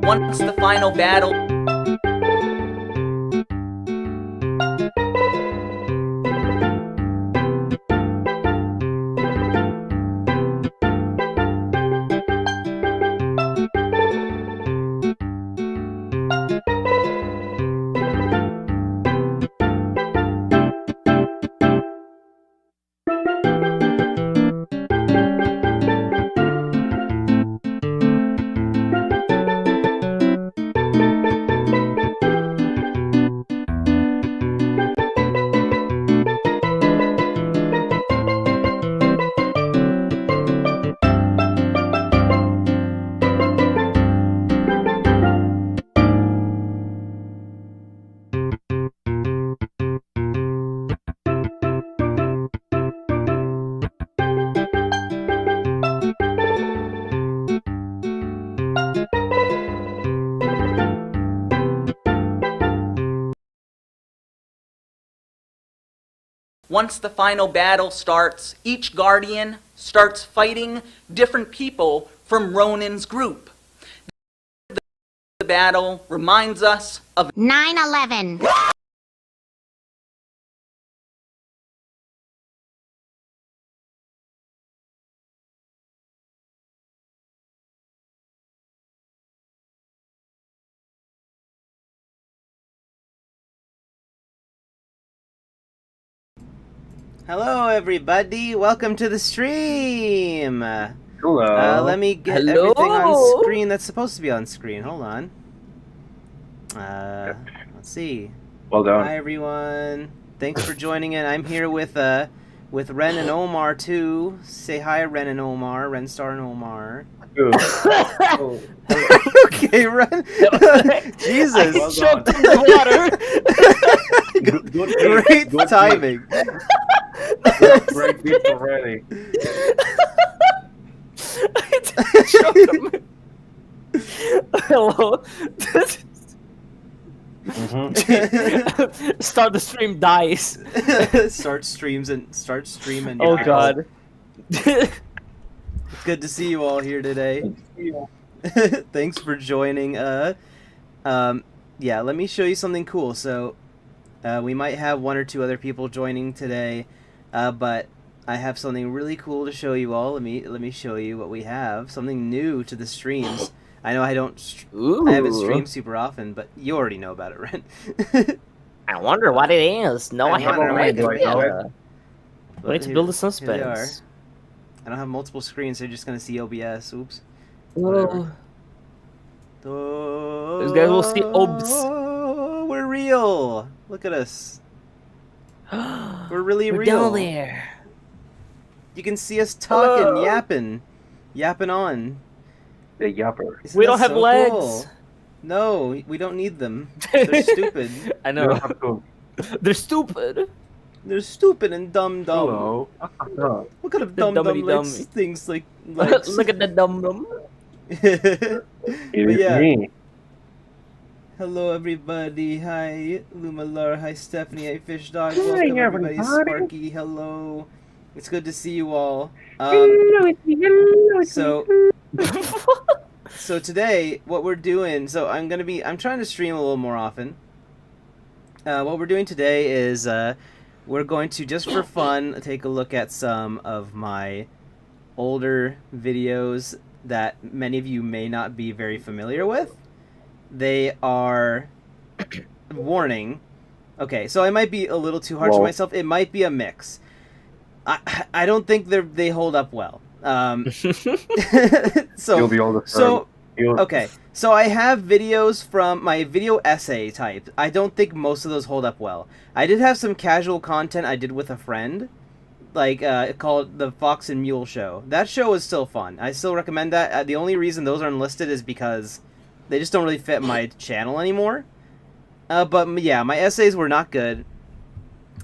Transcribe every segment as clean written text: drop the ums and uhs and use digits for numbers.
Once the final battle Once the final battle starts, each Guardian starts fighting different people from Ronin's group. The battle reminds us of 9/11. Hello, everybody. Welcome to the stream. Hello. Let me get Hello? everything on screen that's supposed to be on screen. Hold on. Let's see. Well done. Hi, everyone. Thanks for joining in. I'm here with Ren and Omar too. Say hi, Ren and Omar. Renstar and Omar. Oh. Okay, Ren. Jesus. I choked in the Good Great good timing. Great beat already. Hello. Mhm. Start the stream dies. Start stream and Oh die. god. It's good to see you all here today. Thanks for joining. Yeah, let me show you something cool. So, we might have one or two other people joining today, but I have something really cool to show you all. Let me show you what we have. Something new to the streams. I know I don't. I haven't streamed super often, but you already know about it, Ren. I wonder what it is. No, I I have wonder no what it idea. is. We need to Here- build a here they are. suspense. I don't have multiple screens, so you're just gonna see OBS. Oops. Oh, Whatever. Those guys will see OBS. Oh, we're real. Look at us. We're really We're real. down there. You can see us talking, Hello. yapping on. The yapper. Isn't We that don't have so legs. cool? No, we don't need them. They're stupid. I You know. don't have to. They're stupid. They're stupid and dumb. Hello. Oh, What kind of The dumb dumbity likes dummy. things like legs? Look at the dum dum. it is yeah. me. Hello, everybody. Hi, Lumalar. Hi, Stephanie. Hi, Fish Dog. Hi, Welcome, everybody. everybody. Sparky. Hello. It's good to see you all. Hello, it's me. Hello, it's So, me. so today, what we're doing. So I'm trying to stream a little more often. What we're doing today is we're going to, just for fun, take a look at some of my older videos that many of you may not be very familiar with. They are warning. Okay, so I might be a little too harsh on Whoa. myself. It might be a mix. I don't think they hold up well. So You'll be all the so You'll... okay, so I have videos from my video essay type. I don't think most of those hold up well. I did have some casual content I did with a friend, like called the Fox and Mule Show. That show was still fun. I still recommend that. The only reason those aren't listed is because they just don't really fit my channel anymore. But yeah, my essays were not good,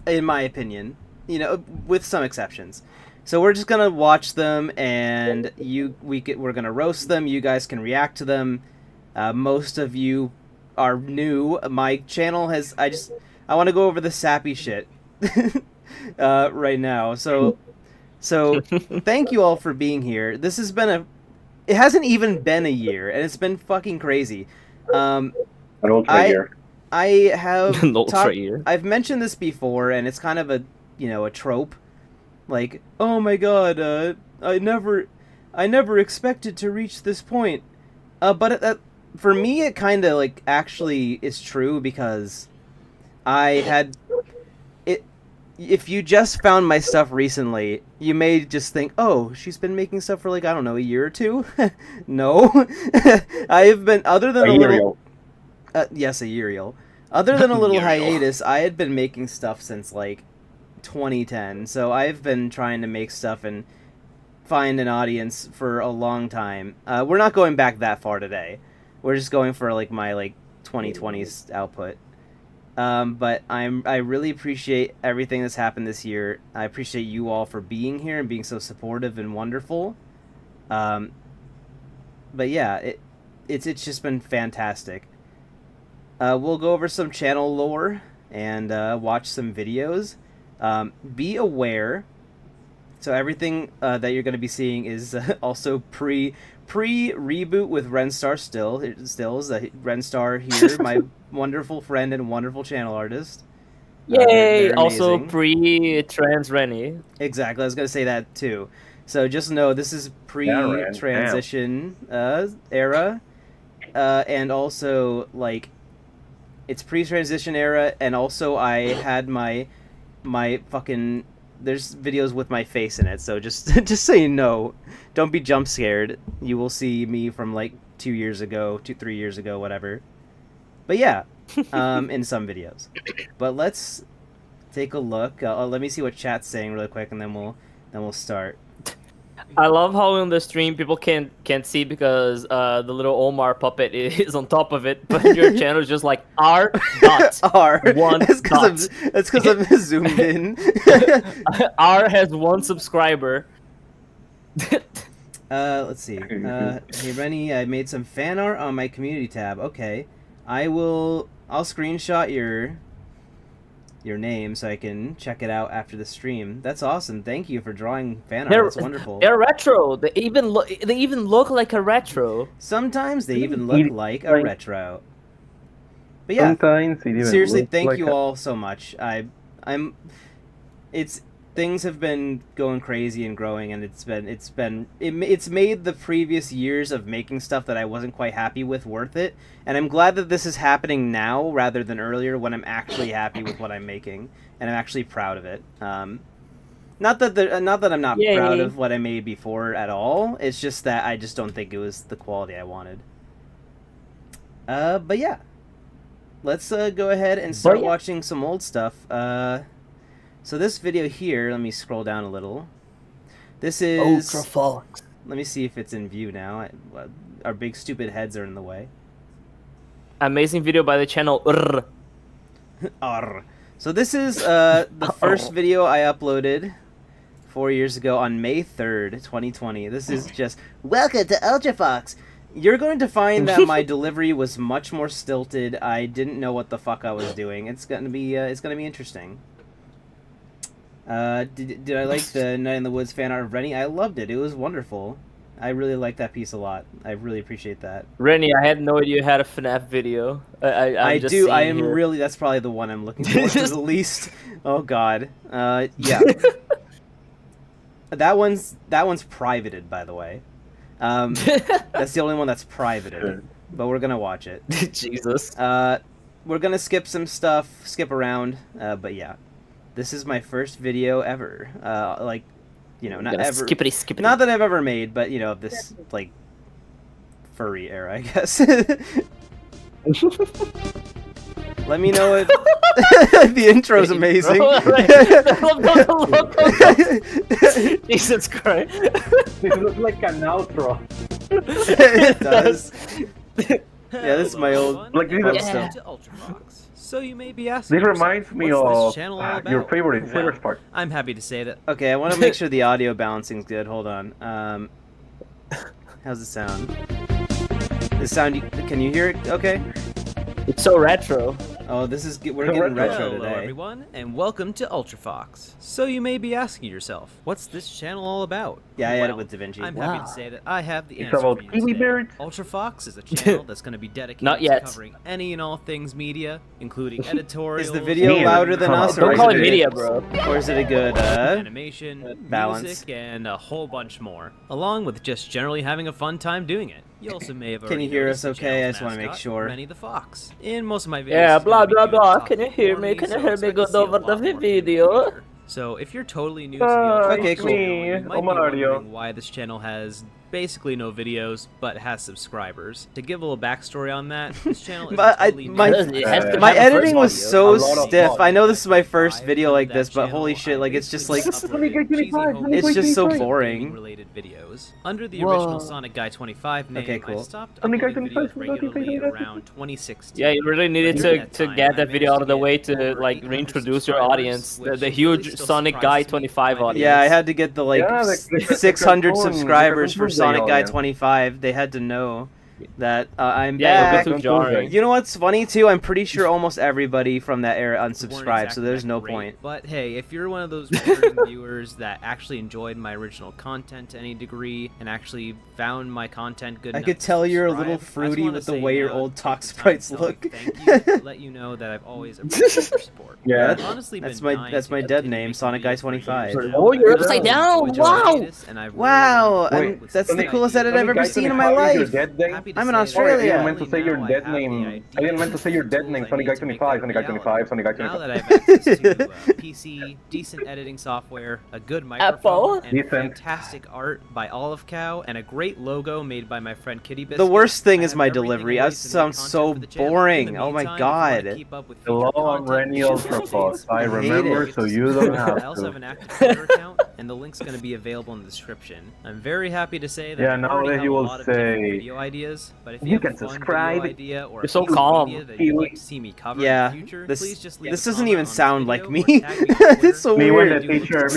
in my opinion. You know, with some exceptions. So we're just gonna watch them, and we're gonna roast them. You guys can react to them. Most of you are new. My channel has. I want to go over the sappy shit right now. So thank you all for being here. This has been it hasn't even been a year, and it's been fucking crazy. An ultra I- year. I have An ultra talked- year. I've mentioned this before, and it's kind of a a trope. Like, oh my god, I never expected to reach this point. But for me, it kind of like actually is true because I had it. If you just found my stuff recently, you may just think, oh, she's been making stuff for like, I don't know, a year or two. No, I have been other than A a year little. ago. Yes, a Uriel. Other than a little Uriel. hiatus, I had been making stuff since like 2010. So I've been trying to make stuff and find an audience for a long time. We're not going back that far today. We're just going for like my 2020s output. But I really appreciate everything that's happened this year. I appreciate you all for being here and being so supportive and wonderful. But yeah, it's just been fantastic. We'll go over some channel lore and watch some videos. Be aware. So everything that you're going to be seeing is also pre reboot with Renstar stills. Renstar here, my wonderful friend and wonderful channel artist. Yay! They're Also amazing. pre-trans Rennie. Exactly, I was going to say that too. So just know this is pre-transition era, and also like it's pre-transition era, and also I had my fucking. There's videos with my face in it, so just so you know, don't be jump scared. You will see me from like 3 years ago, whatever. But yeah, in some videos. But let's take a look. Let me see what chat's saying really quick, and then we'll start. I love how in the stream people can't see because the little Omar puppet is on top of it, but your channel is just like R dot. R. One That's because I'm zoomed in. R has 1 subscriber. Let's see. Hey Rennie, I made some fan art on my community tab. Okay, I'll screenshot your name so I can check it out after the stream. That's awesome. Thank you for drawing fan art. That's wonderful. They're retro. They even look like a retro. Sometimes they even look like a retro. But yeah, Sometimes it even seriously, looks thank like you a- all so much. Things have been going crazy and growing, and it's made the previous years of making stuff that I wasn't quite happy with worth it. And I'm glad that this is happening now rather than earlier, when I'm actually happy with what I'm making and I'm actually proud of it. Not that I'm not Yay. proud of what I made before at all. It's just that I just don't think it was the quality I wanted. But yeah, let's go ahead and start watching some old stuff. So this video here, let me scroll down a little. This is... Ultra Fox. Let me see if it's in view now. Our big stupid heads are in the way. Amazing video by the channel. Arr. So this is the first video I uploaded 4 years ago on May 3rd, 2020. This is just, welcome to Ultra Fox. You're going to find that my delivery was much more stilted. I didn't know what the fuck I was doing. It's gonna be interesting. Did I like the Night in the Woods fan art of Rennie? I loved it. It was wonderful. I really liked that piece a lot. I really appreciate that. Rennie, I had no idea you had a FNAF video. I just do. I seeing am here. really. That's probably the one I'm looking for the least. Oh God. Yeah. That one's privated, by the way. That's the only one that's privated. But we're gonna watch it. Jesus. We're gonna skip some stuff, skip around. But yeah, this is my first video ever. Like, you know, not Gotta ever. Skippity. Not that I've ever made, but you know, of this like furry era, I guess. Let me know if the intro's amazing. Jesus Christ. This looks like an outro. It does. Yeah, this is my old. Like, this is- stuff. to Ultrafox. So you may be asking This reminds me what's of this channel all your about? favorite Well, Saber Spark. I'm happy to say that Okay, I want to make sure the audio balancing's good. Hold on. How's it sound? Can you hear it? Okay. It's so retro. Oh, we're getting retro Hello today. everyone, and welcome to Ultra Fox. So you may be asking yourself, what's this channel all about? Yeah, I had it Well, with DaVinci. I'm happy to say that I have the It's answer about for you Kiwi today. birds. Ultra Fox is a channel that's going to be dedicated Not to yet. covering any and all things media, including editorials. Is the video Me, louder than come us, on. or Don't is call it it a media, good- bro. Or is it a good animation, balance. music, and a whole bunch more, along with just generally having a fun time doing it. You also may have Can already you hear noticed us the okay? I channel's just wanna make mascot, sure. Rennie the Fox. In most of my videos, Yeah, it's blah, gonna be blah, doing blah. talking Can you hear me? for Can you so hear me expect go to see a over lot the more in video? future. So if you're totally new to the Ultra Okay, Fox cool. channel, you might be Mario. wondering why this channel has basically no videos, but has subscribers. To give a little backstory on that, this channel is But totally my- new. It has to My have a first editing was video. so A lot of stiff. fun. I know this is my first Live video on like that this, but channel, holy shit, I like it's just like basically uploaded cheesy home It's just so videos and boring. gaming-related videos. Under the Whoa. original Sonic Guy 25 name, Okay, cool. I stopped Sonic Guy uploading 25, videos regularly around 2016. Yeah, you really needed But during to that to time, get I that video out of the way managed to get over like 800 reintroduce your subscribers, audience, the which huge really still Sonic surprises Guy me. 25 My audience. Yeah, I had to get the like Yeah, the 600 cartoon- subscribers the for cartoon Sonic Guy audience. 25. They had to know that I'm Yeah, back. it was too jarring. You know what's funny too? I'm pretty sure almost everybody from that era weren't unsubscribed, so exactly there's that no great. point. But hey, if you're one of those returning viewers that actually enjoyed my original content to any degree and actually found my content good I enough could to tell you're a subscribe, little I just fruity wanna with the say way your now, old take talk the time to sprites tell look. you thank you, to let you know that I've always appreciated your support. Yeah. I've honestly That's been my- dying that's to my continue dead name, making Sonic Guy videos for years 25. now. Oh, you're upside I've down! enjoyed Wow! this, and I've really Wow, enjoyed I'm- with that's the Sonic coolest Guy edit I've ever 25 seen in my is your life. dead name? Happy to I'm in say that Australia. I Yeah. meant to say your now dead have the name. ideas I didn't meant to say your and dead tools name. I Sonic need Guy to make 25, that Sonic Guy 25, Sonic Guy Now 25. that I have access to PC, decent editing software, a good microphone, Apple? and Decent. fantastic art by Olive Cow, and a great logo made by my friend Kitty Biscuit. The worst thing I is have my everything delivery. I I need to make sound content so for the channel. boring. In the Oh my meantime, if you wanna god. keep up with Hello, future I'm content, Rennie future Ultra updates, Fox. I I hate remember, it. so you don't I have also have to. an active Twitter account, and the link's going to be available in the description. I'm very happy to say that Yeah, I now already that have he a will lot of different say, video ideas, but if you, "You have can a fun subscribe." video idea or You're so a piece of calm. media that you'd like to see me cover Yeah, in the future, this- please just leave this a doesn't comment even on this sound video like or me. tag me on Twitter. It's so Me when weird. the teacher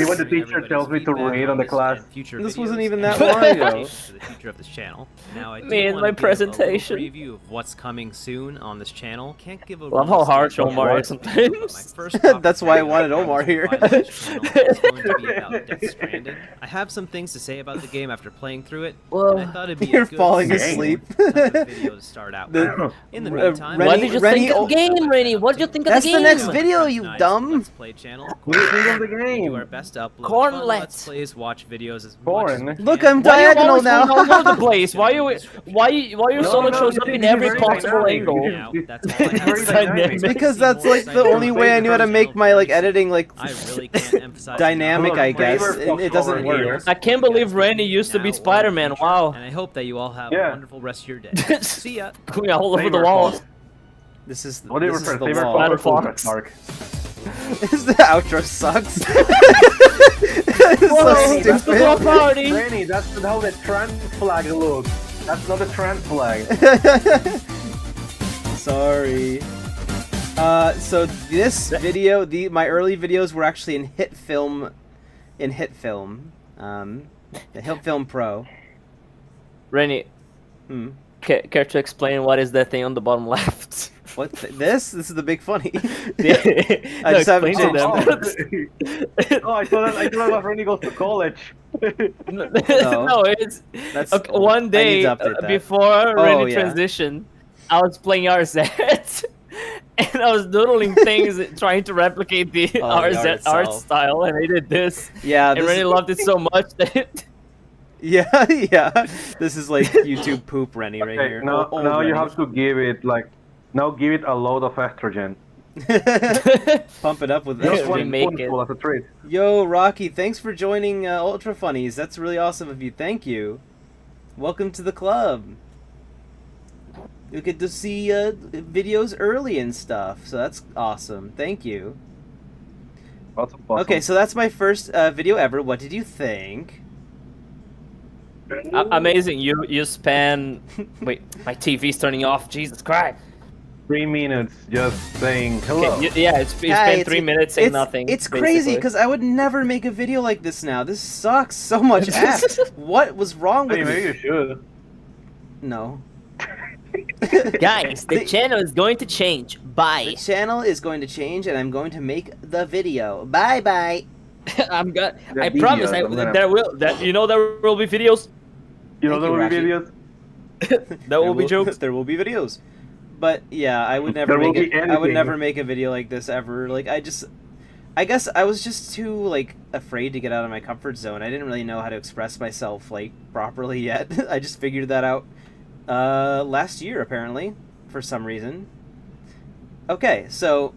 tells me to Feedback read on the this class. and future This wasn't videos even and that future long ago. recommendations for the future of this channel. Now, I do Me and wanna my give a little presentation. preview of what's coming soon on this channel. Can't give a Love how release harsh date yet, Omar is but sometimes. my first topic That's why I video wanted is Omar here. why this channel is going to be about Death Stranding. I have some things to say about the game after playing through it, Well, and I thought it'd be You're a good falling safe asleep. type of video to start out with. The- In the uh, meantime, Rennie- What did you Rennie- think of the game, Rennie? What did you think of That's the the game? next video, you Nice dumb. Let's Play channel. What do you think of the We do our game? best to upload Cornlet. fun Let's Plays, watch videos as much as Corn. we Look, can. I'm Why are you diagonal always now. going all over the place? Why your No, Sonic no, shows you up did in it every very possible dynamic. angle? You Now, did- that's it's all I have very to say. dynamic. Because that's like the only way I knew how to make my like editing like I really can't emphasize dynamic, enough I how guess. much It doesn't I work. love I can't you believe guys Randy now used to be or in the Spider-Man. future, Wow. And I hope that you all have Yeah. a wonderful rest of your day. See ya. Going all over the Saber walls. Fox. This is What do you this is refer? the Saber wall. Battle Fox or Fox. Mark? The outro sucks. It's Whoa, so that's the whole stupid. party. Granny, that's how the trans flag looks. That's not a trans flag. Sorry. So this video, my early videos were actually in HitFilm, the HitFilm Pro. Rennie, Hmm. care to explain what is that thing on the bottom left? What? This is the big funny. Yeah. I just haven't explain changed to it. them. Oh, I thought that Rennie goes to college. No, it's That's okay, old. one I need day to update that. before Rennie yeah. transitioned, I was playing RZ and I was doodling things trying to replicate the Oh, the art RZ art itself. style, and I did this. Yeah, And this Rennie is, loved it so much that yeah, yeah. This is like YouTube poop Rennie right Okay, here. now, Old now you Rennie. have to give it give it a load of estrogen. Pump it up with Yeah, Just estrogen. one make spoonful as a treat. Yo, Rocky, thanks for joining Ultra Funnies. That's really awesome of you. Thank you. Welcome to the club. You get to see videos early and stuff, so that's awesome. Thank you. Awesome. Okay, so that's my first video ever. What did you think? amazing. You span. Wait, my TV's turning off. Jesus Christ. 3 minutes just saying hello. Okay, yeah, it's Yeah, been 3 minutes saying nothing. It's crazy basically. because I would never make a video like this now. This sucks so much ass. What was wrong with Hey, maybe me? you should. No. Guys, the channel is going to change. The Bye. channel is going to change, and I'm going to make the video. Bye bye. I'm gonna. The I promise. videos, I'm gonna- There will. There will be videos. You know Thank the you, videos? There will be jokes. There will be videos. But yeah, I would never There will make be it. I would anything. never make a video like this ever. Like I guess I was just too like afraid to get out of my comfort zone. I didn't really know how to express myself like properly yet. I just figured that out last year apparently for some reason. Okay, so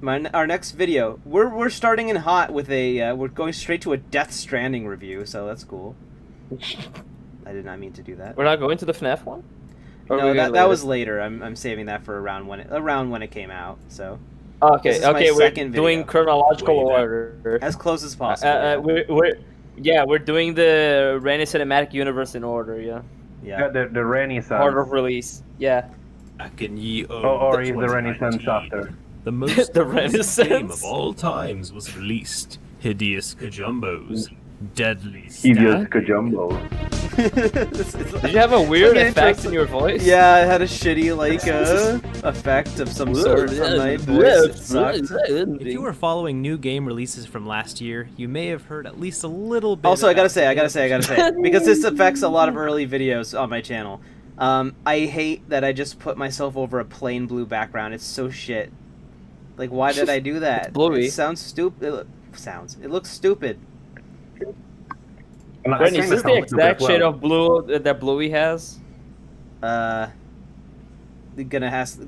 our next video, we're starting in hot with a we're going straight to a Death Stranding review, so that's cool. I did not mean to do that. We're not going to the FNAF one. Or No, we're that gonna was later. I'm saving that for around when it came out. So Okay, This is my okay, we're second doing video. chronological Way back. order. as close as possible. We're doing the Rennie Cinematic Universe in order, yeah. Yeah. The Renaissance. Order of release, yeah. Back in ye Or is the Renaissance after? The most The recent game Renaissance. of all times was released. Hideous Kajumbos. Deadly Idiot Stab. Kajumbo. Did you have a weird Okay, effect first- in your voice? Yeah, I had a shitty like effect of some sort on my voice. It sucked. If you were following new game releases from last year, you may have heard at least a little bit. Also, I gotta about say, because this affects a lot of early videos on my channel. I hate that I just put myself over a plain blue background. It's so shit. Like, why did I do that? Bluey. It sounds stupid. It looks stupid. And I Rennie, is kinda this the sound stupid exact as shade well. of blue that Bluey has? Gonna ask the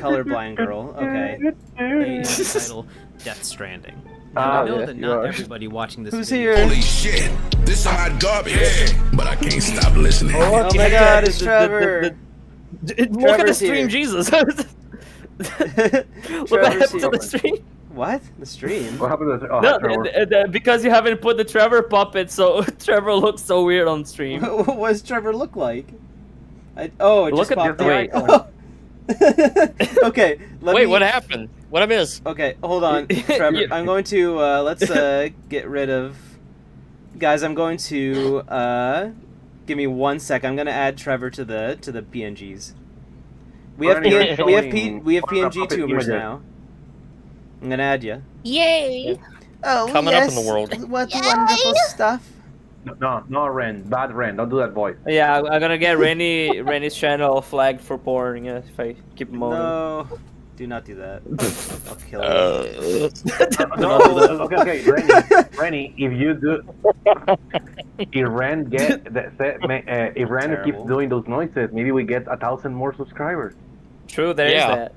colorblind girl. Okay. title Death Stranding. Now, Ah, I know yeah, that you not are. everybody watching this Who's video here? Holy shit, this some hot garbage. But I can't stop listening. Oh my God, it's Trevor. Look at the Trevor's stream, here. Jesus! What Trevor's happened to here. the stream? What? The stream? What happened to No, Trevor? because you haven't put the Trevor puppet, so Trevor looks so weird on stream. What does Trevor look like? It Look just at popped the- up. wait. Okay, let Wait, me... what happened? What I miss? Okay, hold on, Trevor. You- I'm going to let's get rid of. Guys, I'm going to give me 1 sec. I'm gonna add Trevor to the PNGs. We have Bernie, we have showing PNG puppet tubers images. now. I'm gonna add you. Yay! Oh, Coming up in the world. What wonderful stuff. No, Ren. Bad Ren. Don't do that voice. Yeah, I'm gonna get Rennie's channel flagged for porn, yeah, if I keep moaning. No, do not do that. I'll kill you. No, okay, Rennie, if you do, if Ren if Ren keeps Terrible. doing those noises, maybe we get 1,000 more subscribers. True, there is Yeah. that.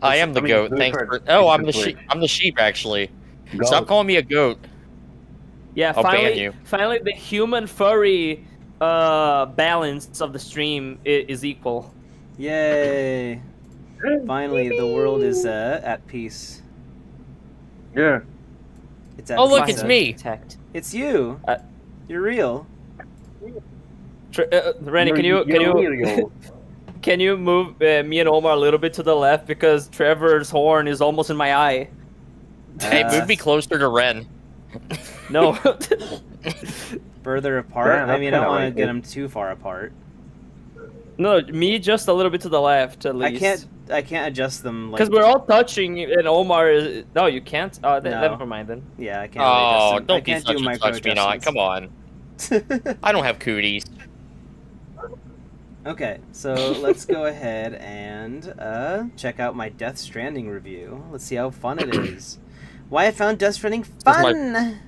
I am the I mean, goat. do it Thanks for- for. Oh, I'm the for- sheep. I'm the sheep actually. Go. Stop calling me a goat. Yeah, I'll ban finally, you. finally, the human furry balance of the stream is equal. Yay! Finally, the world is at peace. Yeah. It's at Oh, look, peace. it's me. Protect. It's you. Uh, You're real. Rennie, can you Real. can you move me and Omar a little bit to the left because Trevor's horn is almost in my eye. Hey, Uh, move me closer to Ren. No. Further apart. Yeah, I that's mean, I don't kinda want to like get it. them too far apart. No, me just a little bit to the left at I least. can't adjust them. Like, Because we're all touching, and Omar is. No, you can't. No. Never mind then. Yeah, I can't. Really adjust Oh, them. I don't be can't such do a micro touch me not. Come on. adjustments. I don't have cooties. Okay, so let's go ahead and check out my Death Stranding review. Let's see how fun it is. Why I found Death Stranding fun!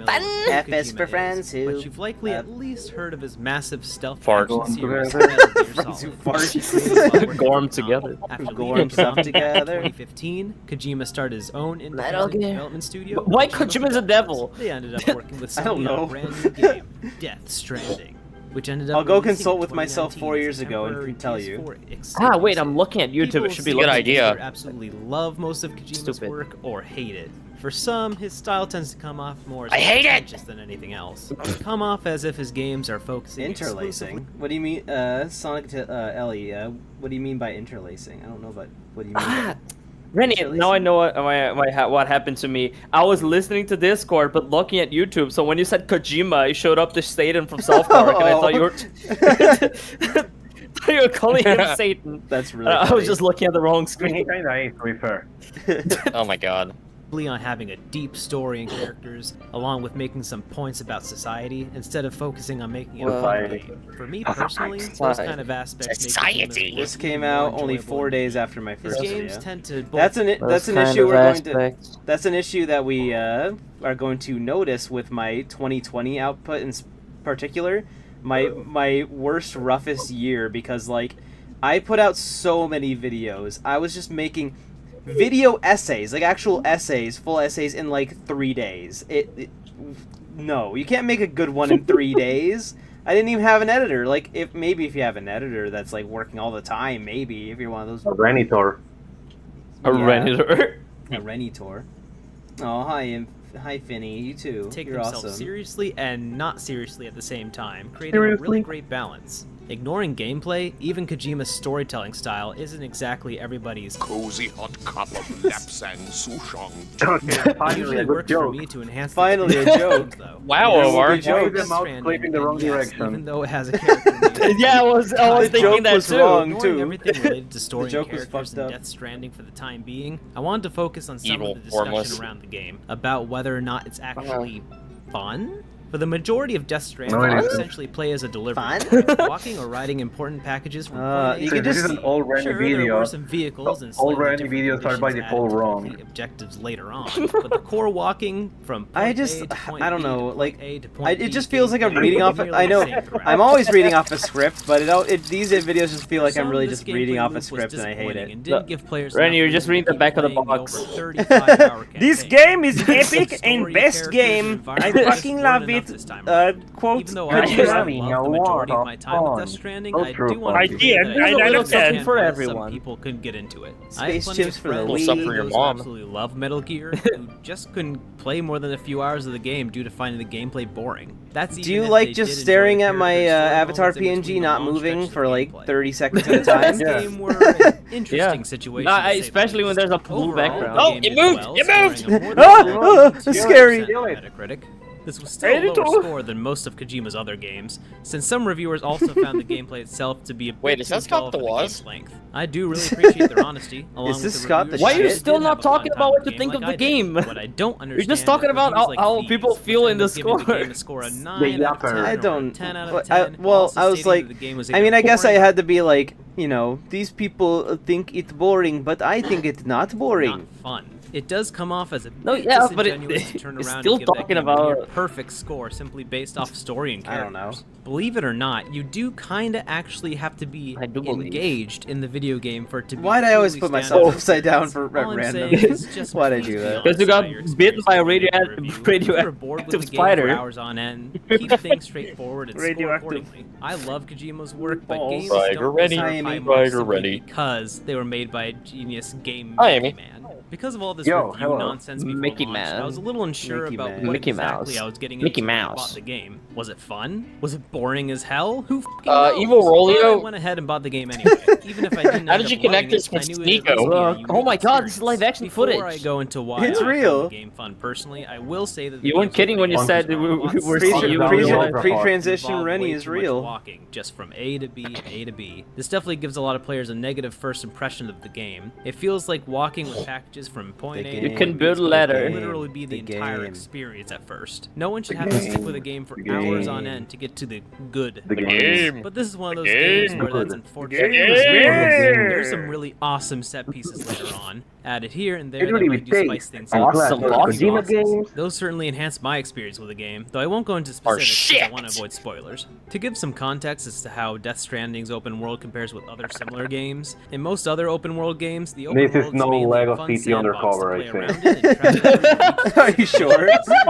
F is for friends who- But you've likely uh, at least heard of his massive stealth Fart. action series, Friends Metal Gear Friends who Solid. fart. Gorm together. After Gorm leaving stuff Konami together. in 2015, Kojima started his own Metal independent Gear. development studio. But why Kojima's a devil? They ended up working with I don't Sony on know. a brand new game, Death Stranding, which ended up I'll go releasing consult in with myself 2019 4 as a years ago and temporary can tell you. PS4 Ah, wait, exclusive. I'm looking at YouTube. People It should be seem Good looking. to idea. either absolutely love most of Kojima's Stupid. work or hate it. For some, his style tends to come off more as I hate it! pretentious than anything else. Come off as if his games are focusing exclusively Interlacing. What do you mean, Sonic to Ellie? What do you mean by interlacing? I don't know, but what do you mean? Ah, Rennie, now I know what happened to me. I was listening to Discord, but looking at YouTube. So when you said Kojima, it showed up the Staten from South Park, and I thought you were. You were calling him Satan. That's really. I was funny. just looking at the wrong I mean, he screen. kind of is, to be fair. Oh my god. On having a deep story and characters, along with making some points about society, instead of focusing on making it a fun Society. game. For me personally, those Society. kind of aspects Society. make the game This more came out only enjoyable 4 and days after my His first games video. tend to both That's an issue we're going to. That's an issue that we are going to notice with my 2020 output in particular. My worst, roughest year, because like I put out so many videos. I was just making video essays, like actual essays, full essays in like 3 days. No, you can't make a good one in 3 days. I didn't even have an editor. Like if you have an editor that's like working all the time, maybe if you're one of those. A Renitor. A Renitor. A Renitor. Oh, hi, Finny. You too. take You're themselves awesome. seriously and not seriously at the same time, creating a really Seriously? great balance. Ignoring gameplay, even Kojima's storytelling style isn't exactly everybody's. Cozy hot cup of Lapsang Souchong. Okay, It finally usually a good works for joke. me to enhance the Finally a experience, joke. though. Wow, Yes, Omar. good joke. Why is the Death mouse Stranding, flipping the wrong yes, direction? Even though it has a character named Yeah, I was The thinking joke that was too. wrong. Ignoring too. everything related to story The joke and was characters fucked in up. Death Stranding for the time being, I wanted to focus on some Evil, of the discussion formless. around the game, about whether or not it's actually fun. For the majority of Death Stranding, No, it you isn't. essentially play as a delivery Fun? driver, walking or riding important packages from point A you to can This just is an old Randy Sure, there video. were some vehicles and All slightly Randy different videos are by conditions default added to wrong. complete objectives later on, but the core walking from point I A just, to point I don't B to know, point like, A to point it B just feels like I'm gameplay reading off. nearly I the know, same throughout. I'm always reading off a script, but these videos just feel For like I'm some, really this just reading gameplay off a loop was script and I hate disappointing it. and didn't give players Randy, enough you're just reason to reading the keep back of the playing box. over 35-hour This campaign. game is epic Story, and best characters, game. and I environment just fucking weren't love enough it. this time around. Quote. Even though Kojima. I personally Rami, love now the majority what of my time with fun. Death Stranding, So I true do want fun. to Idea, say that there's I a little understand something for why everyone. Some people couldn't get into it. I Space have plenty of chips for the friends Wii. Well, some for your who mom. absolutely love Metal Gear who just couldn't play more than a few hours of the game due to finding the gameplay boring. That's Do even you if like they just did staring enjoy at my character story Avatar moments in PNG between the not long moving stretches for of like gameplay. 30 seconds at a time? This Yeah. game were an interesting situation. Nah, to say the especially when least. there's a blue Overall, background. the Oh, game it did moved! well, It moved! scoring a more than Ah, 92% scary. on Metacritic. This was still a lower score than most of Kojima's other games, since some reviewers also found the gameplay itself to be a bit Wait, is too that Scott dull for the the Woz? game's length. I do really appreciate their honesty. Along Is with this the Scott the reviewers Why that are you did still have not a fun talking time about with what you game think like of the I did. game? What I don't understand just talking are about reviews like how these, people which feel end in the up giving score. game a score of 9 out of 10 yapper. I or don't. 10 out of but 10, well, also I was stating like, that the game was I mean, either I guess I boring, had to be like, you know, these people think it boring, but I think it's not not boring. fun. It does come off as a No, bit yeah, but disingenuous to turn it's around still and give that talking game a near about- perfect score simply based off story and I characters. don't know. Believe it or not, you do kind of actually have to be I do believe. engaged in the video game for it to be. Why'd I always truly put stand myself out. upside down for All I'm random? saying is just Why'd I please do be that? honest Because you got about your bitten by a experience in the review. If you're bored with the radioactive game for spider. hours on end, keep things straightforward and score Radioactive accordingly. I love Kojima's work, but balls. games Tiger don't ready, deserve high Miami. marks Tiger simply ready. because they were made by a genius game Hi, Amy. man. Because of all this Yo, review hello. nonsense before Mickey launch, Man. I was a little unsure Mickey about Man. what Mickey exactly Mouse. I was getting Mickey into when I Mouse. bought the game. Was it fun? Was it boring as hell? Who fucking Evil knows? Rolio- But I went ahead and bought the game anyway. Even if I didn't How end did you up connect loving this it, with I knew Sneeko? it would be a unique Oh my God, this is experience. live-action Before footage. I go into why It's I real. found the game fun personally, I will say that the You weren't game's kidding when you opening said functions we are a lot were simpler seeing you than in real most life. Pre-transition involve Rennie way is too much real. Walking just from A to B, A to B. This definitely gives a lot of players a negative first impression of the game. It feels like walking with packages from point The A game. to You can point build B a ladder. will literally be the The entire game. experience at first. No one should The have to game. stick with a game for The hours on game. end to get to the good. The game. But this is one of those The games game. where that's Good. unfortunate. The game. There's some really awesome set pieces later on, added here and there It that really really would do take spice things Awesome. up. Kojima games. Those certainly enhanced my experience with the game, though I won't go into specifics because I shit. want to avoid spoilers. To give some context as to how Death Stranding's open world compares with other similar games, in most other open world games, the open This is world's no mainly a Lego fun City sandbox Undercover, to I play think. around in and travel through Are you sure?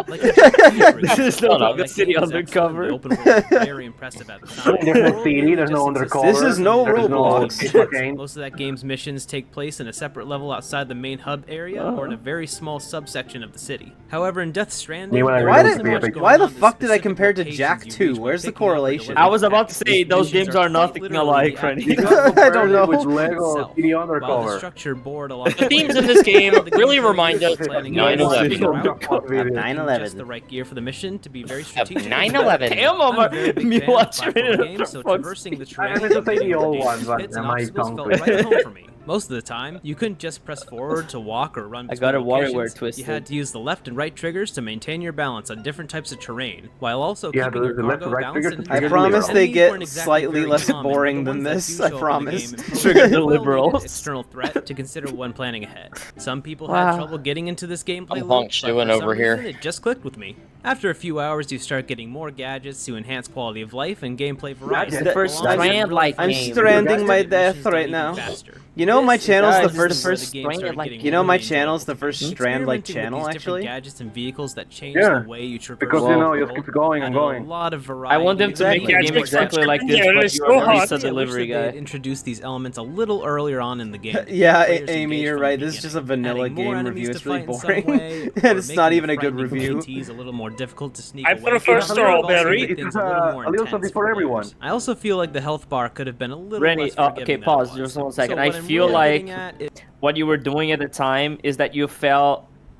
like a RPG, This is no That Lego game City is excellent. Undercover. The open world is very impressive at the time. There's no The world city, really there's no just undercover. exists This is no there's Roblox. No cocaine. Most of that game's missions take place in a separate level outside the main hub area or in a very small subsection of the city. However, in Death Stranding, You wanna there Why really isn't did? much epic. going Why the on fuck did I specific compare to locations Jack you 2? reach by Where's the picking up or correlation? delivering I was about to packages. say, those Missions games are quite nothing literally alike, the Freddy. activity I don't know. With Lego itself, City while the Undercover. structure board along The themes in this game The game really for reminds you us is of planning 9/11. your route, picking 9/11. just the right gear for the mission to be very Of strategic. 9/11. Damn, I'm a very big fan of Mewatch platform minute games, so of fuck's traversing the sake. terrain I meant to and say getting the over old dangerous ones, but pits and my obstacles tongue felt twisted. right at home for me. Most of the time, you couldn't just press forward to walk or run I between got a WarioWare locations. twisted. You had to use the left and right triggers to maintain your balance on different types of terrain, while also Yeah, keeping the your left cargo and right balanced triggers and to I trigger intact. promise the they Enemies get weren't exactly slightly very less common, but boring the than ones that this, do I show up in the promise. game pose Trigger a the well-needed liberals. external threat to consider when planning ahead. Some people Wow. had trouble getting into this gameplay I'm loop, Honk but Chewin' for some over here. reason, it just clicked with me. After a few hours, you start getting more gadgets to enhance quality of life and gameplay variety. The first along with Strand-like really I'm fun game. stranding my missions death done right even now. faster. You know my This is channel's the actually first where first. the game started like- getting You know my really channel's the enjoyable. first Strand-like Experimenting with channel, these different actually. gadgets and vehicles that change Yeah, the way you traverse because the you know, world you keep going and added going. A lot of variety. I want them to make the Exactly. game exactly like this, Yeah, but it's you so are a hot. pizza I wish delivery that they had guy. introduced these elements a little earlier on in the game. Yeah, Players Amy, engage you're from the right. This is just a beginning, vanilla adding more game enemies review. to It's really fight in some boring. way, And or it's making not the even a good frightening review. PTs a little more difficult to sneak I away prefer from, but strawberry. also made It's things a little more little intense something for everyone. players. I also feel like the health bar could have been a little Rennie, less forgiving okay, than it pause was. just 1 So second. I what I'm feel really like getting at is- what you were doing at the time is that you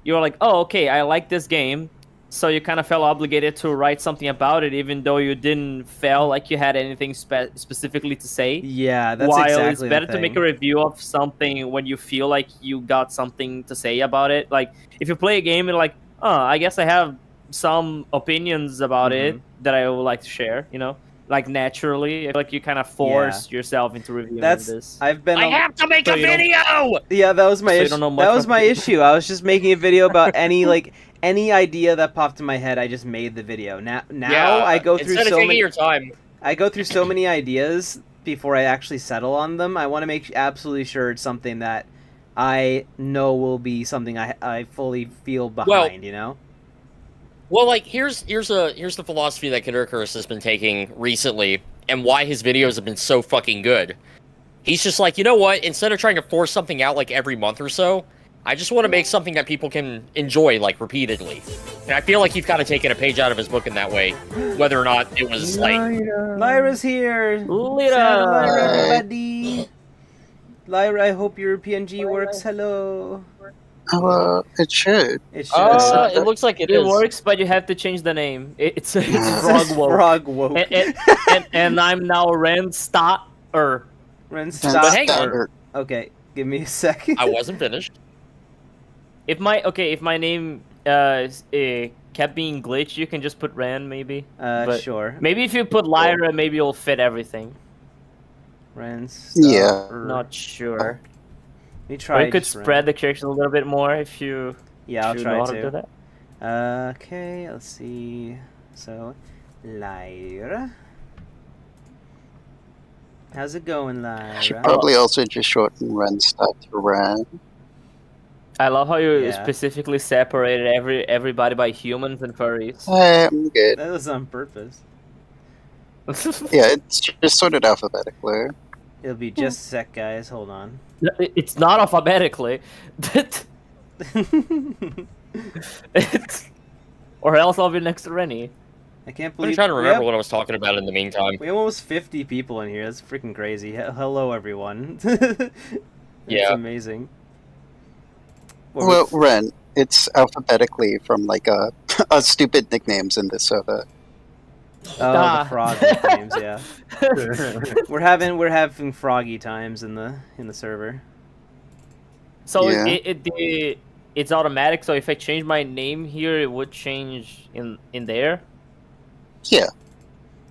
were like, oh, okay, I like this game, so you kind of felt obligated to write something about it, even though you didn't feel like you had anything specifically to say. Yeah, that's While exactly it's better the to make a thing. review of something when you feel like you got something to say about it. Like, if you play a game and like, oh, I guess I have some opinions about it that I would like to share, you know? Like, naturally, I feel like you kind of force yourself into reviewing That's this. I've been. I have to make So a you don't- video! Yeah, that was my So you issue. don't know much That was about my it. issue. I was just making a video about any idea that popped in my head. I just made the video. Now I go through instead of so taking many. your time. I go through so many ideas before I actually settle on them. I want to make absolutely sure it's something that I know will be something I fully feel behind. You know. Well, like here's the philosophy that Kid Icarus has been taking recently, and why his videos have been so fucking good. He's just like, you know what? Instead of trying to force something out like every month or so, I just want to make something that people can enjoy like repeatedly. And I feel like he's kind of taken a page out of his book in that way, whether or not it was like. Lyra's here. Lyra! Say hi to Lyra, everybody. Lyra, I hope your PNG works. Hello. It should. It should. It looks like it It is. works, but you have to change the name. It's This Frog is Woke. Frog woke. And I'm now Renstat. Ren, And stop. hang on. Starter. Okay, give me a second. I wasn't finished. If my name kept being glitched, you can just put Ren maybe. But Sure. maybe if you put Lyra, maybe it'll fit everything. Ren, Yeah. Not sure. Let me Or try. you could just Ren. spread the characters a little bit more if you. Yeah, I'll if you try know how to do to. that. Okay, let's see. So, Lyra. How's it going, Should Lyra? probably also just shorten Renstat to Ren. I love how you Yeah. specifically separated everybody by humans and furries. I'm good. That was on purpose. Yeah, it's just sorted alphabetically. It'll be just a sec, guys. Hold on. It's not alphabetically. Or else I'll be next to Rennie. I can't I'm believe trying to remember we what I was talking about in the meantime. have almost 50 people in here. That's freaking crazy. Hello, everyone. That's Yeah. amazing. What Well, was- Ren, it's alphabetically from like a stupid nicknames in this server. oh, Ah. the frog nicknames, yeah. We're having froggy times in the server. So Yeah. it's automatic. So if I change my name here, it would change in there. Yeah.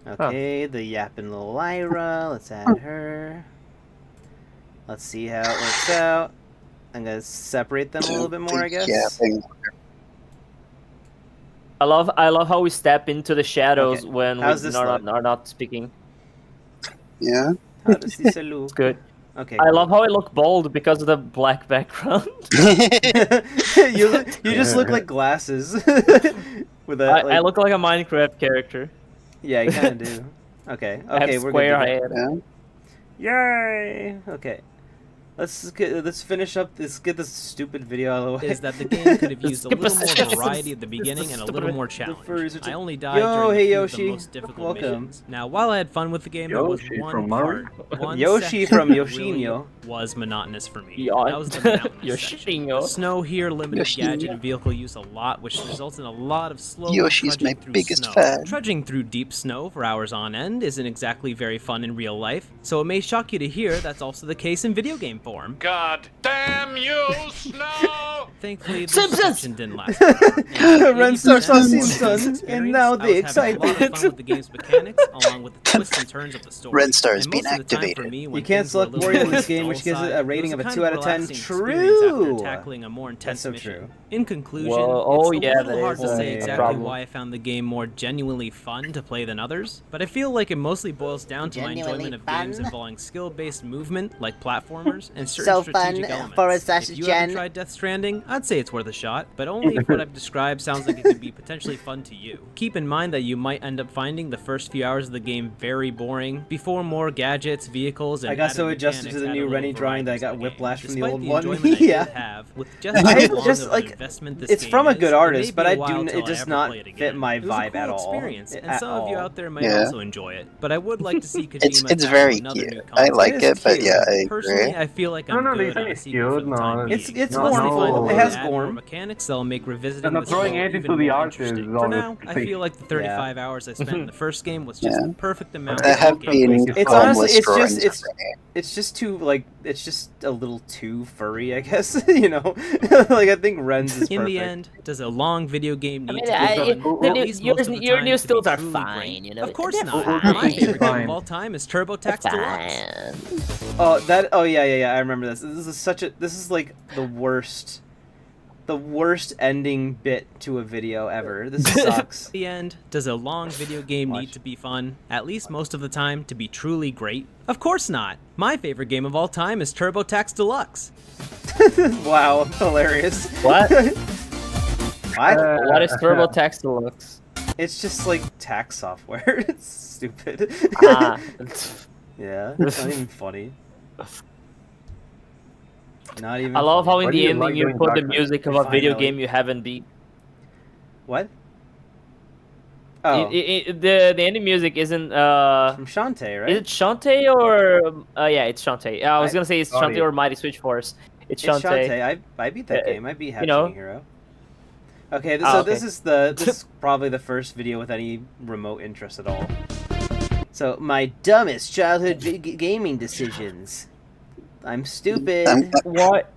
Okay, the yapping little Lyra. Let's add her. Let's see how it works out. I'm gonna separate them a little bit more, I guess. Yapping. I love how we step into the shadows Okay. when How's we this are look? not speaking. Yeah. How does this look? It's good. Okay. I love how it look bold because of the black background. you just look like glasses. With that, I look like a Minecraft character. Yeah, you kind of do. Okay. I have Okay, we're square good. head. Yeah. Yay! Okay. Let's finish up. Let's get this stupid video out of the way. is that the game could have used a Skip a little more second. variety at the beginning and a little more furries challenge. are I only Yo, died during hey, a few of Yoshi. the most difficult Welcome. missions. Now, while I had fun with the game, there was Yoshi one from part, Mario? one Yoshi section from that Yoshinyo. really was monotonous for me. Yeah. That was the mountainous You're section. shitting, The yo. snow here limited Yoshinyo. gadget and vehicle use a lot, which results in a lot of slow Yoshi's trudging my through biggest snow. fan. Trudging through deep snow for hours on end isn't exactly very fun in real life, so it may shock you to hear that's also the case in video game form. God damn you, Snow! Thankfully, the Simpsons! reception didn't last long. Ren starts on 80% Simpsons, and now the I was having a lot of excitement. fun with the game's mechanics, along with the twists and turns of the story. Ren Star has And been most of the time for activated. me, when You can't things were a select little Wario in on this the game, dull which gives it side, a rating was of a kind 2 out of 10. relaxing experience True. After tackling a more intense so mission. true. In conclusion, Well, oh it's a yeah, little that hard is to say a exactly problem. why I found the game more genuinely fun to play than others, but I feel like it mostly boils down to my enjoyment of games involving skill-based movement, like platformers, and certain So strategic fun elements. for us as If you Jen. haven't tried Death Stranding, I'd say it's worth a shot, but only if what I've described sounds like it could be potentially fun to you. Keep in mind that you might end up finding the first few hours of the game very boring, before more gadgets, vehicles, and I got added so adjusted mechanics to the add a new little Rennie drawing that I variety to got the whiplash game. from the Despite old the one. enjoyment I did Yeah. have, with just I how long just, of like, an investment this it's game from a is, good it may artist, be but a I while do. till It I does ever not play it fit again. my It was a vibe cool at all. experience, and At some of you all. out there might Yeah. also enjoy it. But I would like to see Kojima It's tackle very another new cute. I concept. like It it, is but cute. yeah, I Personally, agree. I feel like No, I'm no, good this on a is sequel for cute, the time no, being. It's No, more Once they fun. find a no. way It to has add more Gorm. mechanics that'll make revisiting And the not throwing story anything even to the more artist interesting. is For all now, it's I saying. feel like the 35 hours I spent in the first game was just Yeah. the perfect amount There of have gameplay. been It's homeless honestly, it's drawings just, it's for me. it's just too like, it's just a little too furry, I guess. You know, like I think Ren's is perfect. In the end, does a long video game need to be I- fun? the At new- least your- most of the your time new to be stills are truly fine, great. you know, Of course they're not. fine. My favorite game Fine. of all time is TurboTax Deluxe. Fine. Oh yeah, I remember this. This is like the worst ending bit to a video ever. This sucks. At the end, does a long video game Watch. need to be fun? At least most of the time to be truly great? Of course not. My favorite game of all time is TurboTax Deluxe. Wow, hilarious. What? What? What is TurboTax Deluxe? It's just like tax software. It's stupid. Ah, Yeah, it's not even funny. Not even. I love how funny. in Why do the you ending like you doing put the darkness? music of a video Finally. game you haven't beat. What? Oh, The ending music isn't from Shantae, right? is it Shantae or yeah, it's Shantae. I was I- gonna say it's Sorry. Shantae or Mighty Switch Force. It's It's Shantae. Shantae. I beat that Uh, game. I beat Happy know. Hero. Okay, Ah, so okay. this is probably the first video with any remote interest at all. So my dumbest childhood gaming decisions. I'm stupid. What?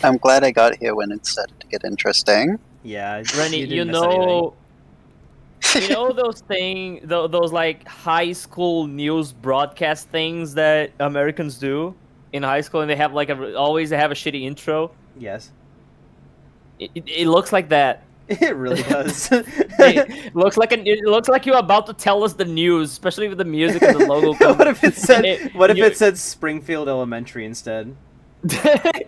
I'm glad I got here when it started to get interesting. Yeah, Rennie, you you didn't miss anything. know, you know those those like high school news broadcast things that Americans do in high school, and they have like always have a shitty intro. Yes, It looks like that. it really does. It looks like you're about to tell us the news, especially with the music and the logo. What if it said? What if you- it said Springfield Elementary instead?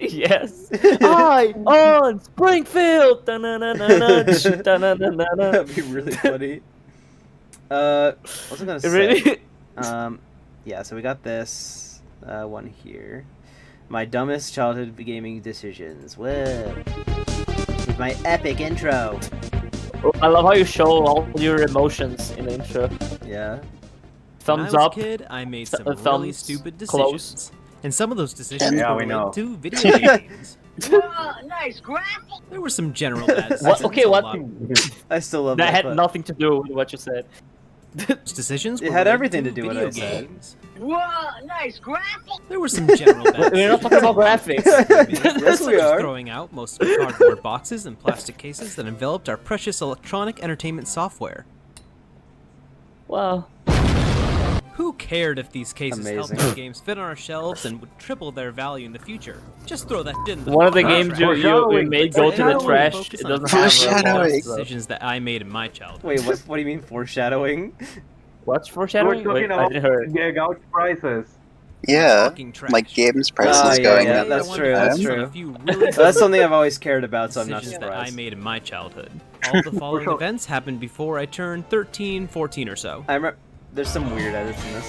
Yes. Hi on Springfield. Da-na-na-na-na, da-na-na-na-na. That'd be really funny. What was I gonna say? Really? Yeah. So we got this one here. My dumbest childhood gaming decisions. Whoa. With my epic intro. I love how you show all your emotions in the intro. Yeah. Thumbs when I was up. a kid, I made some thumbs really stupid close. decisions. And some of those decisions Yeah, were we know. related to video games. Nice graphic. There were some general bad decisions. What? Okay, a what? lot of I still love That that. had clip. nothing to do with what you said. those decisions It were had related everything to do with video what I said. games. Whoa, nice graphic. There were some general bad We're not talking about graphics. Yes, Such we as are. throwing out most of the cardboard boxes and plastic cases that enveloped our precious electronic entertainment software. Well, Who cared if these cases helped Amazing. our games fit on our shelves and would triple their value in the future? Just throw that in the one of the fucking games trash. you made go to the Foreshadowing. trash. Focus It on doesn't the have Foreshadowing. decisions that I made in my childhood. Wait, what do you mean foreshadowing? What's We're foreshadowing? talking Wait, I about didn't hear it. gouge prices. Yeah, Fucking trash. like games Ah, prices yeah, going yeah, up. that's I wanted true, to that's focus on true. a few really That's something I've always cared about, so I'm not decisions that I surprised. made in my childhood. All the following sure. events happened before I turned 13, 14 or so. I remember there's some weird edits in this.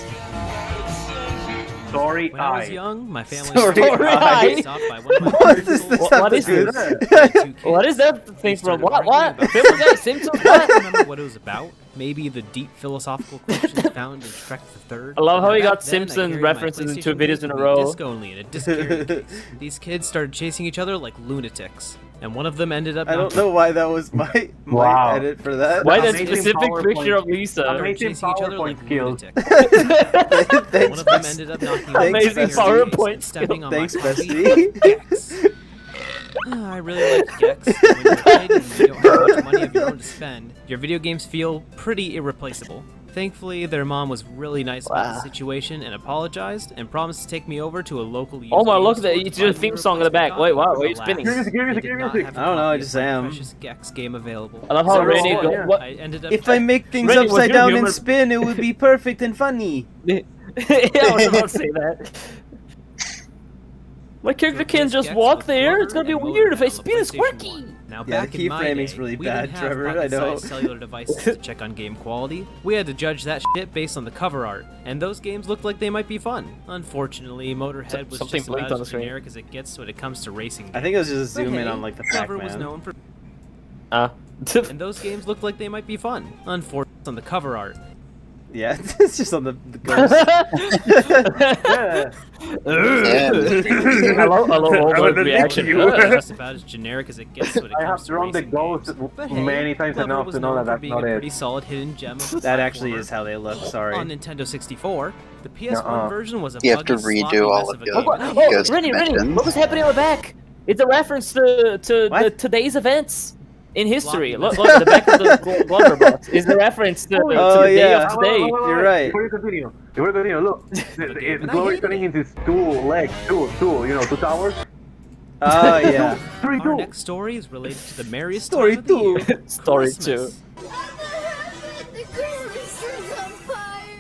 Story When I was Eye. young, my family Story Eye. was stopped by one of my What does uncles this What- have what to is do? this? and two kids. What is that They thing from? started What? arguing What? about Family Guy Simpsons? I What? don't remember what it was about. Maybe the deep philosophical questions found in Shrek the Third. I love how he Back got then, I Simpsons carried my references in 2 PlayStation videos games in a to be row. Disc only in a disc carry case. These kids started chasing each other like lunatics, and one of them ended up. I don't know why that was my Wow. edit for that. Why that Amazing specific PowerPoint. picture of Lisa? Started Amazing chasing each other like PowerPoint skills. lunatics. One Thanks, of them Best- ended up knocking Thanks, over Bestie. the PowerPoint and stepping on Thanks, my Bestie. Gex. I really like Gex. When you're a kid and you don't have much money of your own to spend, your video games feel pretty irreplaceable. Thankfully, their mom was really nice about the situation and apologized and promised to take me over to a local used Oh my, game look, store to it's find your me a theme song in the replacement back. Wait, copy. wow, why are you Alas, spinning? Give music, they did give not music. have a I don't know, copy I of just my am. precious Gex game available. I love how So, Randy yeah. go. What? I ended up If I make things Randy, what's upside your down humor? and spin, it would be perfect and funny. Yeah, I was about to say that. My character can just walk there. It's gonna be weird if I spin a Squirky. Now, Yeah, back the in my keyframing's day, really we bad, didn't have Trevor, I pocket-sized know. cellular devices to check on game quality. We had to judge that shit based on the cover art, and those games looked like they might be fun. Unfortunately, Motorhead was Something just blinked about on the as screen. generic as it gets when it comes to racing games. I think it was just a But zoom in hey, on like the Trevor was Pac-Man. known for, Uh. and those games looked like they might be fun. Unfortunately, on the cover art. Yeah, it's just on the ghost. Yeah. I love Oldwood's reaction. Just about as generic as it gets when it I comes have to drawn the racing ghost games. But hey, many times Clever enough was to know known that for that's being not a it. pretty solid hidden gem of a That actually platformer. is how they look, sorry. On Nintendo 64, the PS1 Nuh-uh. version was a You have to buggy, sloppy redo all mess of a your- game. Oh, Ghost Rennie, mentions. what was happening on the back? It's a reference to the What? today's events in history. Floppy Look, the back of the Glover box is a reference to, Oh, to the day yeah. of today. You're right. Before you continue, look. It's and I Glory hated turning it. into two legs, two, you know, 2 towers. Oh, yeah. 3, Our 2. next story is related to the merriest Story time of the two. year, Story Christmas. 2.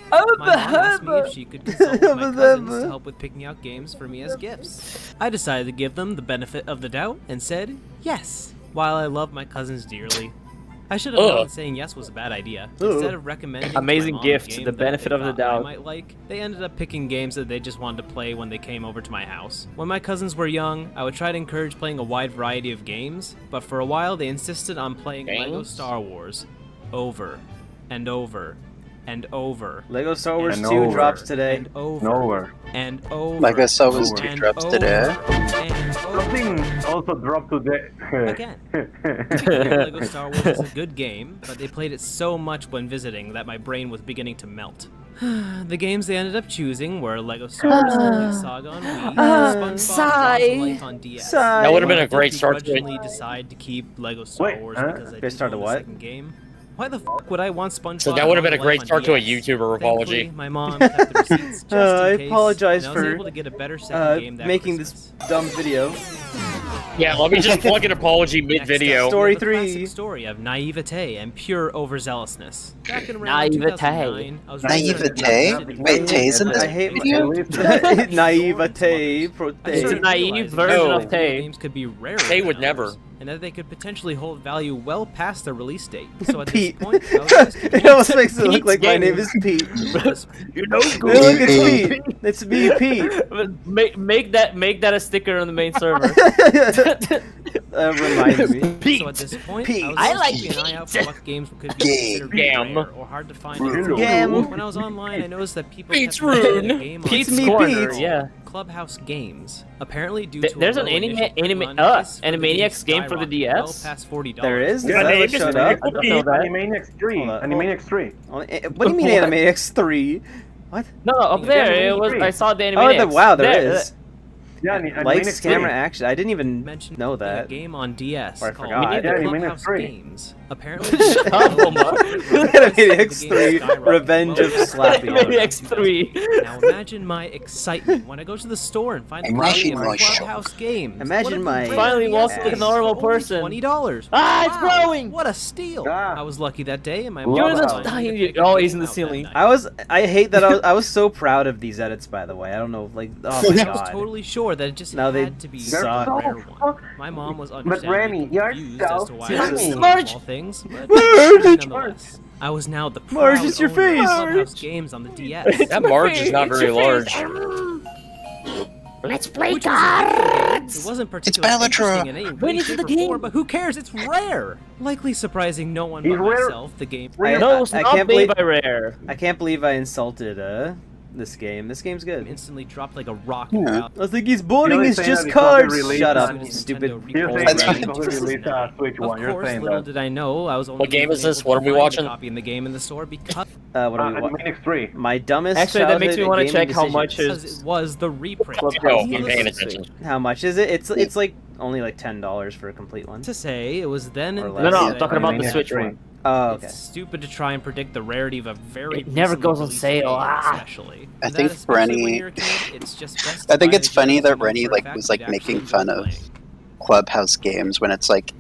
My mom asked me if she could consult with my cousins to help with picking out games for me as gifts. I decided to give them the benefit of the doubt and said yes. While I love my cousins dearly, I should have known saying yes was a bad idea. Instead of recommending to my Amazing mom gift, a game the that benefit they of the thought I doubt. might like, they ended up picking games that they just wanted to play when they came over to my house. When my cousins were young, I would try to encourage playing a wide variety of games, but for a while they insisted on playing Lego Games? Star Wars over and over and over Lego Star Wars And 2 over. drops today. and over Nowhere. and over. Lego Star Wars 2 and drops over today. and over Something also dropped today. again. Lego Star Wars is a good game, but they played it so much when visiting that my brain was beginning to melt. The games they ended up choosing were Lego Star Wars Complete Saga on Wii, SpongeBob sigh. Lost Life on DS. Sigh. That would have been I a great did start to it. begrudgingly decide to keep Lego Star Wait, Wars huh? because I Great didn't start to own the what? second game. Why the fuck would I want SpongeBob? So that would have been a Life great on start to a DS? YouTuber apology. Thankfully, my mom kept the receipts just in I case, apologize and I was for, able to get a better second game that making Christmas. this dumb video. Yeah, let me just plug an apology Next mid-video. up, Story we have the classic 3. story of naivete and pure overzealousness. Back in around Naivete. 2009, I was Naivete? Wait, Tay's in this I hate video? naivete. It's a naive version of Tay. Games could be rarer Tay than would others, never. and that they could potentially hold value well past their release date. So at Pete. this point, I was always It almost makes it look Pete's like my game. name is Pete. You know, Hey, look, it's Pete. It's me, Pete. make that a sticker on the main server. Reminds me. So at this point, Pete. I was I always like keeping an eye out for what games could be Game. considered Gam. rare or hard to find. in Gam. the Gam. world. When I was online, I noticed that people Pete's kept playing Rune. a game on Pete's me, Steam Corner, Pete. yeah. Clubhouse Games. Apparently, due Th- to there's a an low anime- initial anime- run price for the Animaniacs game for the skyrocketed DS? well past $40. There is? Does Yeah, that ever Animaniacs shut 3. up? I don't know that. Animaniacs 3. Hold on. Animaniacs 3. What do you mean Animaniacs 3? What? No, up there it was. Animaniacs. I saw the Oh, Animaniacs. wow, there is. Yeah, Lights, Animaniacs camera, 3. action. I didn't even Mentioned know a that. game on DS Or I called forgot. Yeah, Animaniacs Clubhouse 3. Games. Apparently, Animaniacs 3, Revenge of Slappy. Animaniacs 3. Now imagine my excitement when I go to the store and find a Imagine copy of my shock. Clubhouse Games. Imagine What a my- great Finally walks DS like a normal for only person. $20. Ah, it's Wow, growing! What a steal! Ah. I was lucky that day, and my You're mom the was dying- to pick a oh, game he's in the out that ceiling. night. I hate that I was so proud of these edits, by the way. I don't know, like, oh my I was god. totally sure that it just Now they had to be suck. a They're rare so one. My mom was Randy, understandably you're confused so as to why I funny. was doing Marge! small things, but Marge! nonetheless, I was now the Marge, proud it's your owner of face! Clubhouse Games on the DS. That Marge is not very large. Let's play Which was a video game. cards. It wasn't particularly Balatro. interesting in any When way, is it shape, the or game? form, but who cares? It's Rare. Likely surprising no one He's but Rare. myself. The game. No, it's I not can't made believe by Rare. I can't believe I insulted this game. This game's good. Instantly dropped like a rock. Yeah. I think he's boring. You're It's saying just that it's not been cards. released Shut up, on you stupid. You're saying That's that fine. it's only released on Switch Of 1. You're course, saying little that. did I know I was only What game even is this? able What to are we find a watching? copy in the game in the store because What are we? Minix 3. My dumbest. Actually, that makes me want to check how much it was the reprint. Yo, Clubhouse I'm games. paying attention. How much is it? It's like only like $10 for a complete one. To say it was then Or and less. No, there no, that I'm talking I about the made Switch it. one. Oh, okay. It's stupid to try and predict the rarity of a very It never recently goes on released sale. game, Ah. especially. I That think especially when Rennie- you're a kid, it's just best to I think buy it's the funny games that you know Rennie for a like fact was you'd like actually making enjoy fun of playing. Clubhouse games when it's like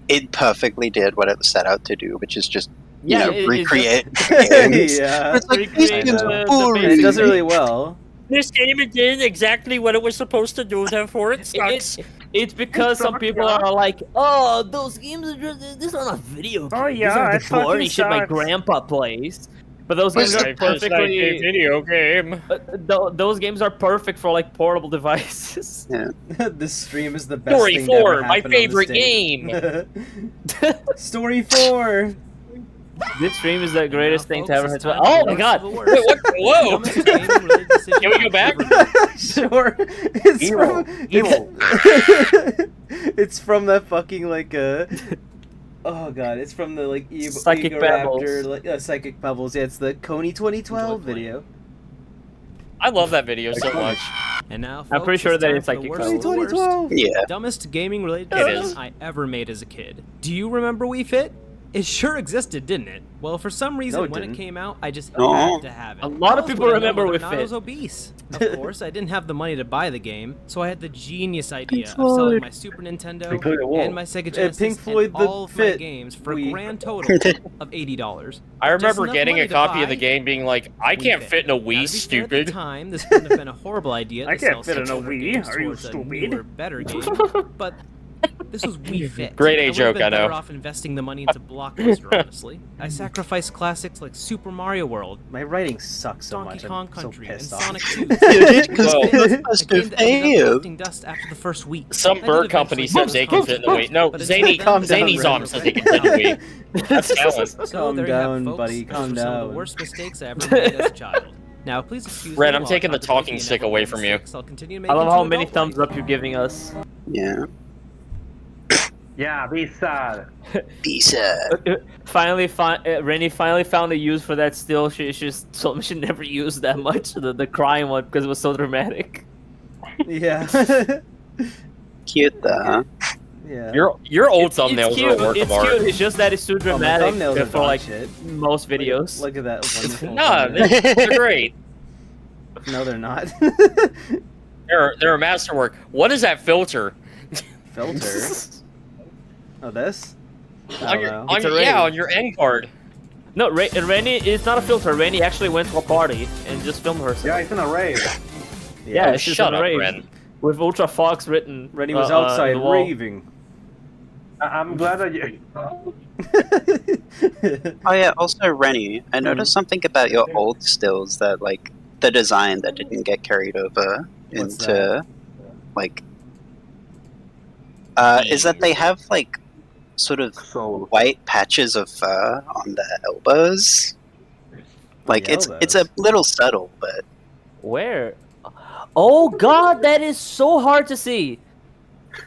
it perfectly did what it was set out to do, which is just you know it's recreate just- games. Yeah. It's like Recreate these I games know. are the boring. And it does it really well. This game did exactly what it was supposed to do, therefore it sucks. It's because some people are like, oh, those games are just, these are not video games. Oh, yeah, these are it the fucking boring shit my sucks." grandpa plays. But those games It's are just perfectly. video game. Those games are perfect for like portable devices. This stream is the best Story thing to ever 4, my happen on this favorite day. game. Story 4. This stream is the greatest Now, thing to folks, ever it's happen. time Oh for my the god! worst of the worst. Wait, what? Whoa! Dumbest gaming-related decision Can we go I've back? ever made. Sure. It's Evil. from Evil. it's from that fucking like oh god, it's from the like Psychic Ego Pebbles. Raptor, like Psychic Pebbles. Yeah, it's the Coney 2012 Enjoy playing. video. I love that video so much. And now, I'm pretty folks, sure it's that time it's for the Psychic worst Pebbles. of the worst. 2012. Yeah. Dumbest gaming-related It decision is. I ever made as a kid. Do you remember Wii Fit? It sure existed, didn't it? Well, for some reason, No, it when didn't. it came out, I just No. had to have it. A lot of How else people would I know remember whether Wii or not Fit. I was obese. Of course, I didn't have the money to buy the game, so I had the genius idea of selling my Super Nintendo Pink Floyd, whoa. and my Sega Genesis Pink Floyd, and the all of my Fit. games for a Wii. grand total of $80. I remember enough getting money a to copy of buy the game being like, I Wii can't Fit. fit in a Now, to Wii, be fair, At stupid. the time, this wouldn't have been a horrible idea. I to can't sell fit in such a older Wii. games Are you towards a stupid? newer, better game, but this was Wii Fit. Great I A would've joke, been I know. better off investing the money into Blockbuster, honestly. I sacrificed classics like Super Mario World, My writing sucks so Donkey much. Kong I'm so Country, and pissed off. Sonic 2. Because Whoa. it was A supposed game to that ended up fail. collecting dust after the first week. Some I did bird company eventually said they become can fit in the Wii. No, but it's Zany, not- Calm down, Zany Zom Ren. said they can fit in the Wii. That's talent. So Calm there you have it, down, folks. buddy, Those calm were some of down. the worst mistakes I ever made as a child. Now, please excuse Ren, me I'm while I taking the contemplate talking the stick inevitable away from you. mistakes I'll continue to make I love into how many adult thumbs life. up you're giving us. Yeah. Yeah, be sad. Bisa. Rennie finally found a use for that still. She just told me she never used that much, the crying one, because it was so dramatic. Yeah. Cute though. Yeah. Your old It's thumbnails cute, are a work it's of art. cute, it's just that it's too Oh, my dramatic thumbnails are for dog like shit. most videos. Look at that wonderful. No, thumbnail. they're great. No, they're not. They're a masterwork. What is that filter? Filter. Oh, this? I On don't your, know. on It's a your, ring. yeah, on your end card. No, Rennie, it's not a filter. Rennie actually went to a party and just filmed herself. Yeah, it's in a rave. Yeah, Oh, it's just shut a up, rave. Ren. With Ultra Fox written. Rennie was on outside the wall. raving. I'm glad that you. Oh yeah. Also, Rennie, I noticed something about your old stills that like the design that didn't get carried over What's into that? like. Is that they have like sort of So white patches of fur on the elbows? Like The it's a elbows? little subtle, but Where? Oh god, that is so hard to see.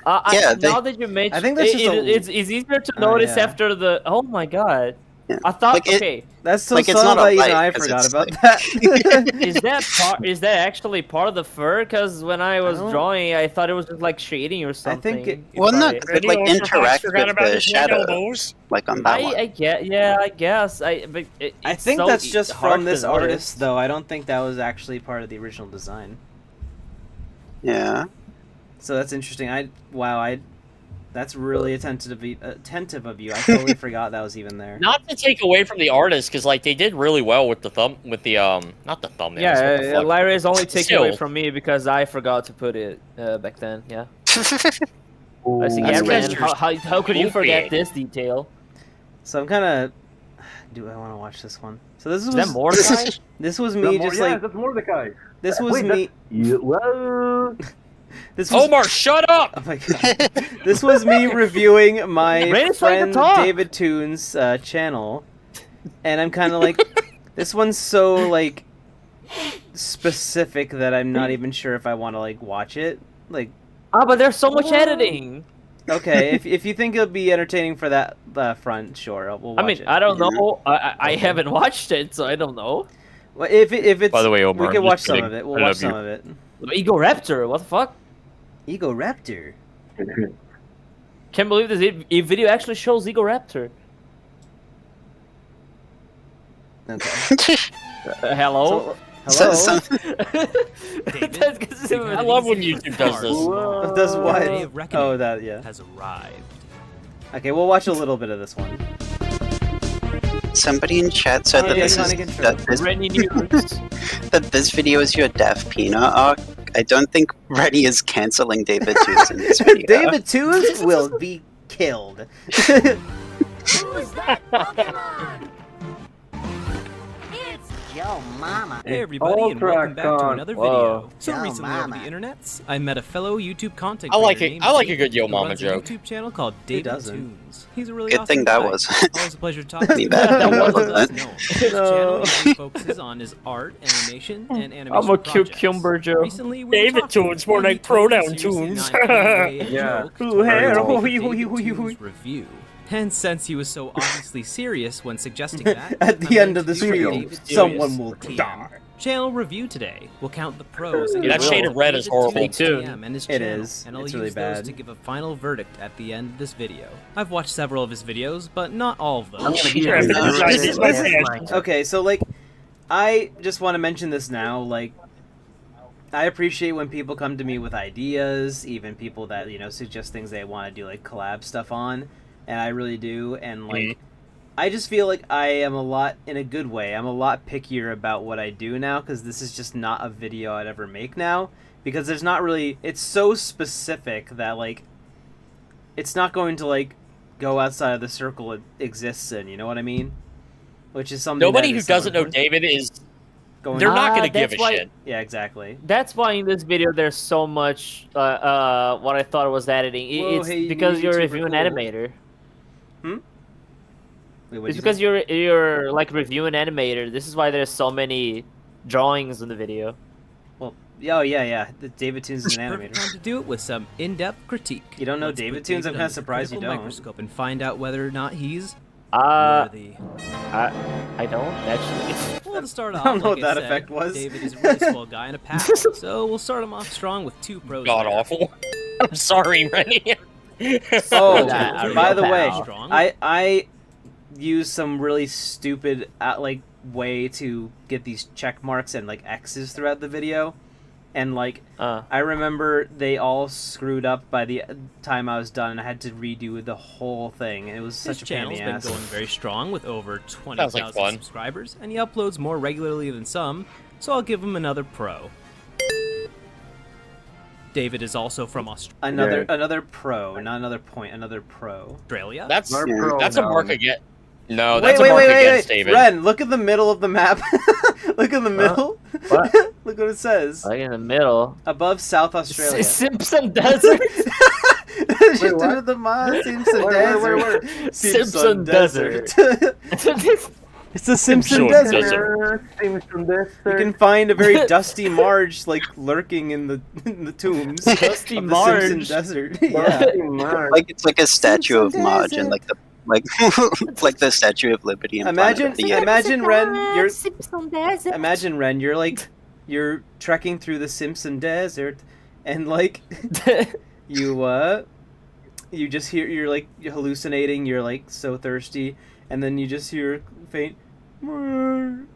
Yeah, now that you mention, I think that's just it's easier to notice yeah. after the. Oh my god, Yeah. I thought Like, okay. That's so Like, it's subtle not a that even light, I 'cause forgot it's about like- that. Is that actually part of the fur? Because when I was don't- drawing, I thought it was just like shading or something. it- If Well, no, I- Could, like, interact with the shadow. like on that one. I get, yeah, I guess. But I it's think so that's just hard from to this notice. artist, though. I don't think that was actually part of the original design. Yeah. So that's interesting. That's really attentive of you. I totally forgot that was even there. Not to take away from the artist, because like they did really well with the not the thumbnails. Yeah, what the fuck? Larry is only taking Still. away from me because I forgot to put it back then. Yeah. I was like, That's yeah, because Ren, you're how could you forget stupid. this detail? So I'm kind of Do I want to watch this one? So this Is was that Mordecai? This was me just like that's Mordecai. this was Wait, me. Whoa. This was Omar, shut up! oh my god. This was me reviewing my Ray's trying friend to talk. David Toon's channel, and I'm kind of like, this one's so like specific that I'm not even sure if I want to like watch it. Like, But there's so much editing. okay, if you think it'll be entertaining for that front, sure, we'll watch I mean, it. I don't know. I haven't watched it, so I don't know. Well, if it's By the way, Omar, we can I'm watch just some kidding. of it. I We'll love watch some you. of it. Ego Raptor, what the fuck? Ego Raptor. Can't believe this video actually shows Ego Raptor. Okay. Hello? Hello. That's 'cause it was- I love when YouTube does this. Does The what? day of reckoning Oh, that yeah. has arrived. Okay, we'll watch a little bit of this one. Somebody in chat said Oh, that yeah, this Sonic is Intro. Rennie News. that this video is your Deaf Peanut arc. I don't think Rennie is canceling David Toons in this video. David Toons will be killed. Who's that Pokemon? It's Joe Mama. Hey everybody, and welcome back to Ultracon. another Whoa. video. So Yo, recently over mama. the internets, I met a fellow YouTube content I like creator it. named I like a David, good Yo who Mama runs a joke. YouTube channel called David doesn't? Toons. He's a really Good awesome thing that guy. was. Always a pleasure talking to you. bad that Let wasn't. us know. His No. channel usually focuses on his art, animation, and animation I'm a projects. cucumber Joe. Recently, we were David talking, Toons, more and he like told me pronoun seriously tunes. not anyway a Yeah. joke Ooh, to hey, make oh, a hee, hoo, David hee, hoo, hee, hoo. Toons review. And since he was so obviously serious when suggesting that, At the I'm end going of the to do stream, David someone Toons will TM. die. Channel review today. We'll count the pros and Yeah, that cons shade of of red is David horrible. Toons Me too. TM and his It channel, is. and I'll It's use really those bad. to give a final verdict at the end of this video. I've watched several of his videos, but not all of them. I'm gonna give Yeah, you but a- this is my fan. Okay, so like, I just want to mention this now. Like, I appreciate when people come to me with ideas, even people that suggest things they want to do like collab stuff on, and I really do. And like, I just feel like I am a lot, in a good way, I'm a lot pickier about what I do now, because this is just not a video I'd ever make now, because there's not really, it's so specific that like, it's not going to like go outside of the circle it exists in, you know what I mean? Which is something Nobody that who is doesn't know somewhat David is. going They're not Ah, going to give that's a why- shit. Yeah, exactly. That's why in this video there's so much what I thought was editing. Whoa, It's hey, because you're YouTuber, reviewing cool. animator. Wait, what'd It's you because say? you're like reviewing animator. This is why there's so many drawings in the video. Well, yeah. The David Toons is an Perfect animator. time to do it with some in-depth critique. You don't know Let's David put Toons? I'm David kinda under the surprised you critical don't. microscope and find out whether or not he's Uh, worthy. I don't actually. Well, to start off, I don't know like what that said, effect was. David is a really swell guy and a pass. So we'll start him off strong with two pros. God there. awful. I'm sorry, Rennie. Oh, Yeah, by the real way, pal. Strong. I use some really stupid like way to get these check marks and like X's throughout the video, and like I remember they all screwed up by the time I was done, and I had to redo the whole thing. It was His such a pain in channel's the been ass. going very strong with over Sounds 20,000 like fun. subscribers, and he uploads more regularly than some, so I'll give him another pro. David is also from Another pro, not another point, another pro. Australia. That's Not Yeah. pro that's a now. mark against. No, Wait, that's wait, a mark wait, against David. Ren, look at the middle of the map. Look in the middle. What? Look what it says. Like in the middle. Above South Australia. Simpson Desert. Just Wait, what? do the mod Simpson Wait, Desert. Simpson Desert. It's the Simpson Sure, Desert. Desert. Simpson You Desert. can find a very dusty Marge like lurking in the tombs Dusty of the Marge. Simpson Desert. Yeah. Like it's like a statue of Simpson Marge Desert. and like the like the Statue of Liberty in Imagine, Planet of the Apes. imagine Ren, imagine Ren, you're trekking through the Simpson Desert, and like you just hear you're hallucinating, you're like so thirsty, and then you just hear faint. Marge.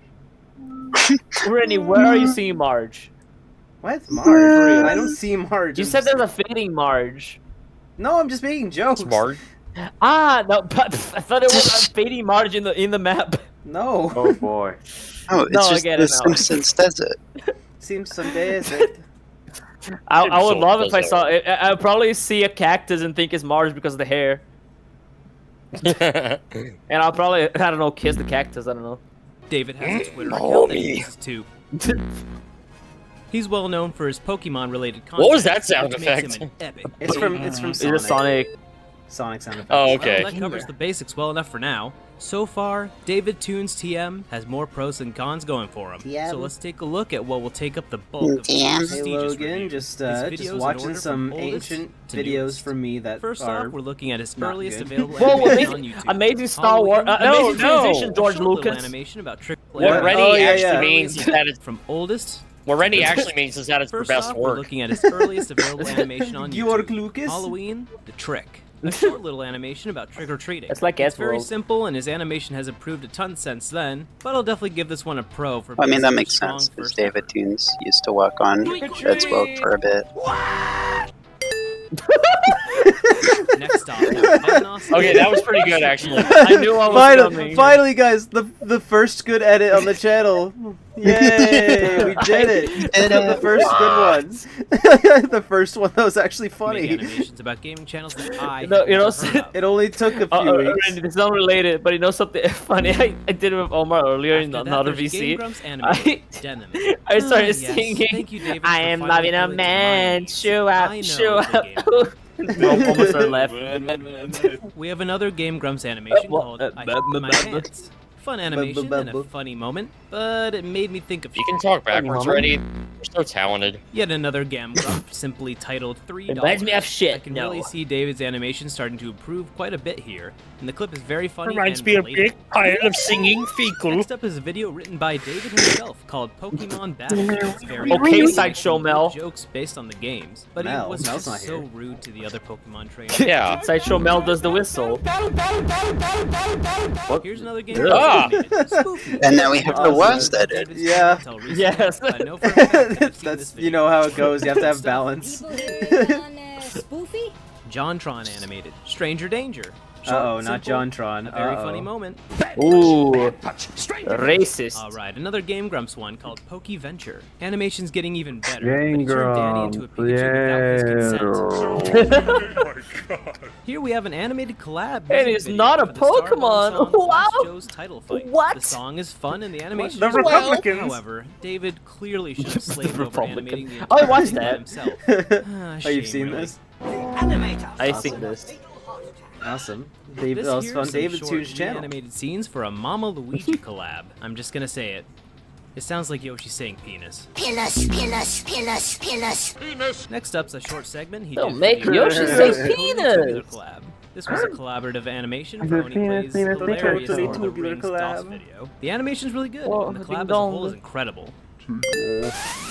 Rennie, where are you seeing Marge? What Marge? I don't see Marge. You I'm said just- there's a fading Marge. No, I'm just making jokes. Smart. Ah, no, but I thought it was a fading Marge in the map. No. Oh boy. Oh, it's No, I just get the it now. Simpsons Desert. Simpson Desert. I would Simpson love if I Desert. saw it. I'd probably see a cactus and think it's Marge because of the hair. And I'll probably, I don't know, kiss the cactus. I don't know. David has a Twitter account that he uses too. He's well known for his Pokemon-related content. What was that sound which makes effect? him an epic. It's from It's Sonic. just Sonic. Sonic sound effects. Oh, okay. Well, that covers the basics well enough for now. So far, David Toons TM has more pros than cons going for him. TM. So let's take a look at what will take up the bulk of the TM. Hey prestigious Logan, review. just His videos in watching order some from oldest ancient to videos newest. from me that First are off, we're looking at his not earliest good. available Whoa, animation on amazing, YouTube. amazing Star Wars. Halloween, Amazing transition, a George short little Lucas. animation about trick What players. Rennie Oh, yeah, actually yeah. means is that it's From oldest. what Rennie actually means is that it's for First best off, we're work. looking at his earliest available animation on George YouTube. Lucas? Halloween, the trick. A short little animation about trick-or-treating. It's like It's very Edgeworld. simple, and his animation has improved a ton since then, but I'll definitely give this one a pro for Well, I mean, that being makes strong sense because first David effort. Toons used to walk on Edgeworld for a bit. Next off, Vanoss. Okay, that was pretty good actually. I knew I was Finally, coming. finally, guys, the first good edit on the channel. Yay, we did it. The first good one. The first one that was actually Make funny. animations about gaming channels that I No, you know, have never heard of. It only took a few weeks. Randy, it's not related, but you know something funny? I did it with Omar earlier in After that, another there's Game VC. Grumps animated Denim. I started Yes. singing. Thank you, David, I for am finally loving a appealing to my man. needs. Shoe I out, know shoe the out. Almost started laughing. We have another Game Grumps animation Well, called I Hit My Pants. Fun animation and a funny moment, but it made me think of You can talk backwards, Rennie. You're so talented. yet another Game Grump simply titled $3. Reminds me of shit. I can No. really see David's animation starting to improve quite a bit here, and the clip is very funny Reminds and me of relatable. big pile of singing fecal. Next up is a video written by David himself called Pokemon Battle. It's very Okay, funny, Sideshow with Mel. jokes based on the games, but he Mel? was Mel's just not so here. rude to the other Pokemon trainers. Yeah. Sideshow Mel does the whistle. Here's another game. Ah! And now we have the was that it. Yeah. Yes. I know for a fact that I've seen That's this you video. know how it goes. You have to have balance. People here on Spoofy? JonTron animated. Stranger Danger. Uh-oh, not simple, JonTron. A very Uh-oh. funny moment. Ooh, racist. Alright, another Game Grumps one called Pokeventure. Animation's getting even better. Game but he turned Danny into a Pikachu without his consent. Here we have an animated collab. And music it's video not a for the Star Wars Pokemon. song Wow. Last Joe's title fight. What? The song is fun and the animation The is well. Republicans. However, David clearly should have slaved over Republican. animating the Oh, I entire watched thing by that. himself. Ah, Oh, you've shame, seen really. this? I seen this. Awesome. David, This that was here's fun. some David short Toons channel. animated scenes for a Mama Luigi collab. I'm just gonna say it. It sounds like Yoshi saying penis. Penis, penis, penis, penis. Next up's a short segment he Don't did make for the Yoshi Cody say Tubular penis. collab. This was a collaborative animation Is for it when he plays penis, penis, hilarious penis, Lord of the tubular Rings DOS collab? video. The animation's really good, Whoa, and the ding collab as a whole dong. is incredible.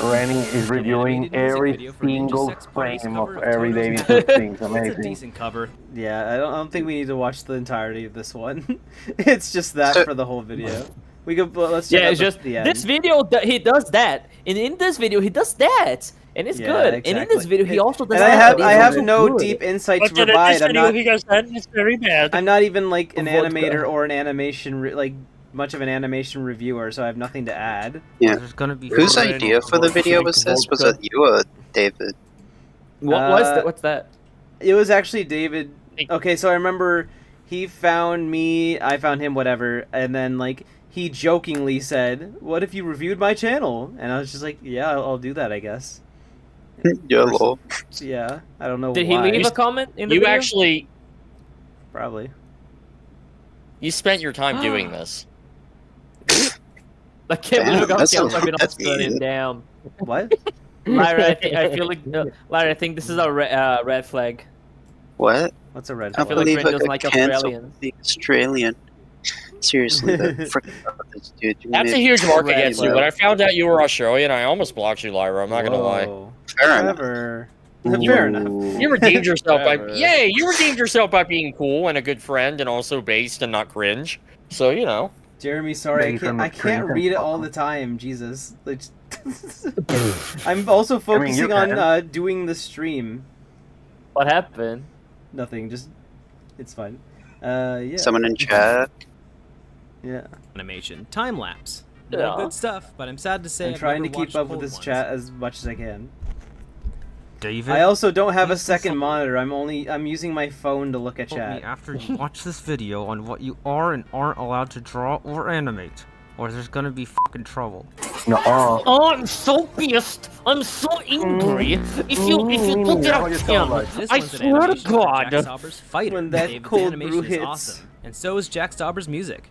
Rennie is reviewing animated music every video for Ninja single Sex Party's frame cover of of every Toto's David House. Toons thing. It's It's a amazing. decent cover. Yeah, I don't think we need to watch the entirety of this one. It's just that So- for the whole video. We could let's check Yeah, out it's just the end. this video. He does that, and in this video he does that, and it's Yeah, good. And in this exactly. video he also does And that. I have It's no good. deep insight to provide. I'm not does that, and it's very bad. I'm not even like an Vodka. animator or an animation like much of an animation reviewer, so I have nothing to add. Yeah. There's gonna be Whose fun. idea for the video was this? Was it you or David? What was that? What's that? It was actually David. Okay, so I remember he found me, I found him, whatever, and then like he jokingly said, "What if you reviewed my channel?" And I was just like, "Yeah, I'll do that, I guess." YOLO. Yeah, I don't know Did he why. leave a comment in the You video? actually Probably. you spent your time doing this. I can't Damn, believe that's I've been that's upsetting mean. down. What? Larry, I feel like Larry, I think this is a red flag. What? What's a red I feel like believe Ren I doesn't got like canceled Australians. for being Australian. Seriously, the frick about this dude. You That's a made- huge mark Right, against you. well. When I found out you were Australian, I almost blocked you, Lyra. I'm not gonna lie. Whoa. Fair enough. Whatever. Ooh. Fair enough. You redeemed yourself by Whatever. you redeemed yourself by being cool and a good friend and also based and not cringe. So you know. Jeremy, sorry, Based on I the can't screen. read it all the time. Jesus. Like, I'm also you focusing on can. doing the stream. What happened? Nothing, just it's fine. Yeah. Someone in chat. Yeah. Animation. Time lapse. Yeah. Good stuff, but I'm sad to say I'm I've trying to never keep watched up with old this ones. chat as much as I can. David. I also don't have a Please second consult- monitor. I'm using my phone to look at me chat. after you watch this video on what you are and aren't allowed to draw or animate, or there's gonna be fucking trouble. No. Oh, I'm so pissed. I'm so angry. If you look Yeah, at what you sound like. This I one's an swear to animation for God. Jack Stauber's Fighter. When that David's cold animation brew is hits. awesome, and so is Jack Stauber's music.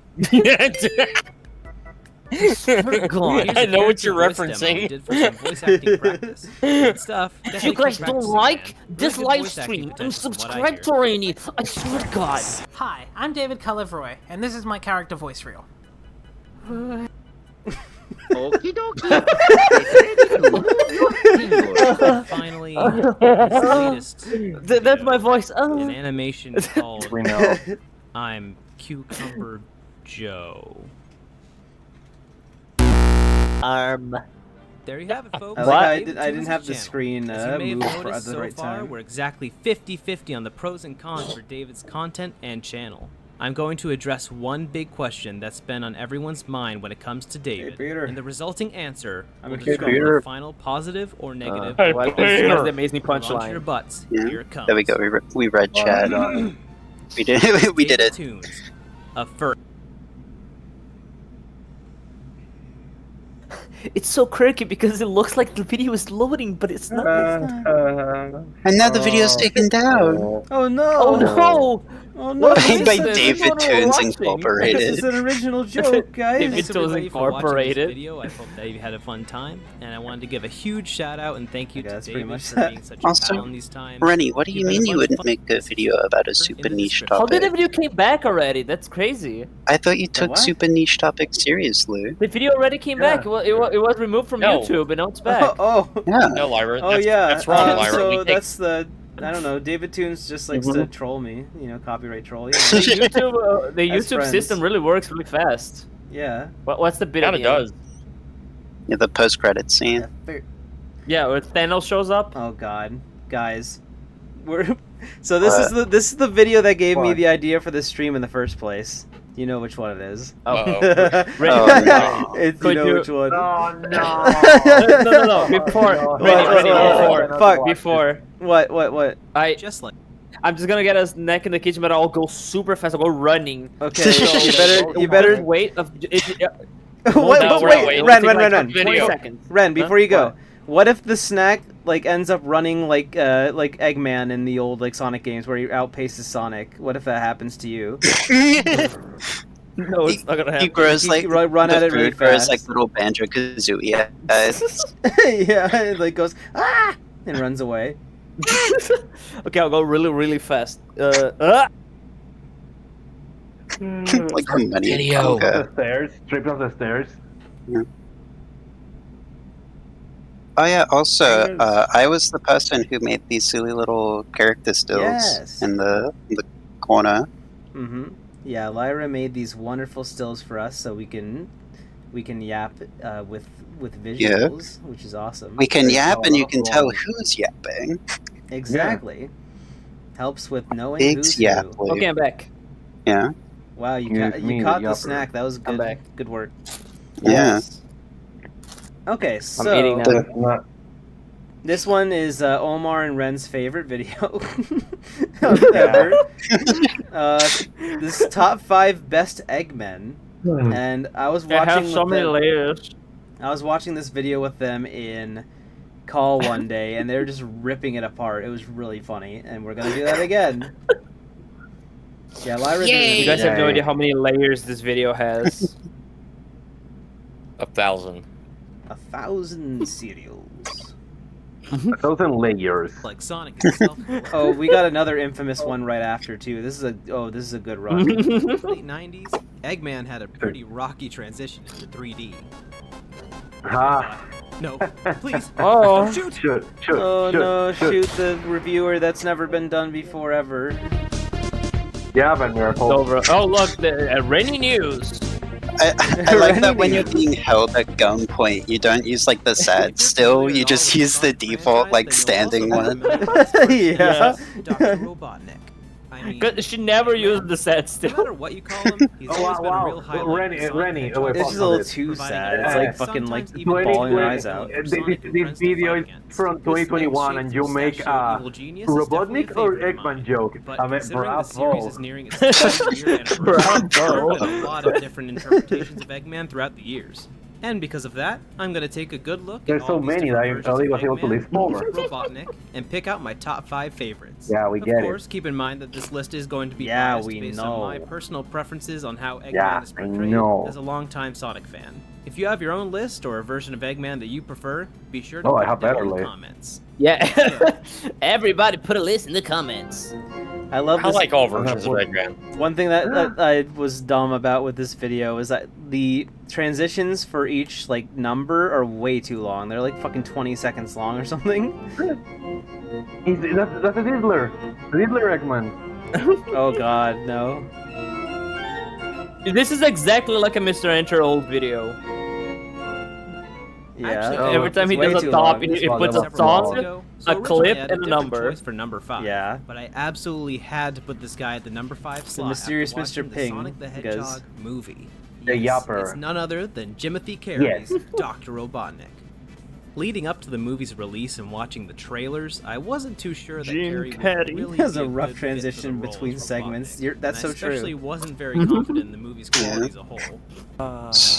God. I know what you're Voice demo referencing. we did for some voice acting practice. Good stuff. If you Definitely guys keep don't practicing, like man. this Really good live voice acting stream, potential from what I unsubscribe hear. to Rainy. I swear to God. Hi, I'm David Calivroy, and this is my character voice reel. Okie Finally, this latest That's my voice. an animation called We know. I'm Cucumber Joe. There you have it, folks. I like how David I didn't Tunes' have the channel. screen As you may move have for at noticed the so right far, time. we're exactly 50-50 on the pros and cons for David's content and channel. I'm going to address one big question that's been on everyone's mind when it comes to David, Peter. and the resulting answer I'm will a determine Peter. the final positive or negative. What is the amazing Launch your punchline? butts. Yeah, Here it comes. There we go. We read chat. We did. we did David it. Tunes, a first. It's so quirky because it looks like the video is loading, but it's not. And now the video's taken down. Oh no! Oh no! Oh no! Made by this is- David what we're Tunes watching. This Incorporated. is an original joke, guys. David Thanks Tunes everybody for watching this Incorporated. video. I hope that you had a fun time, and I wanted to give a huge shout out and thank you Okay, to that's pretty David much for that. being such a Also, pal in these times. Rennie, what do you You've been mean a you bunch of wouldn't fun make a video about a super niche How did the topic? video came back already? That's crazy. I thought you took what? super niche topics seriously. The video already came back. It was removed from No. YouTube, and now it's back. Oh, Yeah. No, Lyra. oh That's, yeah. That's wrong, Lyra. So We take- that's the. I don't know. David Tunes just likes to troll me. You know, copyright troll. The YouTube, the As YouTube friends. system really works really fast. Yeah. What's the bit? Kinda at the end? does. Yeah, the post-credit scene. Yeah, where Thanos shows up. Oh God, guys, we're. So this is the video that gave me What? the idea for this stream in the first place. You know which one it is. Uh-oh. Oh, You Could know you- which one. No. No. Before, Fuck. before. What? Just like I'm just gonna get a snack in the kitchen, but I'll go super fast. I'll go running. Okay, So, you better. wait. What? No, we're not Wait, waiting. Ren, It'll take like Ren. 20 Video. seconds. Ren, Huh? before you go, what if the snack like ends up running like Eggman in the old like Sonic games where he outpaces Sonic? What if that happens to you? No, it's not gonna He happen. grows You like run at the it really food grows fast. like little Banjo Kazooie. Yeah, it like goes ah and runs away. Okay, I'll go really fast. like a money Video. conga. The stairs. Tripping up the stairs. Oh yeah. Also, I was the person who made these silly little character stills Yes. in the corner. Mm-hmm. Yeah, Lyra made these wonderful stills for us, so we can yap with visuals, which is awesome. We can yap, and you can tell who's yapping. Exactly. Helps with knowing Big's who's yap. who. Okay, I'm back. Yeah. Wow, you It's me, you caught the the yapper. snack. That was I'm good. back. Good work. Yeah. eating Okay, so now. That's not. this one is Omar and Ren's favorite video ever. This is top 5 best Eggmen, and I was I watching. have so with many them- layers. I was watching this video with them in call one day, and they were just ripping it apart. It was really funny, and we're gonna do that again. Yeah, Lyra did it. You guys have no idea how many layers this video has. 1,000. 1,000 cereals. 1,000 layers. like Sonic himself. Oh, we got another infamous one right after too. This is a good run. Late 90s, Eggman had a pretty rocky transition into 3D. Ah. No, please. Oh. Don't shoot. Shoot. Oh no! Shoot the reviewer. That's never been done before ever. Yeah, Van Miracle. Over. Oh look, the Rainy News. I like that when Randy. you're being held at gunpoint, you don't use like the sad still, you just use the default like standing one. Yeah. Dr. Robotnik. I mean, 'Cause she never used the set no still. matter what you call him, he's Oh, always been wow. a real highlight. of Sonic Rennie, the Hedgehog It's just a little too providing sad. a It's lot like of fucking like sometimes even bawling her 2020 eyes out. for This Sonic and friends to video fight is against. from This next 2021 shape and you make mustachio a evil genius is definitely Robotnik a or favorite of mine. Eggman joke. But I mean, considering the series bravo. is nearing its 10th year anniversary, there Bravo. have been a lot of different interpretations of Eggman throughout the years. And because of that, I'm going to take a good look There's at so all these many that different I versions was of able to Eggman, list more. Robotnik, and pick out my top 5 favorites. Yeah, we of get it. course, keep in mind that this list is going to be Yeah, biased we based know. on my personal preferences on how Eggman Yeah, is I portrayed know. as a longtime Sonic fan. If you have your own list or a version of Eggman that you prefer, be sure to Oh, I put have it down better in the list. comments. Yeah. Everybody put a list in the comments. I love I this. like all versions of Eggman. One thing that I was dumb about with this video is that the transitions for each like number are way too long. They're like fucking 20 seconds long or something. That's a Riddler. Riddler Eggman. Oh god, no. This is exactly like a Mr. Enter old video. Yeah. Actually, Every time he it's way does a too top, long. he It's puts long. a song, ago, a originally clip, I had and a different number. choice for number 5. Yeah. But I absolutely had to put this guy at the number 5 slot. mysterious after Mr. watching Ping, the Sonic the because- Hedgehog movie. The Yes, Yapper. It's none other than Jimothy Carey's Yes. Dr. Robotnik. Leading up to the movie's release and watching the trailers, I wasn't too sure that Jim Carrey would Carrey. really There's be a a rough good fit for the transition role between as segments. Robotnik, That's and so I especially true. wasn't very confident in the movie's quality as a whole.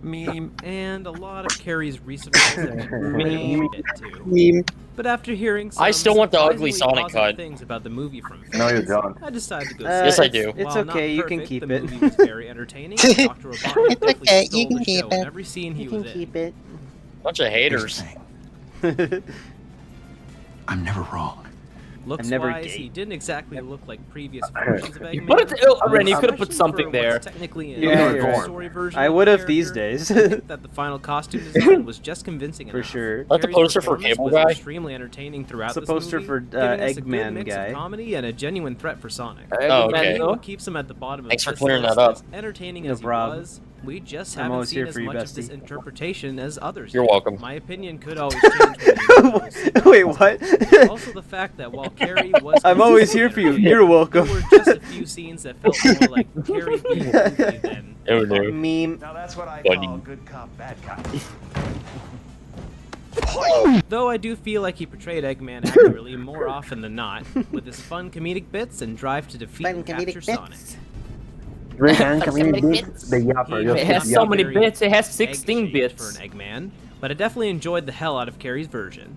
Meme. And a lot of Carrey's recent roles have been pretty Meme. hit too. Meme. But after hearing some I still want the ugly surprisingly Sonic positive cut. things about the movie from No, you fans, don't. I decided to go see Yes, it. I do. It's While not okay, you can perfect, keep the it. movie was very entertaining. and Dr. Robotnik It's definitely okay, stole you can the keep show in it. every scene he You was can in. keep it. Bunch of haters. I'm never wrong. Looks never wise, gay. he didn't exactly look like previous versions of Eggman. But Ren, you could have put especially something for there. what's technically an Yeah, origin you're story version I of the would have these character. days. I think that the final costume design was just convincing For enough. sure. That's the Carrey's poster for performance Cable was Guy? extremely entertaining throughout It's a this poster movie, for, giving us a good Eggman mix guy. of comedy and a genuine threat for Sonic. Oh, okay. And what keeps him at the bottom of Thanks for this clearing list, that up. as entertaining No as he problem. was, we just I'm haven't always seen here as for you, much of this bestie. interpretation as others. You're yet. welcome. My opinion could always change. when you Wait, what? also, the fact that while Carrie was, I'm always here for you. You're welcome. there were just a few scenes that felt more like Carrie being goofy than. Oh no. Meme. Now that's what I Funny. call good cop, bad cop. Though I do feel like he portrayed Eggman accurately more often than not, with his fun comedic bits and drive to defeat and capture Sonic. Ren community the Yapper. He Just It had has the so some many very bits. It has egg 16 shaped bits. for an Eggman, but I definitely enjoyed the hell out of Carrie's version.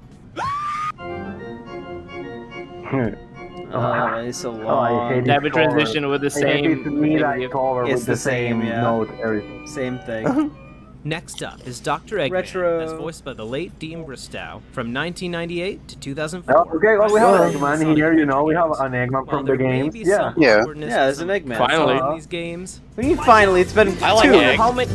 Oh, it's so I long. hate Every it cover. transition with the I hate same. it me that cover It's with the the same, same yeah. note, everything. Same thing. Next up is Dr. Eggman, Retro. as voiced by the late Dean Bristow, from 1998 to 2004. Oh, okay, well, we have an Sonic Eggman here, you know, we have games. an Eggman While from the there may games. be Yeah. some Yeah. awkwardness Yeah, to there's an some Eggman. Finally. in these games, What do you mean finally? It's been I like two. Egg. How many?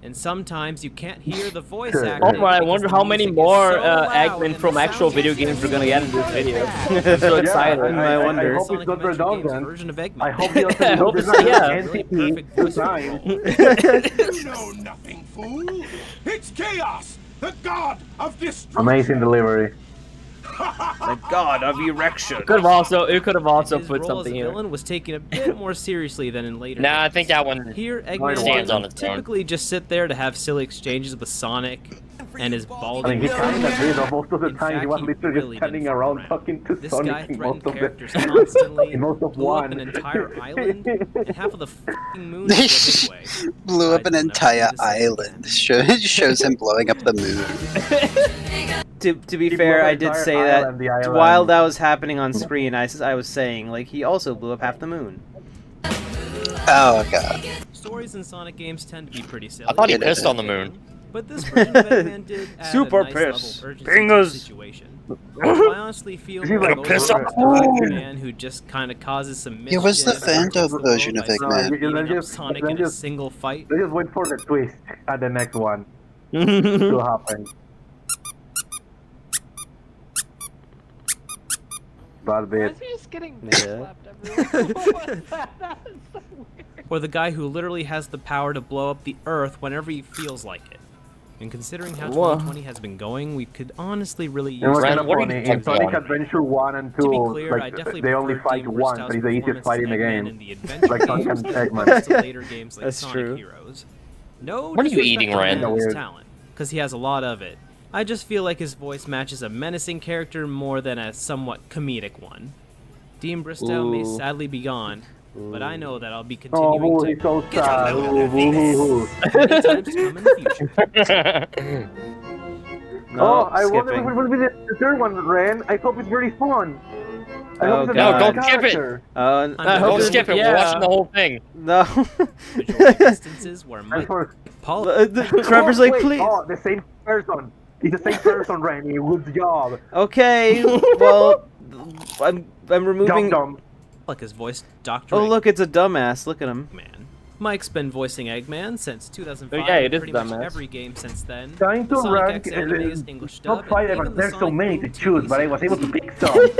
and sometimes you can't hear the voice Sure. acting. Oh, I because wonder the how many music is more so loud Eggman and from the actual sound video is games we're gonna get in this video. I'm Yeah, so excited. I wonder. I hope Sonic it's not Adventure Games redundant. version of Eggman. I hope you also I hope do it's- design yeah. Really NCT perfect voice for design. You know nothing, fool. It's chaos, the god of destruction. Amazing delivery. The god of erection. Could have also, you could have also His put role something as a here. villain was taken a bit more seriously than in later Nah, I games. think that one. Here, Eggman stands on doesn't its own. typically just sit there to have silly exchanges with Sonic and his I balding mean, he kind of did. Most of the In time, he fact, was he literally really just standing didn't around fuck talking to This Sonic guy in threatened most of characters the constantly, in most of blew up one. an entire island, and half of the f***ing moon was his way. Blew up an I'd never entire do the same island. Shows him blowing up the moon. To be He fair, blew up I the did entire say island, that the island. while that was happening on screen, I was saying like he also blew up half the moon. Oh god. Stories in Sonic games tend to be pretty silly. I thought he Yeah. pissed on the moon. But this version of Eggman did add Super a nice piss. level of urgency to the Fingers. situation. I honestly feel He's more like, over piss the off. man who just kind of causes some Yeah, what's the mischief and Phantom breaks the version world of by Eggman? beating Let's up just- Sonic let's in a just- single fight. Let's just wait for the twist at the next one to happen. Bad bit. Yeah. Or the guy who literally has the power to blow up the Earth whenever he feels like it. And considering how Whoa. 2020 has been going, we could honestly really You know use what's kind Ren, of what are you funny? talking In Sonic about? Adventure 1 and 2, To be clear, I like, definitely they only prefer fight Dean once, Bristow's but it's the easiest performance fight in the as Eggman game. in the adventure Like Sonic games and as Eggman. opposed to later games like That's Sonic true. Heroes. No What are you disrespect eating, to Ren? Eggman's Weird. talent, because he has a lot of it. I just feel like his voice matches a menacing character more than a somewhat comedic one. Dean Bristow may Ooh. sadly be gone, but I know that I'll be Oh, continuing he's to so get sad. to know Ooh, ooh, ooh. many times to come in the future. No, Oh, I wonder skipping. if it will be the third one, Ren. I hope it's really fun. I Oh, hope it's a God. nice No, don't skip it. character. Uh, I hope Don't it's- skip it. yeah. We're watching the whole thing. no. Majority instances where And Mike for- Paul Trevor's like, wait, please. Oh, the same person. He's the same person, Rennie. Good job. Okay, well, I'm removing. Dum dum. like his voice Dr. Oh look, it's a dumbass. Look at him. Eggman. Mike's been voicing Eggman since 2005. Oh, yeah, it is pretty much dumbass. every game since then. Trying to Sonic rank X animated English top dub, 5 and even Evan. the There's so Sonic many Boom to choose, TV but I was able to series. pick some.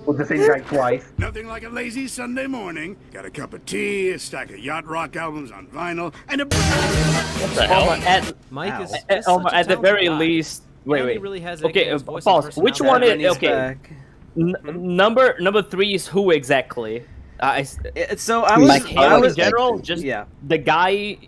With the same guy twice. Nothing like a lazy Sunday morning. Got a cup of tea, a stack of yacht rock albums on vinyl, and a. What the hell? At, Mike is Ow. just such a at the talented very guy. least, wait, And he wait. really has Okay, Eggman's voice and pause. Which personality. one is Rennie's okay? back. Number 3 is who exactly? So I was. Mike him I Pollock. was. in general, just Yeah, the guy.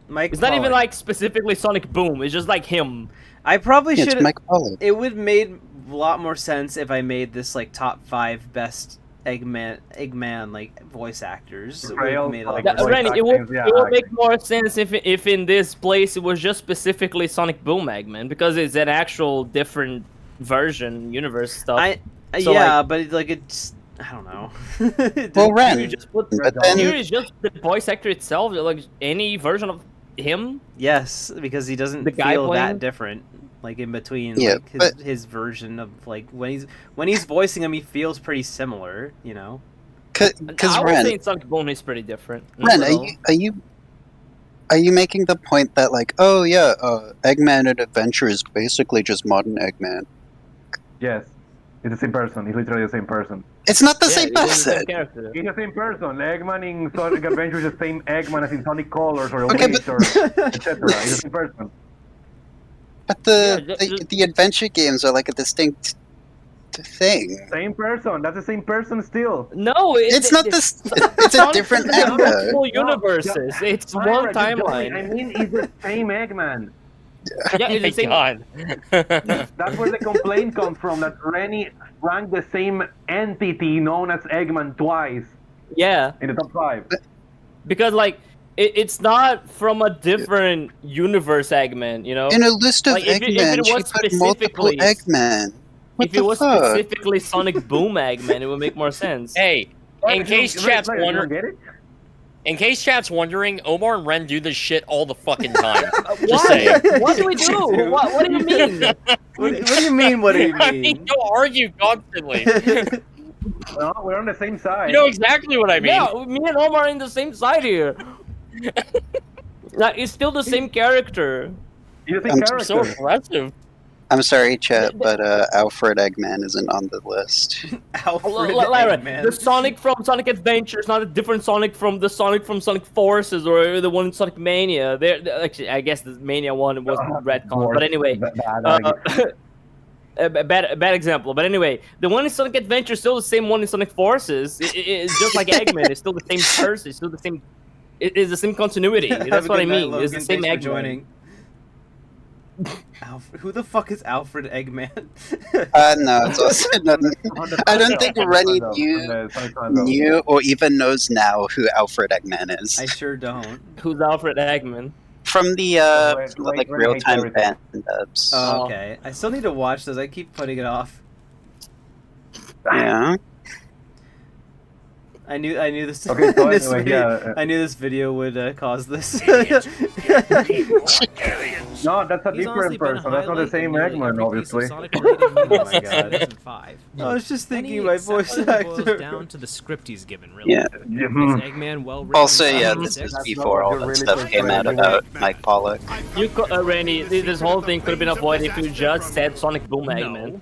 Mike. It's not even Pollock. like specifically Sonic Boom. It's just like him. I probably It's should. Mike Pollock. It would made a lot more sense if I made this like top 5 best Eggman like voice actors. It would've Trail, made a lot like, more voice sense. Rennie, it would actors, yeah, it would I make more sense if in this place it was just specifically Sonic Boom Eggman because it's an actual different version universe stuff. So, yeah, but like it's. I don't know. It Well, didn't- Ren, you just put but then here is just the voice actor itself, like any version of him. Yes, because he doesn't The guy feel playing? that different. Like in between, Yeah, like but- his version of like when he's voicing him, he feels pretty similar. You know. because I would Ren, say Sonic Boom is pretty different. Ren, So- are you making the point that like, oh yeah, Eggman and Adventure is basically just modern Eggman? Yes. It's the same person. He's literally the same person. It's not the Yeah, same it is the same person. character. He's the same person. Eggman in Sonic Adventure is the same Eggman as in Sonic Colors or Okay, Elite but- or etc. He's the same person. But Yeah, the adventure games are like a distinct thing. Same person. That's the same person still. It's No, not this. It's a Sonic different doesn't have Eggman. multiple universes. It's one Myra, just tell me, timeline. I mean, he's the same Eggman. Yeah, Oh it's my the same. God. That's where the complaint comes from, that Rennie ranked the same entity known as Eggman twice Yeah, in the top 5. because like it's not from a different universe, Eggman. You know, In a list of Like, if it Eggman, she was put multiple specifically- Eggman. What if the it was fuck? specifically Sonic Boom Eggman, it would make more sense. Hey, in case chat's You don't wondering, get it? in case chat's wondering, Omar and Ren do this shit all the fucking time. What? Just saying. What do we do? What do you mean? What do you mean? What do you I mean, mean? you argue constantly. No, we're on the same side. You know exactly what I mean. Yeah, me and Omar are in the same side here. Like, it's still the same character. He's the I'm same You're so character. aggressive. I'm sorry, chat, but Alfred Eggman isn't on the list. Alfred Lyra, Eggman. the Sonic from Sonic Adventure is not a different Sonic from Sonic Forces or the one in Sonic Mania. Actually, I guess the Mania one was retcon. But anyway, a bad example. But anyway, the one in Sonic Adventure is still the same one in Sonic Forces. It's just like Eggman. It's still the same person. It's still the same. It is the same continuity. Have That's a what I good night, mean. It's the Logan. same Thanks for Eggman. joining. Who the fuck is Alfred Eggman? No, it's also not, I don't think Rennie knew or even knows now who Alfred Eggman is. I sure don't. Who's Alfred Eggman? From the Wait, from the, like Rennie hates real-time everything. fan dubs. Oh, okay. I still need to watch those. I keep putting it off. Yeah. I knew this. Okay, so this anyway, video, yeah, I knew this video would cause this. No, that's a He's different honestly been a person. That's not the highlight same in nearly Eggman, every piece of obviously. Sonic-related media Oh my since God. 2005. I was just thinking Any my except voice when it boils actor. down to the script he's given, really. Yeah. Is Eggman well written? Also, in yeah, Sonic this 06? is before all that really stuff came out frustrating. about Mike Pollock. Randy, this whole thing could have been avoided if you just said Sonic Boom Eggman.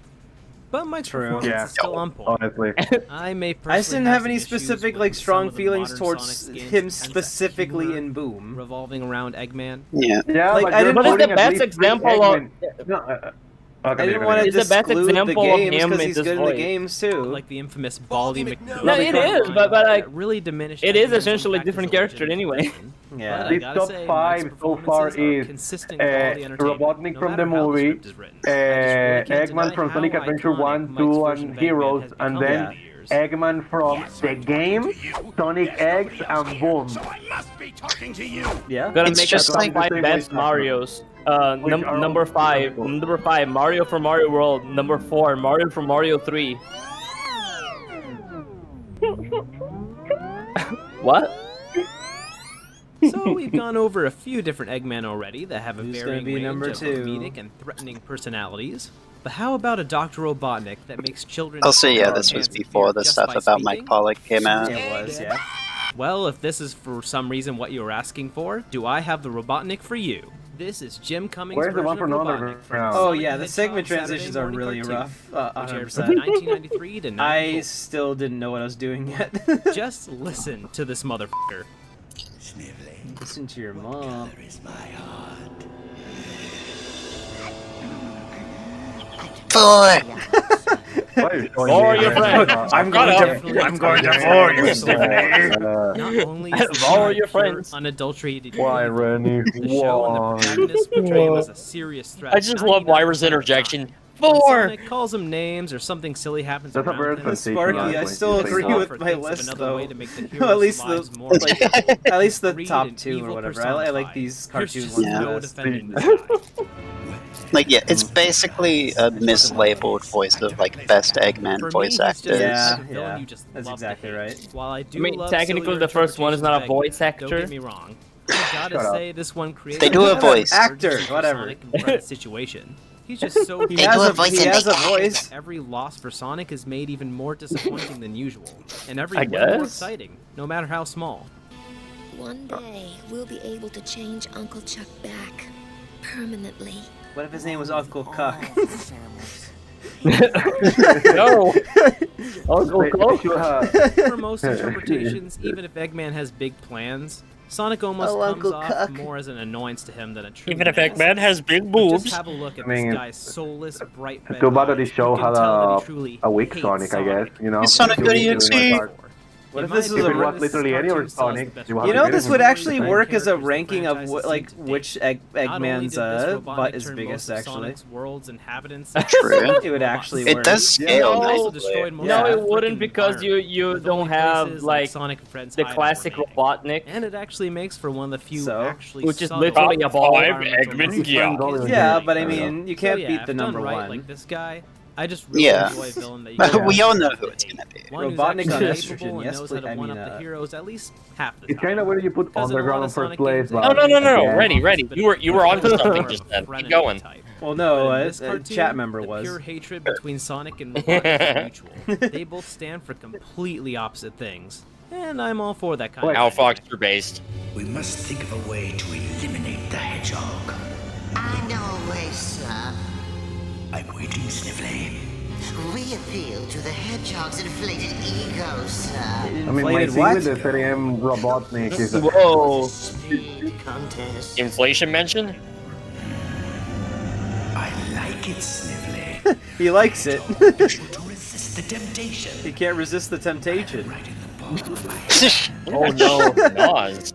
but Mike's True. performance Yeah. is still on point. Honestly. I may I just personally didn't have some any issues specific with like some strong of the feelings modern towards Sonic games' him attempts at specifically humor in Boom. revolving around Eggman. Yeah. Yeah, Like, but I you're didn't- But it's putting the at best least three example of- Eggman- No, okay, I didn't want to It's the best exclude the example of games him because in he's this good in the voice. games too. Like the infamous Baldy McNuggets. No, it is, but like really diminished. it is Eggman's essentially a impact different as a character legitimate anyway. villain. Yeah. But I This gotta top say, five Mike's so far performances are is consistent quality entertainment, Robotnik no from matter the how movie, script is written. I just really can't Eggman deny from how Sonic Adventure iconic 1, Mike's 2, version and of Eggman Heroes, has and become then over the years. Eggman from the game, Sonic X, and Boom. So I must be talking to you. Yeah. Gonna It's make just us top like- 5 best Marios. Number 5, Mario from Mario World. Number 4, Mario from Mario 3. What? So we've gone over a few different Eggman already that have a Who's varying gonna be range number of 2? comedic and threatening personalities. But how about a Dr. Robotnik that makes children... Also, yeah, throw this their was hands in before fear the just stuff by about Mike speaking? Pollock came out. It was, yeah. Well, if this is for some reason what you were asking for, do I have the Robotnik for you? This is Jim Cummings' Where's the one version for of Northern Robotnik. Round? Oh Sonic yeah, the the Hedgehog segment Saturday transitions are morning really cartoon, rough. which aired 100%. from 1993 to 94. I still didn't know what I was doing yet. Just listen to this motherfucker. Listen to your mom. Boy! Why are you showing Or me your that? friend. I'm going to. I'm going to for you, Not only is the All show your pure, friends. unadulterated Why, evil, Rennie? the show and the Why? protagonists portray him as a serious threat. I just love 99% Lyra's of the interjection. time. When 4! Sonic calls him names or something silly happens That's a around bird him, sensation, Sparky, I honestly. still You agree think so? with my Thinks of list another though. way to make the No, at heroes' least lives the more like, at least the greed top and 2 or evil whatever. I like these personified. There's cartoon just ones Yeah. no best. defending this guy. Like, yeah, it's basically a mislabeled voice of, like, best Eggman For me, voice he's just the actors. Yeah, type of villain yeah. you just That's love to exactly hate. right. While I do I mean, love technically sillier the first one is not a interpretations voice of Eggman, Don't actor. get me wrong. I gotta Shut up. say, this one creates They do a voice. Actor, whatever. Sonic confront the situation. He's just so He They has do a a voice he and has they a act. voice. Every loss for Sonic is made even more disappointing than usual, and every I win more guess. exciting, no matter how small. One day, we'll be able to change Uncle Chuck back. Permanently. What if his name was Uncle Cuck? No. Oh, go Wait, close. you have- For most interpretations, even if Eggman has big plans, Sonic almost Oh, comes Uncle off Cuck. more as an annoyance to him than a true Even if menace. Eggman has big But boobs. Just have a look at I mean, this guy's soulless, bright red Too bad that eyes. this show You can had tell that he truly a weak hates Sonic, I guess. You know? It's Sonic It was EXE. really hard. What if In this my was If a it was literally any other Sonic, you would You know, have this to would get it. actually work as a ranking of like which Not only Eggman's did this Robotnik butt is turn biggest most of actually. Sonic's world's inhabitants True. It would actually It work. does scale also nicely. destroyed most Yeah. of No, the it wouldn't freaking because you environment, with don't only have places like Sonic and Friends the hideout classic remaining. Robotnik. And it actually makes for one of the few So? actually Which is subtle literally a ball. environmental Eggman, messages yeah. in his Yeah, movie. but I mean, you can't So, beat if the done number right, one. Like this guy, I just really Yeah. enjoy a villain that you But can we all know hate. who it's gonna be. One who's Robotnik actually on capable estrogen, and yes, knows how please. to I one mean, up the heroes at least half the It's time. kind of weird you put Because in a lot Underground of in first Sonic place, games, but... No, no, no, no, Yeah. Rennie, Rennie, you were onto something just then. Keep going. Well, no, But in this a cartoon, chat member the was. pure hatred between Sonic and Robotnik is mutual. They both stand for completely opposite things, and I'm all for that kind of Al dynamic. Fox based. We must think of a way to eliminate the hedgehog. I know a way, sir. I'm waiting, Sniffly. We appeal to the hedgehog's inflated ego, sir. I mean, my Inflated thing what? with the 3M Robotnik is that Whoa. Speed contest. Inflation mention? I like it, Sniffly. He likes it. Able to resist the temptation. He can't resist the temptation. Right in the palm of my hand. Oh no, Nas.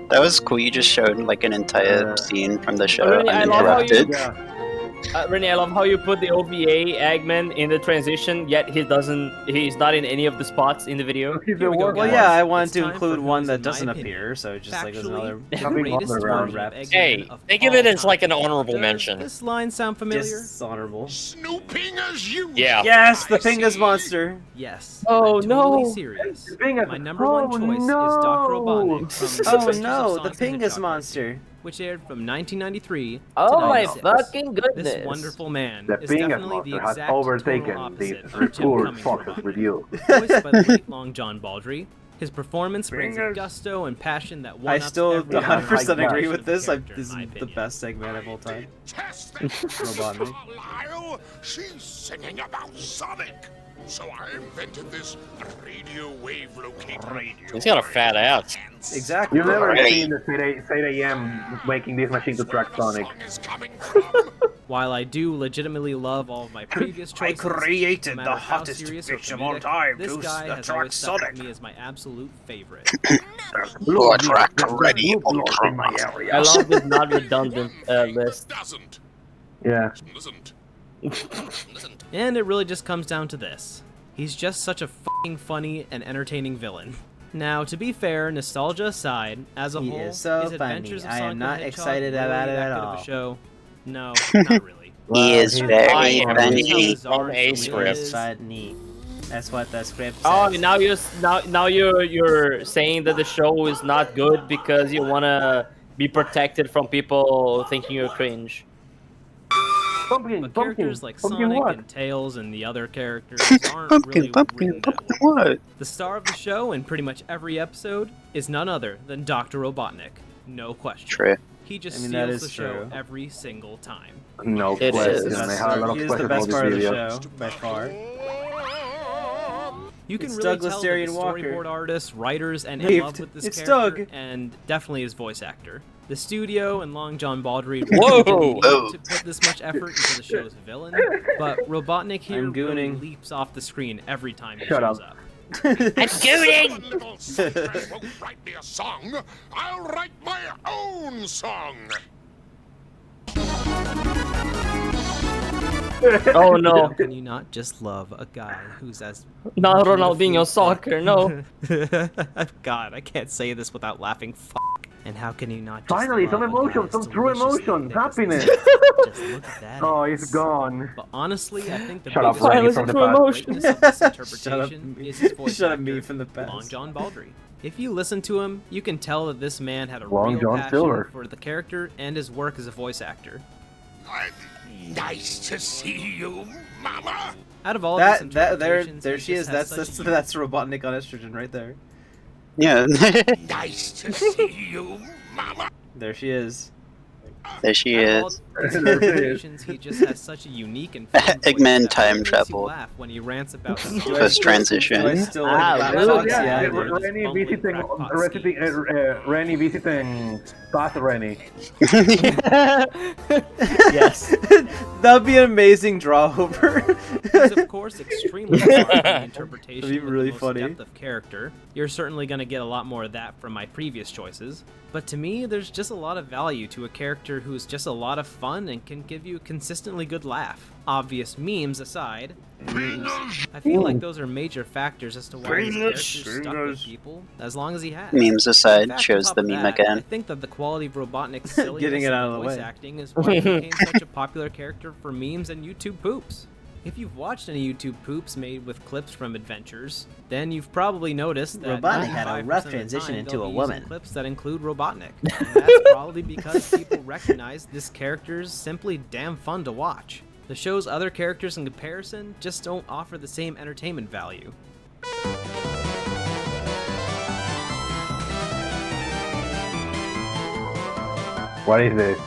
That was cool. You just showed like an entire scene from the show Really, I love how you- uninterrupted. yeah. Rennie, I love how you put the OVA Eggman in the transition, yet he's not in any of the spots in the video. He's Here we the go, work Well, guys. yeah, I wanted It's to time include for one who's, that in my doesn't opinion, appear, so just like there's factually, another. the Something greatest underground version of rap. Eggman Hey, of think of all it as time. like an honorable Does mention. this line sound familiar? Dishonorable. Snooping as you. Yeah. Yes, the Pingus monster. Yes. Oh, I'm totally no. serious. The Pingus- My number one oh, choice no. is Dr. Robotnik from The Oh Adventures of no, the Sonic the Pingus Hedgehog, monster. which aired from 1993 Oh to my 96. fucking goodness. This wonderful man The is Pingus definitely the monster has exact total overtaken opposite these of Jim poor Cummings' foxes Robotnik. with you. Voiced by the late long John Baldry, His performance brings a gusto and passion that I one-ups still every 100% agree version with of the this. character, This is in my the opinion. best segment of all time. Robotnik. She's singing about Sonic. So I invented this radio wave locator. He's got a fat ass. Exactly. You've never Right. seen the 8 a.m. making this machine to track Sonic. While I do legitimately love all of my previous I choices, created no the matter how hottest serious or fish of all comedic, time this to guy has attract always stuck with Sonic. me as my absolute favorite. Who attract Rennie in my Ultra? area. I love this not redundant list. Doesn't. Yeah. Listen. And it really just comes down to this. He's just such a fucking funny and entertaining villain. Now, to be fair, nostalgia aside, as a He whole, is so his Adventures funny. of I am Sonic not the Hedgehog excited really about it that at good of all. a show? No, not really. He is he's very funny. funny. On a script. Funny. That's what the script says. Oh, now you're saying that the show is not good because you wanna be protected from people thinking you're cringe. But characters like Sonic and Tails and the other characters aren't really Pumpkin, written that pumpkin, well. what? The star of the show in pretty much every episode is none other than Dr. Robotnik. No question. True. He just I mean, that steals is the show true. every single time. No It question. is. I had a lot of He is the questions best about part of this the video. show, by far. You can It's really Douglas tell that Darian the Walker. storyboard artists, writers, and in Waved. love with this It's character, Doug. and definitely his voice actor. The studio and Long John Baldry Whoa! didn't need Whoa. to put this much effort into the show's villain, but Robotnik here I'm really gooning. leaps off the screen every time he Shut shows up. up. Little Sonic won't write me a song. I'll write my own song. Oh no, How can you not just love a guy who's as not beautifully Ronaldinho soccer, no. God, I can't say this without laughing. And how can you not just Finally, love some a guy emotion, as some true deliciously emotion, thick as happiness. this? Just look at that. Oh, ass. it's gone. But honestly, I think the Shut up, biggest Randy reason from the for past. greatness of this Shut up, interpretation me. is his voice Shut up, actor, me from the past. Long John Baldry. If you listen to him, you can tell that this man had a Long real John passion Silver. for the character and his work as a voice actor. Nice to see you, Mama. Out of all That these there interpretations, there he she just is. has That's such that's a Robotnik on estrogen right there. Yeah. Nice to see you, Mama. There she is. There she Out of all is. these interpretations, he just has such a unique and fun voice Eggman that time makes you travel. laugh when he rants about the Do I First still- transition. Do I still Ah, like really? Fox? Yeah, Yeah, I yeah, do. Just Rennie bumbling visiting, crackpot Rennie visiting Fast Rennie. Yes. That'd be an amazing draw over. He's of course extremely fun in the interpretation That'd be with really the most funny. depth of character. You're certainly going to get a lot more of that from my previous choices. But to me, there's just a lot of value to a character who's just a lot of fun and can give you a consistently good laugh. Obvious memes aside, I feel like those are major factors as to why this character's stuck with people as long as he has. Memes In aside, fact, shows on top the of meme that, I again. think that the quality of Robotnik's silliness Getting it out of and the voice way. acting is why he became such a popular character for memes and YouTube poops. If you've watched any YouTube poops made with clips from adventures, then you've probably noticed that Robotnik had a 95% rough of the transition time into they'll a be woman. using clips that include Robotnik. And that's probably because people recognize this character's simply damn fun to watch. The show's other characters in comparison just don't offer the same entertainment value. What is this?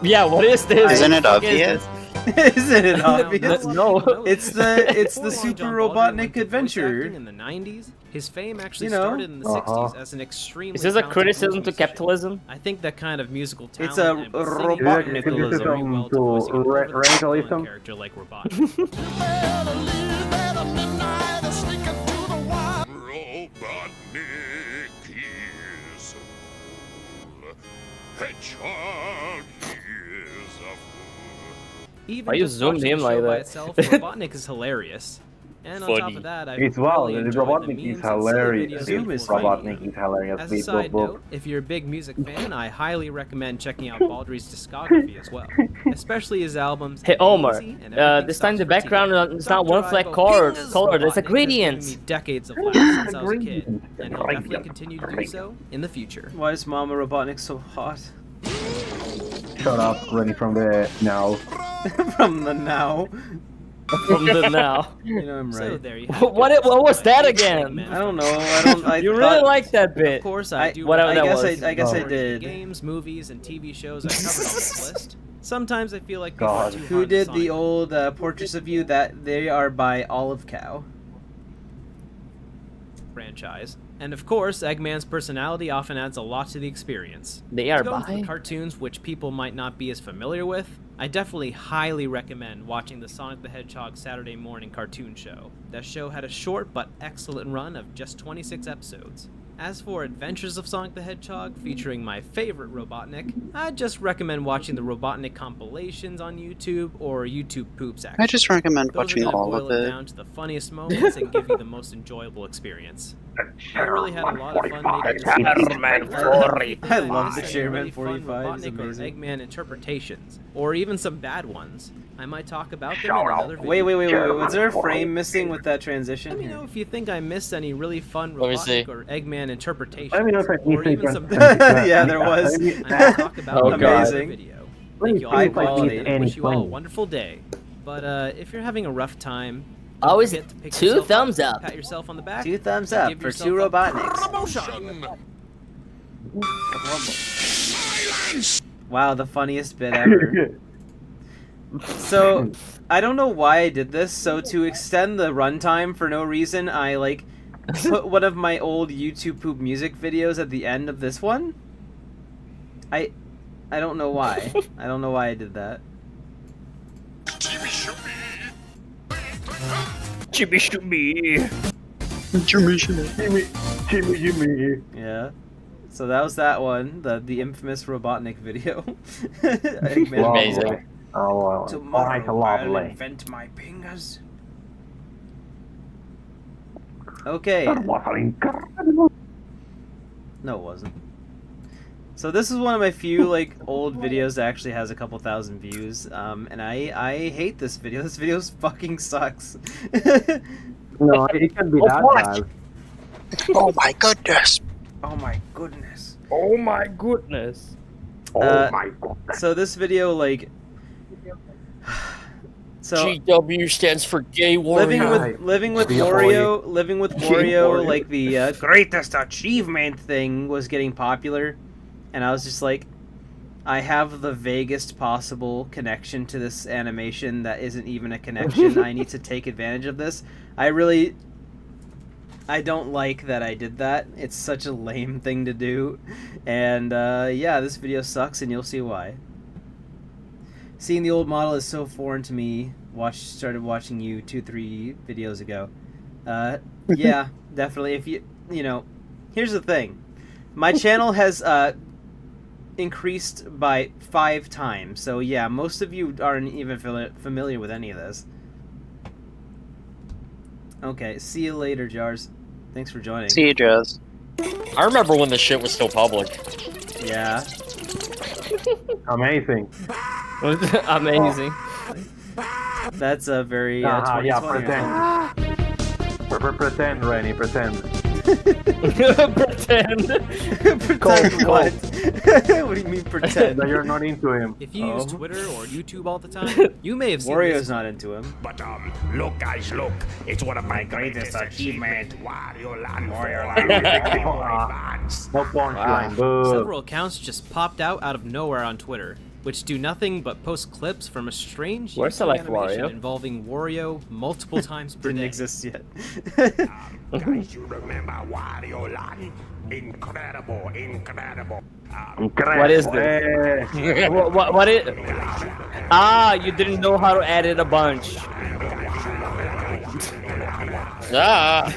Yeah, what is this? Isn't it What the fuck is obvious? this? Isn't it Now, obvious? not a lot of No. people know It's this, the- but it's the before Long Super John Baldry Robotnik went to voice adventure. acting in the 90s, his fame actually You know. started in the Uh-huh. 60s as an extremely Is this a talented criticism blues to musician. capitalism? I think that kind of musical talent It's a and singing Robotnik can go very criticism well to to voicing an over-the-top radicalism. villain character like Robotnik. Robotnik is a fool. Hedgehog is a fool. Even Why you just zoomed watching in the like show by that? itself, Robotnik is hilarious. And on top Funny. of that, I It's really wow, the enjoyed Robotnik the is memes and silly hilarious. videos Zoom people is were funny. making. Robotnik is hilarious. As a Beep, side boop, boop. note, if you're a big music fan, I highly recommend checking out Baldry's discography as well, especially his albums. Hey Omar, Easy and Everything this time the Stops for background Tea. is not one Dr. flat Ivo color, King's there's a Robotnik gradient. has given me decades of laughs since I was a kid, and he'll definitely continue to do so in the future. Why is Mama Robotnik so hot? Shut up, Rennie from the now. From the now. from the now. You know I'm So right. there you have What it. what was that My again? segment. I don't know. I don't. I You thought- really like that Of bit. course, I- I do. whatever that recommend was. I guess I majority of the did. Games, movies, and TV shows I covered on this list. Sometimes I feel like people God. are too Who hard to did Sonic. the old Portraits of You? That they are by Olive Cow. franchise. And of course, Eggman's personality often adds a lot to the experience. They To are go into the by. cartoons which people might not be as familiar with, I definitely highly recommend watching the Sonic the Hedgehog Saturday morning cartoon show. That show had a short but excellent run of just 26 episodes. As for Adventures of Sonic the Hedgehog, featuring my favorite Robotnik, I'd just recommend watching the Robotnik compilations on YouTube or YouTube Poops actually. I just recommend Those are watching gonna all boil of it it. down to the funniest moments and give you the most enjoyable experience. I really had a lot of fun making this I love the Chairman really fun 45. It's Robotnik or amazing. Eggman interpretations, or even some bad ones. I might talk about them in another video. Wait. Was there a frame missing with that transition? Let me know if you think I missed any really fun Let me see. Robotnik or Eggman interpretations, Let me know if I or need even to some. Yeah, there was. I might talk about Oh, them in God. another video. Thank you all High for watching, quality. and I wish you all a wonderful day. But if you're having a rough time, don't Always forget to pick 2 yourself thumbs up. Pat yourself on the back. 2 thumbs and up give for yourself 2 a Robotniks. Promotion. Silence. Wow, the funniest bit ever. So, I don't know why I did this. So to extend the runtime for no reason, I like put one of my old YouTube poop music videos at the end of this one. I don't know why. I don't know why I did that. Chibi shooby. Jimmy. Yeah. So that was that one, the infamous Robotnik video. Eggman. Amazing. Oh, well. Quite lovely. invent my fingers. Okay. That was incredible. No, it wasn't. So this is one of my few like old videos that actually has a couple thousand views, and I hate this video. This video fucking sucks. No, it can be that bad. Oh my goodness. Oh my goodness. Oh my goodness. Oh my god. So this video like, so GW stands for Gay Warrior. living with Be a Wario, living with Wario, Wario. like the greatest achievement thing was getting popular, and I was just like, I have the vaguest possible connection to this animation that isn't even a connection. I need to take advantage of this. I don't like that I did that. It's such a lame thing to do, and yeah, this video sucks, and you'll see why. Seeing the old model is so foreign to me. Started watching you 2-3 videos ago. Yeah, definitely. If you know, here's the thing. My channel has increased by 5 times. So yeah, most of you aren't even familiar with any of this. Okay, see you later, Jars. Thanks for joining. See you, Jazz. I remember when this shit was still public. Yeah. Amazing. Amazing. That's a very Yeah, 2020. pretend. Pretend, Rennie, pretend. Pretend. Pretend what? What do you mean pretend? That you're not into him. If you use Twitter or YouTube all the time, you may have seen Wario's this. not into him. But look guys, look. It's one of my greatest achievements. Wario Land. No punchline, boo. Several accounts just popped out of nowhere on Twitter, which do nothing but post clips from a strange Where's YouTube Select animation Wario? involving Wario multiple times per Didn't day. exist yet. Guys, you remember Wario Land? Incredible. What is this? What is? Ah, you didn't know how to edit a bunch. Ah.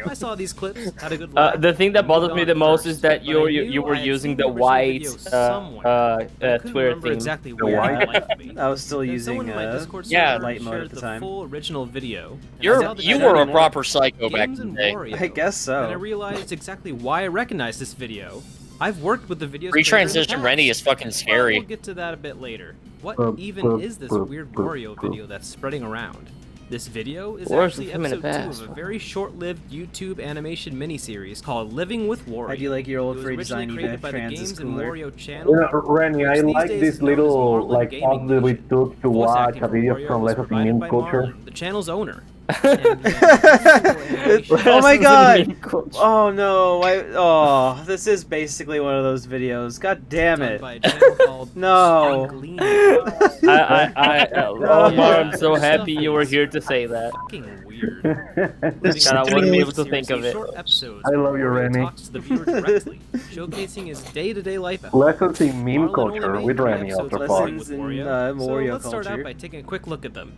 I saw these clips, had a good laugh. The thing that and bothers moved me on the most first, is that but I you knew were I had using seen the original white video somewhere. I couldn't Twitter remember theme. exactly where white? it might be. I was still Then using someone in my Discord yeah, server light mode shared at the the time. full original video. and I You saw that were a anymore. proper psycho back Games in and the day. Wario. I guess so. And I realized exactly why I recognized this video. I've worked with the videos. Retransition Rennie is fucking scary. We'll get to that a bit later. What Burp, even burp, is this burp, weird burp, Wario burp. video that's spreading around? This video is Wars actually with him in the episode 2 past. of a very short-lived YouTube animation miniseries called Living with Wario. How do you like your old It was free originally design created by the trans is Games and cooler? Wario channel. You know, Rennie, I which these like days this is known as little Marlin like Gaming pause that we Nation. took to Voice watch acting a for video Wario from was Lessons in provided Meme by Culture. Marlin, the channel's owner. And, Oh my Lessons in god! meme culture. Oh no! Oh, this is basically one of those videos. God damn done it! by a channel called No. Stanglini. Omar, I'm so happy you were here to say that. Fucking weird. God, I wouldn't be able to think of it. Short episodes I love where you, Wario Rennie. talks to the viewer directly, showcasing his day-to-day life at home. Lessons in Meme Marlin only Culture made with 3 Rennie episodes after of fall. Living Lessons with in, Wario. So Wario let's start culture. out by taking a quick look at them.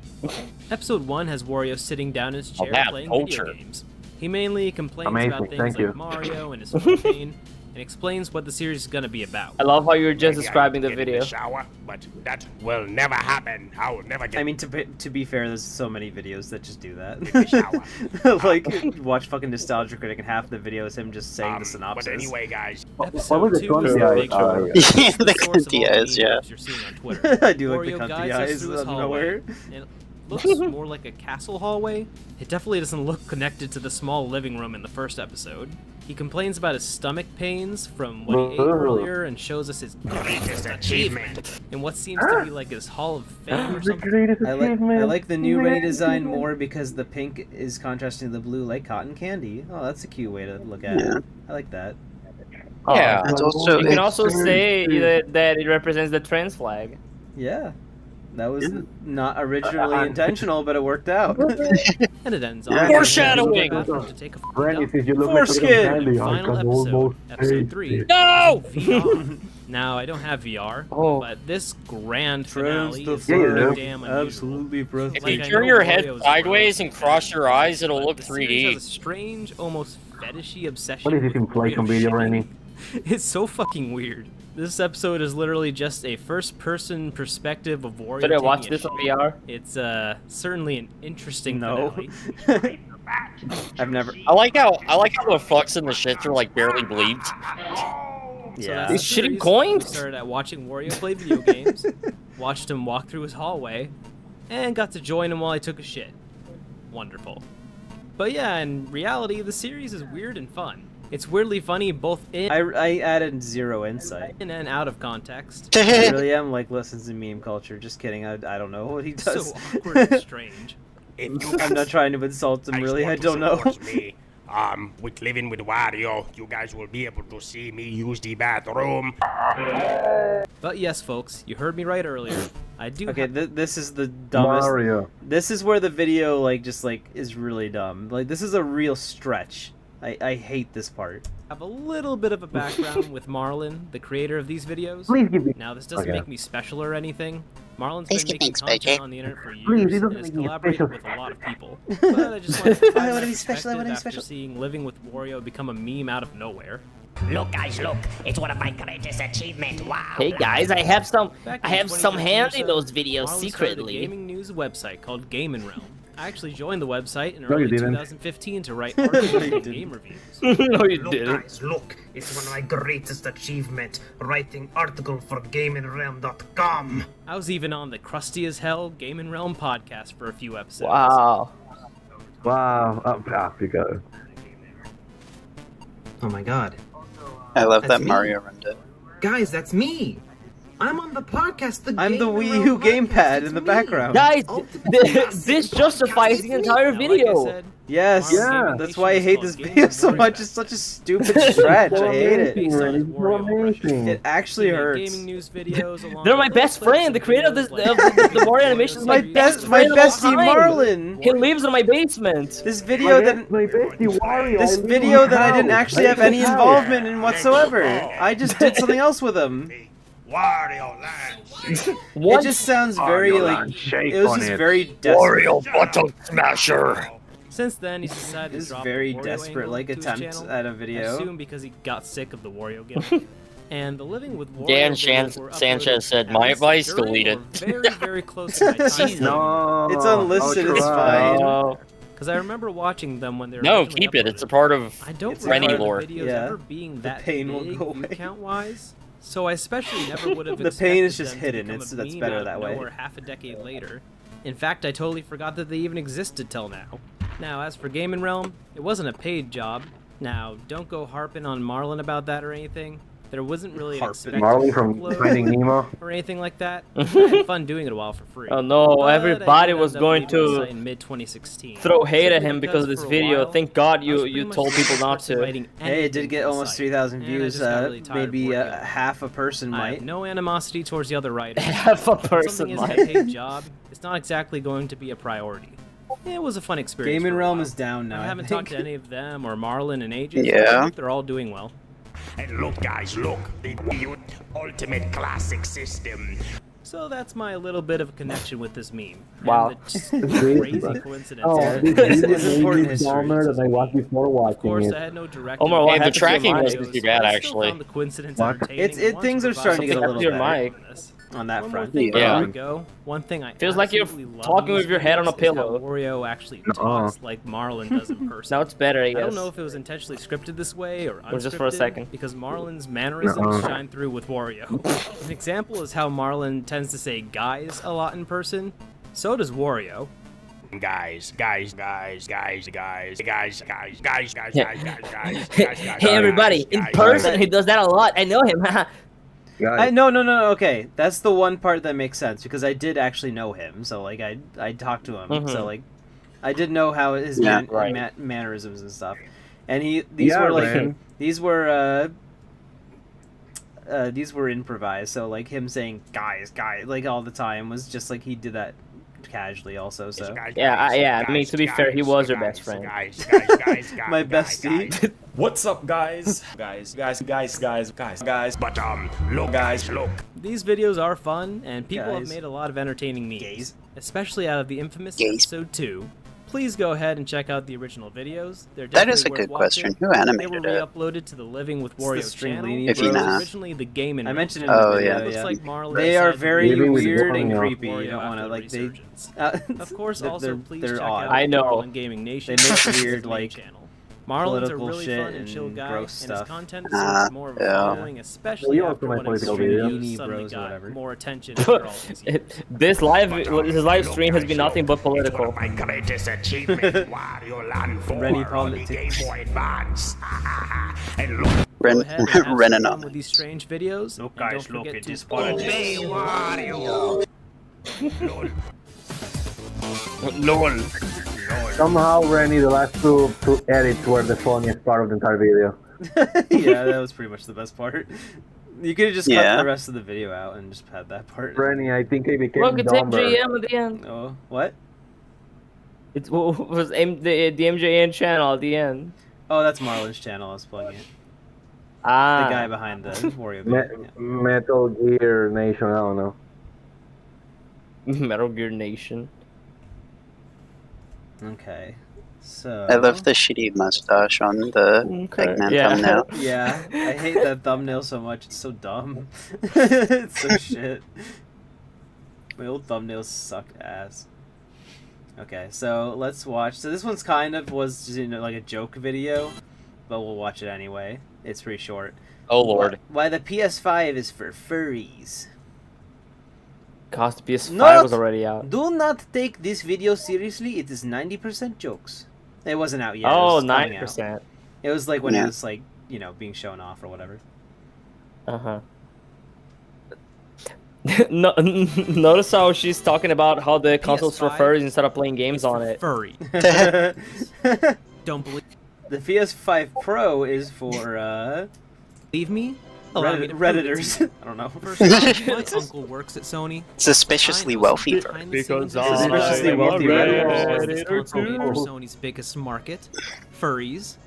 Episode 1 has Wario sitting down in his chair that playing culture. video games. He mainly complains Amazing, about things thank like you. Mario and his pain, and explains what the series is going to be about. I love how you're just Maybe I describing the get in video. shower, but that will never happen. I will never get I mean, to be fair, there's so many videos that just do that. in the shower. Like, watch fucking Nostalgia Critic, and half the video is him just saying the But synopsis. anyway, guys, What Episode was the 2 is the Conti big eyes? show. Yeah, It's the source of all Conti eyes, meme yeah. clips you're seeing on Twitter. I do like the Wario cunty guides us eyes through out his of hallway, nowhere. and it looks more like a castle hallway. It definitely doesn't look connected to the small living room in the first episode. He complains about his stomach pains from what he ate earlier and shows us his greatest achievement. in what seems to be like his Hall of Fame or The something. greatest I achievement. like the new Rennie design more because the pink is contrasting to the blue like cotton candy. Oh, that's a cute way to look at Yeah. it. I like that. Yeah. It's also You can it's, also say that it represents the trans flag. Yeah. That was not originally intentional, but it worked out. And it ends Yeah. on Foreshadowing! to take a Rennie, dump. since you look like a Foreskin! candy, I Final can episode, almost episode taste 3. it. No! VR. Now, I don't have VR, Oh. but this grand finale is Yeah, you so do. damn unusual. Absolutely, bro. If Like, you I turn know your head Wario's sideways and gross, cross your eyes, it'll but look the series has a 3D. strange, almost fetishy obsession What is this with inflation Wario video, shitting. Rennie? It's so fucking weird. This episode is literally just a first-person perspective of Wario. Should I taking watch a this on shit. VR? It's certainly an interesting No. finale. I've never. I like how the fucks and the shits are like barely bleeped. So Yeah. that's the He's shitting series. coins? We started at watching Wario play video games, watched him walk through his hallway, and got to join him while I took a shit. Wonderful. But yeah, in reality, the series is weird and fun. It's weirdly funny both in I added zero insight. and out of context. I really am like listens in meme culture. Just kidding. I don't know what he does. So awkward and strange. If you I'm not trying to insult him. guys Really, I want to don't know. support me, with Living with Wario, you guys will be able to see me use the bathroom. But yes, folks, you heard me right earlier. I do Okay, this is the dumbest. Mario. This is where the video just is really dumb. Like this is a real stretch. I hate this part. have a little bit of a background with Marlin, the creator of these videos. Please give me. Now, this doesn't Okay. make me special or anything. Marlin's Please been give me making special. content on the internet for Please, years it and doesn't has make me collaborated special. with a lot of people. But I just wanted to I find wanna my be special, I wanna be perspective after special. seeing Living with Wario become a meme out of nowhere. Look, guys, look. It's one of my greatest achievements. Wow. Hey guys, I have some Back I in have some 2013 hand or in so, those videos Marlin started a secretly. gaming news website called Game & Realm. I actually joined the website in No, you early didn't. 2015 to write articles you and didn't. game reviews. No, you Look, didn't. guys, look. It's one of my greatest achievements. Writing article for GamingRealm.com. I was even on the Crusty as Hell Game & Realm podcast for a few episodes. Wow. Wow. You got it. Oh my god. I love That's that me. Mario render. Guys, that's me. I'm on the podcast. I'm the Wii U gamepad in the background. Guys, this justifies the entire Now, like I video. said, Yes. Yeah. That's why I hate this video so much. It's such a stupid stretch. I hate it. based on his It's Wario amazing. It actually He made hurts. gaming news videos along They're my with best clips friend. and The creator of videos the Wario animation is My my best, best my friend of all bestie time. Marlin. He lives in my basement. This video that My bestie Wario. this I live video in that I house. didn't actually have any House. involvement in whatsoever. I just did something else with him. Wario Land. What? It just sounds very Mario like Land, shake it was on just it. very desperate. Wario Button Smasher. Since then, he's decided to This drop very the Wario desperate angle like to his attempt channel, at a I video. assume because he got sick of the Wario gimmick. And the Living with Wario Dan videos were Sanchez uploaded said, at "My least advice, during delete or it." Very, very close to my time. No. It's unlisted, I'll it's try. fine. Oh. Because I remember watching them when they were No, originally keep it. It's a uploaded. part of. I don't It's a remember Rennie lore. the videos Yeah. ever being The that pain will big go away. view count-wise. So I especially never would have The pain is expected just them to hidden, become it's- a that's meme better out of that way. nowhere half a decade later. In fact, I totally forgot that they even existed till now. Now, as for Gaming Realm, it wasn't a paid job. Now, don't go harping on Marlon about that or anything. There wasn't really an expected Marley from workload Finding Nemo. or anything like that. I had fun doing it a while for free. Oh no, But I everybody did was end up going leaving the to site in mid-2016. throw hate at Simply him because of this for a video. while, Thank God I was pretty you much told people not resistant to. writing Hey, it did anything get to the almost site, 3,000 and I views. just got really tired of Maybe working on it. half a person I might. have no animosity towards the other writers. Half a When person something isn't might. a paid job, it's not exactly going to be a priority. It was a fun experience. Gaming for a Realm while. is down now. I haven't think. talked to any of them or Marlon in ages. Yeah. But I think they're all doing well. And look, guys, look. The ultimate classic system. So that's my little bit of a connection with this meme. Wow. And the just crazy coincidence. It's important history. that I watched before Of watching course, it. I had no direct. Omar, what Hey, the happened to your tracking mic? wasn't too bad, I still actually. found the coincidence What? entertaining. Things are starting to get a Something little happened to your better mic. on that One more front. thing Yeah. before we go. One thing I Feels like you're absolutely love talking in with these your head on a videos is how pillow. Wario actually Nuh-uh. talks like Marlon does in person. Now it's better, I I guess. don't know if it was intentionally scripted this way or unscripted, Or just for a second. because Marlon's mannerisms Nuh-uh. shine through with Wario. An example is how Marlon tends to say guys a lot in person. So does Wario. Guys. Hey everybody, in person he does that a lot. I know him. No. Okay, that's the one part that makes sense because I did actually know him. So like I talked to him. So like I did know how his Yeah. mannerisms and stuff. And these were improvised. So like him saying guys like all the time was just like he did that casually also. So Yeah, I mean, to be fair, he was your best friend. my bestie. What's up, guys? guys. But look, guys, look. These videos are fun, and people have Guys. made a lot of entertaining memes, Gays. especially out of the infamous Gays. episode 2. Please go ahead and check out the original videos. They're That definitely is a worth good watching. question. Who They were animated it? re-uploaded to the Living with the Wario Stringlini channel. If you It was know. originally the Game and I mentioned it in Oh, the video. yeah. Looks Yeah. like Marlon They are decided to very Maybe with weird and Wario. creepy. You Wario don't want to after like the they. resurgence. Of course, they're- also please they're check odd. out I know. Marlon Gaming Nation. They make which is weird, his main like, channel. Marlon's a political really shit fun and chill and guy, gross and his stuff. content Ah, deserves more of a yeah. following, especially you also after my when his political videos video. suddenly Bros or got whatever. more attention after all these years. This live stream has been nothing but political. My greatest achievement, Wario Land 4 Ready on the Game politics. Boy Advance. And look, Go ahead and have some Renan fun on with it. these strange videos. Look, and guys, don't look forget at to this politics. Wario. LOL. Somehow, Rennie, the last two edits were the funniest part of the entire video. Yeah, that was pretty much the best part. You could have just cut Yeah. the rest of the video out and just had that part. Rennie, I think I became Look, it's dumber. MJM at the end. Oh, what? It was the MJN channel at the end. Oh, that's Marlon's channel. I was plugging it. Ah. The guy behind the Wario Me- video. Yeah. Metal Gear Nation, I don't know. Metal Gear Nation. Okay, so. I love the shitty mustache on the Okay. Eggman Yeah. thumbnail. Yeah, I hate that thumbnail so much. It's so dumb. It's so shit. My old thumbnails suck ass. Okay, so let's watch. So this one's kind of was just, like a joke video, but we'll watch it anyway. It's pretty short. Oh lord. Why the PS5 is for furries. Cost PS5 Not- was already out. Do not take this video seriously. It is 90% jokes. It wasn't out yet. Oh, it was coming out. 9%. It was like when Yeah. it was like, being shown off or whatever. Uh-huh. No, notice how she's talking about how the console's for PS5 furries instead of playing games on it. Furry. The Don't believe PS5 Pro is for me? Allow me to prove it to Redditors. you. I don't know. First off, my uncle works at Sony. Suspiciously I know wealthy. some behind the Because scenes I Suspiciously wealthy Redditors. Redditors. This console made for Sony's biggest market, furries.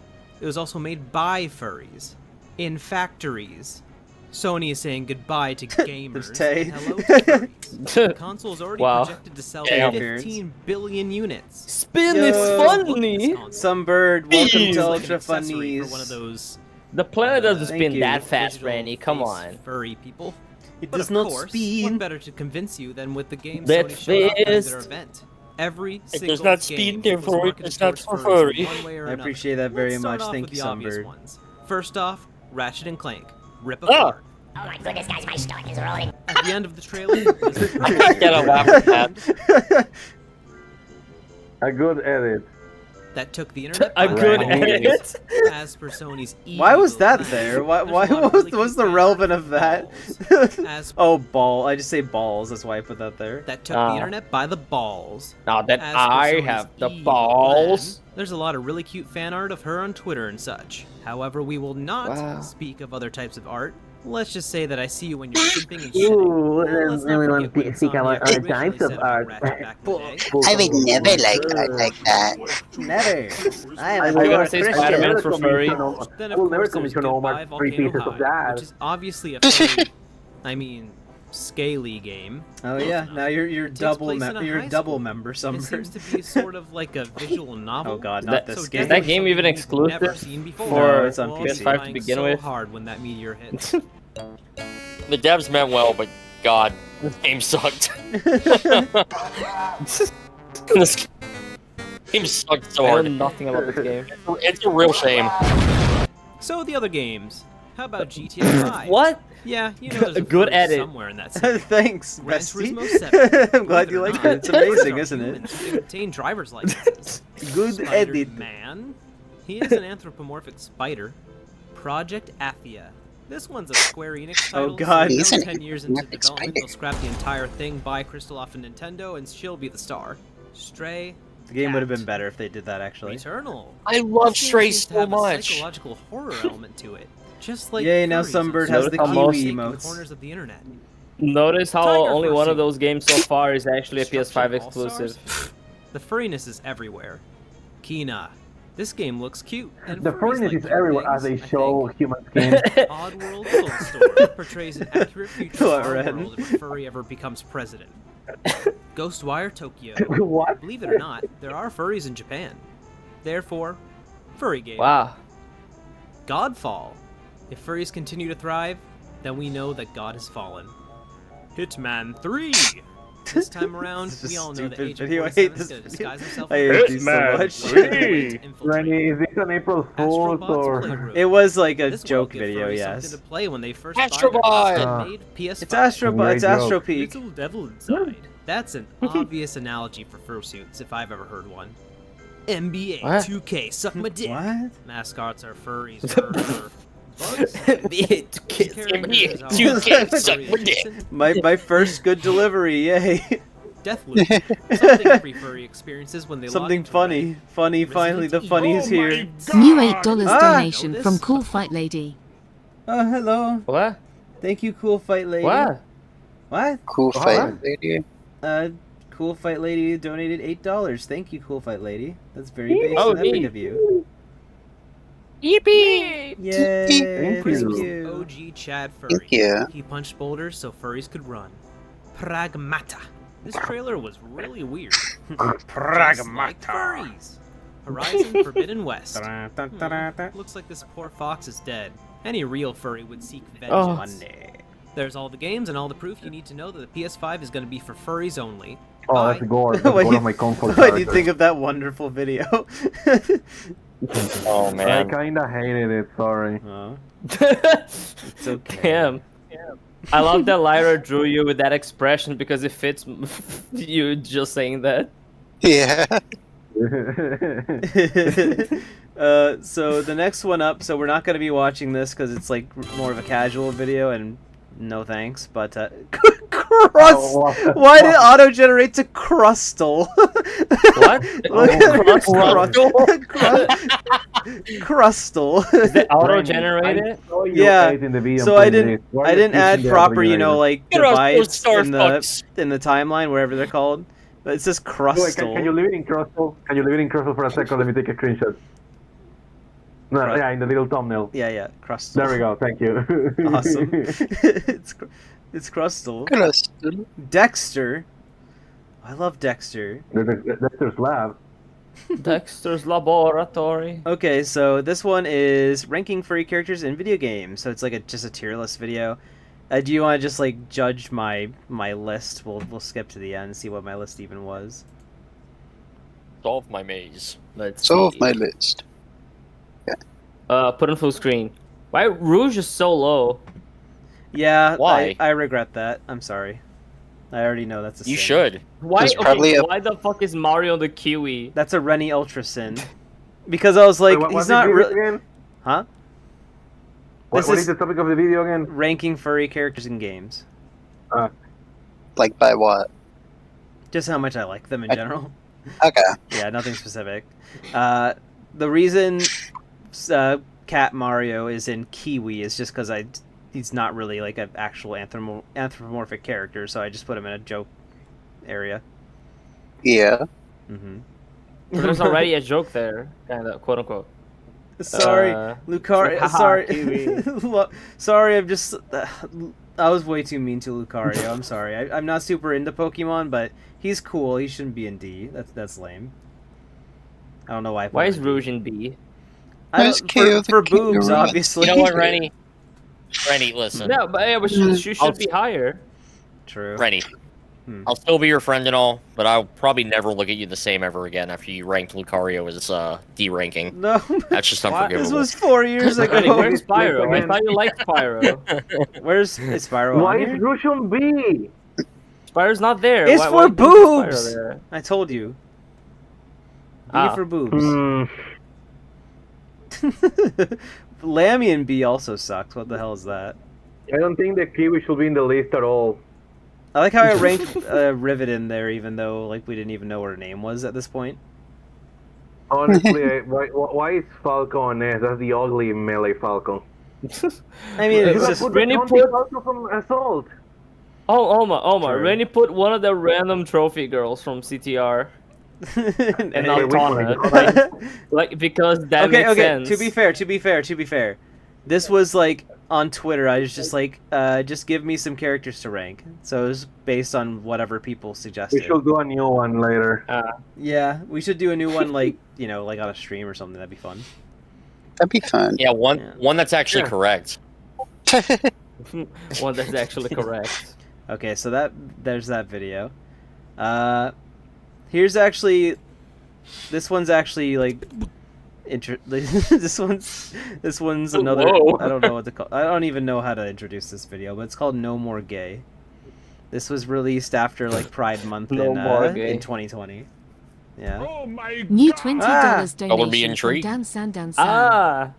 It was also made by furries in factories. Sony is saying goodbye to gamers. Tay. and hello to furries. The console is already Wow. projected to sell Damn. 15 billion units. Spin Yo. is This funny! console Some bird, welcome Jeez. to is like an Ultra accessory Funnies. for one of those The planet doesn't Thank spin you. that fast, digital Randy. Come face on. furry people. It But does of not course, spin. what better to convince you than with the game That Sony showed off during their fist. event? Every It single does not game speed, was therefore it marketed is not towards for furries furry. in one way or I another. appreciate that very Let's start much. off Thank with you, the obvious Sunbird. ones. First off, Ratchet and Clank. Rip Ah. apart. Oh my goodness, guys, my stomach is rolling. At At the end of the trailer, I gotta laugh at that. A good edit. that took the internet A by good storm edit. as per Sony's Why was evil that plan. there? Why There's a lot of was really what's cute the fan relevant art of that? balls, as Oh, ball. I just say balls. That's why I put that there. that took the internet by the balls. Now that As per I Sony's have the evil balls. plan, there's a lot of really cute fan art of her on Twitter and such. However, we will not speak of other types of art. Let's just say that I see you when you're simping and shitting. Ooh, Let's not we want forget what to speak about Insomniac other originally types of said about art. Ratchet back in the day. I would never like art like that. Never. I am Are a you pure gonna say Christian. Spider-Man for furry? Then I of will never course there's commission Omar Goodbye 3 Volcano pieces of High, that. which is obviously a furry, I mean, scaly game. Oh yeah, now you're Takes double place in a you're high a double school. member. It Sunbird. seems to be sort of like a visual novel. Oh god, not this So game. Is that definitely game even something you've never exclusive seen before. No, it's on We'll PC. be PS5 to trying begin so with? hard when that meteor hits. The devs meant well, but God, this game sucked. This game sucked so I know hard. nothing about this game. It's a real shame. So the other games. How about GTA 5? What? Yeah, you know there's a Good furry edit. somewhere in that city. Thanks, Gran Bestie. Turismo 7. I'm glad you Believe like or it. It's not, amazing, these are isn't it? humans who obtain driver's licenses. Good edit. Man, he is an anthropomorphic spider. Project Athia. This one's a Square Enix title. Oh, God. So He's you an know 10 years into anthropomorphic development, spider. they'll scrap the entire thing, buy Crystal off of Nintendo, and she'll be the star. Stray. The game would have Cat. been better if they did that actually. Returnal. I love This game Stray seems to so have a much. psychological horror element to it. Just like Yay, now furries Sunbird and has stuff the that kiwi take in the emotes. corners of the internet. Notice how Tiger only one Fursuit. of those games so far is actually a PS5 Destruction All-Stars? exclusive. The furriness is everywhere. Kina. This game looks cute. And The furries furriness like is cute everywhere things, as they I show think. human skin. Oddworld Soulstorm portrays an accurate future What, of our Ren? world if a furry ever becomes president. Ghostwire Tokyo. What? Believe it or not, there are furries in Japan. Therefore, furry game. Wow. Godfall. If furries continue to thrive, then we know that God has fallen. Hitman 3. This time around, This is we a all know that stupid Agent video. I 47 hate is this going to video. disguise himself I as hate a these so furry much. and infiltrate. Rennie, is this an April Fool's Astrobot's or? Playroom. It was like a This will joke give video, furries yes. something to play when they first Astrobot! buy their custom-made PS5. It's Astro Great it's joke. Astro Peak. Little devil inside. That's an obvious analogy for fursuits if I've ever heard one. NBA What? 2K, suck my dick. What? Mascots are furries. Bugs. NBA 2K, suck my dick. My first good delivery, yay. Deathloop. Something every furry experiences when they log Something into funny. Funny, finally the Resident funny Evil. is here. New $8 Ah! donation from Cool Fight Lady. Oh, hello. What? Thank you, Cool Fight Lady. What? What? Cool fight, lady. Cool Fight Lady donated $8. Thank you, Cool Fight Lady. That's very basic Oh, and epic neat. of you. Yippee! Yay! Thank Thank you. you. OG Chad Furry. Thank you. He punched boulders so furries could run. Pragmata. This trailer was really weird. Just like furries. Horizon Forbidden West. Looks like this poor fox is dead. Any real furry would seek Oh. vengeance. There's all the games and all the proof you need to know that the PS5 is going to be for furries only. Oh, that's Bye. gore. That's What one do of my comfort What do you characters. think of that wonderful video? Oh I man. kinda hated it. Sorry. Oh, it's okay. Damn. I love that Lyra drew you with that expression because it fits you just saying that. Yeah. So the next one up, so we're not going to be watching this because it's like more of a casual video and no thanks, but crust! Oh, Why did it auto-generate to Crustal? What? Look at Crustal? Crustal. Is it auto Rennie, generated? I saw you Yeah, ate in the video so I playing didn't this. Why are you add teaching the proper, you other know, like Get us those divides star in the fucks. timeline, wherever they're called. But it says Wait, Crustal. can you leave it in Crustal? Can you leave it in Crustal for a second? Let me take a screenshot. No, yeah, in the little thumbnail. Yeah, Crustal. There we go. Thank you. Awesome. it's Crustal. Crustal. Dexter. I love Dexter. Dexter's Lab. Dexter's Laboratory. Okay, so this one is ranking furry characters in video games. So it's like just a tier list video. Do you want to just like judge my list? We'll skip to the end and see what my list even was. Solve my maze. Let's Solve see. my list. Put in full screen. Why Rouge is so low? Yeah, Why? I regret that. I'm sorry. I already know that's a You sin. should. Why? There's probably Why the fuck is Mario the Kiwi? That's a Rennie Ultra sin. Because I was like, he's not really. Huh? What is the topic of the video again? Ranking furry characters in games. Like by what? Just how much I like them in general. Okay. Yeah, nothing specific. The reason Cat Mario is in Kiwi is just because he's not really like an actual anthropomorphic character, so I just put him in a joke area. Yeah. Mm-hmm. There's already a joke there, kind of, quote unquote. Sorry, Lucario. haha, Sorry, Kiwi. sorry. I'm just. I was way too mean to Lucario. I'm sorry. I'm not super into Pokemon, but he's cool. He shouldn't be in D. That's lame. I don't know why. Why is Rouge in B? For boobs, obviously. You know what, Rennie? Rennie, listen. No, but she should be higher. True. Rennie, I'll still be your friend and all, but I'll probably never look at you the same ever again after you ranked Lucario as D ranking. No. That's just unforgivable. This was 4 years ago. Rennie, where's Spyro? I thought you liked Spyro. Where's is Spyro? Why on is here? Rouge on B? Spyro's not there. It's why for do you think Spyro boobs. there? I told you. B Ah. for boobs. Lamian B also sucks. What the hell is that? I don't think the Kiwi should be in the list at all. I like how I ranked Rivet in there, even though like we didn't even know what her name was at this point. Honestly, why is Falco on S? That's the ugly melee Falco. I mean, it's just Rennie Falco from Assault. Oh, Omar. True. Rennie put one of the random trophy girls from CTR. And not Wait, which one? Tana. Like, because that okay. makes sense. To be fair. This was like on Twitter. I was just like, just give me some characters to rank. So it was based on whatever people suggested. We should do a new one later. Yeah, we should do a new one, like like on a stream or something. That'd be fun. That'd be fun. Yeah, one that's actually correct. One that's actually correct. Okay, so there's that video. Here's actually, this one's actually like, this one's another. Whoa. I don't know what to call. I don't even know how to introduce this video, but it's called No More Gay. This was released after like Pride Month No More Gay. in 2020. Yeah. Oh my New God. $20 I would be donation from intrigued. Dan Sandan San. Ah!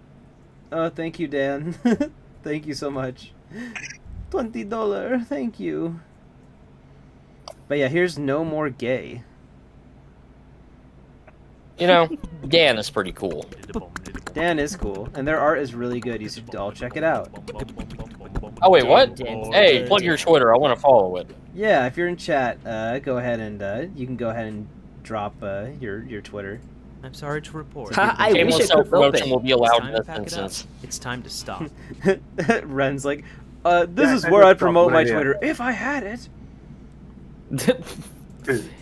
Oh, thank you, Dan. Thank you so much. $20. Thank you. But yeah, here's No More Gay. You know, Dan is pretty cool. Dan is cool, and their art is really good. You should all check it out. Oh wait, what? Hey, plug your Twitter. I want to follow it. Yeah, if you're in chat, go ahead and you can go ahead and drop your Twitter. I'm sorry to report. I Game wish of I could self-promotion open. will be It's allowed time in to this pack it up. instance. It's time to stop. Ren's like, this Yeah, is I where just I'd promote stopped my right here. Twitter if I had it.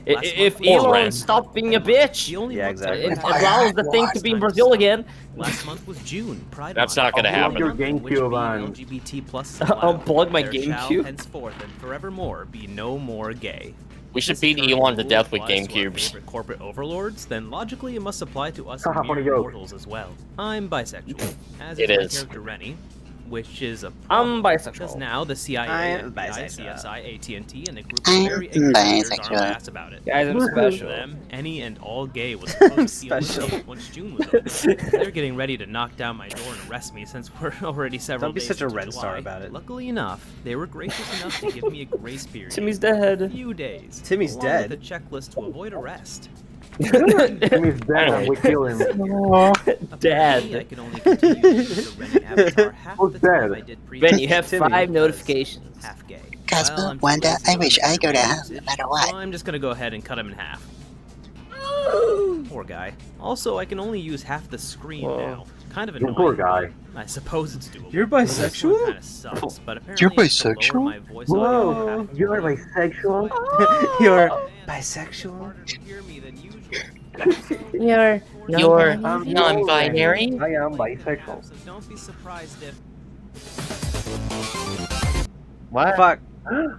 If Or Elon Ren. stopped being a bitch, The only Yeah, month that exactly. it went allows the thing to be in Brazil again. Last month was June. Pride That's Month. not gonna Unplug happen. your Month in which GameCube being and- LGBT plus Unplug my there shall GameCube? henceforth and forevermore be no more gay. We should This beat current Elon to rule death with applies to our GameCubes. favorite corporate overlords, then logically it must apply to us Haha, mere funny joke. mortals as well. I'm bisexual, as It is my is. character Rennie, which is a I'm problem, because bisexual. now the CIA, I'm FBI, bisexual. CSI, AT&T, and a group I'm of very ignorant leaders are on bisexual. my ass about it. Guys, I'm For special. them, any and all gay was supposed to be special. eliminated once June was over. They're getting ready to knock down my door and arrest me since we're already several Don't be days such a into Ren star July. about it. Luckily enough, they were gracious enough to give me a grace period. Timmy's A dead. few days. Timmy's along dead. With a checklist to avoid arrest. Timmy's dead and we kill him. Apparently, I Dead. can only continue to use the Rennie avatar half Who's the time dead? I did previously. Ben, you have Timmy. 5 notifications. Half gay. Casper, Well, I'm too Wanda, lazy I to wish go I go to into hell no usage, matter what. So I'm just gonna go ahead and cut him in half. Poor guy. Also, I can only use half the screen Whoa. now. Kind of annoying. Poor guy. I suppose it's doable. You're bisexual? Kind of sucks, but apparently You're I have to lower bisexual? my voice Whoa, audio half you are point. bisexual? You're Harder bisexual? to hear me than usual. You're non-binary? I am bisexual. So don't be surprised if What? Fuck.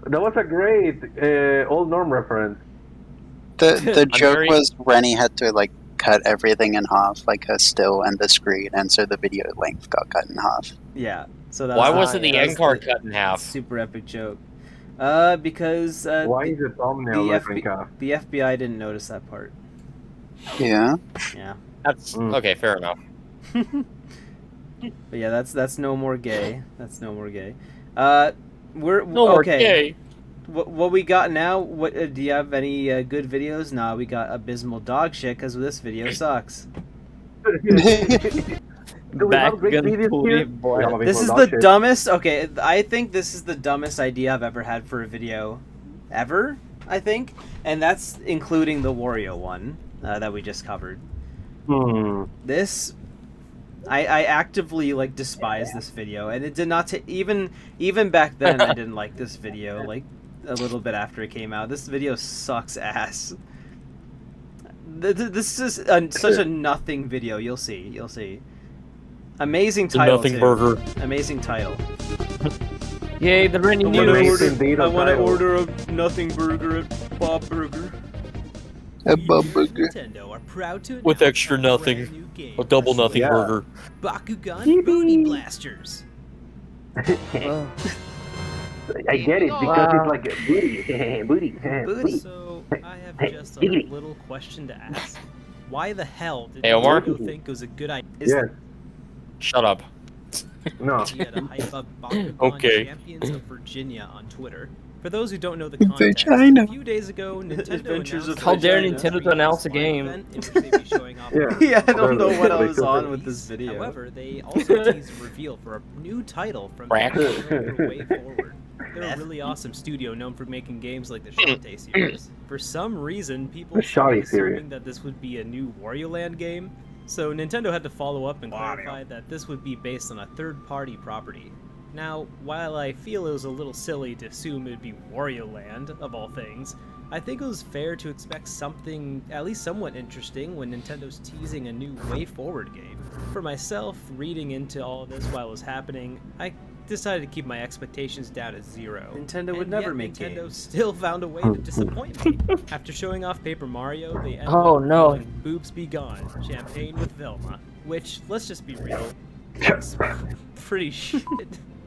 That was a great old Norm reference. The joke very- was Rennie had to like cut everything in half, like a still and the screen, and so the video length got cut in half. Yeah. So that Why was wasn't the that end was card cut in half? Super epic joke. Because Why is the thumbnail ripped in half? the FBI didn't notice that part. Yeah. Yeah. That's okay. Fair enough. But yeah, that's no more gay. That's no more gay. We're No more okay. gay. What we got now? What do you have any good videos? Nah, we got abysmal dog shit because this video sucks. Do we have great videos here? This is the dumbest. Okay, I think this is the dumbest idea I've ever had for a video, ever. I think, and that's including the Wario one that we just covered. This, I actively like despise this video, and it did not even back then I didn't like this video. Like a little bit after it came out, this video sucks ass. This is such a nothing video. You'll see. Amazing title. Nothing too. burger. Amazing title. Yay, the Rennie I want to order a nothing burger at Bob Burger. A Bob Burger. Nintendo are proud to With announce extra a brand nothing. new game A double for nothing burger. Bakugan Booty Blasters. I get it because it's like booty. So I have just a little question to ask. Why the hell did Hey, Omar? Nintendo think it was a good idea Yes. Shut up. No. to hype up Bakugan Okay. Champions of Virginia on Twitter? For those who don't know the Adventure context, China. a few days ago, Nintendo Adventures of announced How dare Vagina. Nintendo to announce a game? event in which they'd be showing off Yeah. Yeah, I don't know what I They was could on be. with this video. However, they also teased a reveal for a new title from Crack. the developer Way Forward. They're a really awesome studio known for making games like the Shantae series. For some reason, people The started Shantae series. assuming that this would be a new Wario Land game, so Nintendo had to follow up and clarify that this would be based on a third-party property. Now, while I feel it was a little silly to assume it would be Wario Land, of all things, I think it was fair to expect something at least somewhat interesting when Nintendo's teasing a new Way Forward game. For myself, reading into all of this while it was happening, I decided to keep my expectations down at 0. Nintendo would And never yet make Nintendo games. still found a way to disappoint me. After showing off Paper Mario, they ended Oh, up no. revealing Boobs Be Gone, Champagne with Velma, which, let's just be real, looks pretty shit.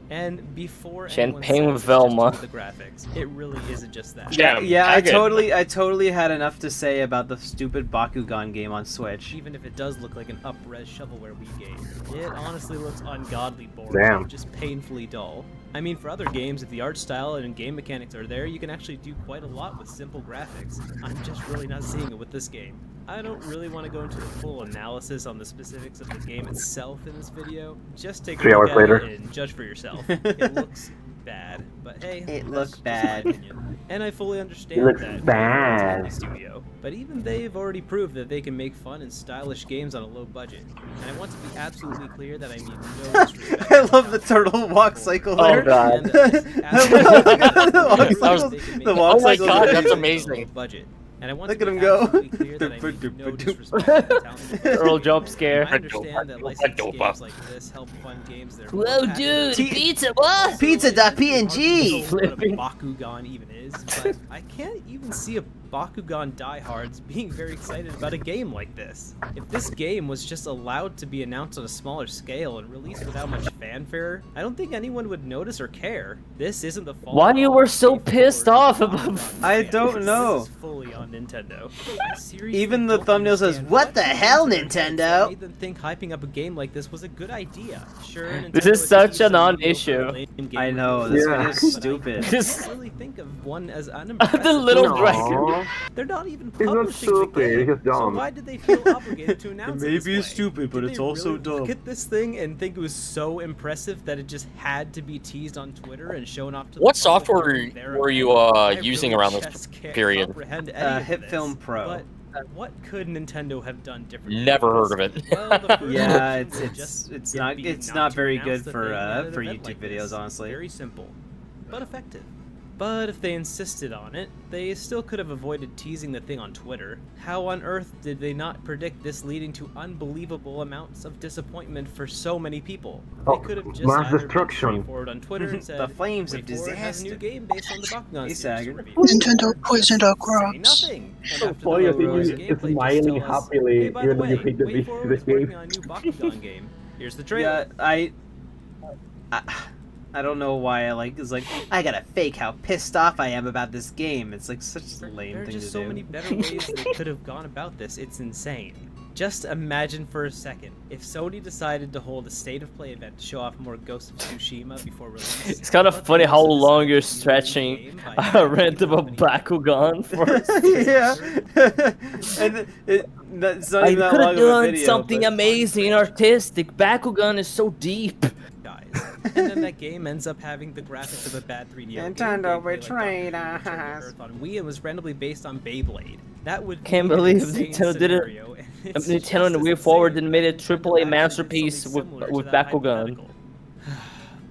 And before Champagne anyone with says it's just Velma. due to the graphics, it really isn't just that. Yeah, I get it. totally had enough to say about the stupid Bakugan game on Switch. Even if it does look like an up-res shovelware Wii game, it honestly looks ungodly boring, Damn. just painfully dull. I mean, for other games, if the art style and game mechanics are there, you can actually do quite a lot with simple graphics. I'm just really not seeing it with this game. I don't really want to go into the full analysis on the specifics of the game itself in this video. Just take a 3 look hours at later. it and judge for yourself. It looks bad, but hey, It that's looked just my bad. opinion. And I fully understand looks that bad. it's an indie studio, but even they've already proved that they can make fun and stylish games on a low budget. And I want to be absolutely clear that I mean no disrespect. I love the turtle walk cycle there. Oh, God. And that it's Look absolutely at the walk clear cycle. they can make The it walk Oh my cycle god, there. that's on a amazing. low budget. And I want Look to at be him go. absolutely clear that I mean no disrespect to the talented Earl jump scare. I understand that licensed games like this help fund games that are more Whoa, passionate dude, pizza, what? Pizza.png. what a Bakugan even is, but I can't even see a Bakugan diehards being very excited about a game like this. If this game was just allowed to be announced on a smaller scale and released without much fanfare, I don't think anyone would notice or care. This isn't the fault. Why of you all were so Way pissed Forward off or about- Bakugan I fans. don't know. This is fully on Nintendo. I seriously Even the don't thumbnail says, understand "What the hell, games that Nintendo?" made them think hyping up a game like this was a good idea. Sure, This Nintendo is has such used a some non-issue. mediocre lame game I know, reviews, this Yeah. video's but stupid. I Just- can't really think of one as unimpressive. The little No. dragon. They're not even It's not publishing the stupid, game, it's just so dumb. why did they feel obligated to announce it may this be way? stupid, but Did it's they also really dumb. Look at this thing and think it was so impressive that it just had to be teased on Twitter and shown off to the What public software during their were you event. I using really around this just can't period? comprehend any of Hit this, Film Pro. But what could Nintendo have done differently? Never heard of it. Well, the first Yeah, option would just it's be not it's to not very announce good the for thing at an for event YouTube like videos, this. honestly. Very simple, but effective. But if they insisted on it, they still could have avoided teasing the thing on Twitter. How on earth did they not predict this leading to unbelievable amounts of disappointment for so many people? Oh, They could have just mass either been destruction. straightforward on Twitter and said, The flames of "Way Forward has a new disaster." game based on the Bakugan Hey, series Sager. to review." Nintendo poisoned our Say crops. nothing. And after the funny, I think Bakugan you- gameplay, it's just smiling tell us, happily "Hey, by the even when you way, hate the Way big- Forward the is working game." on a new Bakugan game. Here's the Yeah, trailer." I don't know why I gotta fake how pissed off I am about this game. It's like such a lame There are thing just to so do. many better ways they could have gone about this. It's insane. Just imagine for a second if Sony decided to hold a State of Play event to show off more Ghost of Tsushima before release. It's kind of funny how long you're stretching a random Bakugan for. Yeah. And it's not I even that could long have of a done video, something but- amazing, artistic. Bakugan is so deep. And then that game ends up having the graphics of a bad 3D. Nintendo betrayed us. On Wii, it was randomly based on Beyblade. That would Can't be an believe insane Nintendo did it. scenario, and it's Nintendo just and the as Wii Forward insane. and made a AAA Imagine masterpiece something with similar to that Bakugan. hypothetical.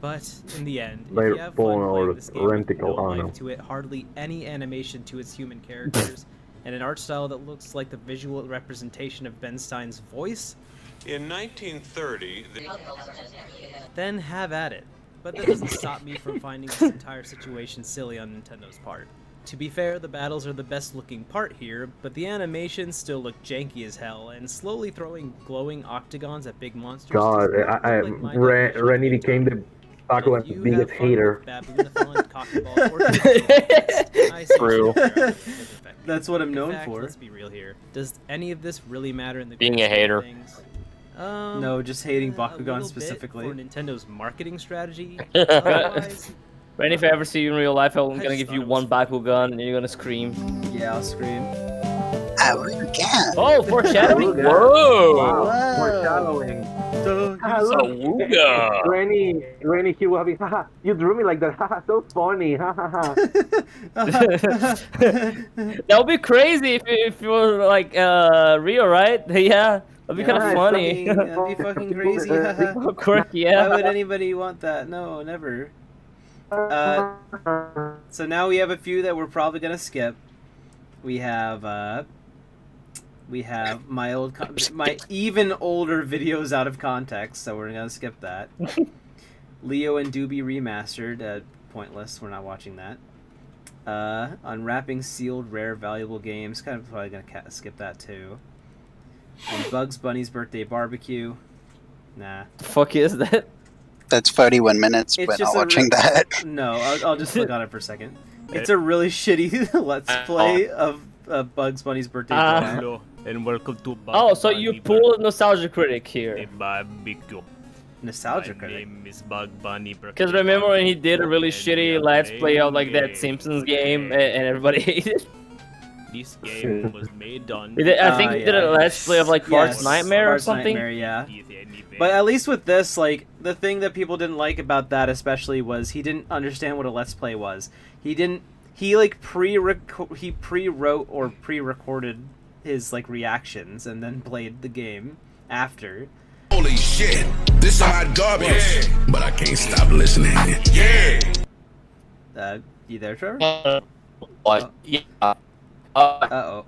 But in the end, if They're you have fun born playing or this game with renticle no honor. life to it, hardly any animation to its human characters, and an art style that looks like the visual representation of Ben Stein's voice, In 1930, then have at it. But that doesn't stop me from finding this entire situation silly on Nintendo's part. To be fair, the battles are the best looking part here, but the animations still look janky as hell, and slowly throwing glowing octagons at big monsters. God, does not I, look like my Rennie became the Bakugan's you biggest have fun hater. with Baboon-a-thon, Cockball, or Pokemon, I see True. you there. Effective. That's what I'm In known fact, for. Let's be real here. Does any of this really matter in the Being grand a scheme of hater. things? No, just hating a little Bakugan bit specifically. for Nintendo's marketing strategy. Otherwise, Randy, if I ever see you in real life, I'm gonna just give you thought it one Bakugan and you're gonna scream. Yeah, I'll scream. Oh, foreshadowing! Whoa! Foreshadowing. Ah, Awooga. Rennie, he will be, haha, you drew me like that, haha, so funny, haha. That would be crazy if you were like real, right? Yeah, that'd be kind of funny. That'd be fucking crazy. haha. Quirky, Why yeah. would anybody want that? No, never. So now we have a few that we're probably gonna skip. We have my even older videos out of context, so we're gonna skip that. Leo and Doobie remastered, pointless. We're not watching that. Unwrapping sealed, rare, valuable games. Kind of probably gonna skip that too. And Bugs Bunny's birthday barbecue. Nah. The fuck is that? That's 31 minutes. It's We're just not watching that. No, I'll just look on it for a second. It's a really shitty Let's Play of Bugs Bunny's birthday party. Hello, and welcome to Oh, so you pulled Nostalgia Critic here. Barbecue. Nostalgia My Critic. name is Bug Bunny. Because remember when he did a really shitty Let's Play of like that Simpsons game and everybody hated it? This game was made on. I think he did a Let's Play of like Bart's Yes, Nightmare or Bart's something. Nightmare, yeah. But at least with this, like, the thing that people didn't like about that especially was he didn't understand what a Let's Play was. He like pre-wrote or pre-recorded his like reactions and then played the game after. Holy shit, this is hot garbage. But I can't stop listening. Yeah. You there, Trevor? What? Yeah. Uh-oh.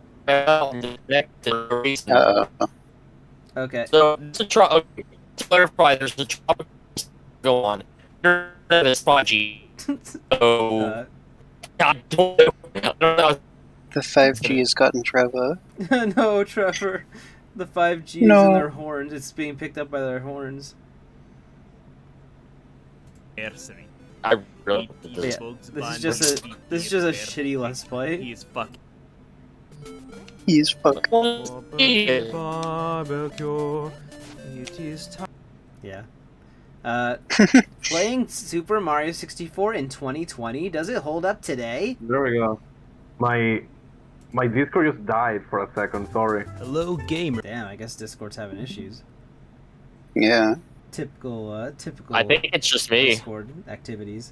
Okay. So, to clarify, there's a tropical go on. It's 5G. So, I don't know. The 5G has gotten Trevor. No, Trevor. The 5G is No. in their horns. It's being picked up by their horns. I really Yeah, this is just a shitty Let's Play. He's fucking. He's fuck. barbecue. It is time. Yeah. Playing Super Mario 64 in 2020, does it hold up today? There we go. My Discord just died for a second, sorry. Hello, gamer. Damn, I guess Discord's having issues. Yeah. Typical I think it's just me. Discord activities.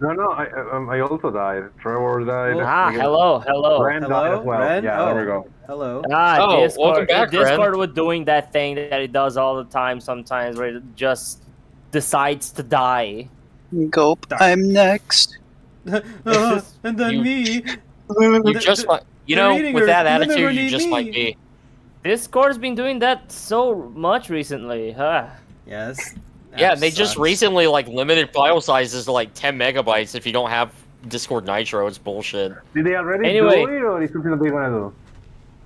No, I also died. Trevor died. Hello. Ren died as well. Ren? Yeah, there we go. Hello. Oh, welcome back, Discord Ren. was doing that thing that it does all the time sometimes where it just decides to die. Gulp. I'm next. And then me. You just might, you they're know, eating with her. that They'll never attitude, you need just me. might be. Discord's been doing that so much recently, huh? Yes. Yeah, they just recently like limited file sizes to like 10 megabytes. If you don't have Discord Nitro, it's bullshit. Did they already Anyway. do it, or is something that they're gonna do?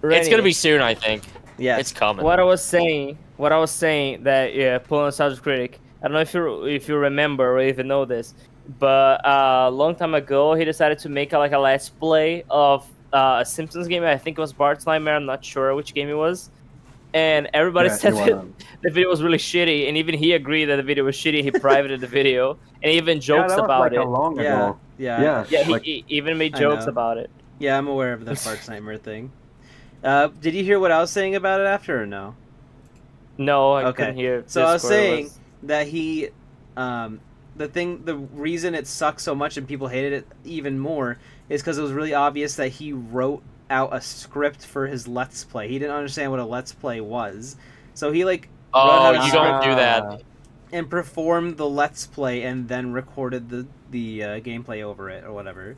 It's gonna be soon, I think. Yes. It's coming. What I was saying that pulling Nostalgia Critic I don't know if you remember or even know this, but a long time ago he decided to make like a let's play of a Simpsons game. I think it was Bart's Nightmare. I'm not sure which game it was. And everybody said that the video was really shitty, and even he agreed that the video was shitty. He privated the video, and he even jokes about it. Yeah. He even made jokes about it. Yeah, I'm aware of the Bart's Nightmare thing. Did you hear what I was saying about it after, or no? No, I couldn't hear. So I was saying that he, the reason it sucked so much and people hated it even more is because it was really obvious that he wrote out a script for his Let's Play. He didn't understand what a Let's Play was, so he like Oh, you don't do that. and performed the Let's Play and then recorded the gameplay over it or whatever.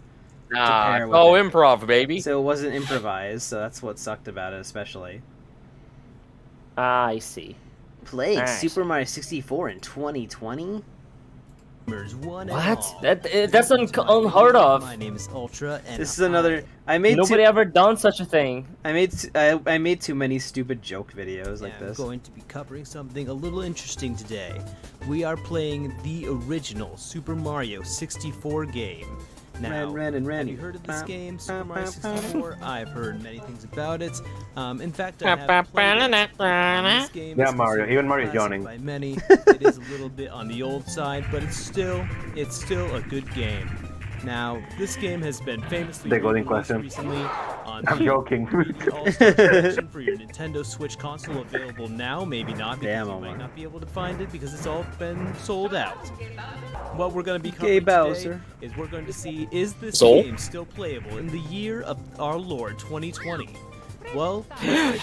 Ah, improv, baby. So it wasn't improvised. So that's what sucked about it, especially. I see. Playing Nice. Super Mario 64 in 2020. What? That's unheard of. My name is Ultra, and This is another. Nobody ever done such a thing. I made too many stupid joke videos like I'm this. going to be covering something a little interesting today. We are playing the original Super Mario 64 game. Now, Ran and have you heard of this game, Super Mario 64? I've heard many things about it. In fact, I have played it. This game Yeah, is Mario. considered Even Mario's classic yawning. by many. It is a little bit on the old side, but it's still a good game. Now, this game has been famously The golden released question. recently on I'm the joking. All-Star Collection for your Nintendo Switch console, available now. Maybe not, because Damn, you Omar. might not be able to find it because it's all been sold out. What we're going to be Okay, covering Bowser. today is we're going to see, is this Soul? game still playable in the year of our Lord 2020? Well,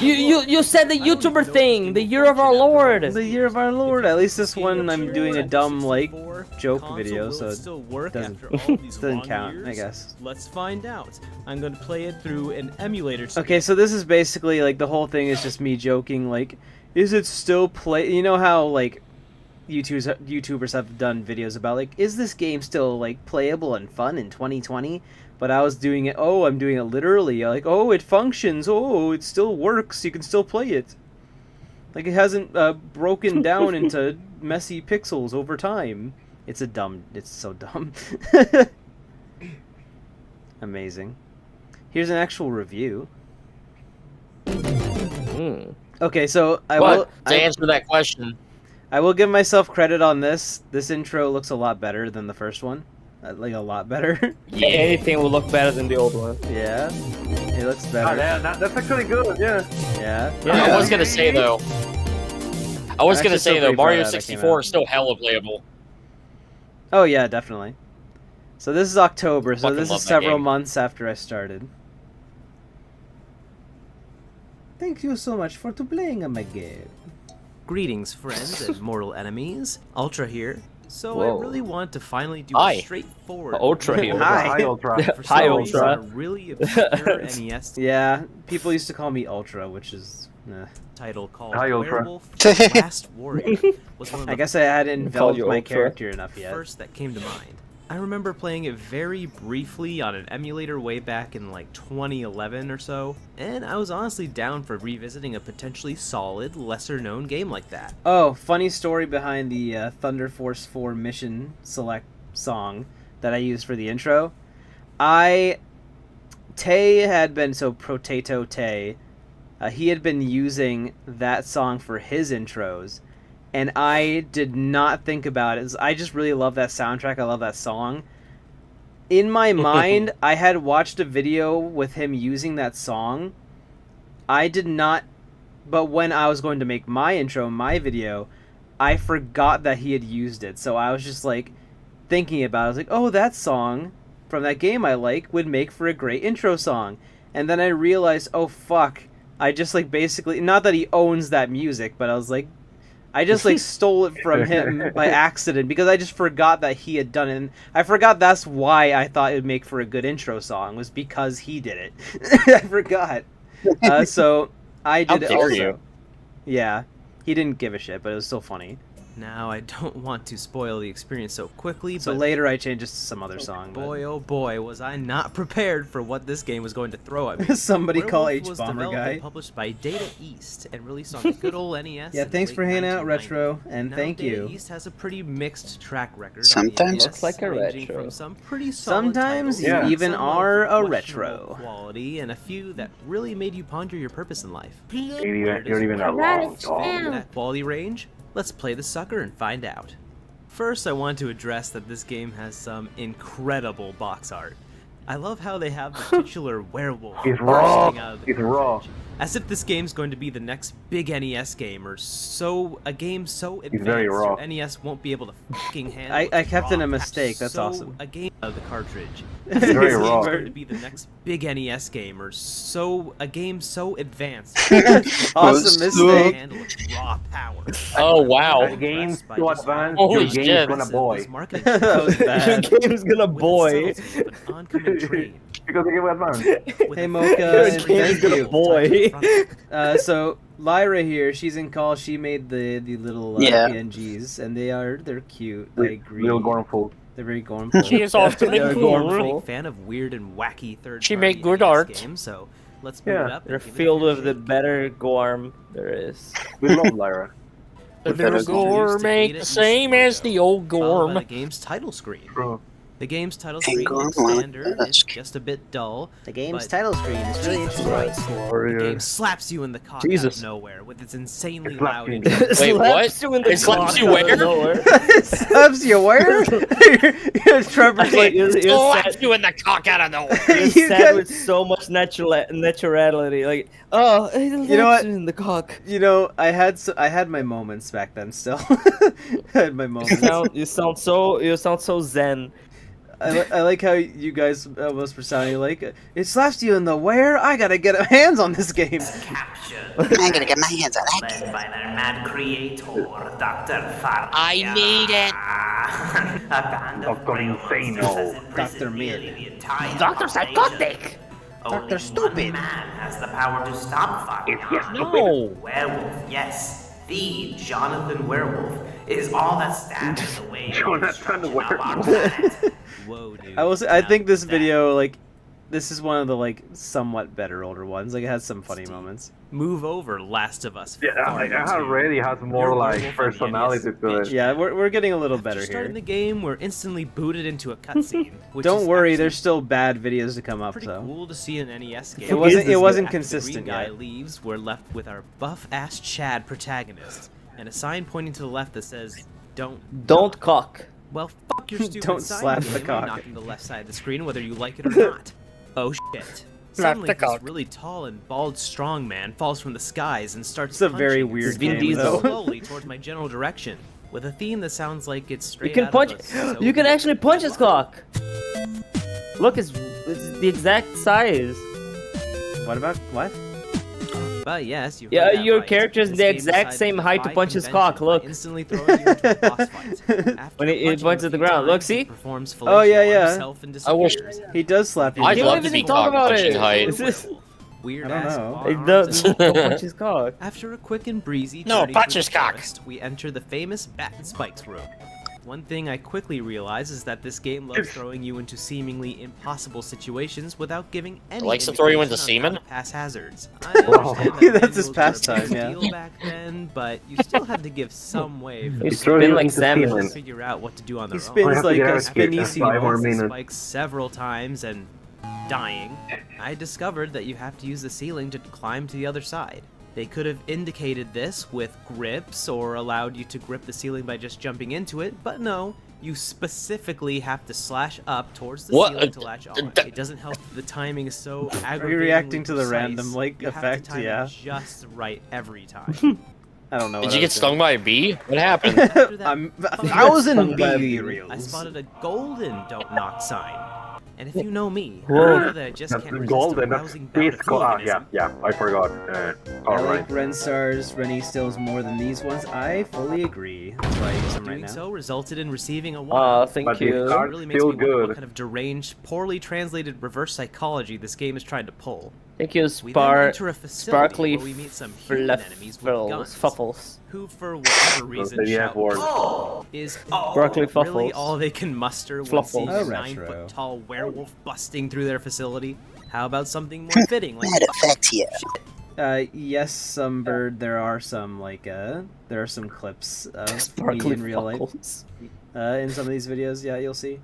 You said the YouTuber thing, the year of our Lord. The year of our Lord. At least this one I'm doing a dumb like joke console video, will so it still work doesn't after all these doesn't long count, years? I guess. Let's find out. I'm going to play it through an emulator. Okay, so this is basically like the whole thing is just me joking. Like, is it still play? You know how like YouTubers have done videos about like, is this game still like playable and fun in 2020? But I was doing it. Oh, I'm doing it literally. Like, oh, it functions. Oh, it still works. You can still play it. Like, it hasn't broken down into messy pixels over time. It's so dumb. Amazing. Here's an actual review. Okay, so To answer that question, I will give myself credit on this. This intro looks a lot better than the first one. Like, a lot better. Yeah, anything will look better than the old one. Yeah. It looks better. That's actually good, yeah. Yeah. I was gonna say though. I'm actually still pretty proud Mario of that came 64 out. is still hella playable. Oh, yeah, definitely. So this is October, so Fucking this love is that several game. months after I started. Thank you so much for playing my game. Greetings, friends and mortal enemies. Ultra here. So Whoa. I really want to finally do Hi. a straightforward. Ultra here. Hi. Ultra. For Hi, some reason, Ultra. a really obscure NES Yeah, people used to call me Ultra, which is... title called Hi, Ultra. Werewolf the Last Warrior. Was one of I the guess I hadn't Call enveloped you my Ultra. character enough yet. first that came to mind. I remember playing it very briefly on an emulator way back in like 2011 or so, and I was honestly down for revisiting a potentially solid, lesser-known game like that. Oh, funny story behind the Thunder Force 4 mission select song that I used for the intro. Tay had been, so Potato Tay, he had been using that song for his intros, and I did not think about it. I just really love that soundtrack. I love that song. In my mind, I had watched a video with him using that song. I did not, but when I was going to make my intro, my video, I forgot that he had used it. So I was just like thinking about it. I was like, oh, that song from that game I like would make for a great intro song. And then I realized, oh, fuck. I just like basically, not that he owns that music, but I was like, I just like stole it from him by accident because I just forgot that he had done it. And I forgot that's why I thought it would make for a good intro song, was because he did it. I forgot. So I did it dare also. you. Yeah. He didn't give a shit, but it was still funny. Now, I don't want to spoil the experience so quickly, So but later I changed this to some other song. but- boy, oh boy, was I not prepared for what this game was going to throw at me. Somebody call Werewolf was H-Bomber developed and guy. published by Data East and released on the good old NES. Yeah, in thanks late for hanging out, 1990. Retro, and Now, thank Data you. East has a pretty mixed track record. Sometimes. on the NES, Looks like a ranging retro. From some pretty solid Sometimes titles, you even some are of a questionable retro. quality, and a few that really made you ponder your purpose in life. You're even a long dog. In that quality range, let's play the sucker and find out. First, I want to address that this game has some incredible box art. I love how they have the titular werewolf It's raw. bursting out of the It's raw. cartridge, as if this game's going to be the next big NES game, or a game so advanced very raw. your NES won't be able to fucking handle. I its kept in a raw mistake, that's so awesome. A game of the cartridge. It's This very game's raw. going to be the next big NES game, or a game so advanced. Awesome mistake. Handle its raw power. Oh wow. The game's By too just advanced, Holy your game's shit. gonna boy. This marketing That was bad. Your game's gonna with the boy. subtlety of an oncoming train. Because the game advanced. With Hey, a Mocha, very and strange thank gonna you. tucked boy. in front of it. So Lyra here, she's in call. She made the little Yeah. PNGs, and they're cute. I agree. Real Gormful. They're very gormful. She is often Yeah, cool. Big fan of weird and wacky third. She made good art. Games, so let's move Yeah, it up. and They're give it a filled fair with the shake. better Gorm there is. We love Lyra. The better Gorm ain't the same as the old Followed by the Gorm. game's title screen. True. The game's title Hey, screen Gorm, looks well, standard. that's It's just a bit dull. The game's But- title screen is really interesting. The game slaps you in the cock out Jesus. of nowhere with its insanely It slaps loud you. intro. Wait, Slaps what? you in the It slaps cock you out of where? nowhere. Slaps you where? Trevor's like, You're Slaps sad, you in the cock out of nowhere. you're You sad guys- with so much naturality. Like, oh, it You know slaps what? you in the cock. you know, I had my moments back then. Still, I had my moments. You sound so zen. I like how you guys almost were sounding like it slaps you in the where. I gotta get hands on this game. I'm gonna get my hands on that. Led by their mad creator, Dr. Farr. I need it. A band of Dr. Insano. Dr. Mid. Dr. Psychotic. Dr. Stupid. Man has the power to stop Farr. No. Werewolf, yes. The Jonathan Werewolf is all that stands in the way of Jonathan destruction of our Werewolf. planet. Whoa, dude. I think this video, like, this is one of the like somewhat better older ones. Like, it has some funny moments. Move over, Last of Us. Yeah, Part it two. already has more Your like werewolf on the personality NES, to it. Yeah, we're getting a little After better starting here. the game, we're instantly booted into a cutscene. which Don't is worry, actually there's still bad videos to come up pretty though. cool to see an NES game. It wasn't this wasn't After the consistent green guy yet. leaves, we're left with our buff-ass Chad protagonist, and a sign pointing to the left that says, Don't cock. Well, fuck your stupid Don't sign. slap You're the cock. knocking the left side of the screen, whether you like it or not. Oh shit. Suddenly, the this cock. really tall and bald strong man falls from the skies and starts It's a very punching weird Vin game, Diesel though. slowly towards my general direction, with a theme that sounds like it's straight You can out punch. of a You can Soviet actually punch his cock. Look, it's the exact size. What about what? But yes, you Yeah, heard that your right. character's This the game exact decided same to height to defy punch his convention cock, by look. instantly throwing you into a boss fight. After When it punching points a at the few ground. Look, times, see? he performs Oh, yeah, fellatio on yeah. himself and I wish- disappears. He does slap you. I'd You love don't to even be talk cock about punching it. height. It's just- Weird I don't ass know. long It arms does. and- Don't punch his cock. After a quick and breezy No, journey punch through his the cock. forest, we enter the famous Bat and Spikes room. One thing I quickly realize is that this game loves throwing you into seemingly impossible situations without giving any likes to throw you into indication on how semen? to pass hazards. I understand that That's his manuals were a big pastime, yeah. deal back then, but you still had to give some way for You the spin players like to salmon. figure out what to do on He their spins own. have to like get a out of here spinny in scene. 5 more Once the minutes. spikes several times and dying, I discovered that you have to use the ceiling to climb to the other side. They could have indicated this with grips or allowed you to grip the ceiling by just jumping into it, but no, you specifically have to slash up towards the What? ceiling to latch on. It doesn't help that the timing is so aggravatingly Are you reacting to the precise. random, like, You have effect? to time Yeah. it just right every time. I don't know. Did what you I get was stung by a bee? What happened? After that I'm a fucking 1,000 fun bee I reels. spotted a golden don't knock sign. And if you know me, you Whoa. know that I just That's can't resist golden. a That's rousing bout of disco. Ah, yeah, hooliganism. yeah. I forgot. I Alright. like Ren Stars, Rennie Stills more than these ones. I fully agree. That's why I use them right Doing now. so resulted in receiving a 1. Thank But you. it's It really makes still me wonder good. what kind of deranged, poorly translated reverse psychology this game is trying to pull. Thank you, We then enter a facility Sparkly where we meet some human enemies with guns, Fuffles. who for whatever reason the shout, F-word. "Oh!" is Sparkly really Fuffles. all they can muster when Fluffles. seeing Oh, a retro. 9-foot-tall werewolf busting through their facility. How about something more fitting, like That affects you. Yes, some bird. There are some there are some clips of me Sparkly in real life. Fuffles. In some of these videos, yeah, you'll see.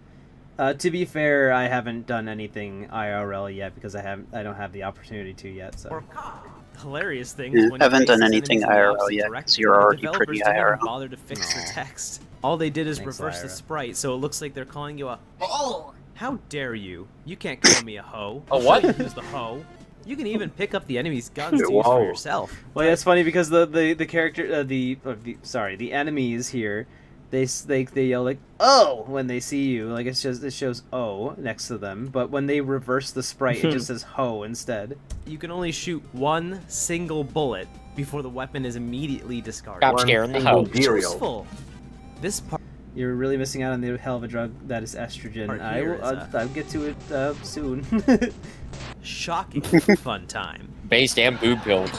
To be fair, I haven't done anything IRL yet because I don't have the opportunity to yet. So hilarious things. Yeah, when you haven't face done these anything enemies in the IRL opposite yet, direction, 'cause you're the already developers pretty didn't even IRL. bother to fix the text. All they did is Thanks, reverse the Lyra. sprite, so it looks like they're calling you a hoe. How dare you? You can't call me a hoe. A what? You use the hoe. You can even pick up the enemy's guns to use Whoa. for yourself. Well, yeah, it's funny because the character the enemies here, they yell like "oh" when they see you, like it shows "oh" next to them, but when they reverse the sprite, it just says "ho" instead. You can only shoot one single bullet before the weapon is immediately discarded. Stop scaring the hoe. Useful. This part You're really missing out on the hell of a drug that is estrogen. Part I here will. is, I'll get to it soon. shocking fun time. Based and boob pilled.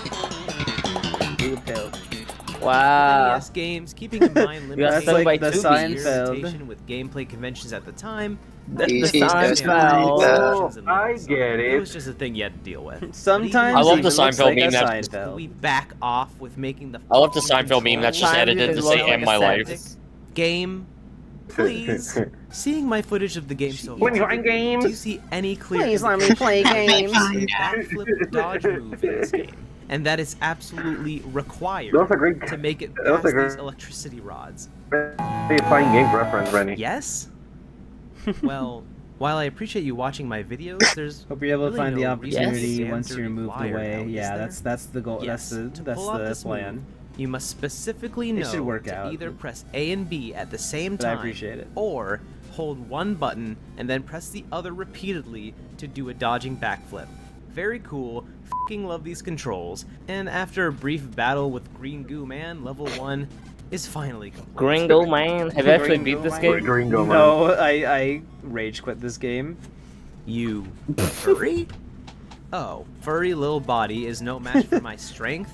Wow. NES games, keeping in mind That's limited like the experimentation with gameplay conventions at the time. The Seinfeld. Seinfeld. I get It it. was just a thing you had to deal with. Sometimes I love it the looks Seinfeld like meme a that- Seinfeld. We back off with making the. I love the Seinfeld meme that's just edited to say "end my life." Game, please. Seeing my footage of the game so When you're far, in games. do you see any clear Please let me play games. a backflip dodge move in this game? And that is absolutely required That's a great, to make it that's past a these great electricity rods. playing games reference, Rennie. Yes? Well, while I appreciate you watching my videos, there's Hope you're able to really find the no reason to opportunity stand once through you're the moved wire away. now, is Yeah, there? that's the goal. Yes, That's to the pull off this plan. move, you must specifically It know should work to out. either press A and B at the same But I time, appreciate it. or hold one button and then press the other repeatedly to do a dodging backflip. Very cool. Fucking love these controls. And after a brief battle with Green Goo Man, level 1 is finally complete. Gringo man. Have you actually beat this game? Gringo, man. No, I rage quit this game. You furry? Oh, furry little body is no match for my strength?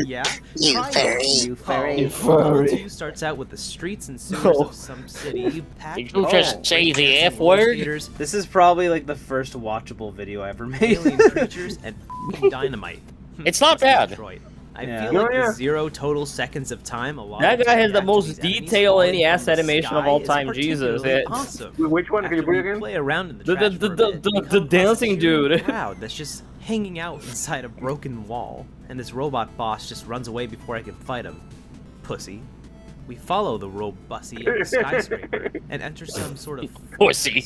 Yeah? You Try it. furry. You furry. You Level furry. 2 starts out with the streets and sewers Oh. of some city packed Did you with just say the F dancing word? theaters, This is probably like the first watchable video I ever made. alien creatures, and f***ing dynamite. It's not It's like bad. Detroit. I Yeah. feel like Oh, yeah. with 0 total seconds of time, a lot That of guy time has the back to most these enemies detailed falling NES from the animation of sky all is time, Jesus. particularly It- awesome. Which one? Can you After play we again? play around in the The- trash the- for a the- bit, the- we the come across a dancing huge dude. crowd that's just hanging out inside a broken wall, and this robot boss just runs away before I can fight him. Pussy. We follow the robussy of the skyscraper and enter some sort of Pussy.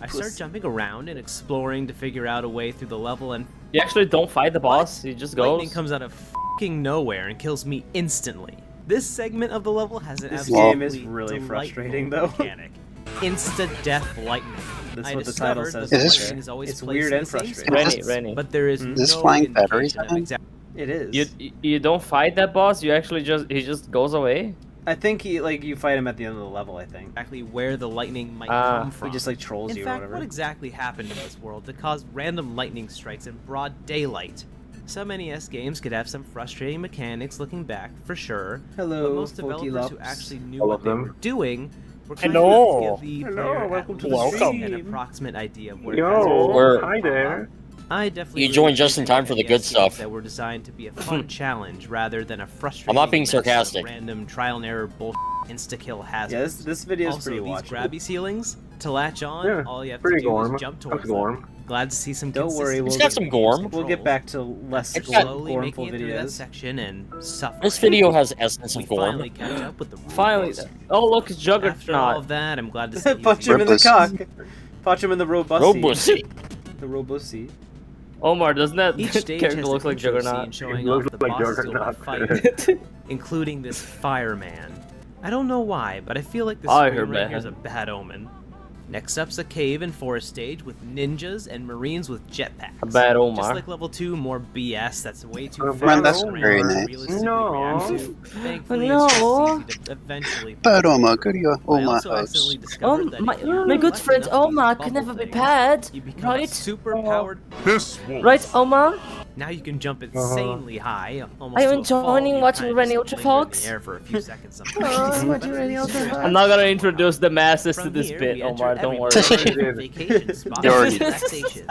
I start jumping around and exploring to figure out a way through the level, and You actually don't fight the boss. He just lightning goes. comes out of fucking nowhere and kills me instantly. This segment of the level has an This absolutely game is really delightful frustrating, though. mechanic. Insta-death lightning. That's I what the title discovered says. that the Is this- lightning is always it's placed weird in and the same frustrating. spots, Rennie. but there is Is this no flying batteries indication of on? exact- It is. You don't fight that boss. You actually he just goes away. I think you fight him at the end of the level. I think exactly where the lightning might Ah. come from. he just like trolls In you or fact, whatever. what exactly happened in this world to cause random lightning strikes in broad daylight? Some NES games could have some frustrating mechanics looking back, for sure. Hello, but most Folky developers who Lops. actually knew All what of they them. were doing were kind Hello. of give the Hello, player welcome at to the least stream. an approximate idea of where Yo, We're- hi there. I definitely You really joined just in appreciate time for the NES good games stuff. that were designed to be a fun challenge rather than a frustrating I'm not being mess of sarcastic. random trial and error bullshit insta-kill hazards. Yeah, this video is Also, pretty these watchable. grabby ceilings, to latch on, Yeah, all you have to pretty do gorm. is jump That's towards gorm. them. Glad to see some Don't worry, consistency we'll It's got some gorm. We'll get back to less It's got- slowly gormful making it through that videos. section and suffering. This video has essence We of finally gorm. catch up with the Finally. robots. Oh look, it's After all Juggernaut. of that, I'm glad to see you Punch him in the Robust. cock. Punch him in the robussy. Robussy. The robussy. Omar, doesn't that Each stage character has look an like intro Juggernaut? scene showing It off looks the like bosses you'll Juggernaut. fight, including this fireman. I don't know why, but I feel like this I screen heard right that. here is a bad omen. Next up's a cave and forest stage with ninjas and marines with jetpacks. Bad Just Omar. like level 2, more BS that's way too Man, that's fast, very random, nice. realistically No. reactive. Thankfully, No. it's just easy to eventually Bad Omar, go to your I Omar also house. accidentally discovered that if you my good collect friend enough of these Omar bubble could never be things, bad, you become a right? super powered. This wolf. Right, Omar? Now you can jump insanely high, almost Are you to a enjoying fall. watching Kinda Renny just linger in Ultrafox? the air for a few seconds Oh, sometimes. watching Renny Ultrafox. I'm not gonna introduce the masses to From this here, bit, we enter Omar. Don't worry. everywhere vacation spots You already and did. relaxation.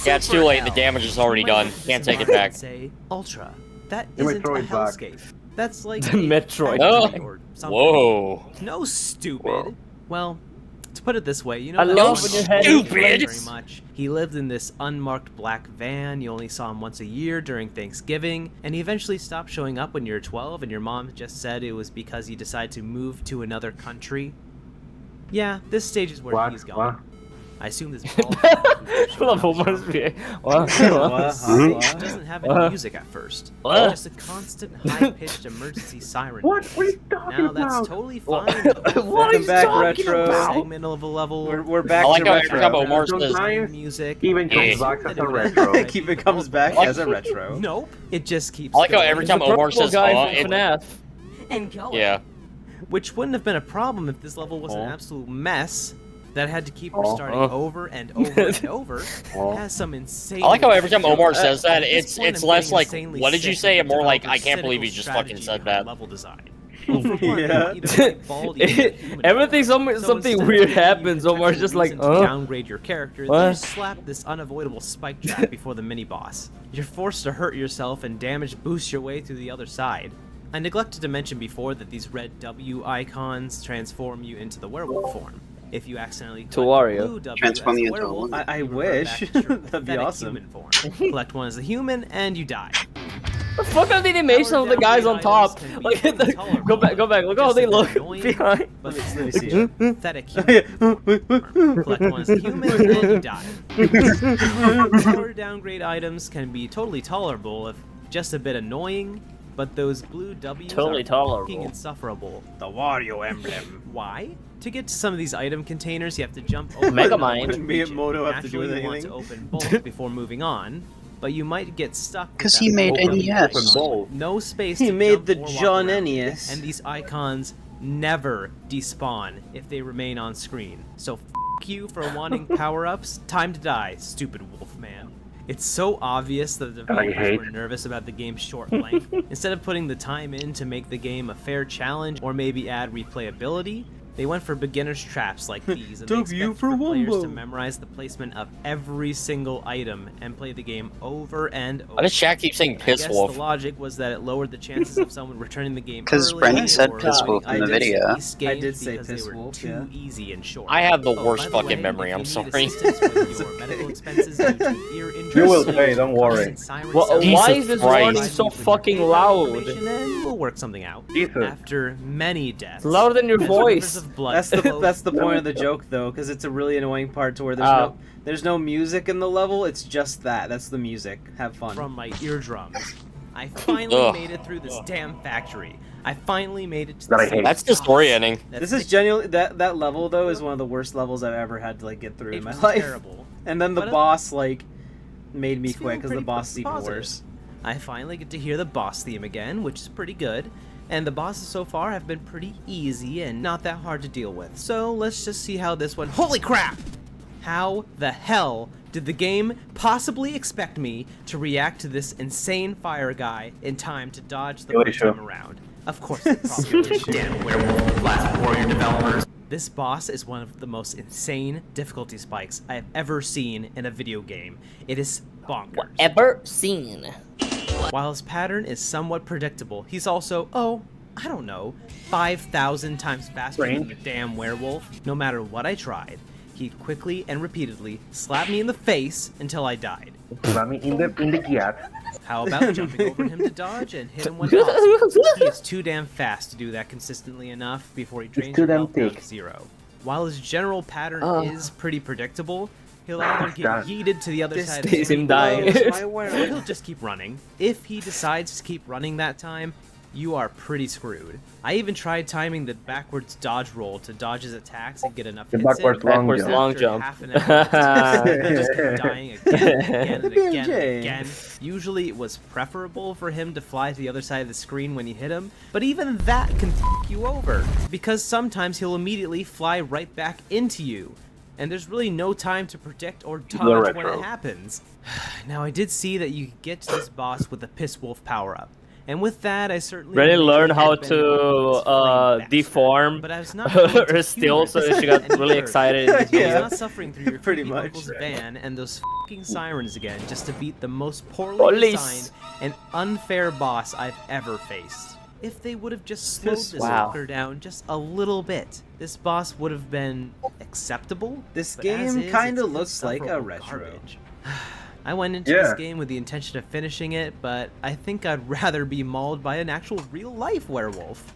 Yeah, it's too late. The damage is already done. Can't take it back. Say Ultra. That The isn't a Metroid back. hellscape. That's like The a Metroid factory back. or something. Whoa. No, stupid. Well, to put it this way, you know I that love one when your guy head who is didn't play stupid. very much. He lived in this unmarked black van. You only saw him once a year during Thanksgiving, and he eventually stopped showing up when you were 12, and your mom just said it was because he decided to move to another country. Yeah, this stage is where he's gone. What? I assume this Love Omar's being. What? It doesn't have any What? music at first. What? Just a constant high-pitched emergency siren. What are you talking Now about? that's totally fine. Welcome back, Retro. Segment of a level. We're back I like to how every time retro. Omar says, Sometimes music. even Yeah. comes back as a retro. Keep it comes back Like- as a retro. Nope. It just keeps. I like how going. every time The Omar purple says, guy it, from FNAF. And go. yeah. Which wouldn't have been a problem if this level was an absolute mess that had to keep restarting over and over and over. It has some insane. I like how every time Omar says At that, this point, it's I'm less getting like, insanely what did you sick say? of And more like, developers' I can't believe you cynical just fucking strategy said behind that. Level design. Well, for one, Yeah. you don't make Baldi into a human Everything, form. So something instead of weird giving you happens. Omar's potential just like, reason to downgrade your character. What? They just slap this unavoidable spike trap before the mini boss. You're forced to hurt yourself and damage boost your way through the other side. I neglected to mention before that these red W icons transform you into the werewolf form. If you accidentally To collect Wario. the blue W Transform as you a into a werewolf, woman. I you revert wish. back to your That'd be pathetic awesome. human form. Collect one as a human and you die. The fuck are the animation of the guys on top? Like, go back. Look how they look behind. But Let me see it. pathetic human. Collect one as a human and you die. Power downgrade items can be totally tolerable if just a bit annoying, but those blue W's Totally are tolerable. fucking insufferable. The Wario emblem. Why? To get to some of these item containers, you have to jump over Megamind. another Me and region. Moto have to do Naturally, you want anything. to open both before moving on, but you might get stuck. with 'Cause that he made blue W NES. icon. Balls. No space He to made jump the or walk John around. NES. And these icons never despawn if they remain on screen. So f you for wanting power-ups. Time to die, stupid wolf man. It's so obvious that the developers hate- were nervous about the game's short length. Instead of putting the time in to make the game a fair challenge or maybe add replayability, they went for beginner's traps like these, and they W expect for players Wumbo. to memorize the placement of every single item and play the game over and over. Why does Shaq keep saying I piss guess wolf? the logic was that it lowered the chances of someone returning the game 'Cause early Brenny said or piss wolf avoiding in the items video. East I games did say because they piss were wolf, too yeah. easy and short. I have the Oh, worst by the fucking way, memory, if I'm you need sorry. assistance with your medical expenses due to ear injuries, You will pay, don't worry. constant siren Well, sounds, why Jesus is this Christ. warning so fucking loud? information, and we'll work something out. Jesus. After many deaths, It's louder than your as rivers voice. of blood That's the flowed that's the point of the joke though, because it's a really annoying part to where there's no music in the level. It's just that. That's the music. Have fun. from my eardrums. I finally Ugh. made it through this damn factory. I finally made it to That I the hate. That's disorienting. This is genuinely that level though is one of the worst levels I've ever had to like get through in my life. terrible. And then the But, boss like made me It's quit feeling because the pretty boss is even positive. worse. I finally get to hear the boss theme again, which is pretty good. And the bosses so far have been pretty easy and not that hard to deal with. So let's just see how this one. Holy crap! How the hell did the game possibly expect me to react to this insane fire guy in time to dodge the first time around? Of course, they probably damn werewolf last warrior developers. This boss is one of the most insane difficulty spikes I have ever seen in a video game. It is bonkers. Ever seen. While his pattern is somewhat predictable, he's also, oh, I don't know, 5,000 times faster than the damn werewolf. No matter what I tried, he'd quickly and repeatedly slap me in the face until I died. Slap me in the cat. How about jumping over him to dodge and hit him when possible? He is too damn fast to do that consistently enough before he drains too your damn health down thick. to 0. While his general pattern is pretty predictable, he'll either get God. yeeted to the other This side of stays the him screen, dying. or he'll just keep running. If he decides to keep running that time, you are pretty screwed. I even tried timing the backwards dodge roll to dodge his attacks and get enough The hits backwards in. long After jump. long jump. half an hour, just kept dying again and again and BMJ. again. Usually it was preferable for him to fly to the other side of the screen when you hit him, but even that can f you over, because sometimes he'll immediately fly right back into you, and there's really no time to predict or dodge when it happens. Now, I did see that you could get to this boss with the Piss Wolf power-up, and with that, I certainly Rennie wish learned I how had been able to explain that deform but I was not going to her still, so she got any really further. excited. I was Yeah. not suffering through your Pretty creepy much. uncle's van and those fucking sirens again just to beat the most poorly Police. designed and unfair boss I've ever faced. If they would have just slowed Piss this Wow. fucker down just a little bit, this boss would have been acceptable. This but as game is, kinda it's looks like a insufferable retro. garbage. I went into Yeah. this game with the intention of finishing it, but I think I'd rather be mauled by an actual real-life werewolf.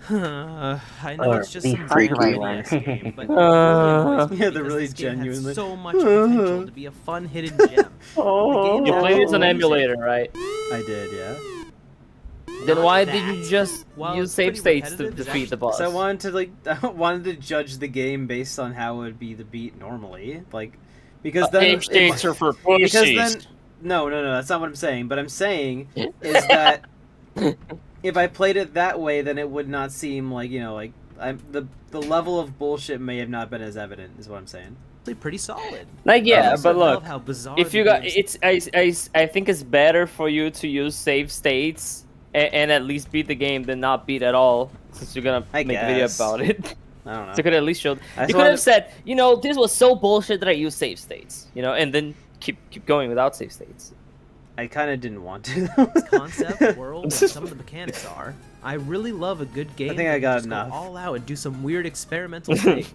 I know it's just some freak random me. NES game, but it really annoys me Yeah, they're because really this game had genuinely- so much potential to be a fun hidden gem. Oh, You played it on music. emulator, right? I did, yeah. Then Not why that. did you just While use it's save pretty states to repetitive, it's defeat the boss? So I wanted to I wanted to judge the game based on how it would be the beat normally, because then Save states are for because pussies. then no, that's not what I'm saying. But I'm saying is that if I played it that way, then it would not seem like the level of bullshit may have not been as evident. Is what I'm saying. Actually pretty solid. Like, I yeah, also but love look, how bizarre if the you got game's- I think it's better for you to use save states and at least beat the game than not beat at all, since you're gonna I make a video guess. about it. I don't know. So you could at least show. I just You could wanted- have said, this was so bullshit that I used save states, and then keep going without save states. I kind of didn't want to. concept, world, and some of the mechanics are. I really love a good game. think I that got can just enough. Go all out and do some weird experimental things.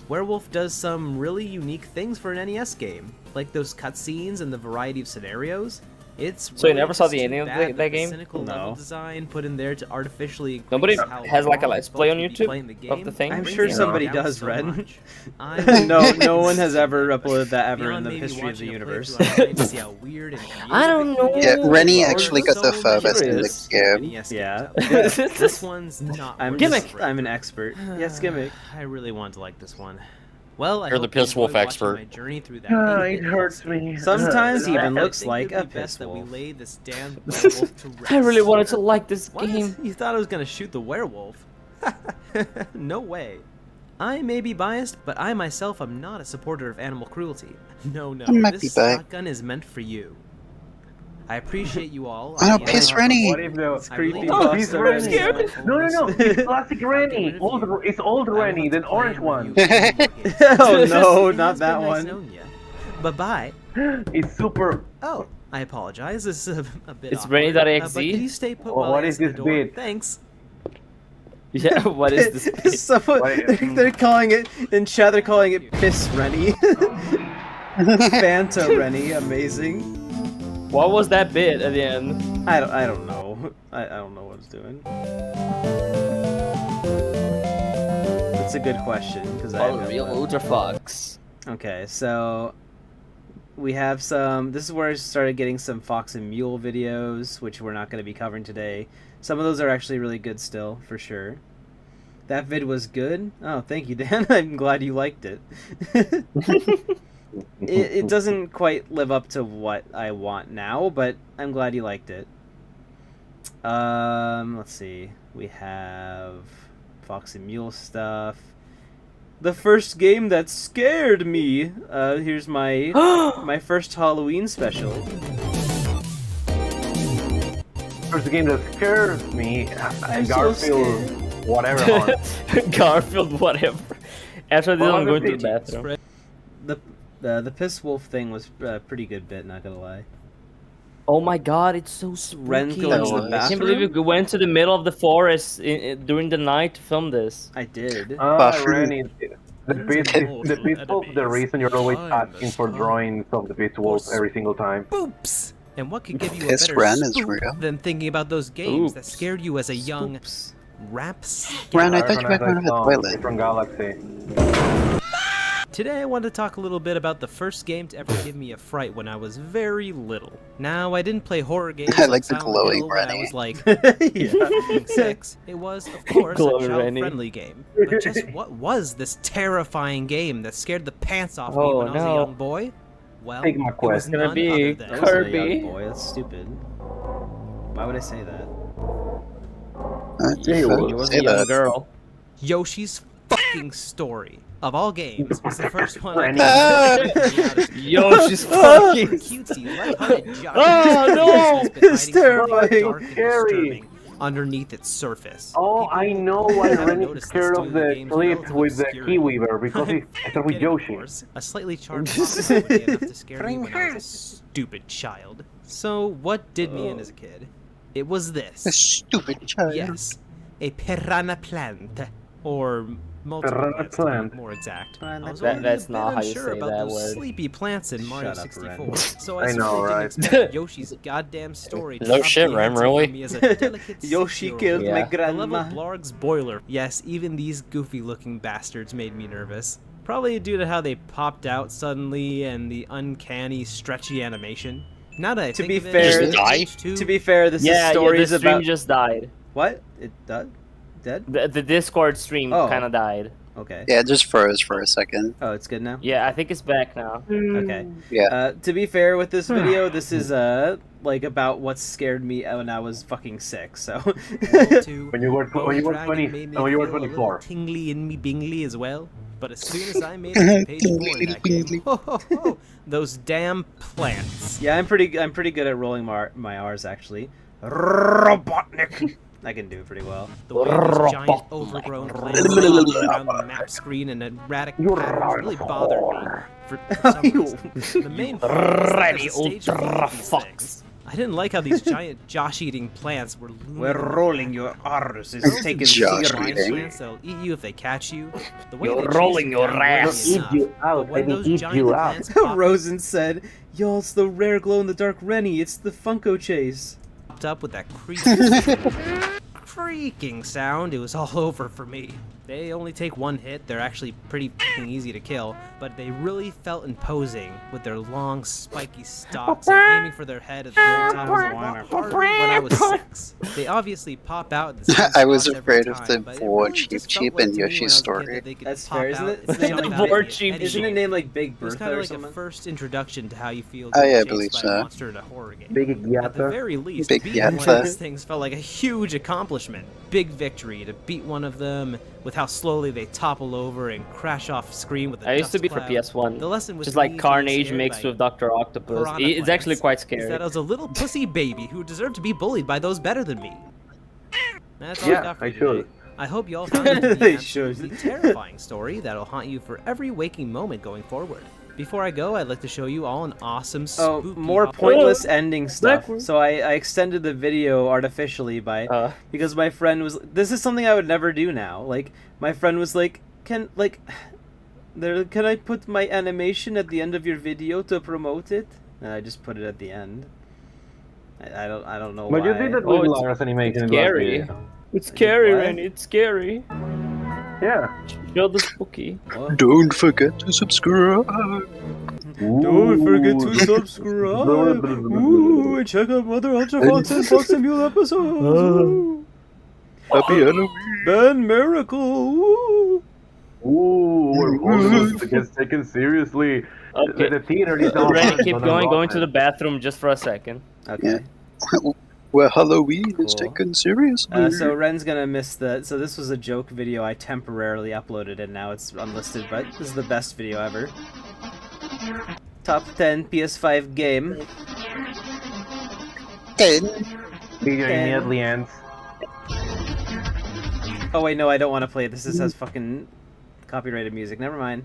Werewolf does some really unique things for an NES game, like those cutscenes and the variety of scenarios. It's So you really never saw just the too ending of bad that the game? cynical No. level design put in there to artificially Nobody increase how has, like, a long Let's you're Play on supposed to be YouTube playing the of game. the thing? I'm brings sure it somebody down does, so Ren. much. I no one has ever uploaded that ever in Beyond the maybe history of the watching a universe. playthrough online to see how weird and I don't creative it can know. get. Yeah, Rennie There's actually got the so furthest many in the risks game. NES Yeah. games out there. This one's not. I'm worth Gimmick. the break. I'm an expert. Yes, gimmick. I really want to like this one. Well, I You're the hope you Piss Wolf enjoyed watching expert. my journey through that It 8-bit hurts history. me. Sometimes he even I looks think like it'd a be best piss that we wolf. lay this damn werewolf to rest. I really wanted to like this What? game. You thought I was gonna shoot the werewolf? No way. I may be biased, but I myself am not a supporter of animal cruelty. No, I might be this biased. shotgun is meant for you. I appreciate you all. Oh, I- piss Rennie! What if the I really creepy want pasta to Rennie. spread my No, own it's classic Rennie. It's old I want Rennie, to the play orange with one. you in more games. Oh no, It not has that been nice one. knowing ya. Bye-bye. It's super. Oh, I apologize. This is a bit It's awkward. Rennie.exe? But can you stay put Well, while what I is answer the this door? bit? Thanks. Yeah, what is this? Someone, Wait, they're calling it in chat. They're calling it Piss Rennie. Fanta Rennie, amazing. What was that bit at the end? I don't know. I don't know what it's doing. That's a good question because I Oh, have real no- Ultra Fox. Okay, so we have some. This is where I started getting some Fox and Mule videos, which we're not going to be covering today. Some of those are actually really good still, for sure. That vid was good. Oh, thank you, Dan. I'm glad you liked it. It doesn't quite live up to what I want now, but I'm glad you liked it. Let's see. We have Fox and Mule stuff. The first game that scared me. Here's my my first Halloween special. First game that scares me. I'm so Garfield, whatever. on. Garfield, whatever. After this, Well, I'm I'm going a to the bathroom. The Piss Wolf thing was a pretty good bit, not gonna lie. Oh my god, it's so spooky. Ren goes to the I can't believe you went to the middle of the forest during the night to film this. I did. Rennie, the Beast Wolf, the reason you're always asking for drawings of the Beast Wolf every single time. Boops! And what could give you a Piss better Ren is spook real. than thinking about those games that Oops. scared you as a young rap Ren, I thought you were going to the toilet. From Galaxy. Today I want to talk a little bit about the first game to ever give me a fright when I was very little. Now, I didn't play horror games I like the Silent glowing Hill when I Rennie. was like 6. It was, of course, a Glowing Rennie. child-friendly game. But just what was this terrifying game that scared the pants off me Oh, when I was a no. young boy? Well, Take my it was quest. none Gonna be other than... That wasn't a young Kirby. boy. That's stupid. Why would I say that? It was a young girl. Yoshi's fucking Story. Of all games, was the first one I Yoshi's fucking. cutesy, lighthearted Josh. Oh, no! It's terrifying. Scary. Underneath its surface. Oh, I know why haven't Rennie's noticed scared this of doing the game's clip relative with the obscurity. Key Weaver because he started with Forgetting, of Yoshi. course, a slightly charged possibility enough to scare me when I was a stupid child. So, what did me in as a kid? It was this. A stupid child. Yes, a piranha plant, or multiple Piranha plants, to be plant. more exact. Piranha I was That- only that's a bit not how you unsure say about that those word. sleepy plants in Mario Shut up, 64, Ren. so I I know, certainly right? didn't expect Yoshi's goddamn story to No shit, Ren, comprehend really? me as a delicate Yoshi 6-year-old. killed my Yeah. The level grandma. Blarg's boiler. Yes, even these goofy-looking bastards made me nervous. Probably due to how they popped out suddenly and the uncanny, stretchy animation. Now that I To think be of it, fair- it's Die? Age 2. To be fair, this is Yeah, the stories stream about just died. what? It dead? The Discord stream Oh. kind of died. Okay. Yeah, it just froze for a second. Oh, it's good now. Yeah, I think it's back now. Okay. Yeah. To be fair with this video, this is like about what scared me when I was fucking 6. So. When you were 20, when you were 24. Tingly in me bingly as well. But as soon as I made it to page 4 in that game, ho, ho, ho, those damn plants. Yeah, I'm pretty good at rolling my R's actually. Robotnik. I can do it pretty well. The way these giant overgrown plants moved around the map screen in erratic patterns really bothered me. For some reason. The main problem is that there's a stage for each of these things. I didn't like how these giant Josh-eating plants were looming. We're in the rolling your R's. Those It's taking Josh giant eating. plants that'll eat you if they catch you. The way You're they chase rolling you your down ass. really Eat you enough. out, But when Eddie, those eat giant you out. plants popped Rosen said, "Yo, it's the rare glow-in-the-dark Rennie. It's the Funko Chase." up with that creaking sound, it was all over for me. They only take one hit, they're actually pretty fucking easy to kill, but they really felt imposing with their long, spiky stalks and aiming for their head at the very top of the water when I was 6. They obviously pop out in the same I was spots every afraid of time, the but it Vor really Cheep just Cheep felt like in to me when I Yoshi's was a kid story. that they could That's pop fair, isn't out it? and It's named jump like out Vor at you Cheep at Isn't you. it named like Big It was Bertha kind of or like a something? first introduction to how you feel Oh, getting yeah, I chased believe by so. a monster in a horror game. Big At the Yata. very least, Big beating one of Yata. these things felt like a huge accomplishment. Big victory to beat one of them with how slowly they topple over and crash off screen with a I used to dust be for cloud. PS1. The lesson was Just me like being Carnage scared mixed by with Dr. Octopus. piranha It's actually plants quite is scary. that I was a little pussy baby who deserved to be bullied by those better than me. That's all Yeah, I've got for I you today. should. I hope you all found it to be They an absolutely terrifying story that'll haunt you for every waking moment going forward. Before I go, I'd like to show you all an awesome Oh, spooky more hop- pointless ending stuff. Backwards. So I extended the video artificially by because my friend was. This is something I would never do now. Like my friend was like, can I put my animation at the end of your video to promote it? And I just put it at the end. I don't know But why. you did that with Lara's animation in the last scary. video. It's scary, What? man. It's scary. Yeah. Show the spooky. Don't forget to subscribe. Don't forget to subscribe. Ooh, and check out Mother Ultra Fox and Fox and Mule episodes. Ooh. Happy Halloween. Ben Miracle. Ooh. Ooh, we're almost to get taken seriously. Okay. The theater is on. Rennie, keep going to the bathroom just for a second. Okay. Where Halloween is taken seriously. So Ren's gonna miss the. So this was a joke video I temporarily uploaded, and now it's unlisted. But this is the best video ever. Top 10 PS5 game. 10. Video immediately ends. Oh wait, no, I don't want to play it. This has fucking copyrighted music. Never mind.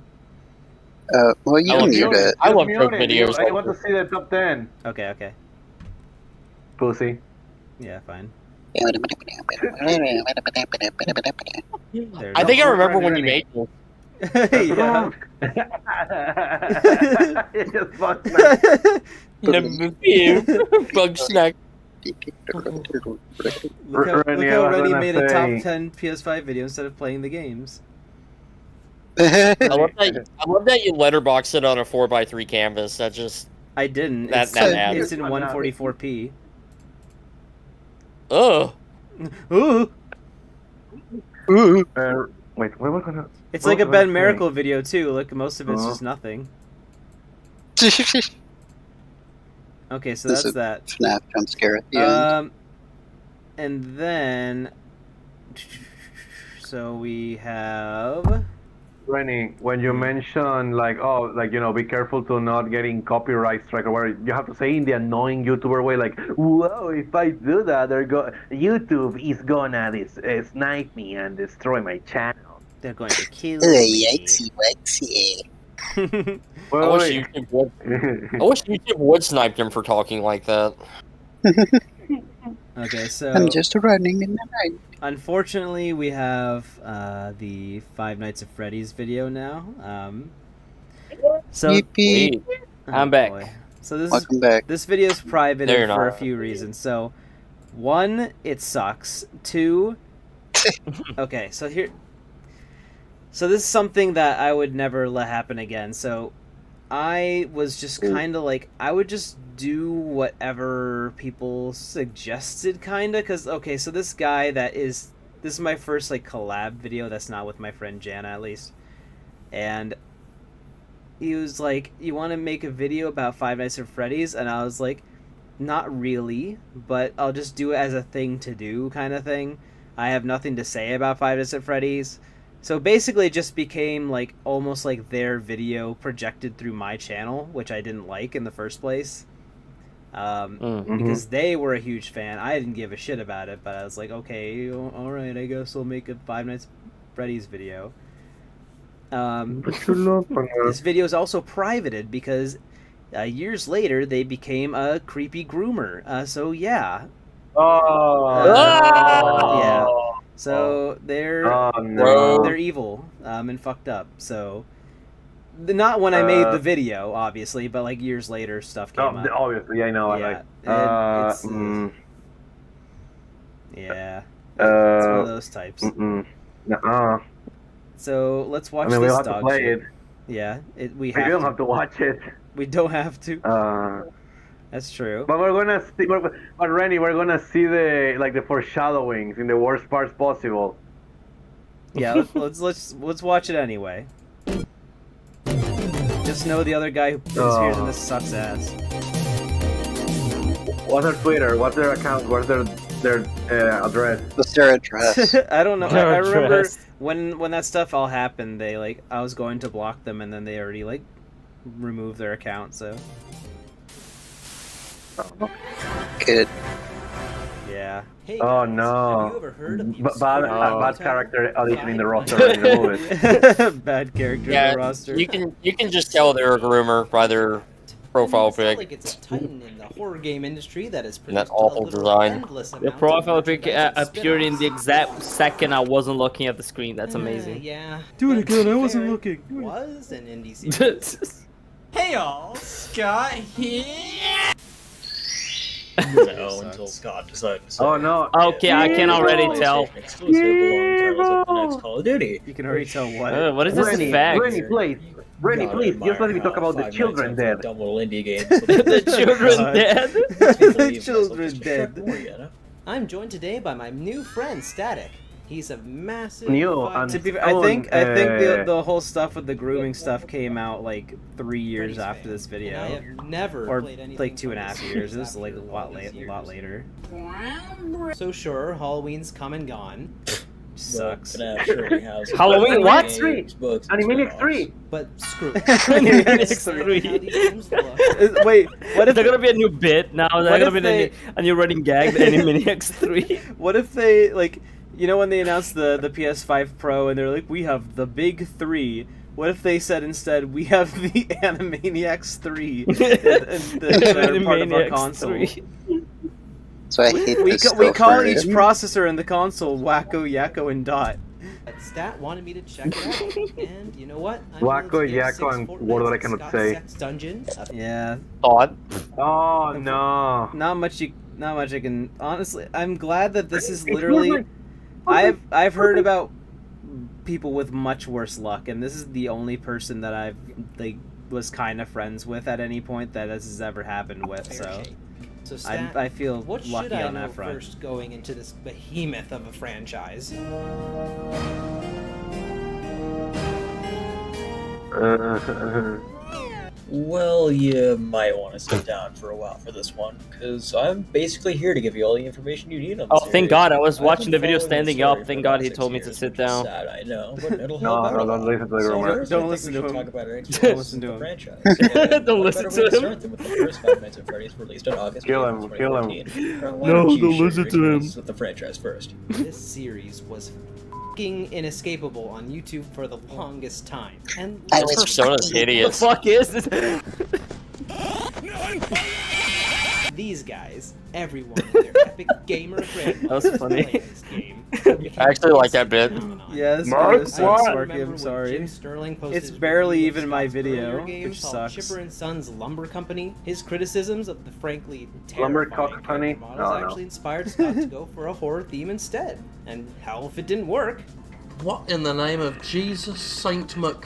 Well, you can mute it. I love Mute joke it. videos. I want to see the top 10. Okay. Pussy. Yeah, fine. I think I remember when you made this. Yeah. It's just fucked. Bug snack. Look how Rennie, I was Rennie gonna made a top say- 10 PS5 video instead of playing the games. I love that you letterbox it on a 4x3 canvas. That just I didn't. That- It's, that adds. it's in 144p. Ugh. Ooh. Wait, what was gonna? It's what like a was I Ben saying? Miracle video too. Look, most of it's Uh-huh. just nothing. Okay, so There's that's a that. FNAF jump scare at the end. And then, so we have. Rennie, when you mention like, oh, like, you know, be careful to not getting copyright strike or whatever, you have to say in the annoying YouTuber way, like, whoa, if I do that, YouTube is gonna snipe me and destroy my channel. They're going to kill Oh, me. yikesy waxy. I wish YouTube would snipe him for talking like that. Okay, so I'm just running in the night. unfortunately, we have the Five Nights at Freddy's video now. So Yippee. I'm back. boy. So this Welcome back. This video is private No, you're for a not. few reasons. So, one, it sucks. Two, okay, so here. So this is something that I would never let happen again. So I was just kind of like, I would just do whatever people suggested, kind of, because, okay, so this guy this is my first, like, collab video that's not with my friend Jana, at least, and he was like, you want to make a video about Five Nights at Freddy's? And I was like, not really, but I'll just do it as a thing to do, kind of thing. I have nothing to say about Five Nights at Freddy's. So basically it just became like almost like their video projected through my channel, which I didn't like in the first place. Because they were a huge fan. I didn't give a shit about it, but I was like, okay, alright, I guess I'll make a Five Nights at Freddy's video. This video is also privated because years later they became a creepy groomer. So yeah. Yeah. So they're evil and fucked up. So not when I made the video, obviously, but like years later, stuff came up. Obviously, I know. Yeah, Like, yeah, it's one of those types. Nuh-uh. So let's watch I mean, this we'll have to dog play shit. it. Yeah, we We have don't to. have to watch it. We don't have to. That's true. But we're gonna see. But Rennie, we're gonna see the foreshadowings in the worst parts possible. Yeah, let's watch it anyway. Just know the other guy who appears in this sucks ass. What's their Twitter? What's their account? What's their address? What's their address? I don't know. Their I remember address. when that stuff all happened. They I was going to block them, and then they already removed their account. So Good. yeah. Hey Oh guys, no! Have you ever heard of the Bad obscure character addition in the guy roster. named Remove it. Bad character in Yeah, the roster. you can just tell they're a groomer by their profile It's not pic. like it's a titan in the horror game industry that is And that awful design. The profile pic appeared in the exact second I wasn't looking at the screen. That's amazing. Yeah. Do it again. I wasn't Fair looking. Was an indie series. Hey y'all, Scott here. No, until Scott decided to say. Oh no! Okay, I can already tell. Exclusive belongs to the next Call of Duty. You can already tell what. What is this Rennie, effect? Rennie, please, Rennie, please, just let me talk about the children dead. Dumb little indie games. The children dead. The children dead. I'm joined today by my new friend Static. He's a massive. New fucking- and To be fair, Oh, I think the whole stuff with the grooming stuff came out like 3 years after this And I video, have never or played anything like from 2.5 the years. series This is like after a lot all these later. So sure, Halloween's come and gone, Sucks. FNAF surely has Halloween what? games, books, and Animaniacs spin-offs. 3. but screw it. Animaniacs How 3. these games look. Wait, what if Is there gonna be a new bit now? Is there What gonna if be a new running gag? The Animaniacs 3. What if they when they announced the PS5 Pro and they're like, we have the big 3. What if they said instead, we have the Animaniacs 3 and they're part of our Animaniacs console? 3. So I hate We this call stuff for each it. processor in the console Wacko, Yakko, and Dot. Stat wanted me to check it out, and you know what? I'm Wacko, willing to give Yakko, 6 and Fortnites word that I at cannot Scott's say. Sex Dungeon. Yeah, Thought. Oh no! not much I can honestly. I'm glad that this is literally. I've heard about people with much worse luck, and this is the only person that I've was kind of friends with at any point that this has ever happened with. So So Stat, I feel what lucky should I on know that front. first going into this behemoth of a franchise? Well, you might want to sit down for a while for this one, because I'm basically here to give you all the information you need on the Oh, series. thank God! I was I've watching been the video following standing story up. for Thank about God he 6 told me to years, sit which is down. Sad, I know, but it'll No, help out a don't lot. listen to the So rumor. first, Don't I think listen we to should him. talk about our Don't experience listen with to the him. franchise. Don't What listen better to way him. start than with the first Five Nights at Freddy's released in August Kill him, 2014. kill him. Why No, don't you don't share listen your to him. experiences with the franchise first. This series was fucking inescapable on YouTube for the longest time. And This persona's hideous. The fuck is this? these guys, everyone in their epic gamer friend That was funny. this game. I actually like that bit. Yeah, this Mark, video sucks, what? Marky, I'm sorry. Jim Sterling posted It's his barely review of even my Scott's video, earlier game which called sucks. Chipper and Sons Lumber Company. His criticisms of the frankly Lumber terrifying Cock Company? models No, no. actually inspired Scott to go for a horror theme instead. And hell if it didn't work. What in the name of Jesus Saint Mc...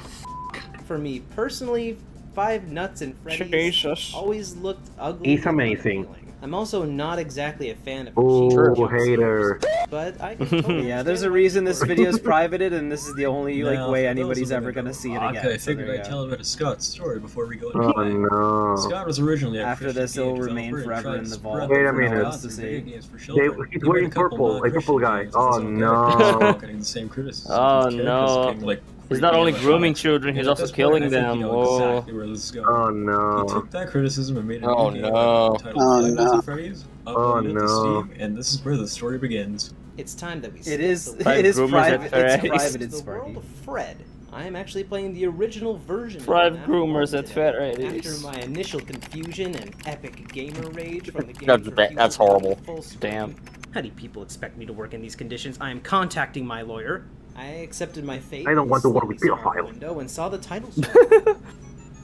For me personally, Five Nuts and Freddy's Jesus. always looked ugly. He's and amazing. unappealing. I'm also not exactly a fan of Ooh, cheap jump hater. scares, but I can totally Yeah, there's a understand reason this video's privated, and this is the only Now, way for those anybody's of ever you gonna that see it know again. Rock, I so figured there you I'd go. tell a bit of Scott's story before we go into Oh it. no. Scott was originally a After Christian this, it'll game remain developer and forever tried in to the spread vault. Wait a the minute. gods of To video see. games for children. He's Even wearing a couple purple, a purple guy. non-Christian games Oh with his own no. characters, getting the same criticism. Oh, His characters no. became, like, He's not creepy only grooming animatronics. children, he's And at also this point, killing I think them. you know Whoa. exactly where this is going. Oh He no. took that criticism and made a Oh, new game no. titled Oh, Five Nights no. at Freddy's, Oh, uploaded it no. to Steam, and this is where the story begins. It's time that we It is. Five It is groomers private. at It's Freddy's. private. the It's world Sparky. of Fred. I am actually playing the original version. Five of groomers at Fred. Freddy's. After my initial confusion and epic gamer rage from the game. That's horrible. Damn. How do people expect me to work in these conditions? I am contacting my lawyer. I accepted my fate. I don't in want to the work with slightly small pedophiles. window and saw the title screen.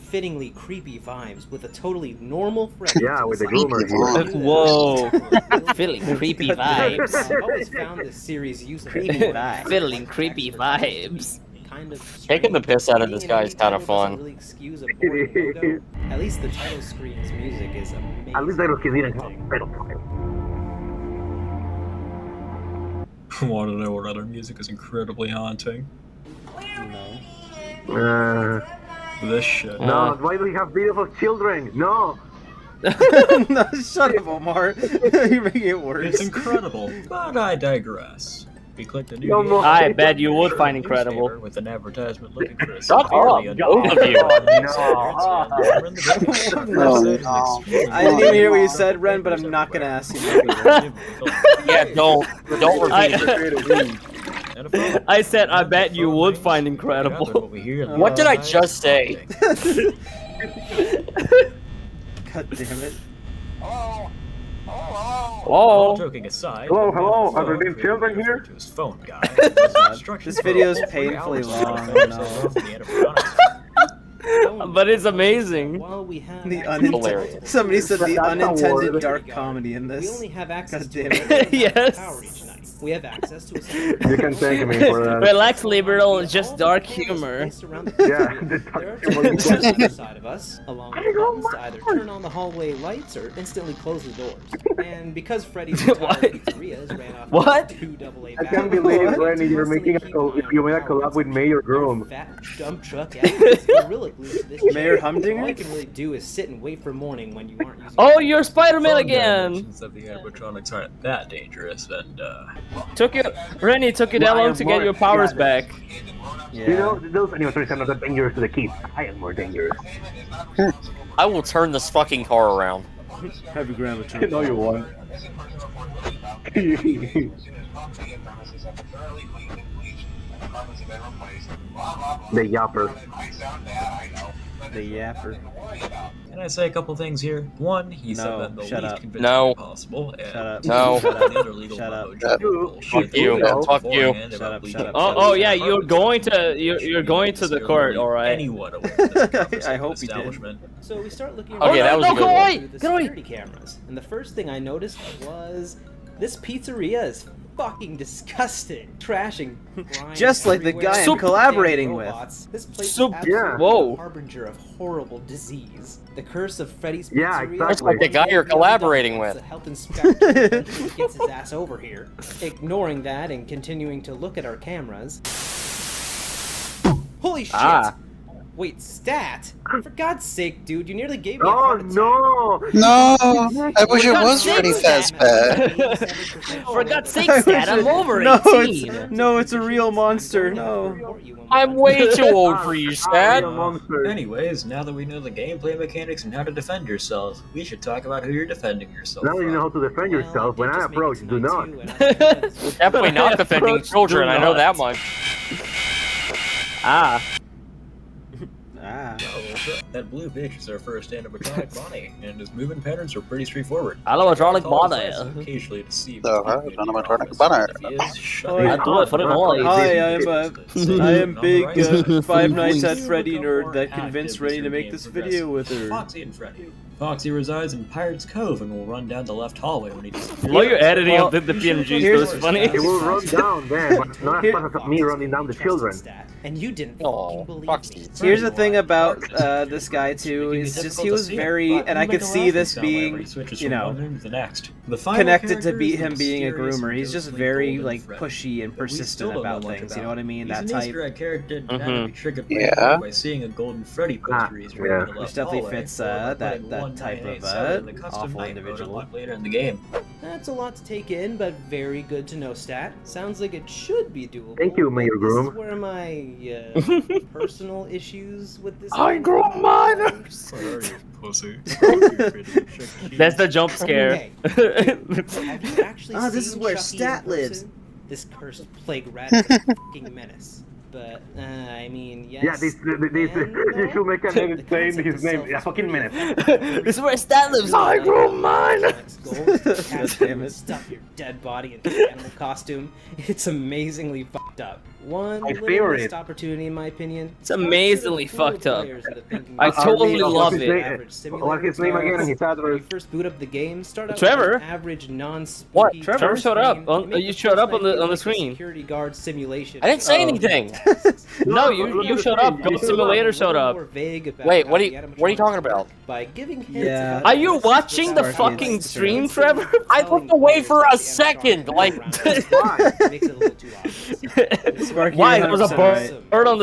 Fittingly creepy vibes with a totally normal Fred. Yeah, with the Creepy groomer here. Whoa. Feeling creepy I've vibes. always found this series useful. Creepy vibes. Feeling creepy vibes. Kind of Taking the piss out of this Being guy an is kind of indie title fun. doesn't really excuse a boring logo. At least the title screen's music is amazing. At least I don't consider him pedophile. Want to know what other music is incredibly haunting? This shit. No, why do we have videos of children? No. No, shut up, Omar. You're making it worse. It's incredible, but I digress. We clicked a new No game. more. I bet you would find incredible. Newspaper with an advertisement looking for a Shut severely up, underpaid both of you. I didn't even hear what you said, Ren, but I'm not gonna ask you. Yeah, don't repeat it. I said I bet you would find incredible. What did I just say? God damn it. Whoa. Joking aside. Hello, are there children here? To his phone guy. This video is painfully long. No. But it's amazing. While we have The Hilarious. Somebody said the That's unintended a dark comedy in we this. only have access God to damn a it. Yes. power each night. We have access to a You can thank me for that. Relax, liberal, it's just dark humor. Yeah, the There are dark two humor. doors on either side of us, along with buttons to either turn on the hallway lights or instantly close the doors. And because Freddy's entire pizzeria is ran off What? two AA I can't believe, Randy, you're making you made a collab with Mayor Groom. fat dump truck ass gorilla glue to this Mayor chair. Humdinger? All I can really do is sit and wait for morning when you aren't using Oh, you're Spider-Man Phone again. dimensions of the animatronics aren't that dangerous, and Rennie took you that long to get your powers back. Yeah. You know, those animatronics are not that dangerous to the kids. I am more dangerous. I will turn this fucking car around. Happy grandma. No, you won't. The yapper. The yapper. can I say a couple things here? One, he said No, that the shut least up. convincing No. way possible, and Shut up. No. Shut up. The other legal Shut up. mumbo jumbo bullshit Fuck you. he said Fuck you. beforehand Shut about up, bleeding shut up, out shut up. Oh yeah, apartments you're going to the court, all right. anyone aware of this I hope he did. establishment. So we start looking Okay, around that was a through good one. the Get away! security cameras, and the first thing I noticed was this pizzeria is fucking disgusting. Trashing grime Just like the everywhere. guy I'm Damn collaborating with. robots. This place Sup- is absolutely yeah. Whoa. a harbinger of horrible disease. The curse of Freddy's Yeah, Pizzeria. exactly. It's like the guy you're collaborating with. The health inspector eventually gets his ass over here. Ignoring that and continuing to look at our cameras. Holy shit! Ah. Wait, stat? For God's sake, dude, you nearly gave me a Oh heart attack. no! No, I wish it was Freddy Fazbear. For God's sake, Stat, I'm over No, 18. no, it's a real monster. No. I'm way too old for you, Stat. Anyways, now that we know the gameplay mechanics and how to defend yourself, we should talk about who you're defending yourself Now you from. know how to defend yourself. When I approach, do not. Definitely not defending children, I know that much. Ah. Ah. That blue bitch is our first animatronic Bonnie, and his movement patterns are pretty straightforward. Animatronic Bonnie. Occasionally deceived. So, animatronic Bonnie. I do it for the noise. Hi, I am big Five Nights at Freddy nerd that convinced Rennie to make this video with her. Foxy and Freddy. Foxy resides in Pirates Cove and will run down the left hallway when he disappears. While you're editing of the PMGs, was funny. It will run down there, but not as fast as me running down the children. And you didn't Oh, fucking believe me. Here's the thing about this guy too, is just he was very, and I could see this being, you know, connected to him being a groomer. He's just very like pushy and persistent about things. You know what I mean? That type. Yeah. By seeing a golden Freddy poster he's reading in the Which left definitely hallway, fits or that putting that type of 1987 in the custom awful night mode individual. unlocked later in the game. That's a lot to take in, but very good to know, Stat. Sounds like it should be doable. Thank you, Mayor This Groom. is where my personal issues with this. I game grow come minors. What are you, pussy? That's the jump scare. Have you actually Ah, this is seen where Chucky Stat in lives. person? This cursed plague rat is a fucking menace. But, I mean, yes. Yeah, this you should make an edit saying his name. A fucking minute. This is where Stat lives. I grow minors. Damn it. Stuff your dead body into an animal costume. It's amazingly fucked up. One My little favorite. missed opportunity, in my opinion. It's amazingly fucked up. I What's totally his love name? it. What's his name again? His When you address. first boot up the game, start out Trevor? with an average non-spooky What? Trevor showed up. screen. Make You the showed first up on the night feel like a screen. Security guard simulation. I didn't say anything. No, you showed up. Goat Simulator showed up. Wait, what are you talking about? By giving hints Yeah. about Are you watching the Sparky fucking is stream, Trevor? I looked away for a second. Like, makes it a little too obvious. Sparky, Why? you're There was a 100% bird right. on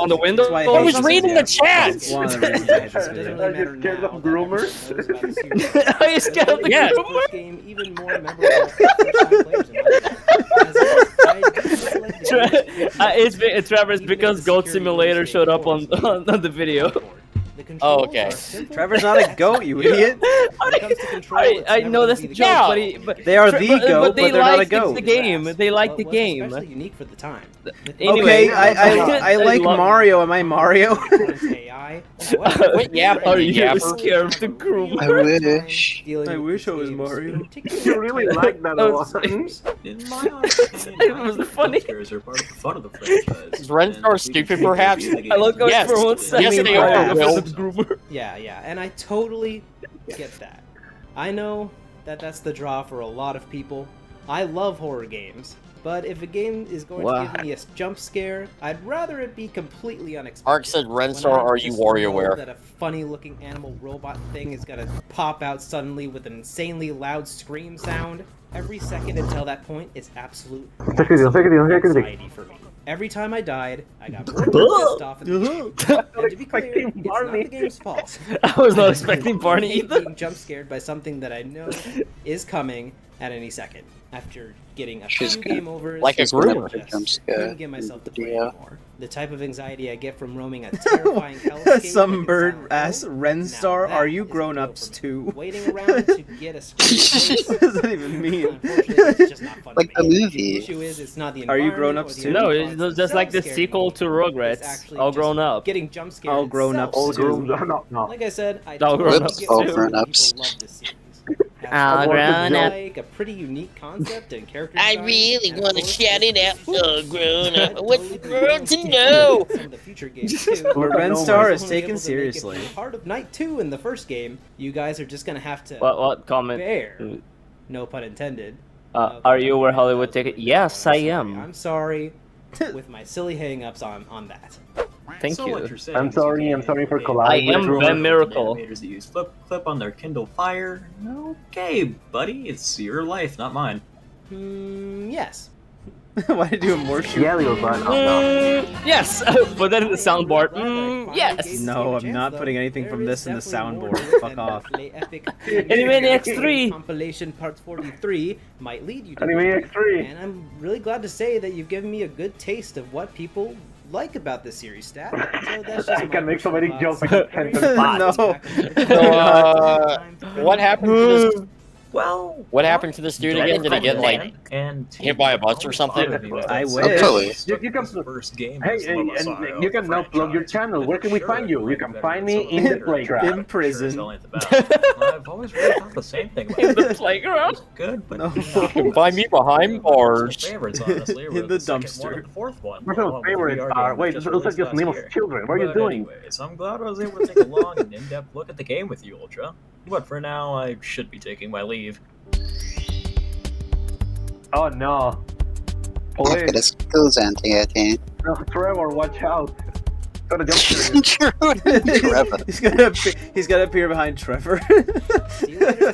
the window. That's why I was hate reading this the video. chat. One of the reasons I hate this It doesn't video. really matter scared now of that groomers? I know about the series. Are you scared of the Yeah. groomer? Game even more memorable for first-time players, in my opinion. I just like the It's Trevor. It's because Goat Simulator showed up on the video. Oh, okay. Trevor's not a goat, you idiot. I know that's a joke, Yeah. but They are the goat, but they're not a like goat. the game. They like the game. Especially unique for the time. Anyway, Okay, I like love- Mario. Am I Mario? AI. Quit yapping, Are you you yapper. scared of the groom? I wish. I wish I was Mario. You really like that a lot. In my honest opinion, It was funny. Scares are part of the fun of the franchise. Is Ren Star And stupid, we can perhaps? review the I love game. Goat Yes. for one second. Yes, they are, Will. Yeah, and I totally get that. I know that that's the draw for a lot of people. I love horror games, but if a game is going to give me a jump scare, I'd rather it be completely unexpected. Ark said, When Renstar, I are you just know WarioWare? that a funny-looking animal robot thing is gonna pop out suddenly with an insanely loud scream sound. Every second until that point is absolute anxiety for me. Every time I died, I got more pissed off at the game. And to be clear, it's not the game's fault. I was not expecting Barney I hate either. being jump scared by something that I know is coming at any second. After getting a few game overs, like a I groomer. just Jump scare. couldn't get myself to play Yeah. anymore. The type of anxiety I get from roaming a terrifying hellscape. Some like bird Silent asks Hill, Renstar, now are that you is a grown-ups deal for too? me. Waiting around to get a screen. What does that even mean? Unfortunately, it's just not fun Like to the me. movie. The issue is, it's not the Are you environment grown-ups or the too? No, environment it's just like the itself sequel to scaring me. It's Rugrats, actually all just grown up. Getting jump scared All grown-ups itself too. is weird. No. Like I said, I All totally grown-ups get too. why All grown-ups. people love this series. All grown up. Like a pretty unique concept and character I design, really and of want to course, shout it out. Oh, grown up. I'd What's totally the be world willing to do know? some of the future games too. But But Renstar if is I'm taken able to make it seriously. through Heart of Night 2 in the first game, you guys are just gonna have to What comment? bear, no pun intended, Are you over Hollywood ticket? Yes, I am. I'm sorry with my silly hang-ups on that. Thank So you. what you're saying I'm is you sorry. can't I'm sorry for pay colliding. I am with Ben rumors. Miracle. animators that use clip on their Kindle Fire. Okay, buddy, it's your life, not mine. Yes. Why did you do a more shoot? Yeah, little bud. Oh, no. Yes, but then the soundboard. Yes. No, I'm not putting anything from this in the soundboard. Fuck off. Animaniacs 3 compilation part 43 might lead you to Animaniacs 3. And I'm really glad to say that you've given me a good taste of what people like about this series, Stat. So that's just I can make so many jokes. I Very can No. So, what happened to this? Well, What happened to this dude again? Did he get like hit by a bus or something? I wish. Totally. You can. First game. Hey, and you can now plug your channel. Where can we find you? You can find me in the playground. In prison. I've always really thought the same thing. In the playground? Good, but No. You can find me behind bars. favorites, honestly. In the dumpster. The fourth one. Where's our favorites are? Wait, those are just names of children. What are you doing? Anyways, I'm glad I was able to take a long and in-depth look at the game with you, Ultra. But for now, I should be taking my leave. Oh no. Look at his skills, Anthony. No, Trevor, watch out. Got a jump Trevor. He's gonna appear behind Trevor.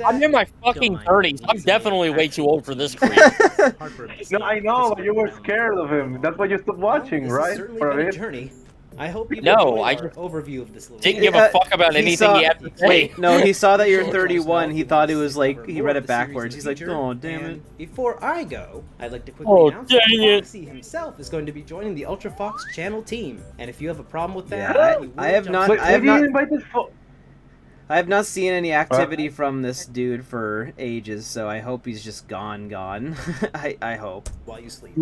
I'm in my fucking 30s. I'm definitely way too old for this creep. No, I know, but you were scared of him. That's why you stopped watching, This right? has certainly For a been a bit. journey. I hope you No, enjoyed I our overview of this little Didn't give a fuck about He anything saw- he had to say. Wait, no, he saw that you're 31. He thought it was like he read it backwards. He's like, oh damn it. Before I go, I'd like to quickly Oh, announce that dang it. Foxy himself is going to be joining the Ultra Fox channel team. And if you have a problem with that, Yeah, you will I have jump not. Wait, I have did you not. invite this I have not seen any activity from this dude for ages, so I hope he's just gone. I hope. while you sleep.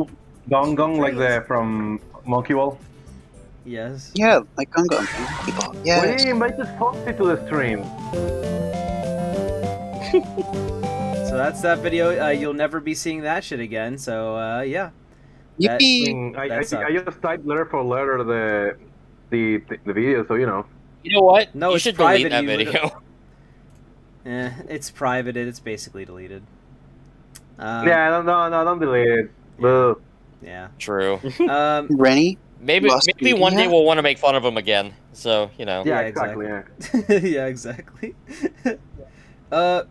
Gong Gong, like the from Monkey Ball? Yes. Yeah, like Gong Gong. People. Why Yeah. didn't you invite this Foxy to the stream? So that's that video. You'll never be seeing that shit again. So yeah. That- Yippee. I just typed letter for letter the video, so you know. You know what? No, you it's should delete private, that you video. It's private. It's basically deleted. Yeah, no, don't delete it. Boo. Yeah. True. Rennie? Maybe Lost maybe one day media? we'll want to make fun of him again. So, you know. Yeah, Yeah, exactly. exactly. Yeah. yeah, exactly. But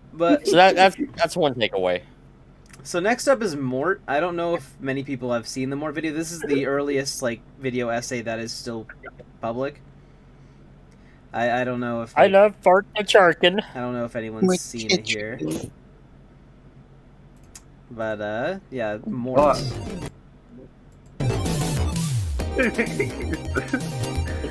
So that's one takeaway. so next up is Mort. I don't know if many people have seen the Mort video. This is the earliest like video essay that is still public. I don't know if I love fart and charkin. I don't know if anyone's seen it here. But yeah, Mort.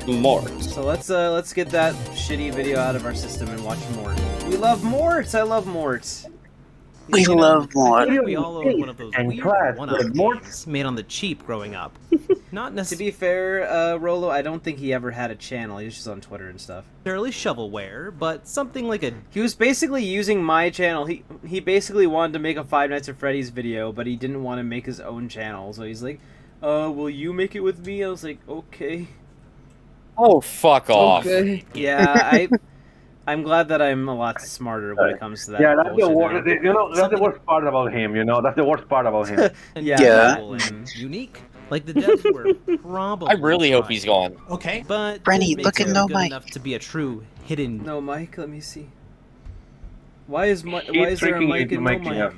Mort. So let's get that shitty video out of our system and watch Mort. We love Mort. I love Mort. We love I feel more. like we all own one of those And weird class one-up with Mort. games made on the cheap growing up. Not To necessarily be fair, Rolo, I don't think he ever had a channel. He was just on Twitter and stuff. shovelware, but something like a He was basically using my channel. He basically wanted to make a Five Nights at Freddy's video, but he didn't want to make his own channel. So he's like, will you make it with me? I was like, okay. Oh, fuck off. Yeah, I'm glad that I'm a lot smarter when it comes to that. Yeah, that's the bullshit worst. now. You know, that's the worst part about him. You know, that's the worst part about him. Yeah. cool and unique. Like the devs were probably. I really hope trying. he's gone. Okay, but Brenny, didn't look make at it no good mic. enough to be a true hidden. No mic. Let me see. Why is there a drinking mic into and no making mic? up.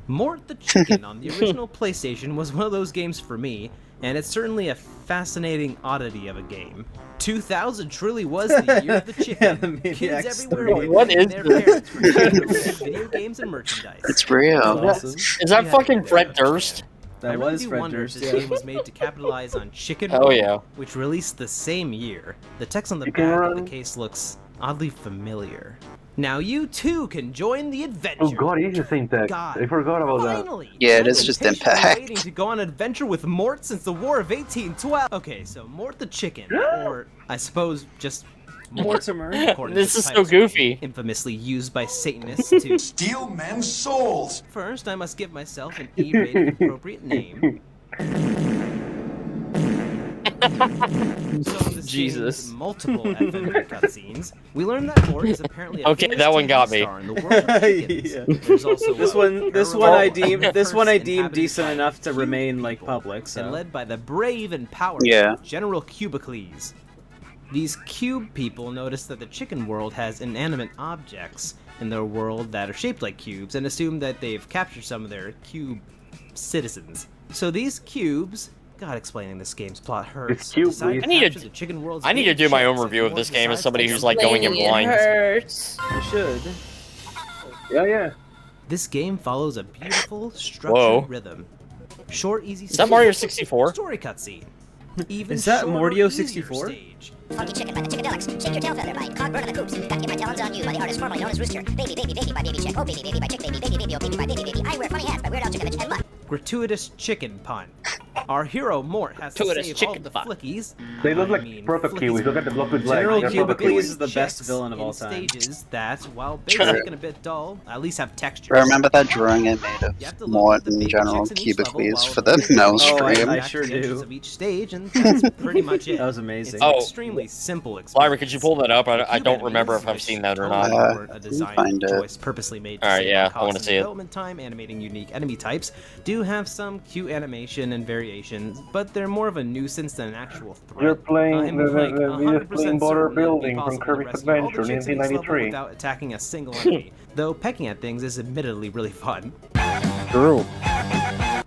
Mort the Chicken on the original PlayStation was one of those games for me, and it's certainly a fascinating oddity of a game. 2000 truly was the year of the chicken. Yeah, the Maniacs Kids everywhere 3. were What getting is their this? parents for getting video games and merchandise. It's real. Awesome. Is that fucking Fred Durst? I That really was do Fred wonder if Durst. this Yeah. game was made to capitalize on Chicken Hell Run, yeah. which released the same year. The text on the Chicken back Run? of the case looks oddly familiar. Now you too can join the adventure. Oh god, it is the same text. God. I forgot about that. Finally! Yeah, it I've is been just patiently Impact. waiting to go on an adventure with Mort since the War of 1812. Okay, so Mort the Chicken, or I suppose just Mortimer. according to This the is so title, goofy. infamously used by Satanists to Steal men's souls. First, I must give myself an E-rated appropriate name. in this Jesus. game's multiple adventure cutscenes, we learn that Mort is apparently a Okay, famous that one TV got me. star in the world of chickens. Yeah. There's also This a one I deemed inhabited decent by enough to cube remain like people, public. So and led by the brave and powerful Yeah. General Cubicles. These cube people notice that the chicken world has inanimate objects in their world that are shaped like cubes and assume that they've captured some of their cube citizens. So these cubes, God, explaining this game's plot hurts. cube, decide please. I need capture to- the chicken world's I need to main do my own chicks, review and of this Mort game as decides somebody to who's like going in Explaining it blind. hurts. you should. Yeah. This game follows a beautiful, structured Whoa. rhythm. Short, easy. Is that Mario 64? Story cutscene. Even Is that shorter, Mordio easier 64? stage. Funky Chicken by the Chickadelics. Shake your tail feather by Cog Bird on the Coops. Got to get my talons on you by the artist formerly known as Rooster. Baby, baby, baby by Baby Chick. Oh, baby, baby by Chick Baby. Baby, baby, oh, baby by Baby, baby. I wear funny hats by Weird Al Chikovich and Mutt. Gratuitous chicken pun. Our hero Mort has to Gratuitous save all chicken the pun. flickies. They look I like mean, proto flickies kiwis. Look at the block with legs. General They're proto Cubicles kiwis. is the best chicks villain of all in time. stages that, while basic and a bit dull, at least have texture. I remember that drawing I made You have to of look Mort at the and baby General chicks in each level Cubicles while for the avoiding Mel the stream. I back sure edges do. Of each stage, and that's pretty much it. That was amazing. It's Oh. an extremely simple experience. Lyra, could you pull that up? I Cube don't remember if enemies, I've seen that or which not. totally weren't a design find it. choice purposely made to Alright, save yeah, on I wanna cost see and it. development time, animating unique enemy types, do have some cute animation and variations, but they're more of a nuisance than an actual threat. You're playing I'm the like you're 100% playing Border certain it'd be Building from possible to Kirby's rescue all the Adventure, chicks in this level 1993. without attacking a single enemy, though pecking at things is admittedly really fun. True.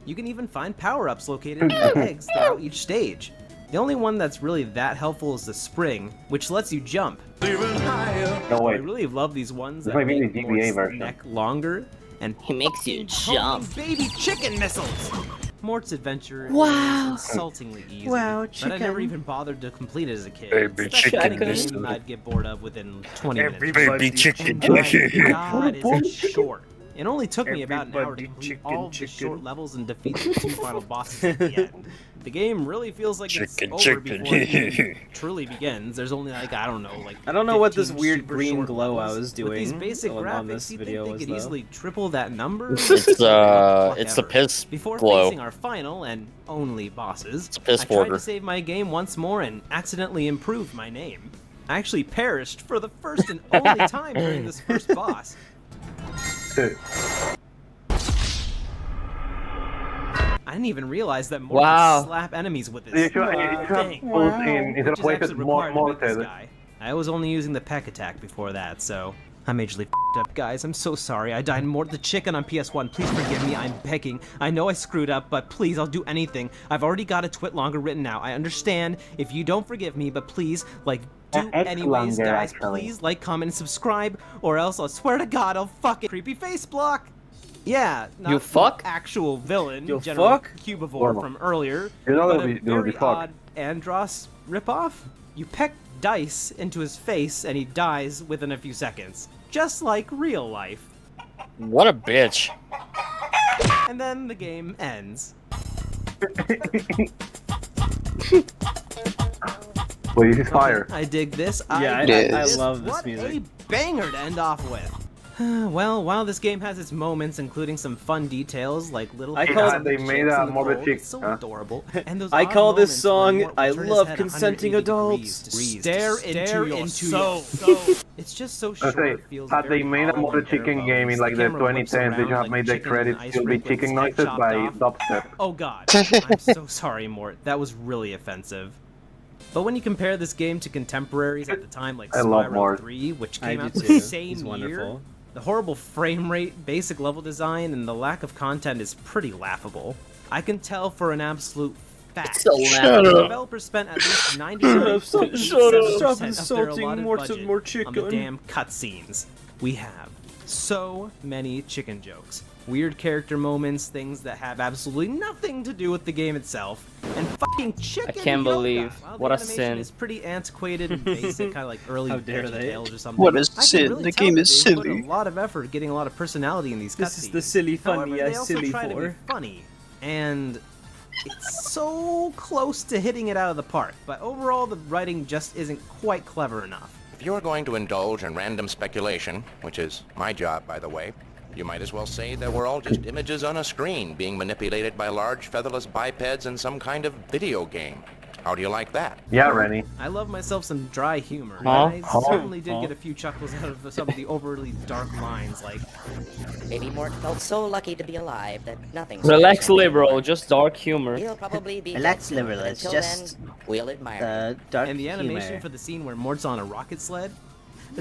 You can even find power-ups located in the eggs throughout each stage. The only one that's really that helpful is the spring, which lets you jump. No I way. really love these ones This that might be make the GBA Mort's version. neck longer and He makes you fucking jump. baby chicken missiles. Mort's adventure Wow. is insultingly easy, Wow, but I never chicken. even bothered to complete it as a kid. Baby It's that chicken kind of game missile. I'd get bored of within 20 minutes. Baby chicken. And my God, is it short. It only took me about an hour to complete all of the short levels and defeat the 2 final bosses at the end. The game really feels like it's Chicken, over chicken. before it even truly begins. There's only like, I don't know, like I don't know what this 15 weird super green short glow I levels. was With these doing basic on graphics, this you video think they was, could though. easily triple that number? It's a piss Before glow. facing our final and only bosses, a piss I tried border. to save my game once more and accidentally improved my name. I actually perished for the first and only time during this first boss. I didn't even realize that Mort Wow. could slap enemies with You this should have thing. put in instead Which of is weighted actually more required to beat this morted. guy. I was only using the peck attack before that, so I'm majorly f***ed up, guys. I'm so sorry. I died more the chicken on PS1. Please forgive me. I'm begging. I know I screwed up, but please, I'll do anything. I've already got a twit longer written out. I understand if you don't forgive me, but please, like, do X anyways, longer, guys. actually. Please like, comment, and subscribe, or else I'll swear to God I'll fucking creepy face block. Yeah, not You fuck? the actual villain, You General fuck? Cubivore Well, from earlier, you know but it'll a be- it'll be very fuck. odd Andross ripoff. You peck dice into his face and he dies within a few seconds, just like real life. What a bitch. And then the game ends. Well, this is fire. I dig this. Yeah, dig I love this what music. a banger to end off with. Well, while this game has its moments, including some fun details like little I kids call- and they chicks made in a the morbid cold, chick, it's so huh? adorable. And those I odd call this moments song, where Mort will I turn his love head consenting 180 degrees adults. to Stare into your soul. It's just so I short. say, it feels had very they made a hollow morbid and bare chicken game in bones. like the camera whips 2010s, they around should have like made the chicken in an credits ice still be rink with its chicken head noises chopped by off. dubstep. Oh god, I'm so sorry, Mort. That was really offensive. But when you compare this game to contemporaries at the time like I love Spyro Mort. 3, which I came do out the too. same He's year, wonderful. the horrible frame rate, basic level design, and the lack of content is pretty laughable. I can tell for an absolute fact. So Shut The up. developers spent at least Stop 99.7% of their insulting allotted Mort's budget more on the chicken. damn cutscenes. We have so many chicken jokes, weird character moments, things that have absolutely nothing to do with the game itself, and fucking chicken I can't yoga. believe. While What the a animation sin. is pretty antiquated and basic, kind of like early How dare they. VeggieTales or something. What a I can sin. really The tell game that is they put silly. a lot of effort getting a lot of personality in these cutscenes. This is the silly funny However, they I also silly try to be for. funny, and it's so close to hitting it out of the park. But overall, the writing just isn't quite clever enough. If you're going to indulge in random speculation, which is my job, by the way, you might as well say that we're all just images on a screen being manipulated by large featherless bipeds in some kind of video game. How do you like that? Yeah, Rennie. I love myself some dry humor. Huh? And I certainly did get a few chuckles out of some of the overly dark lines, like... Baby Mort felt so lucky to be alive that nothing. Relax, liberal. Just dark humor. He'll probably be Relax, dead soon, liberal, but it's until just, then, we'll admire him. dark And the animation humor. for the scene where Mort's on a rocket sled?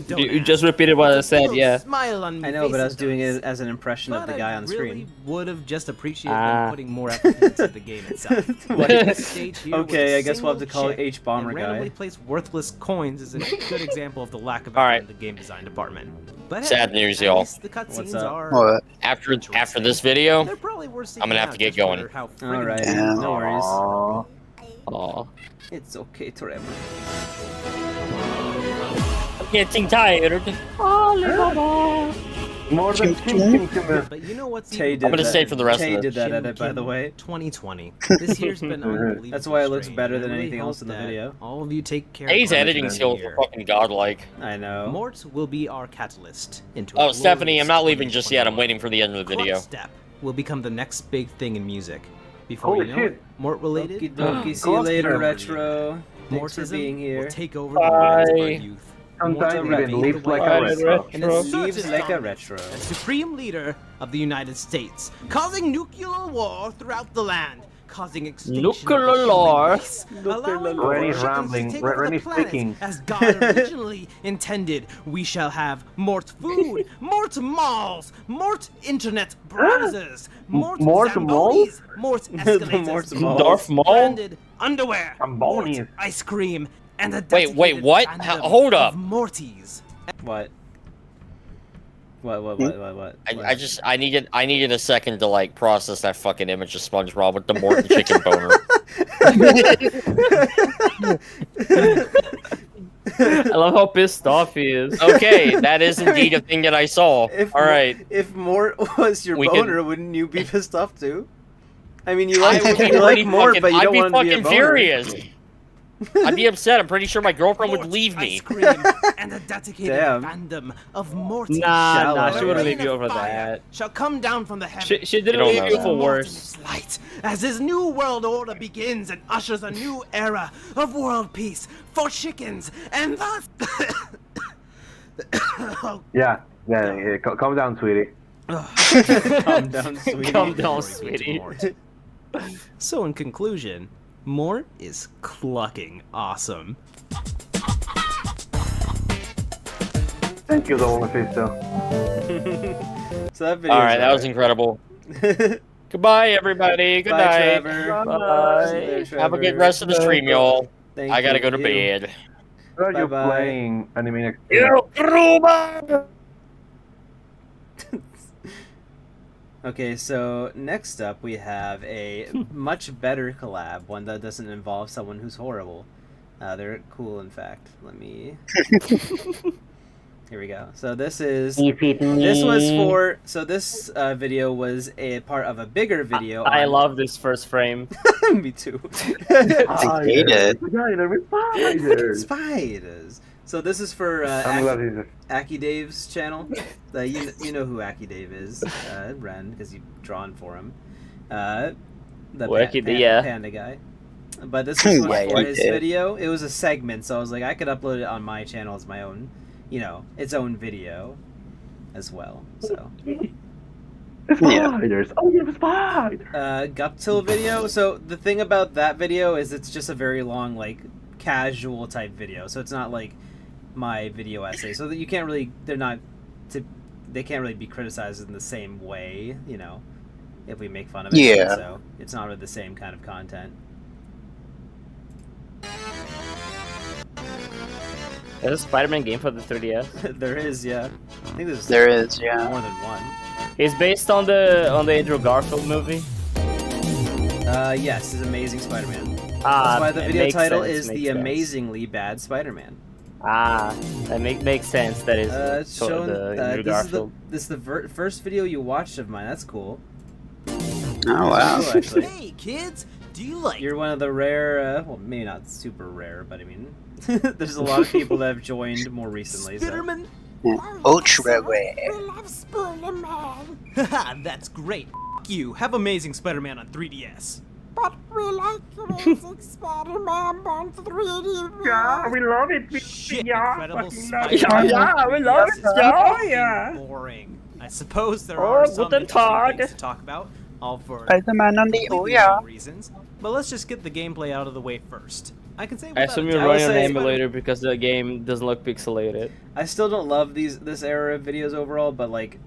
Don't You ask. just repeated what I said, Little yeah. Smile on I me know, but I was face doing does. it as an impression of But the guy I on really screen. would have just appreciated Ah. them putting more effort into the game itself. What? This stage here with Okay, a I guess we'll have to single call it chick H-Bomber and guy. randomly place worthless coins is a good example of the lack of All effort right. in the game design department. But hey, Sad news, at y'all. least the What's cutscenes up? are What? After this video, they're probably worth I'm gonna have to seeking get out going. just for how All friggin' right, Yeah. no worries. Aw. It's okay, Trevor. I'm getting tired. More than ching to me. But you know what's Tay even did I'm gonna that. stay for the rest Tay of it. did that edit, by the way. 2020. This year's been unbelievable. That's why it looks strange, better and I than really anything hope else in the that video. All of you take care. His of editing skills are fucking godlike. I know. Mort will be our catalyst into. Oh, a Stephanie, I'm not glorious leaving just yet. I'm 2021. waiting for the end of the video. Clutch Step will become the next big thing in music. Before Holy you know shit. it, Mort related. Okie dokie, see you later, Retro. Thanks for Mortism being here. will take over the minds of our youth. Sometimes Mortism even will leaves pave the like way a for retro. us And it leaves like a retro. the supreme leader of the United States, causing nuclear war throughout the land, causing extinction Nuclear of the human war. race, allowing more Rennie's chickens to rambling. take over the Rennie's planet speaking. as God originally intended. We shall have Mort food, Mort malls, Mort internet browsers, Mort Mort Zambonis, malls? Mort escalators, Mort malls. Darth Maul? branded underwear, Zambonis. Mort ice cream, and a Wait, dedicated what? fandom Hold up. of Morties. What? What? I needed a second to like process that fucking image of SpongeBob with the Morton chicken boner. I love how pissed off he is. Okay, that is indeed a thing that I saw. All right. If Mort was your We boner, can- wouldn't you be pissed off too? I mean, you I like would be you like pretty Mort, fucking- but you I'd don't be want to be a fucking boner. furious. I'd be upset. I'm pretty sure my girlfriend would leave me. Ice cream and a dedicated Damn. fandom of Morty. Nah, Shallow. she wouldn't leave Rain you of over fire that. Shall come down from the heavens. She didn't don't leave know you that. for Morton worse. its light as his new world order begins and ushers a new era of world peace for chickens and thus. Oh, Yeah. Calm down, sweetie. Calm down, sweetie. Calm down, Glory be to sweetie. Mort. So in conclusion, Mort is clucking awesome. Thank you, Double Mephisto. So that video. All right, that was incredible. Goodbye, everybody. Good Bye, night. Trevor. Bye. See you later, Have a good Trevor. rest of the stream, y'all. Thank I gotta you. go to bed. Where are you Bye-bye. playing Animaniacs? Okay, so next up we have a much better collab, one that doesn't involve someone who's horrible. They're cool, in fact. Let me. Here we go. So this is. This was for. So this video was a part of a bigger video. I on- love this first frame. Me too. Hated. Spiders. So this is for I'm glad he's Aki Dave's channel. You know who Aki Dave is, Ren, because you've drawn for him. The Yeah. panda guy. But this was Yeah, for you his did. video. It was a segment, so I was like, I could upload it on my channel as my own, its own video as well. So. Spiders. Oh, you have a spider. Guptil video. So the thing about that video is it's just a very long, like, casual type video. So it's not like my video essay. So that you can't really, they can't really be criticized in the same way, if we make fun of it. Yeah. So it's not really the same kind of content. There's a Spider-Man game for the 3DS. There is, yeah. I think there's There is, yeah. more than one. It's based on the Andrew Garfield movie. Yes, it's Amazing Spider-Man. Ah, That's why the it video makes title sense, is makes The sense. Amazingly Bad Spider-Man. Ah, that makes sense. That is It's sort of showing, the Andrew Garfield. this is the first video you watched of mine. That's cool. Oh, wow. Cool, actually. Hey kids, do you like? You're one of the rare, well, maybe not super rare, but I mean, there's a lot of people that have joined more recently. So. Spiderman? Ultra rare. Haha, that's great. F you. Have Amazing Spider-Man on 3DS. But we like Amazing Spider-Man 3D. Yeah, we love it. Shit, Yeah, Incredible fucking Spider-Man. love it. We love it. Oh Yeah. Boring. I suppose there Oh, are some guten interesting Tag. things to talk about, all for Spider-Man on the completely Ouya. wrong reasons. But let's just get the gameplay out of the way first. I can say I without assume a you're doubt, running an Spider- emulator because the game doesn't look pixelated. I still don't love this era of videos overall, but like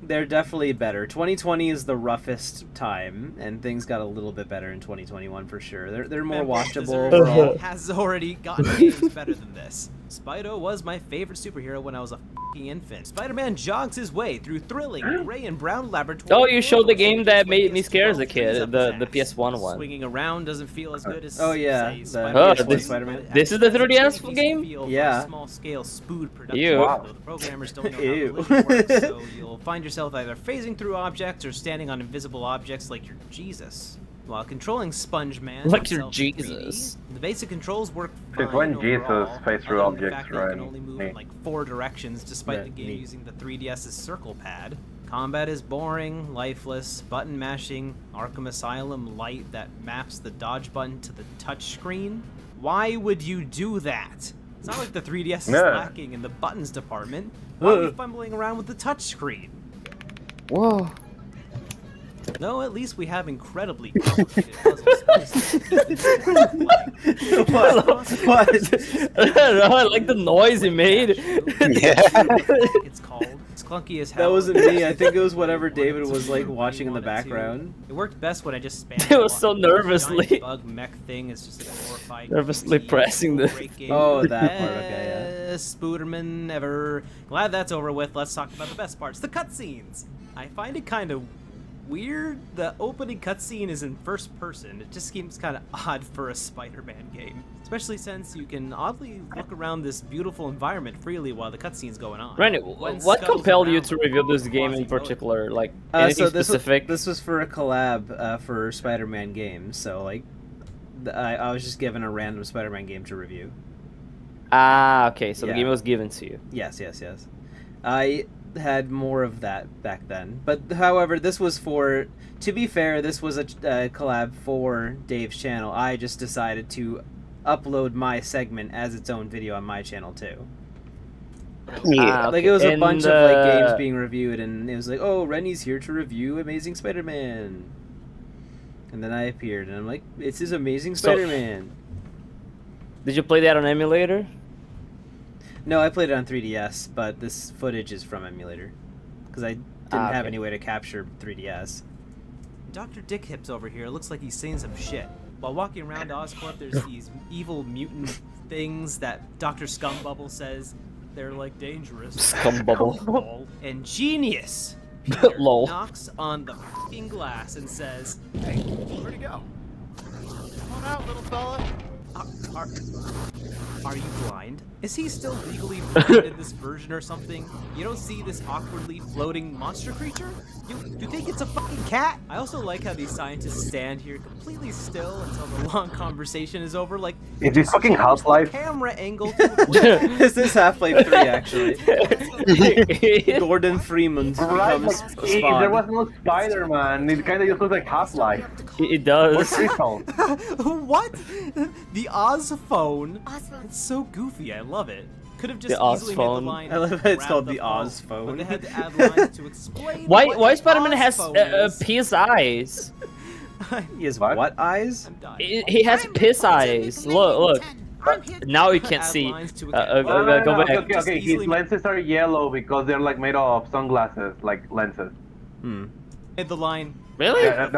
they're definitely better. 2020 is the roughest time, and things got a little bit better in 2021 for sure. They're more watchable overall. has already gotten games better than this. Spider was my favorite superhero when I was a fucking infant. Spider-Man jogs his way through thrilling gray and brown laboratory. Oh, you showed the game that made me scared as a kid, the PS1 one. Swinging around doesn't feel as good as Oh, yeah, say, the Spider-Man. this- Spider-Man. This is the 3DS game? Yeah. Small scale spood production. Ew. Though the programmers don't know Ew. how collision works, so you'll find yourself either phasing through objects or standing on invisible objects like you're Jesus. While controlling Sponge Man, Like you're himself in 3D, Jesus. the basic controls work Since fine when Jesus overall, phased through other than the objects, fact that you can right? only move Neat. in like 4 directions, despite Yeah, the game neat. using the 3DS's circle pad. Combat is boring, lifeless, button mashing, Arkham Asylum light that maps the dodge button to the touch screen. Why would you do that? It's not like the 3DS is Yeah. lacking in the buttons department. Why are we fumbling around with the touch screen? Whoa. No, at least we have incredibly complicated puzzles. What? I don't know, I like the noise it made. It's called. It's clunky as hell. That wasn't me. I think it was whatever David was like watching in the background. It worked best when I just spammed. It was so the nervously. giant bug mech thing is just like a glorified. Nervously pressing the- great game. Oh, that part, okay, Best Spooderman ever. Glad that's over with. Let's talk about the best parts, the cutscenes. I find it kind of weird. The opening cutscene is in first person. It just seems kind of odd for a Spider-Man game, especially since you can oddly look around this beautiful environment freely while the cutscene's going on. Randy, When what scuttles compelled you around to review this game in particular? Like, anything So this specific? this was for a collab for Spider-Man games. So like, I was just given a random Spider-Man game to review. Ah, okay, so Yeah. the game was given to you. Yes. I had more of that back then, but however, this was for. To be fair, this was a collab for Dave's channel. I just decided to upload my segment as its own video on my channel too. Yeah. Like it was a And, bunch of like games being reviewed, and it was like, oh, Rennie's here to review Amazing Spider-Man. And then I appeared, and I'm like, it's his Amazing So- Spider-Man. Did you play that on emulator? No, I played it on 3DS, but this footage is from emulator. Because I didn't have okay. any way to capture 3DS. Dr. Dick Hips over here looks like he's saying some shit. While walking around Oscorp, there's these evil mutant things that Dr. Scumbubble says they're like dangerous. Scumbubble. And genius! Peter Lol. knocks on the fucking glass and says, Hey, where'd he go? Come on out, little fella. Are you blind? Is he still legally blind in this version or something? You don't see this awkwardly floating monster creature? You think it's a fucking cat? I also like how these scientists stand here completely still until the long conversation is over. Like, Is this fucking change the Half-Life? camera angle to avoid This is Half-Life 3, actually. Gordon Freeman Right, becomes like, if there Spawn. was no Spider-Man, it kind of just looks like Half-Life. It does. What's Crystal? What? The Oz phone? It's so goofy. I love it. Could have just The Oz easily phone. made the line. I love how it's grab called the the Oz But phone. they had to add lines to explain. Why what Spider-Man Oz has phone is. piss eyes? He has what eyes? He has piss eyes. Look. Now you can't see. Go back. Okay. His lenses are yellow because they're like made of sunglasses, like lenses. And the line. Really? Yeah,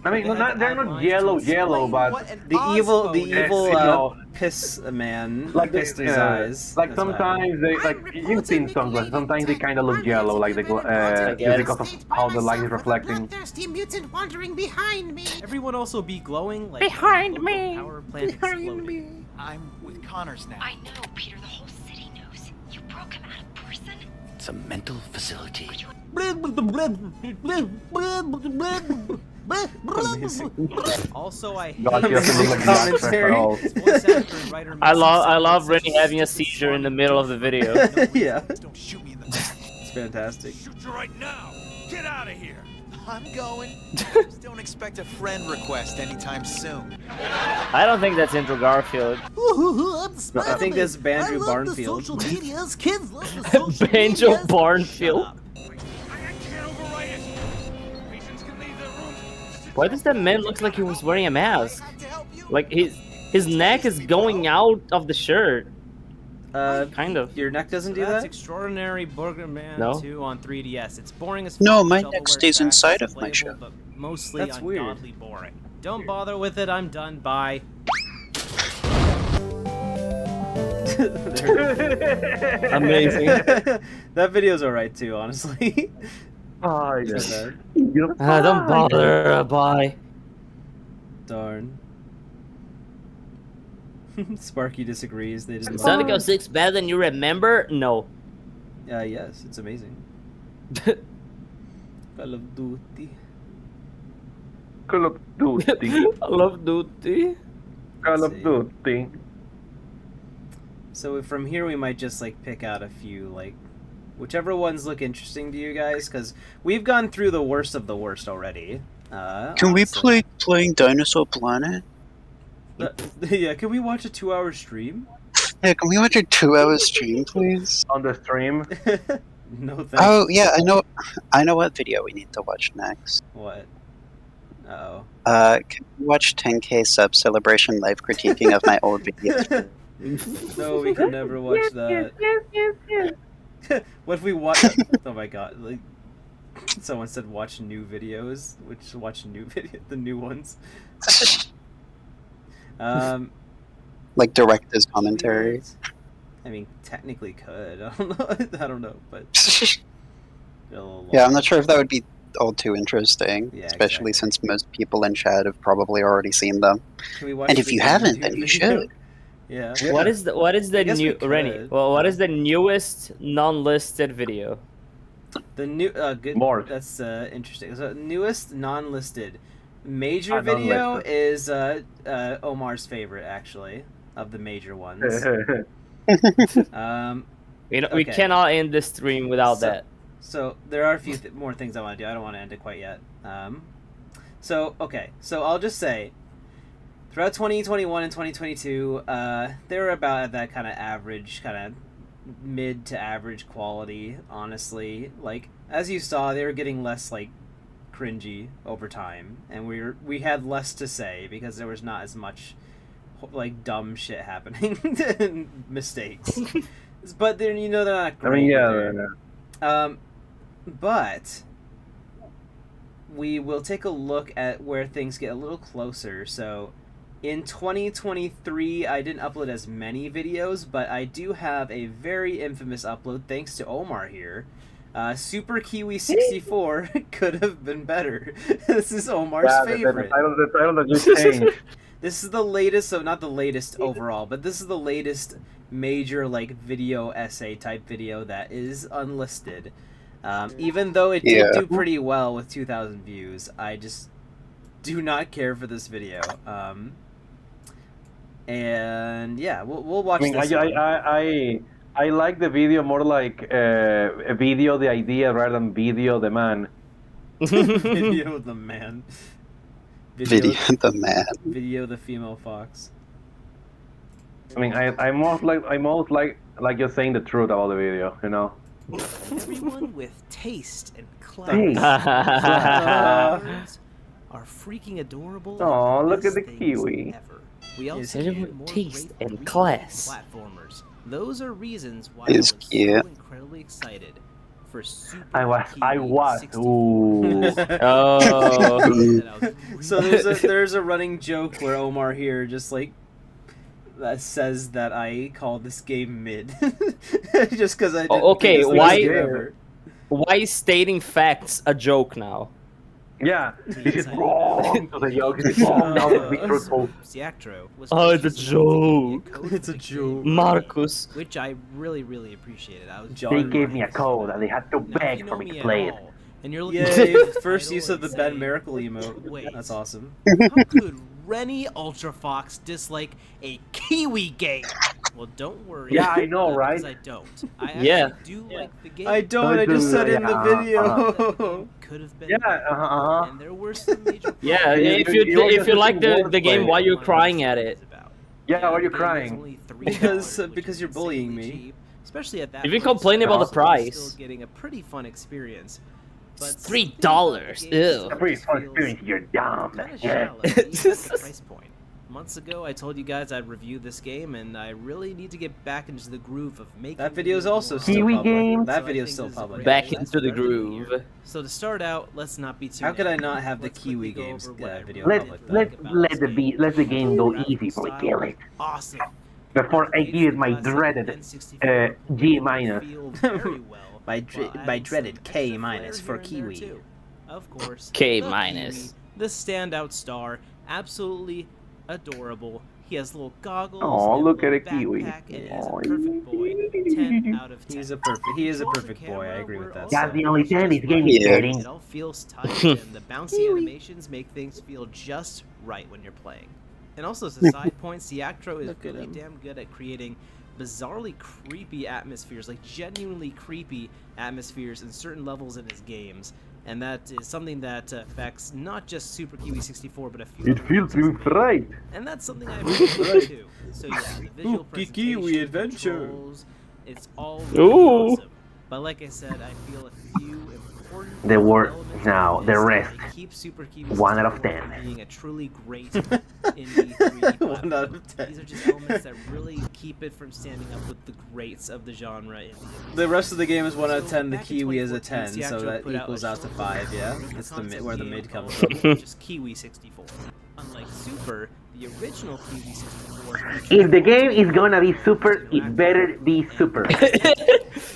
I mean, they're not yellow, but The evil know, piss man like pissed his eyes. Like That's what sometimes they like you've seen sunglasses. Sometimes they kind of look yellow, like just because of how the light is reflecting. Bloodthirsty mutant wandering behind me. Everyone also be glowing like Behind a me. power plant exploded. I'm with Connors now. I know, Peter. The whole city knows. You broke him out of prison. It's a mental facility. Also, I hate God, he doesn't look like Jack Sparrow at all. his voice actor and writer I makes love him sound Rennie like having a such seizure in the middle of the video. yeah. Don't shoot me in the back. It's fantastic. Shoot you right now. Get out of here. I'm going. Just don't expect a friend request anytime soon. I don't think that's Andrew Garfield. I think that's Banjo Barnfield. Social medias, kids love the social Banjo medias. Barnfield. Why does that man look like he was wearing a mask? Like his neck is going out of the shirt. Kind of. Your neck doesn't do That's that? Extraordinary Burger Man No. 2 on 3DS. It's boring as No, fuck, my shovelware neck stays tracks, inside of my playable, shirt. but mostly That's weird. ungodly boring. Don't bother with it. I'm done. Bye. Amazing. That video's alright too, honestly. Oh, yeah. Don't bother. Bye. Darn. Sparky disagrees. They didn't. Sonic 06 better than you remember? No. Yes, it's amazing. Call of Duty. Call of Duty. Call of Duty. Call of Duty. So from here we might just like pick out a few, like whichever ones look interesting to you guys, because we've gone through the worst of the worst already. Can we play playing Dinosaur Planet? Yeah, can we watch a 2-hour stream? Yeah, can we watch a 2-hour stream, please? On the stream? No thanks. Oh yeah, I know what video we need to watch next. What? Uh-oh. Can we watch 10K sub celebration live critiquing of my old videos? No, we can never watch that. What if we watch? Oh my god! Like, someone said, watch new videos. Which watch new video, the new ones. Like director's commentary. I mean, technically could. I don't know. I don't know, but Yeah, I'm not sure if that would be all too interesting, Yeah, especially since most people in chat have probably already seen them. Can we watch And if the you new haven't, then video? you should. Yeah. What is the guess we new could. Rennie? Well, what is the newest non-listed video? The new good. More. That's interesting. So newest non-listed major video non-listed. is Omar's favorite, actually, of the major ones. We okay. cannot end the stream without So- that. So there are a few more things I want to do. I don't want to end it quite yet. So I'll just say, throughout 2021 and 2022, they were about at that kind of average, kind of mid to average quality. Honestly, like as you saw, they were getting less like cringy over time, and we had less to say because there was not as much like dumb shit happening and mistakes. But then they're not great. I mean, yeah. either. But we will take a look at where things get a little closer. So in 2023, I didn't upload as many videos, but I do have a very infamous upload thanks to Omar here. Super Kiwi 64 could have been better. This is Omar's favorite. The title that you changed. This is the latest, so not the latest overall, but this is the latest major like video essay type video that is unlisted. Even though it did do pretty well with 2,000 views, I just do not care for this video. And yeah, we'll watch this one. I like the video more like a video the idea rather than video the man. Video the man. Video the man. Video the female fox. I mean, I most like you're saying the truth about the video, you know. Everyone with taste and Taste. class are freaking adorable. Aw, and look at the best kiwi. things ever. We also Everyone get more taste great and reviews class. platformers. Those are reasons why Is I was cute. so incredibly excited for Super I was. 64. Ooh. Oh. So there's a running joke where Omar here just like that says that I call this game mid, just because I. Didn't Okay, think it's why is stating facts a joke now? Yeah, this is wrong. So the joke is wrong. Now let's be truthful. Siactro was Oh, it's a graciously allowed to joke. be It's a joke. Marcus. which I really, really appreciated. I was They gave me a code and they had to Now, if beg you for know me to me at play it. all, and you're looking Yay! for the First title use of the and Ben say, Miracle emote. Wait. That's awesome. How could Rennie Ultra Fox dislike a Kiwi game? Well, don't worry. Yeah, I know, right? Because I don't. I Yeah. actually do like the game. I don't. I just said in the video. Could have been. Yeah, And there were some major. Yeah, if you like the game, why you crying at it? Yeah, why are you crying? Because you're bullying me. Especially at that. You've been price, complaining about the still price. getting a pretty fun experience. But $3. Ew. Pretty fun experience. You're dumb. Kinda shallow, even at the price point. Months ago, I told you guys I'd review this game, and I really need to get back into the groove of making. That video is also still Kiwi public. game. That So I video is think still this is a public. great Back place to into the start the year. groove. So to start out, let's not be too. How could I negative. not have the Let's quickly Kiwi go games over what I video really public? like about this game. let the game go Overall easy for style, kill it. Awesome. Before I give it my dreaded G minus. My dreaded K minus for Kiwi. Of course. K the minus. Kiwi, the standout star, absolutely adorable. He has little goggles. Aw, and look a at a little kiwi. backpack, and he's a perfect boy. 10 out of 10. He is a perfect boy. I agree with that. That's the only 10 this game is getting. It all feels tight, and the bouncy animations make things feel just right when you're playing. And also, as a side point, Siactro is really damn good at creating bizarrely creepy atmospheres, like genuinely creepy atmospheres in certain levels in his games. And that is something that affects not just Super Kiwi 64, but a few. It feels right. And that's something I appreciate too. So yeah, the visual presentation, Kiwi adventure. controls, it's all Ooh. really awesome. But like I said, I feel a few important The word elements now, of the this rest. that keep Super Kiwi 1 out of 64 10. from being a truly great indie 3D 1 out of 10. These are just elements that really keep it from standing up with the greats of the genre in The rest of the game is 1 out of 10. The back in Kiwi is a 2014, 10, so Siactro that put out equals a out to short 5. Yeah, proof of that's concept where the game mid comes called from. just Kiwi 64. Unlike Super, the original Kiwi 64. If the game is gonna be super, it better be super.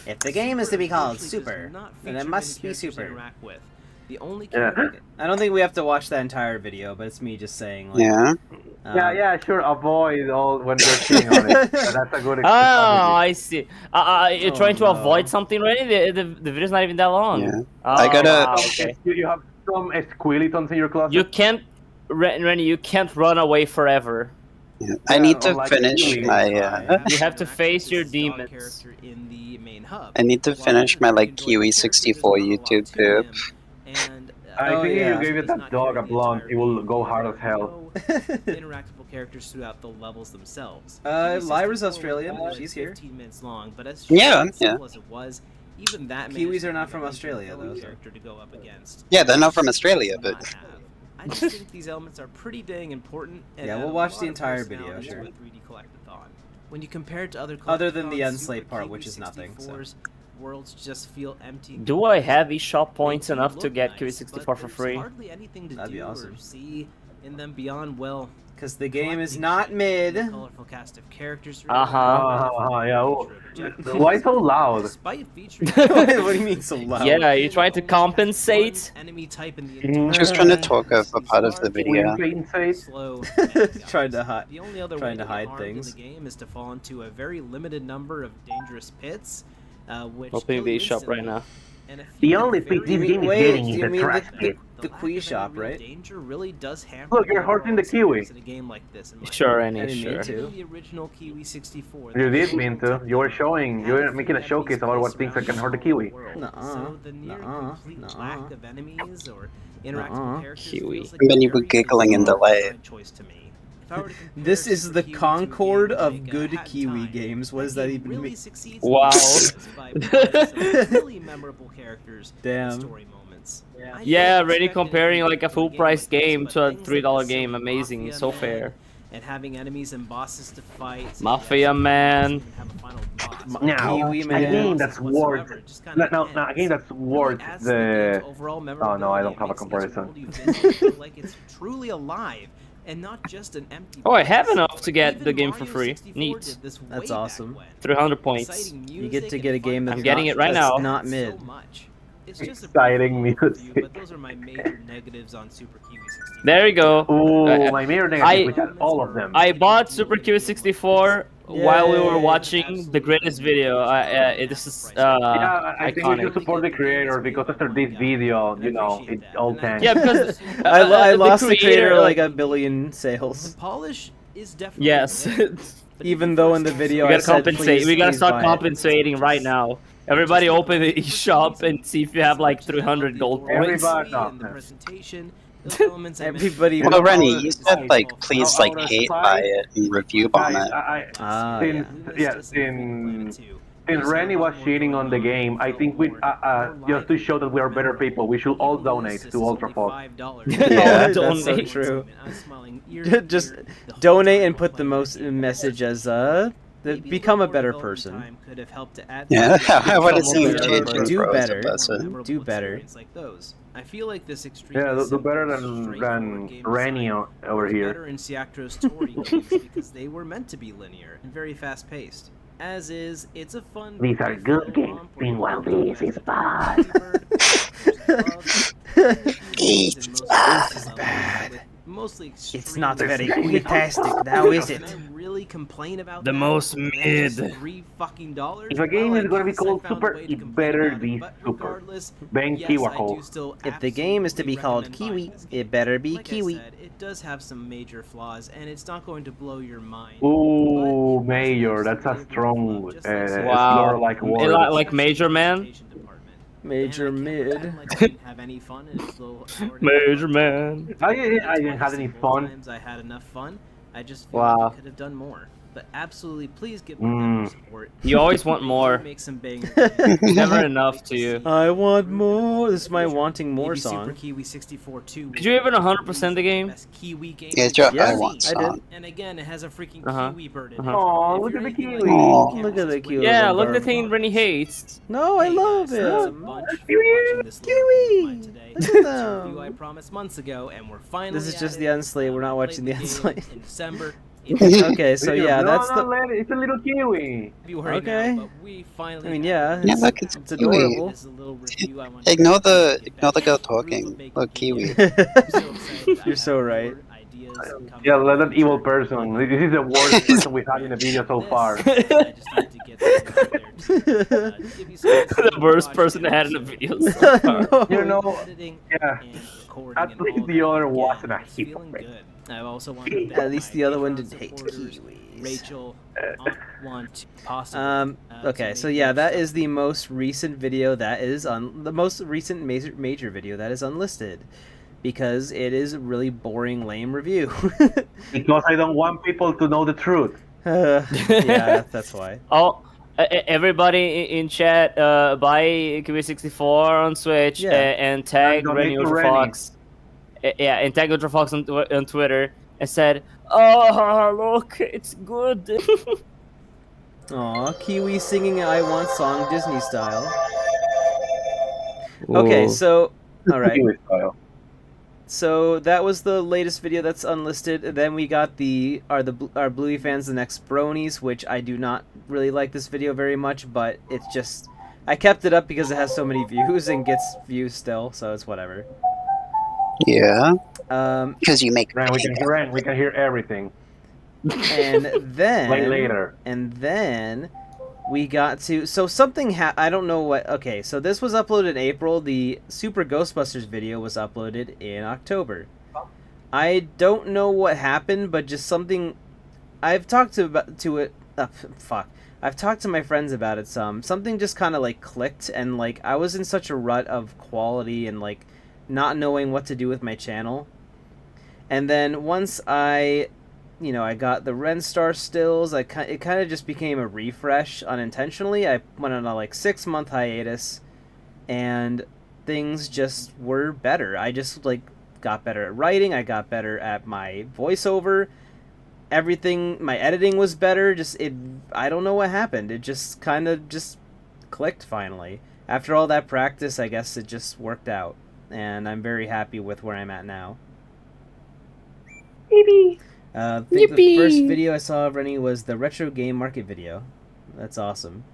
If the game is to be called Super, then it must be Super. Interact with. The only Yeah. I don't think we have to watch that entire video, but it's me just saying. Like, Yeah. Yeah, sure. Avoid all when you're cheating on it. That's a good. Oh, I see. You're trying to no. avoid something already? The video's not even that long. Yeah. Oh, I gotta- wow, okay. You have some squeletons in your closet. You can't, Rennie, you can't run away forever. Yeah. I need to unlike finish Kiwi. my. You have to face your demons. Character in the main hub. I need to finish my like Kiwi 64 YouTube poop. And, I Oh, think yeah. if you give that dog a blunt, it will go hard as hell. interactable characters throughout the levels themselves. Lyra's Australian. She's here. 15 minutes long, but as Yeah, simple as it was, even that Kiwis managed are to not be from a Australia, compelling though, so- character to go up against. Yeah, they're not from Australia, Not but. have. I just think these elements are pretty dang important. And Yeah, add we'll a watch lot the of entire video, personality to sure. a 3D collectathon. When you compare it to other Other than the collectathons, end slate Super part, Kiwi which is nothing, so. 64's worlds just feel empty. Do I have eShop points They enough to look get nice, Kiwi but 64 for there's free? hardly anything to That'd be do awesome. or see in them beyond, well, Because the game is collecting not shit, mid. the colorful cast of characters. Yeah. Why so loud? Despite featuring What do you mean so loud? Yeah, you trying to compensate? enemy type in the Just trying to talk over part of the video. slow. Trying to hide. The only other Trying way to hide get harmed in things. the game is to fall into a very limited number of dangerous pits, which Opening kill you the shop right instantly. now. And a The few only very thing this game is Wait, getting do is you a mean trash pit. the Quee shop, right? Danger really does hamper Look, you're hurting the overall Kiwi. experience in a game like this, in my Sure, opinion. Rennie, And me sure. too. The original Kiwi 64. You did mean to. You were showing. You were making a showcase about what things that can hurt the Kiwi. So the near complete lack of enemies or interactable Nuh-uh. characters Kiwi. feels like And then a you were very giggling in delay. odd choice to me. If I were to compare This is Super the Kiwi to a Concord game of like, good Hat in Kiwi Time, games. What does that even really mean? succeeds Wow. by providing some really memorable characters Damn. and story moments. I Yeah, don't already expect comparing anything like a from full game price like this, game but to a things like $3 the game. Silver Amazing, Mafia so Man, fair. And having enemies and bosses to fight. Mafia Man. Now, Kiwi a man. game that's worth. No, a game that's worth the. Oh no, I don't have a comparison. Like it's truly alive and not just an empty. Oh, I have place. enough to get Even the game for Mario free. 64 Neat. did this That's way back awesome. when. 300 points. Exciting You get to music get a and game fun that's I'm getting not, it right that's now. not so mid. much. It's just a Exciting brief overview, music. But those are my major negatives on Super Kiwi 64. There you go. Oh, my mirror I- negative, which has all of them. I bought Super Kiwi 64 while we were Yay. watching the greatest video. This is Yeah, I think we iconic. should support the creator because after this video, you know, it all tanked. Yeah, because I lost the creator like like a billion sales. The polish is definitely yes. there. Even though in the video We I gotta said, compensate. please, We gotta please start buy it. compensating right now. Everybody open the eShop and see if you have like 300 gold points. Everybody. Well, Rennie, you said like please like hate buy it and review bomb it. Since Rennie was cheating on the game, I think we just to show that we are better people, we should all donate to Ultra Fox. Yeah, that's so true. Just donate and put the most message as become a better person. Yeah, I want to see you change your Do pros better. about it. Do better. I feel like this extreme Yeah, do better than Rennie over better here. in Siaktro's Tori games because they were meant to be linear and very fast paced. As is, it's a fun. These are good games. Meanwhile, this is bad. It's bad. Mostly It's not very fantastic now, is it? Really complain about the most mid. $3 If a game is gonna be called Super, it better be Super. Ben Kiwako. If the game is to be called Kiwi, it better be Kiwi. It does have some major flaws, and it's not going to blow your mind. Ooh, Major, that's a strong, Wow. like word. Like Major Man? Major mid. Have any fun in its little Major Man. I didn't have any fun. Times I had enough fun. I just feel Wow. like I could have done more. But absolutely, please give me support. You always want more. Make some bangers. Never enough to you. I want more. This is my wanting more Maybe Super song. Kiwi 64 2. Did you even 100% the game? Kiwi game. Yeah, it's your Yes, I want I did. song. And again, it has a freaking Uh-huh. kiwi bird in it. Uh-huh. Aw, If look you're at the anything kiwi. like me, Aw, you look at the can't cute Yeah, little look at the bird. thing Rennie hates. No, I Hey love guys, thanks a it. bunch for watching this little video of mine today. Look at It's a them. review I promised months ago, and we're finally. This is at just it. the Unslate. We're not Played watching the game Unslate. in December. Okay, so yeah, no, that's no, the. let it. It's a little kiwi. February Okay. now, but we finally I mean, have yeah, it. Yeah, look, it's adorable. This is a little review I want Ignore to the get ignore the back girl into the groove of talking. making Look, videos. Kiwi. I'm so excited. I You're so have right. more ideas coming Yeah, let up. that evil person. This is the worst person we've had in the video so far. I just need to get something out there to, give you some The worst person I had in the video so far. You know, editing yeah. and recording At and least all the that. other Again, wasn't a I'm just feeling hypocrite. good. I also want to thank At least my the other one Patreon didn't hate supporters, kiwis. Rachel, want to possibly. Okay, so yeah, that is the most recent video that is on the most recent major video that is unlisted, because it is a really boring, lame review. Because I don't want people to know the truth. Yeah, that's why. Oh, everybody in chat, buy Kiwi64 on Switch Yeah. and tag And donate Rennie to UltraFox. Yeah, and tag UltraFox on Twitter and said, "Oh, look, it's good." Aw, Kiwi singing "I Want" song Disney style. Okay, so all right. Kiwi style. So that was the latest video that's unlisted. Then we got our Bluey fans the next bronies, which I do not really like this video very much, but it's just I kept it up because it has so many views and gets views still, so it's whatever. Yeah. Because you make. Ren, we can hear everything. And then Like later. And then we got to something I don't know what. Okay, so this was uploaded in April. The Super Ghostbusters video was uploaded in October. I don't know what happened, but just something. I've talked to it. Fuck. I've talked to my friends about it some. Something just kind of like clicked, and like I was in such a rut of quality and like not knowing what to do with my channel. And then once I got the Renstar stills, it kind of just became a refresh unintentionally. I went on a like 6-month hiatus, and things just were better. I just like got better at writing. I got better at my voiceover. Everything, my editing was better. I don't know what happened. It just kind of just clicked finally. After all that practice, I guess it just worked out, and I'm very happy with where I'm at now. I think the first video I saw of Rennie was the retro game market video. That's awesome.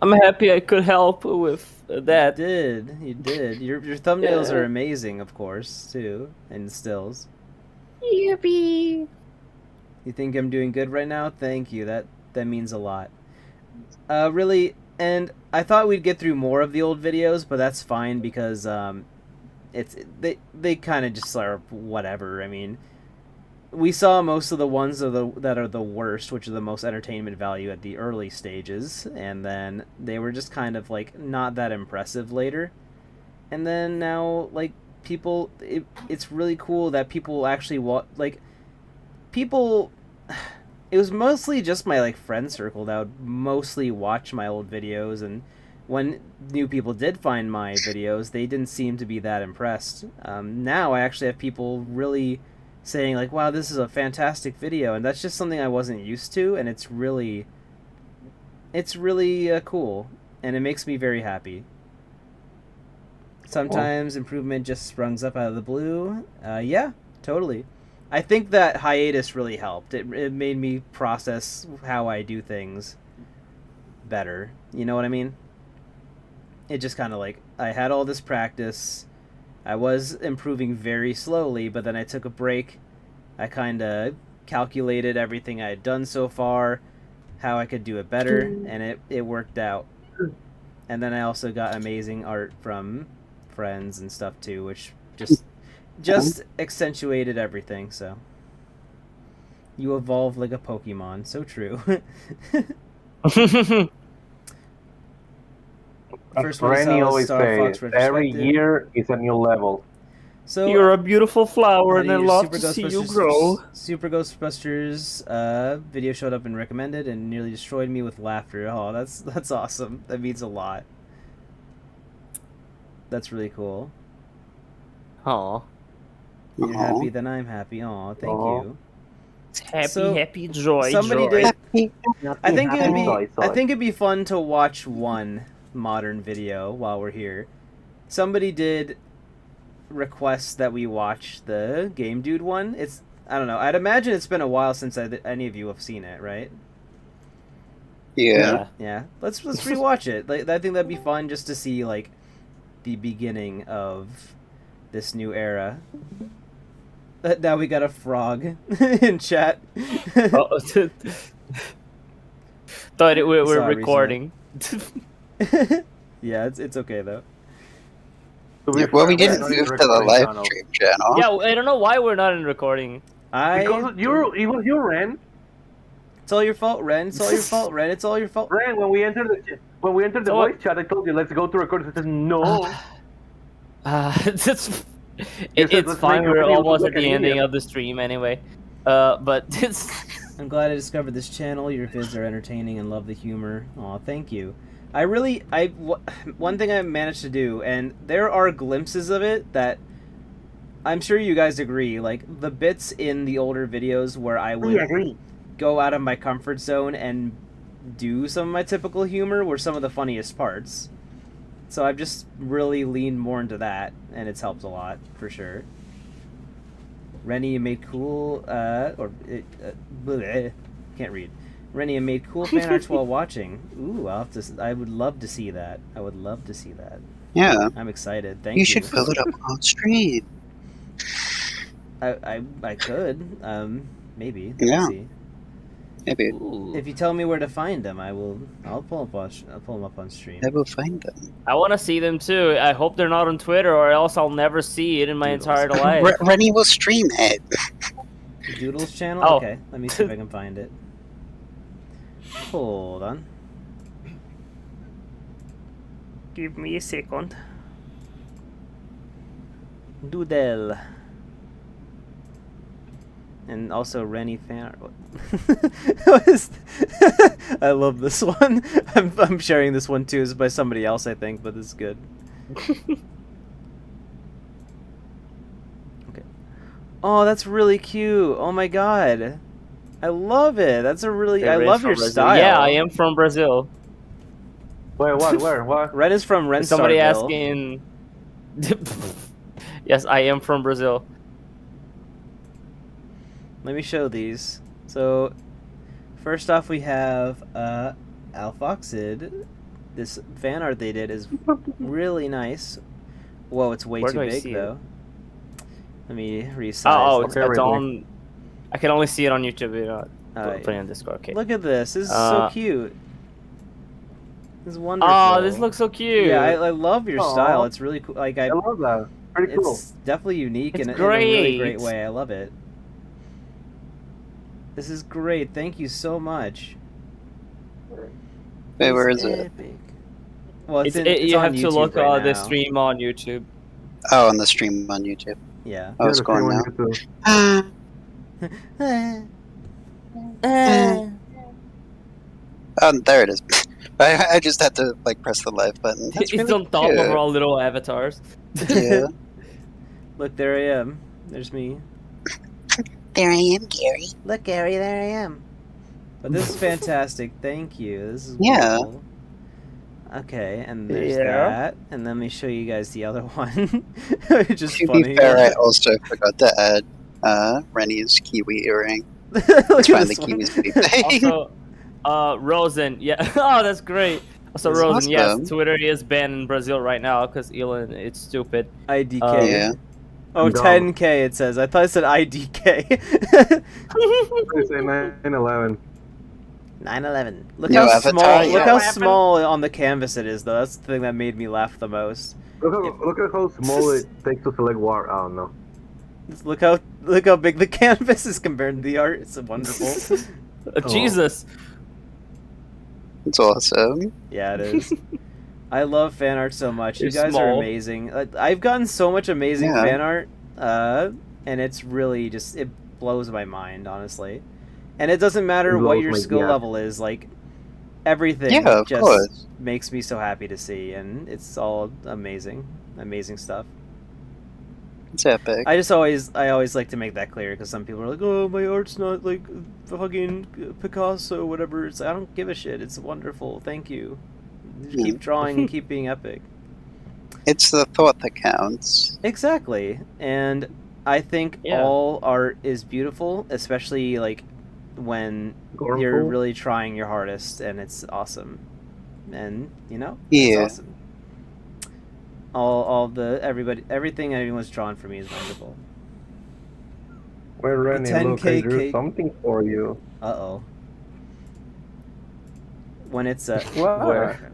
I'm happy I could help with that. You did. Your thumbnails Yeah. are amazing, of course, too, and stills. Yippee! You think I'm doing good right now? Thank you. That means a lot. Really, and I thought we'd get through more of the old videos, but that's fine because they kind of just are whatever. I mean, we saw most of the ones that are the worst, which are the most entertainment value at the early stages, and then they were just kind of like not that impressive later. And then now, like, people, it's really cool that people actually people. It was mostly just my like friend circle that would mostly watch my old videos, and when new people did find my videos, they didn't seem to be that impressed. Now I actually have people really saying like, wow, this is a fantastic video, and that's just something I wasn't used to, and it's really cool, and it makes me very happy. Sometimes improvement just springs up out of the blue. Yeah, totally. I think that hiatus really helped. It made me process how I do things better. You know what I mean? It just kind of like, I had all this practice. I was improving very slowly, but then I took a break. I kind of calculated everything I had done so far, how I could do it better, and it worked out. And then I also got amazing art from friends and stuff too, which just accentuated everything. So you evolve like a Pokemon. So true. As Rennie always says, every year is a new level. So you're a beautiful flower, and I love to see you grow. Super Ghostbusters video showed up and recommended, and nearly destroyed me with laughter. Oh, that's awesome. That means a lot. That's really cool. Aw. You're happy, then I'm happy. Aw, thank you. Happy, joy. Somebody joy. did. I think it'd be fun to watch one modern video while we're here. Somebody did request that we watch the Game Dude one. I don't know. I'd imagine it's been a while since any of you have seen it, right? Yeah. Yeah. Let's rewatch it. Like, I think that'd be fun just to see like the beginning of this new era. Now we got a frog in chat. Thought we're recording. Yeah, it's okay though. Yeah, well, we didn't move to the live stream channel. Yeah, I don't know why we're not in recording. Because it was your Ren. It's all your fault, Ren. It's all your fault, Ren. It's all your fault. Ren, when we entered the voice chat, I told you let's go to record. It says no. It's fine. We're almost at the ending of the stream anyway. But it's. I'm glad I discovered this channel. Your vids are entertaining and love the humor. Aw, thank you. One thing I managed to do, and there are glimpses of it that I'm sure you guys agree, like the bits in the older videos where I would go out of my comfort zone and do some of my typical humor were some of the funniest parts. So I've just really leaned more into that, and it's helped a lot, for sure. Rennie made cool, can't read. Rennie made cool fan arts while watching. Ooh, I would love to see that. I would love to see that. Yeah. I'm excited. Thank you. You should fill it up on stream. I could. Maybe. Yeah. Let's see. Maybe. If you tell me where to find them, I'll pull them up on stream. I will find them. I want to see them too. I hope they're not on Twitter, or else I'll never see it in my entire life. Rennie will stream it. Doodles channel? Oh. Okay, let me see if I can find it. Hold on. Give me a second. Doodle. And also Rennie fan art. I love this one. I'm sharing this one too. It's by somebody else, I think, but it's good. Okay. Oh, that's really cute. Oh my god. I love it. That's a really... I love your style. Yeah, I am from Brazil. Wait, where? What? Ren is from Renstarville. Somebody asking... Yes, I am from Brazil. Let me show these. So, first off, we have Alfoxid. This fan art they did is really nice. Whoa, it's way too big though. Let me resize. It's on. I can only see it on YouTube. Put it on Discord. Okay. Look at this. This is so cute. This is wonderful. Oh, this looks so cute. Yeah, I love your style. It's really cool. Like I love that. Pretty cool. It's definitely unique It's in a really great. great way. I love it. This is great. Thank you so much. Wait, where is it? Epic. Well, it's you on have to YouTube look right the now. stream on YouTube. Oh, on the stream on YouTube. Yeah. Oh, it's going now. Oh, there it is. I just had to like press the live button. That's It's really on top cute. of our little avatars. Yeah. Look, there I am. There's me. There I am, Gary. Look, Gary, there I am. But this is fantastic. Thank you. This is Yeah. wonderful. Okay, and there's Yeah. that. And let me show you guys the other one. Just To funny. be fair, I also forgot to add Rennie's kiwi earring. Look Let's at find the this one. kiwi's pretty big. Also, Rosen, yeah. Oh, that's great. So That's Rosen, yes, awesome. Twitter is banned in Brazil right now because Elon, it's stupid. IDK. Yeah. Oh, Dumb. 10K it says. I thought it said IDK. They say 9/11. 9/11. Look No how avatar, small. Look yeah. how small on the canvas it is, though. That's the thing that made me laugh the most. Look at how small it takes to select war. Oh no. Look how big the canvas is compared to the art. It's wonderful. Jesus. It's awesome. Yeah, it is. I love fan art so much. You You're guys are small. amazing. I've gotten so much amazing Yeah. fan art, and it's really just it blows my mind, honestly. And it doesn't matter It what blows your my- skill yeah. level is. Like everything Yeah, of just course. makes me so happy to see, and it's all amazing, amazing stuff. It's epic. I always like to make that clear because some people are like, oh, my art's not like fucking Picasso, whatever. It's I don't give a shit. It's wonderful. Thank you. Just keep drawing and keep being epic. It's the thought that counts. Exactly. And I think Yeah. all art is beautiful, especially like when you're Gormful. really trying your hardest, and it's awesome. And Yeah. it's awesome. Everything anyone's drawn for me is wonderful. Wait, Rennie, look, I drew 10K. something for you. Uh-oh. When it's What? where?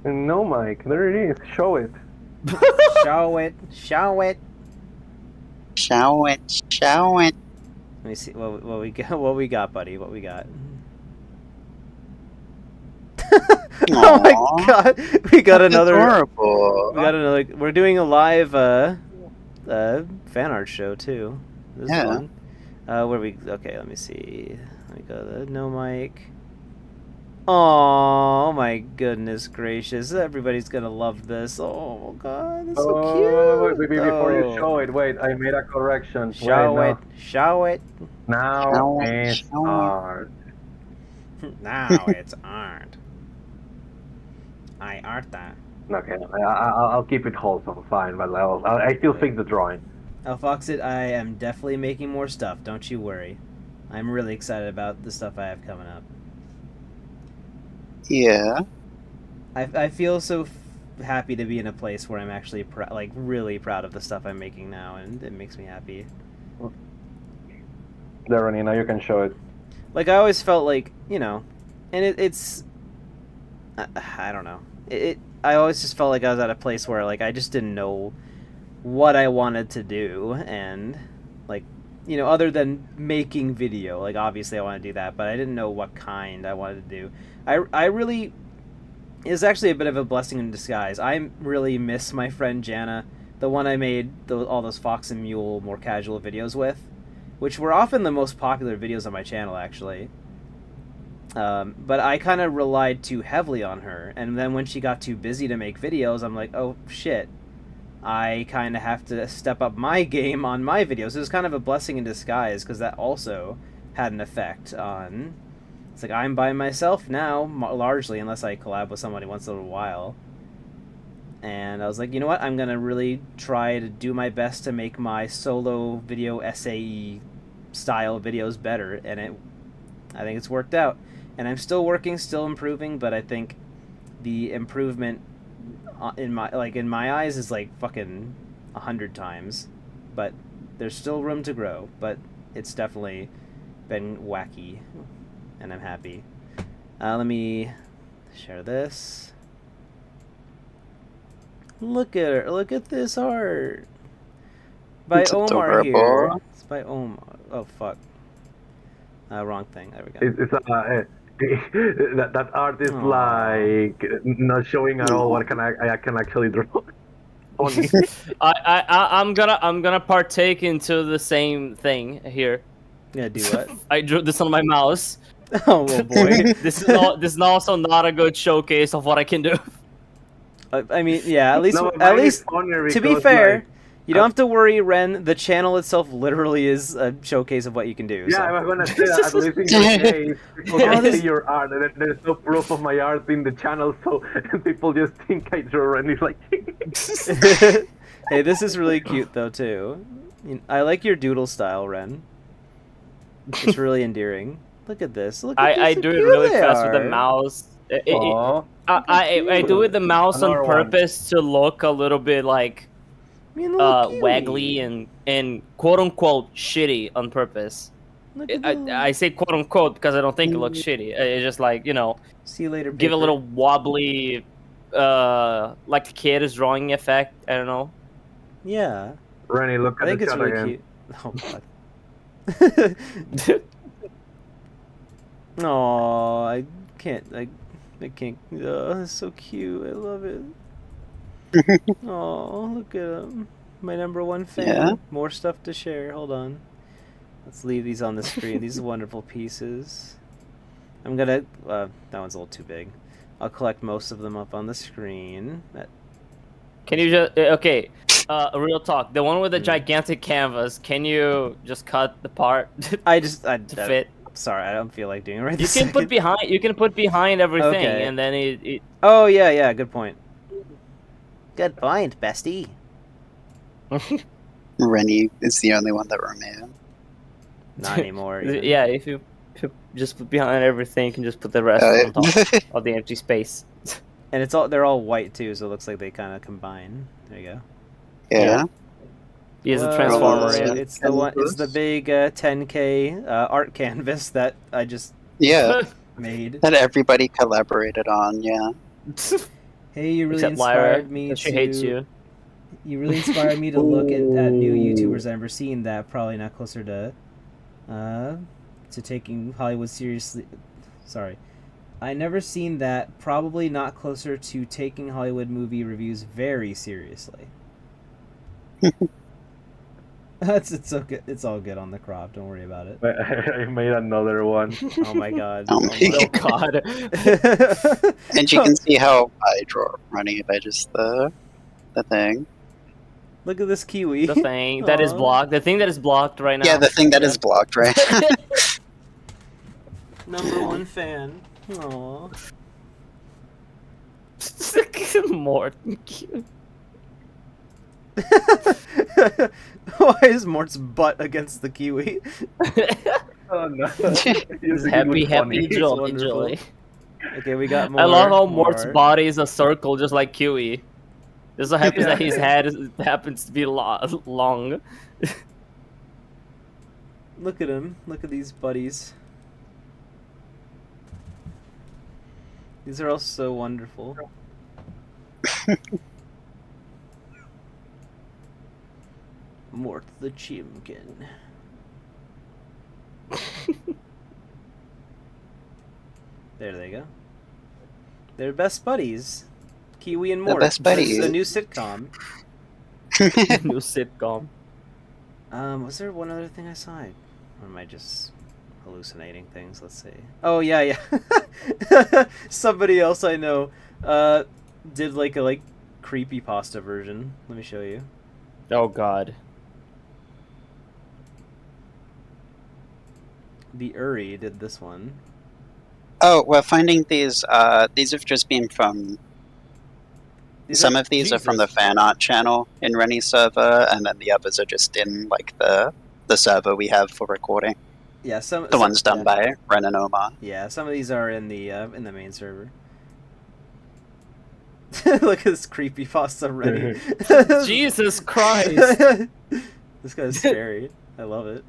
No, Mike. There it is. Show it. Show it. Show it. Show it. Show it. Let me see what we got. What we got, buddy? What we got? Oh my Aw. god! We got another. Adorable. We got another. We're doing a live fan art show too. This is Yeah. fun. Where we? Okay, let me see. Let me go to no mic. Oh my goodness gracious! Everybody's gonna love this. Oh god, it's so cute. Wait, before you Oh. show it, wait, I made a correction. Show Wait, it. Show it. Now Show it, it's show it. art. Now it's art. I art that. Okay, I'll keep it wholesome, fine, but I still fix the drawing. Foxit, I am definitely making more stuff. Don't you worry. I'm really excited about the stuff I have coming up. Yeah. I feel so happy to be in a place where I'm actually really proud of the stuff I'm making now, and it makes me happy. There, Rennie, now you can show it. Like I always felt like, you know, and it's I don't know. I always just felt like I was at a place where like I just didn't know what I wanted to do, and like, you know, other than making video, like obviously I want to do that, but I didn't know what kind I wanted to do. I really is actually a bit of a blessing in disguise. I really miss my friend Jana, the one I made all those Fox and Mule more casual videos with, which were often the most popular videos on my channel actually. But I kind of relied too heavily on her, and then when she got too busy to make videos, I'm like, oh shit, I kind of have to step up my game on my videos. It was kind of a blessing in disguise, because that also had an effect on... It's like, I'm by myself now, largely, unless I collab with somebody once in a little while. And I was like, you know what, I'm going to really try to do my best to make my solo video SAE style videos better, and I think it's worked out. And I'm still working, still improving, but I think the improvement in my eyes is like fucking 100 times. But there's still room to grow, but it's definitely been wacky, and I'm happy. Let me share this. Look at her. Look at this art. by It's Omar here. adorable. It's by Omar. Oh fuck. Wrong thing. There we go. That art is like not showing at all what I can actually draw. Funny. I'm gonna partake into the same thing here. Yeah, do what? I drew this on my mouse. Oh well, boy. This is also not a good showcase of what I can do. I mean, yeah. At least, No, at mine is least, funnier to be because, fair, like, you don't have to worry, Ren. The channel itself literally is a showcase of what you can do. Yeah, so. I was gonna say that at least in your case, people Oh, can this- see your art. And there's no proof of my art in the channel, so people just think I draw and it's like. Hey, this is really cute though too. I like your doodle style, Ren. It's really endearing. Look at this. Look at I how do it cute really they fast with the are. mouse. Aw. I do it with the mouse on Another one. purpose to look a little bit like waggly and quote unquote shitty on purpose. Look at I say quote unquote because I don't think it looks shitty. It's just like, you know, See you later. give a paper. little wobbly, like the kid is drawing effect. I don't know. Yeah. Rennie, look I at think the it's shot really again. cute. Oh god. Aw, I can't. I can't. It's so cute. I love it. Oh, look at him. My #1 fan. Yeah? More stuff to share. Hold on. Let's leave these on the screen. These wonderful pieces. I'm gonna. That one's a little too big. I'll collect most of them up on the screen. Can you just okay? Real talk. The one with the gigantic canvas. Can you just cut the part I to fit? Sorry, I don't feel like doing it right You this can put second. behind. You can put behind everything, Okay. and then it. Oh yeah, yeah. Good point. Good point, bestie. Rennie is the only one that remained. Not anymore. even. Yeah, if you just put behind everything, you can just put the rest on top of the empty space. And it's all—they're all white too, so it looks like they kind of combine. There you go. Yeah. He is a Whoa, transformer. yeah. It's the one. It's the big 10K art canvas that I just Yeah. made. That everybody collaborated on, yeah. Hey, you really Except Lyra, inspired me 'cause to. she hates you. You really inspired me to look at new YouTubers I've never seen that probably not closer to taking Hollywood seriously. Sorry. I never seen that probably not closer to taking Hollywood movie reviews very seriously. it's okay. It's all good on the crop. Don't worry about it. I made another one. Oh my god. Oh my God. And you can see how I draw Rennie by just the thing. Look at this kiwi. The thing that is Aw. blocked. The thing that is blocked right now. Yeah, the thing that is blocked, right? #1 fan. Aww. More. Why is Mort's butt against the kiwi? Oh no. Happy, It's joy, wonderful. joy. Okay, we got more. I love how Mort's more. body is a circle, just like Kiwi. Just so happens that his head happens to be long. Look at him. Look at these buddies. These are all so wonderful. Mort the Chimkin. There they go. They're best buddies. Kiwi and The Mort. best buddies. It's a new sitcom. New sitcom. Was there one other thing I saw? Or am I just hallucinating things? Let's see. Oh yeah, yeah. Somebody else I know did like a creepypasta version. Let me show you. Oh God. The Uri did this one. Oh, well, finding these have just been from... Some of these are from the fan art channel in Rennie's server, and then the others are just in, like, the server we have for recording. Yeah, some ones done by Ren and Omar. Yeah, some of these are in the main server. Look at this creepypasta ready. Jesus Christ! This guy's scary. I love it.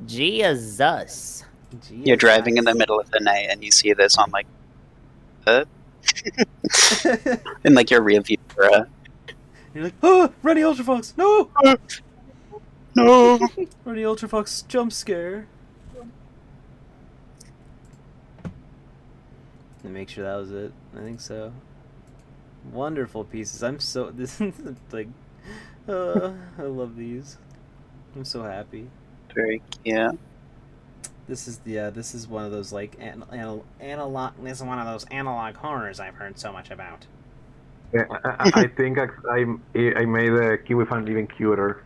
Jesus. You're driving in the middle of the night and you see this on, like, In like your rear view mirror. You're like, oh, Rennie Ultra Fox, no! No! Rennie Ultra Fox jump scare. To make sure that was it. I think so. Wonderful pieces. I'm so this is like I love these. I'm so happy. Very cute. This is one of those like analog. This is one of those analog horrors I've heard so much about. Yeah, I think I made the Kiwi fan even cuter.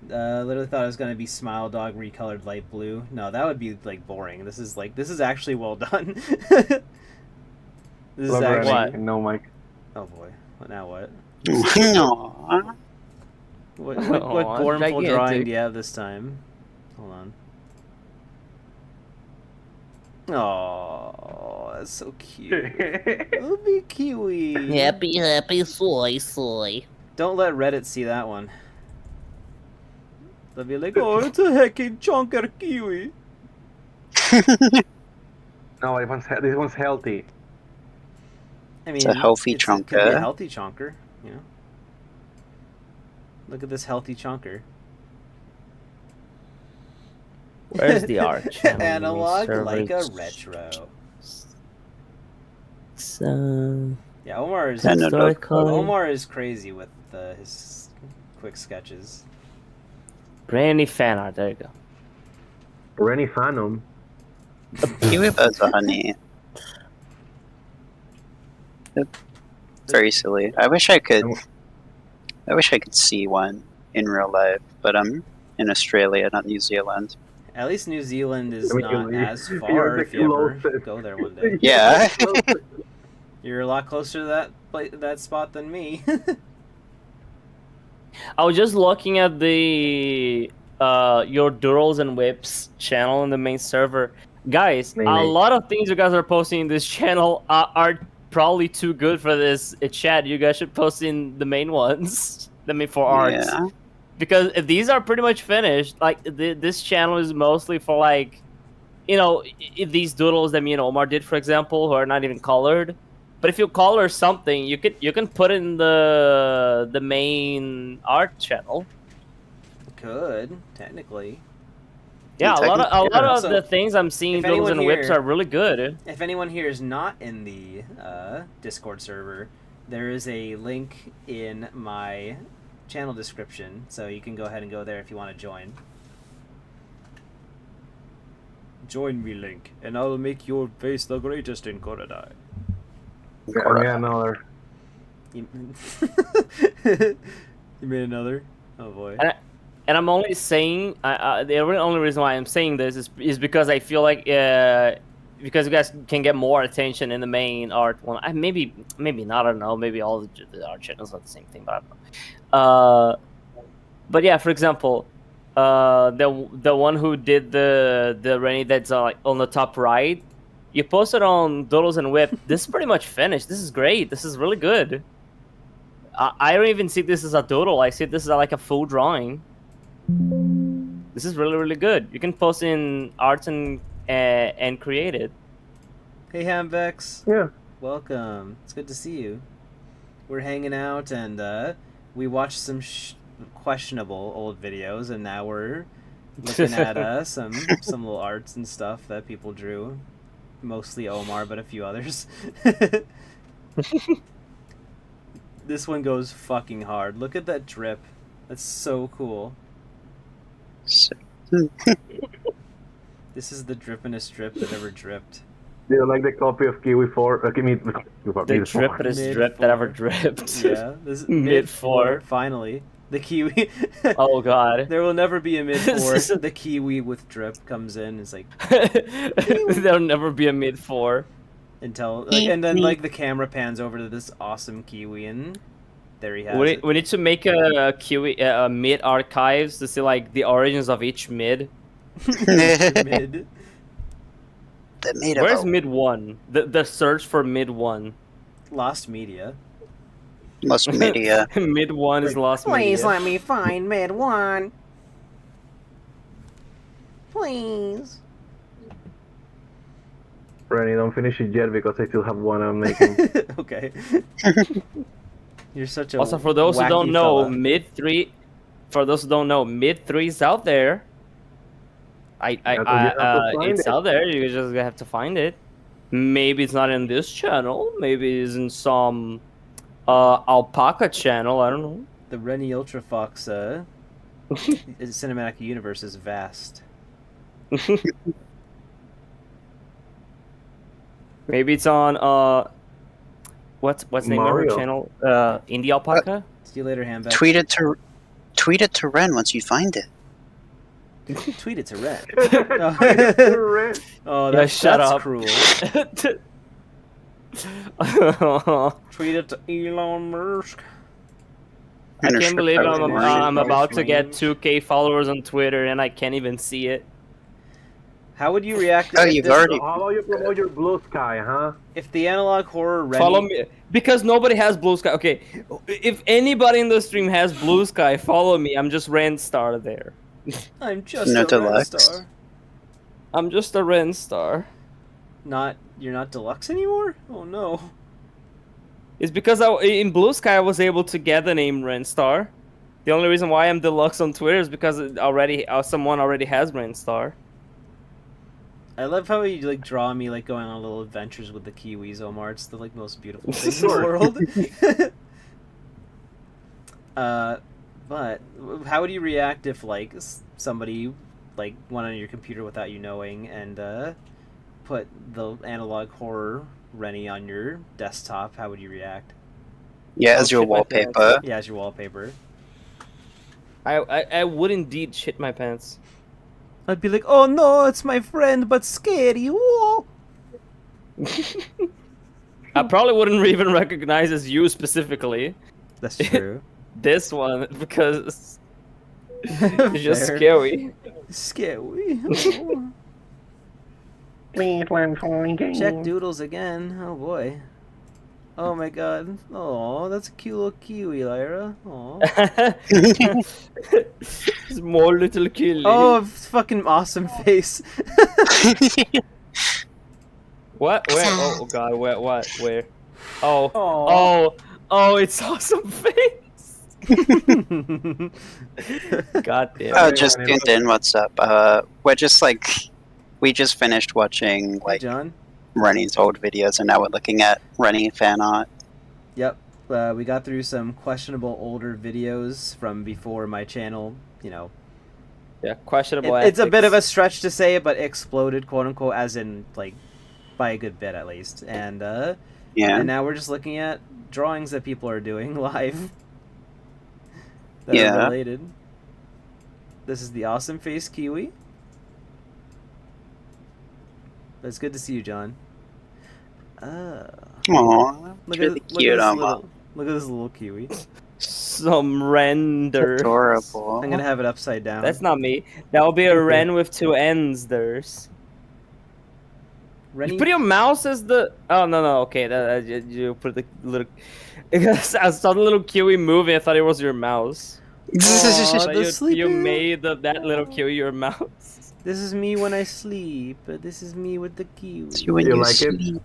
Literally thought it was gonna be Smile Dog recolored light blue. No, that would be like boring. This is actually well done. This is actually What? No, Mike. Oh boy. What now? What? Aww. What Aw, gormful gigantic. drawing do you have this time? Hold on. Oh, that's so cute. It'll be Kiwi. Happy, soy. Don't let Reddit see that one. They'll be like, oh, it's a heckin' chunker Kiwi. No, this one's healthy. I mean, It's a healthy it could be a chunker. healthy chunker, you know. Look at this healthy chunker. Where's the art channel? Analog Server like a ex- retro. So, Yeah, Omar is Historical. Omar is crazy with his quick sketches. Brandy fan art. There you go. Rennie Phantom. Kiwi birds are honey. Very silly. I wish I could see one in real life, but I'm in Australia, not New Zealand. At least New Zealand is I mean, not you're- as you're far the if you ever closest. go there one day. Yeah. You're a lot closer to that spot than me. I was just looking at the your Doodles and Whips channel in the main server. Guys, a lot of things you guys are posting in this channel are probably too good for this chat. You guys should post in the main ones, the main for arts. Yeah. Because if these are pretty much finished, like this channel is mostly for like, you know, these doodles that me and Omar did, for example, who are not even colored. But if you color something, you can put it in the main art channel. Could technically. Yeah, a lot of So, the things I'm seeing if doodles anyone and whips here- are really good. If anyone here is not in the Discord server, there is a link in my channel description, so you can go ahead and go there if you want to join. Join me, Link, and I'll make your face the greatest in Korodai. Yeah, another. You made another? Oh boy. And I'm only saying, the only reason why I'm saying this is because I feel like because you guys can get more attention in the main art one. Maybe not. I don't know. Maybe all the art channels are the same thing, but I don't know. But yeah, for example, the one who did the Rennie that's like on the top right, you posted on Doodles and Whip. This is pretty much finished. This is great. This is really good. I don't even see this as a doodle. I see this as like a full drawing. This is really, really good. You can post in arts and create it. Hey Hamvex. Yeah. Welcome. It's good to see you. We're hanging out and we watched some questionable old videos, and now we're looking at some little arts and stuff that people drew. Mostly Omar, but a few others. This one goes fucking hard. Look at that drip. That's so cool. This is the drippinest drip that ever dripped. Do you like the copy of Kiwi 4? Give me The drippinest drip that ever dripped. Yeah, this is Mid 4. Finally, the Kiwi. Oh god. There will never be a mid 4. The Kiwi with drip comes in. It's like there'll never be a mid 4 until and then like the camera pans over to this awesome Kiwi and there he has it. We need to make a Kiwi mid archives to see like the origins of each mid. Mid. Where's mid 1? The search for mid 1. Lost Media. Lost Media. Mid 1 is Lost Media. Please let me find mid 1. Please. Rennie, don't finish it yet because I still have one I'm making. Okay. You're such a Also, for those who don't wacky know, fella. mid three's out there. It's out there. You just have to find it. Maybe it's not in this channel. Maybe it's in some alpaca channel. I don't know. The Rennie Ultra Fox cinematic universe is vast. Maybe it's on what's the name of Mario. her channel? Indie Alpaca. See you later, Handbag. Tweet it to Ren once you find it. Tweet it to Ren. Ren. Oh, Yeah, shut that's up. cruel. Tweet it to Elon Musk. I Finish can't it, believe that was I'm amazing. about to get 2K followers on Twitter and I can't even see it. How would you react Oh, if you've this- already. How about you promote your Blue Sky, huh? if the analog horror Rennie... Follow me because nobody has Blue Sky. Okay, if anybody in the stream has Blue Sky, follow me. I'm just Renstar there. I'm just No a deluxe. Renstar. I'm just a Renstar. You're not deluxe anymore? Oh no. It's because in Blue Sky I was able to get the name Renstar. The only reason why I'm deluxe on Twitter is because someone already has Renstar. I love how you like draw me like going on little adventures with the Kiwis, Omar. It's the like most beautiful thing in the world. But how would you react if like somebody like went on your computer without you knowing and put the analog horror Rennie on your desktop? How would you react? Yeah, as your shit my wallpaper. Yeah, as your wallpaper. I would indeed shit my pants. I'd be like, oh no, it's my friend, but scary. Whoa. I probably wouldn't even recognize as you specifically. That's true. This one because it's just Fair. scary. Scary. Check doodles again. Oh boy. Oh my god. Oh, that's a cute little kiwi, Lyra. Oh. Small little kill. Oh, fucking awesome face. What? Where? Oh god, where? What? Where? Oh, it's awesome face. God damn. Oh, just tuned in. What's up? We just finished watching like John? Rennie's old videos, and now we're looking at Rennie fan art. Yep. We got through some questionable older videos from before my channel, you know. Yeah, questionable. It's a bit of a ethics. stretch to say, but exploded, quote unquote, as in like by a good bit at least. And Yeah. and now we're just looking at drawings that people are doing live that Yeah. are related. This is the awesome face kiwi. But it's good to see you, John. Aww, Look really at cute, this Alma. look at this little kiwi. Some render. Adorable. I'm gonna have it upside down. That's not me. That will be a Ren with two N's. There's. Rennie? You put your mouse as the. Oh no. Okay, you put the little. Because I saw the little kiwi moving. I thought it was your mouse. Aw, the you sleepy- made that little kiwi your mouse. This is me when I sleep. This is me with the kiwi. See when you sleep.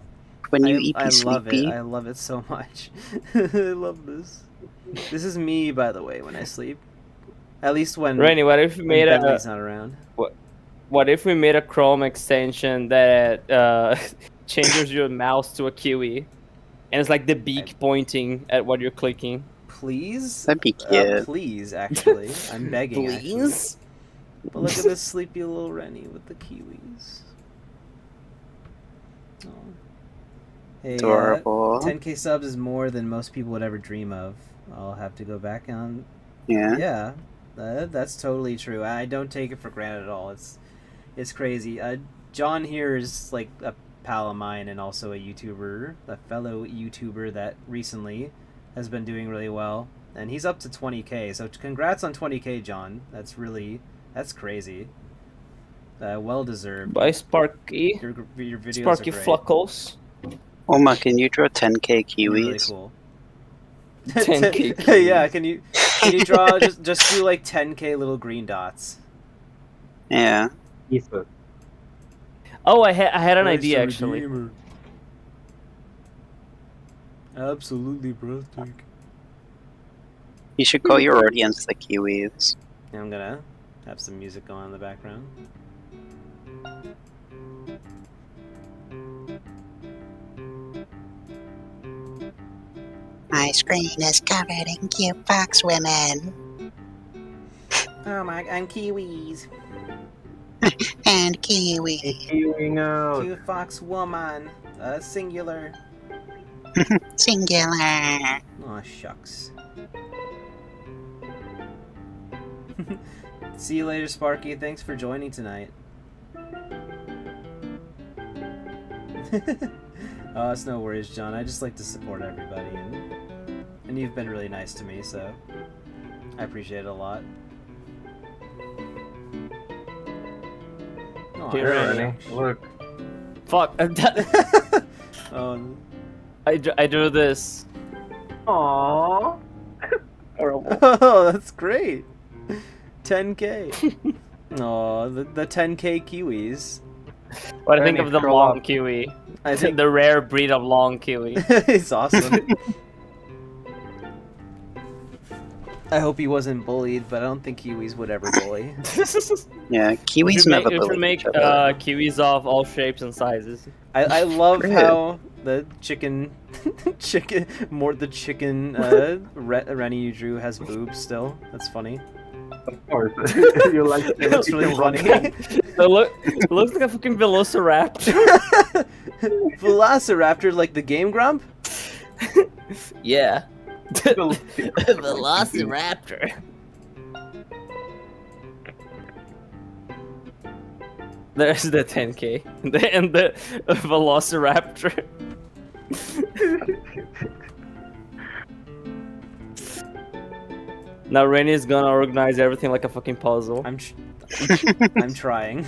When you eat, I be love sleepy. it. I love it so much. I love this. This is me, by the way, when I sleep. At least when. Rennie, what if we made Bentley's not around? What if we made a Chrome extension that changes your mouse to a kiwi, and it's like the beak pointing at what you're clicking? Please. That'd be cute. Please, actually, I'm begging. Please? Actually. But look at this sleepy little Rennie with the kiwis. Oh. Hey, Adorable. 10k subs is more than most people would ever dream of. I'll have to go back on. Yeah. Yeah, that's totally true. I don't take it for granted at all. It's crazy. John here is like a pal of mine and also a YouTuber, a fellow YouTuber that recently has been doing really well, and he's up to 20k. So congrats on 20k, John. That's crazy. Well deserved. By Sparky. Your videos Sparky are great. Fluckles. Oma, can you draw 10k kiwis? Really cool. 10K Yeah, can you draw just do like 10k little green dots? Yeah. Oh, I had an idea actually. Absolutely breathtaking. You should call your audience the Kiwis. I'm gonna have some music going in the background. My screen is covered in cute fox women. Oh my, and kiwis. And kiwi. Kiwiing out. Cute fox woman. Singular. Singular. Aw, shucks. See you later, Sparky. Thanks for joining tonight. Oh, it's no worries, John. I just like to support everybody, and you've been really nice to me, so I appreciate it a lot. Aw, Here, Rennie, look. Fuck. I drew this. Aww. Horrible. Oh, that's great. 10K. Oh, the 10K Kiwis. What do you think of the long kiwi? I think the rare breed of long kiwi. It's awesome. I hope he wasn't bullied, but I don't think Kiwis would ever bully. Yeah, Kiwis never You bully should make each other. kiwis of all shapes and sizes. I love Great. how the chicken Rennie you drew has boobs still. That's funny. Of course. You like it. That's really funny. It looks like a fucking velociraptor. Velociraptor, like the Game Grump? Yeah. Velociraptor. There's the 10K and the velociraptor. Now Rennie's gonna organize everything like a fucking puzzle. I'm trying.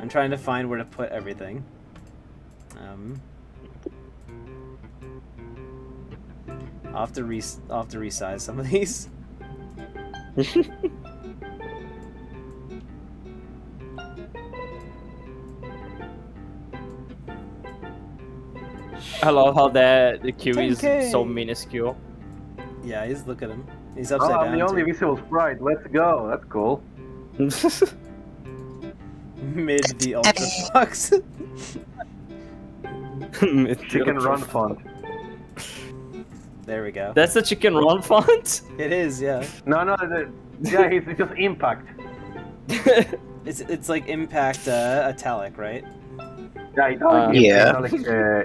I'm trying to find where to put everything. I'll have to resize some of these. I love how the kiwi is 10K. so minuscule. Yeah, look at him. He's Oh, upside I'm down. the only too. visible sprite. Let's go. That's cool. Mid the Ultra Fox. Chicken run font. There we go. That's the chicken run font? It is, yeah. No, yeah, it's just impact. It's like Impact Italic, right? Yeah, italic Yeah. italic,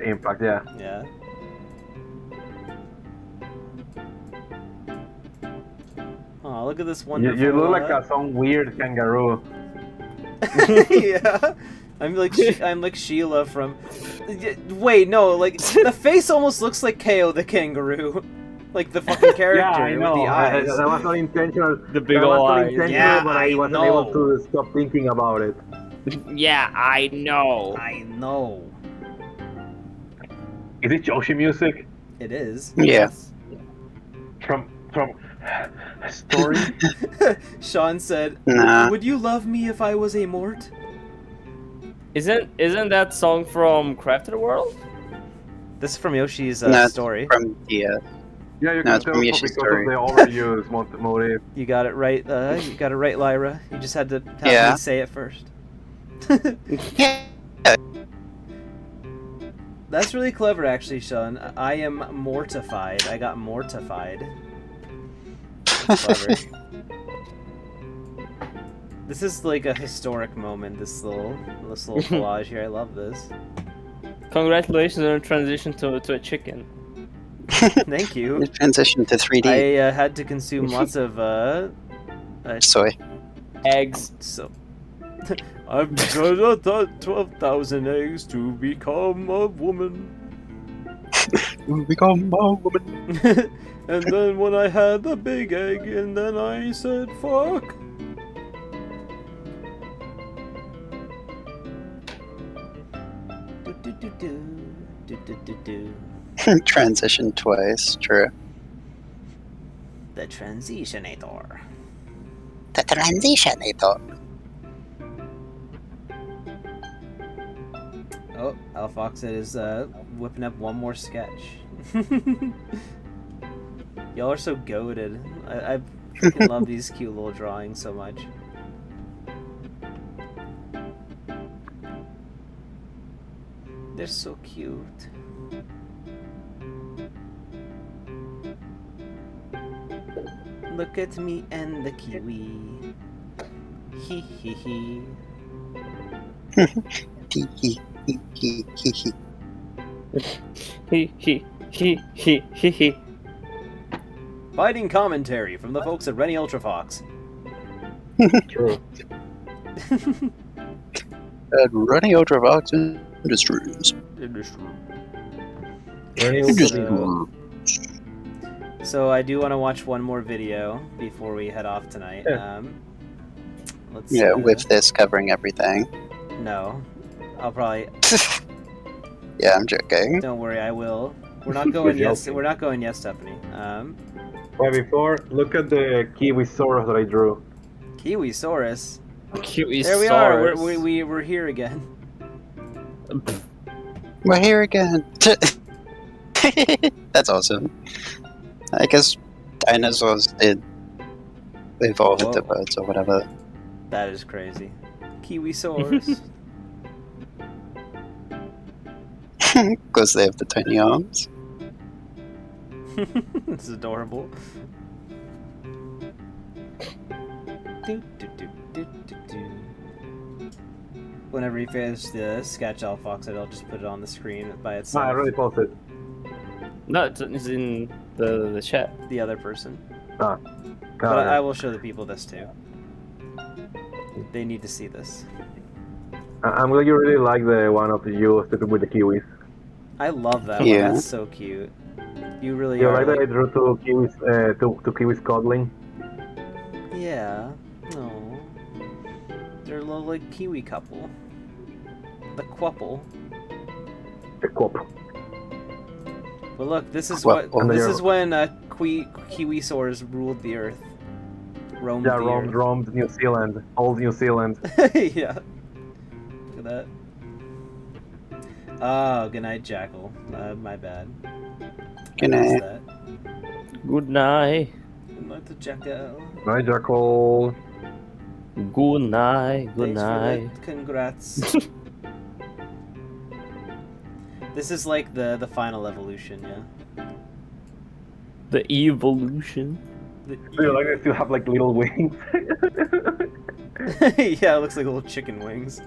impact, yeah. Yeah. Oh, look at this wonderful. You look like some weird kangaroo. Yeah. I'm like Sheila from. Wait, no, like the face almost looks like KO the kangaroo, like the fucking character Yeah, I know. with the eyes. That was not intentional. The big that was ol' not eyes. intentional, Yeah, but I I wasn't know. able to stop thinking about it. Yeah, I know. I know. Is it Joshi music? It is. Yeah. From Story? Sean said, Nah. "Would you love me if I was a Mort?" Isn't that song from Crafted World? This is from Yoshi's No, it's story. from DS. Yeah, you No, can it's tell from because Yoshi's of story. the overuse motive. You got it right. You got it right, Lyra. You just had to have Yeah. me say it first. Yeah. That's really clever, actually, Sean. I am mortified. I got mortified. Clever. This is like a historic moment. This little collage here. I love this. Congratulations on your transition to a chicken. Thank you. It transitioned to 3D. I had to consume lots of Soy. Eggs. So I've got 12,000 eggs to become a woman. Become a woman. And then when I had the big egg, and then I said, fuck. Transition twice, true. The Transitionator. The Transitionator. Oh, Alfoxit is whipping up one more sketch. Y'all are so goated. I freaking love these cute little drawings so much. They're so cute. Look at me and the kiwi. Hee hee hee. Hee hee hee hee hee hee. He he. Biting commentary from the folks at Rennie Ultrafox. True. At Rennie Ultravox Industries. So I do want to watch one more video before we head off tonight. Let's Yeah, with this covering everything. No, I'll probably. Yeah, I'm joking. Don't worry, I will. We're not going You're yes. joking. We're not going yes, Stephanie. But before, look at the Kiwisaurus that I drew. Kiwisaurus. Kiwisaurus. There we are. We're here again. We're here again. That's awesome. I guess dinosaurs did evolve into birds or whatever. That is crazy. Kiwisaurus. Because they have the tiny arms. It's adorable. Whenever you finish the sketch, Alfoxit, I'll just put it on the screen by itself. I already posted. No, it's in the chat. The other person. Ah. But I will show the people this too. They need to see this. I'm glad you really like the one of you with the kiwis. I love that Yeah. one. That's so cute. You really You are. like that I like- drew two kiwis, two kiwis cuddling? Yeah. No. They're a little like Kiwi couple. The Quapple. The quap. But look, this is Well, what and this they're- is when Kiwisaurs ruled the earth. Roamed Yeah, the roamed New Zealand, old New Zealand. earth. Yeah. Look at that. Oh, good night, Jackal. My bad. Good I missed night. that. Good night. Good night to Jackal. Night, Jackal. Good night. Good Thanks for night. the congrats. This is like the final evolution, yeah. The evolution. You like they still have like little wings. Yeah, it looks like little chicken wings.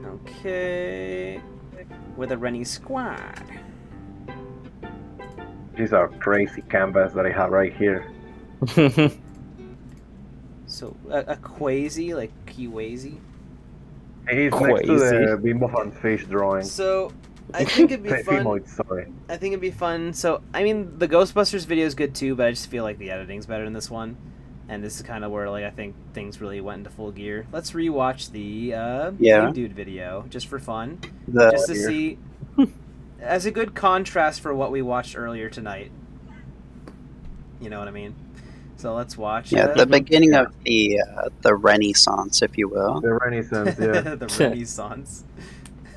Okay. We're the Rennie squad. These are crazy canvas that I have right here. So, a Quasi, like Kiwazi. He's next to the Bimbo Fan Fish drawing. So, I think it'd be fun. Femoid, sorry. I think it'd be fun. So, I mean, the Ghostbusters video is good too, but I just feel like the editing's better in this one. And this is kind of where, like, I think things really went into full gear. Let's rewatch the Game Dude video, just for fun. Just to see, as a good contrast for what we watched earlier tonight. You know what I mean? So let's watch. Yeah, the beginning of the Renaissance, if you will. The Renaissance, yeah. The Renaissance.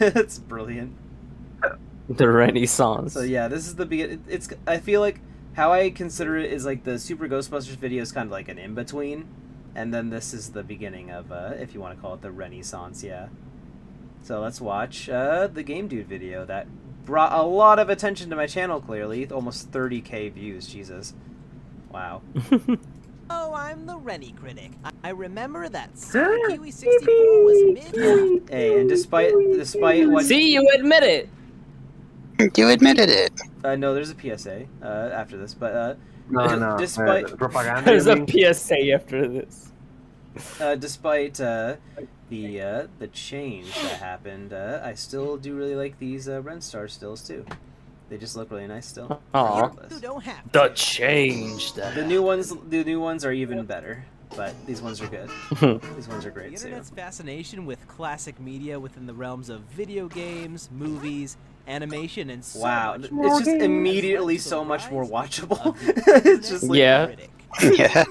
It's brilliant. The Renaissance. So yeah, this is the begin. It's I feel like how I consider it is like the Super Ghostbusters video is kind of like an in between, and then this is the beginning of if you want to call it the Renaissance. Yeah. So let's watch the Game Dude video that brought a lot of attention to my channel. Clearly, almost 30K views. Jesus. Wow. Oh, I'm the Rennie critic. I remember that Super Kiwi 64 was mid. Hey, and despite what See, you admit it. You admitted it. No, there's a PSA after this, but No. despite Propaganda. There's a PSA after this. despite the change that happened, I still do really like these Ren Star stills too. They just look really nice still. Aw. regardless. The change. The new ones are even better, but these ones are good. These ones are great The too. internet's fascination with classic media within the realms of video games, movies, animation, and so Wow, much it's more. just immediately so much more watchable. It's just like, Yeah. Yeah.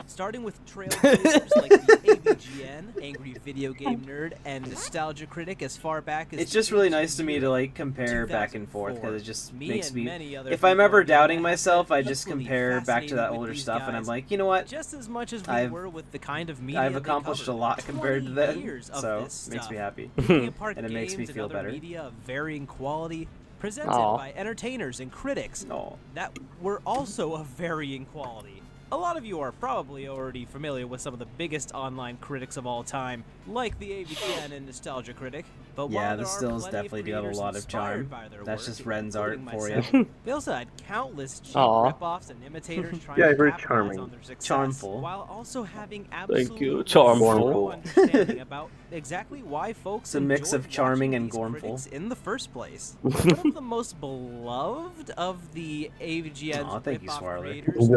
Starting with trailblazers like the AVGN, Angry Video Game Nerd, and Nostalgia Critic as far back as it's just really nice to me to like compare back and forth because it just Me makes and me. many other If I'm people ever are doubting gonna myself, I be just equally compare back to that fascinated with older these stuff, and I'm guys like, you know what? just as much as we I've- were with the kind of media I've they accomplished a covered. lot compared to 20 that, years of so this makes me stuff. happy, Picking apart and it makes me games and feel other better. media of varying quality, presented Aw. by entertainers and critics No. that were also of varying quality. A lot of you are probably already familiar with some of the biggest online critics of all time, like the AVGN and Nostalgia Critic. But Yeah, while the there are stills plenty of definitely do have a creators lot of charm. inspired by their That's work, just Ren's art including for myself, you. They also had countless cheap Aw. ripoffs and imitators trying Yeah, to very capitalize charming. on their success, Charmful. while also having you, absolutely charmful. no understanding about exactly why folks It's a mix of enjoyed charming watching and these gormful. critics in the first place. One of the most beloved of the AVGN's Aw, thank you, ripoff Swarler. creators was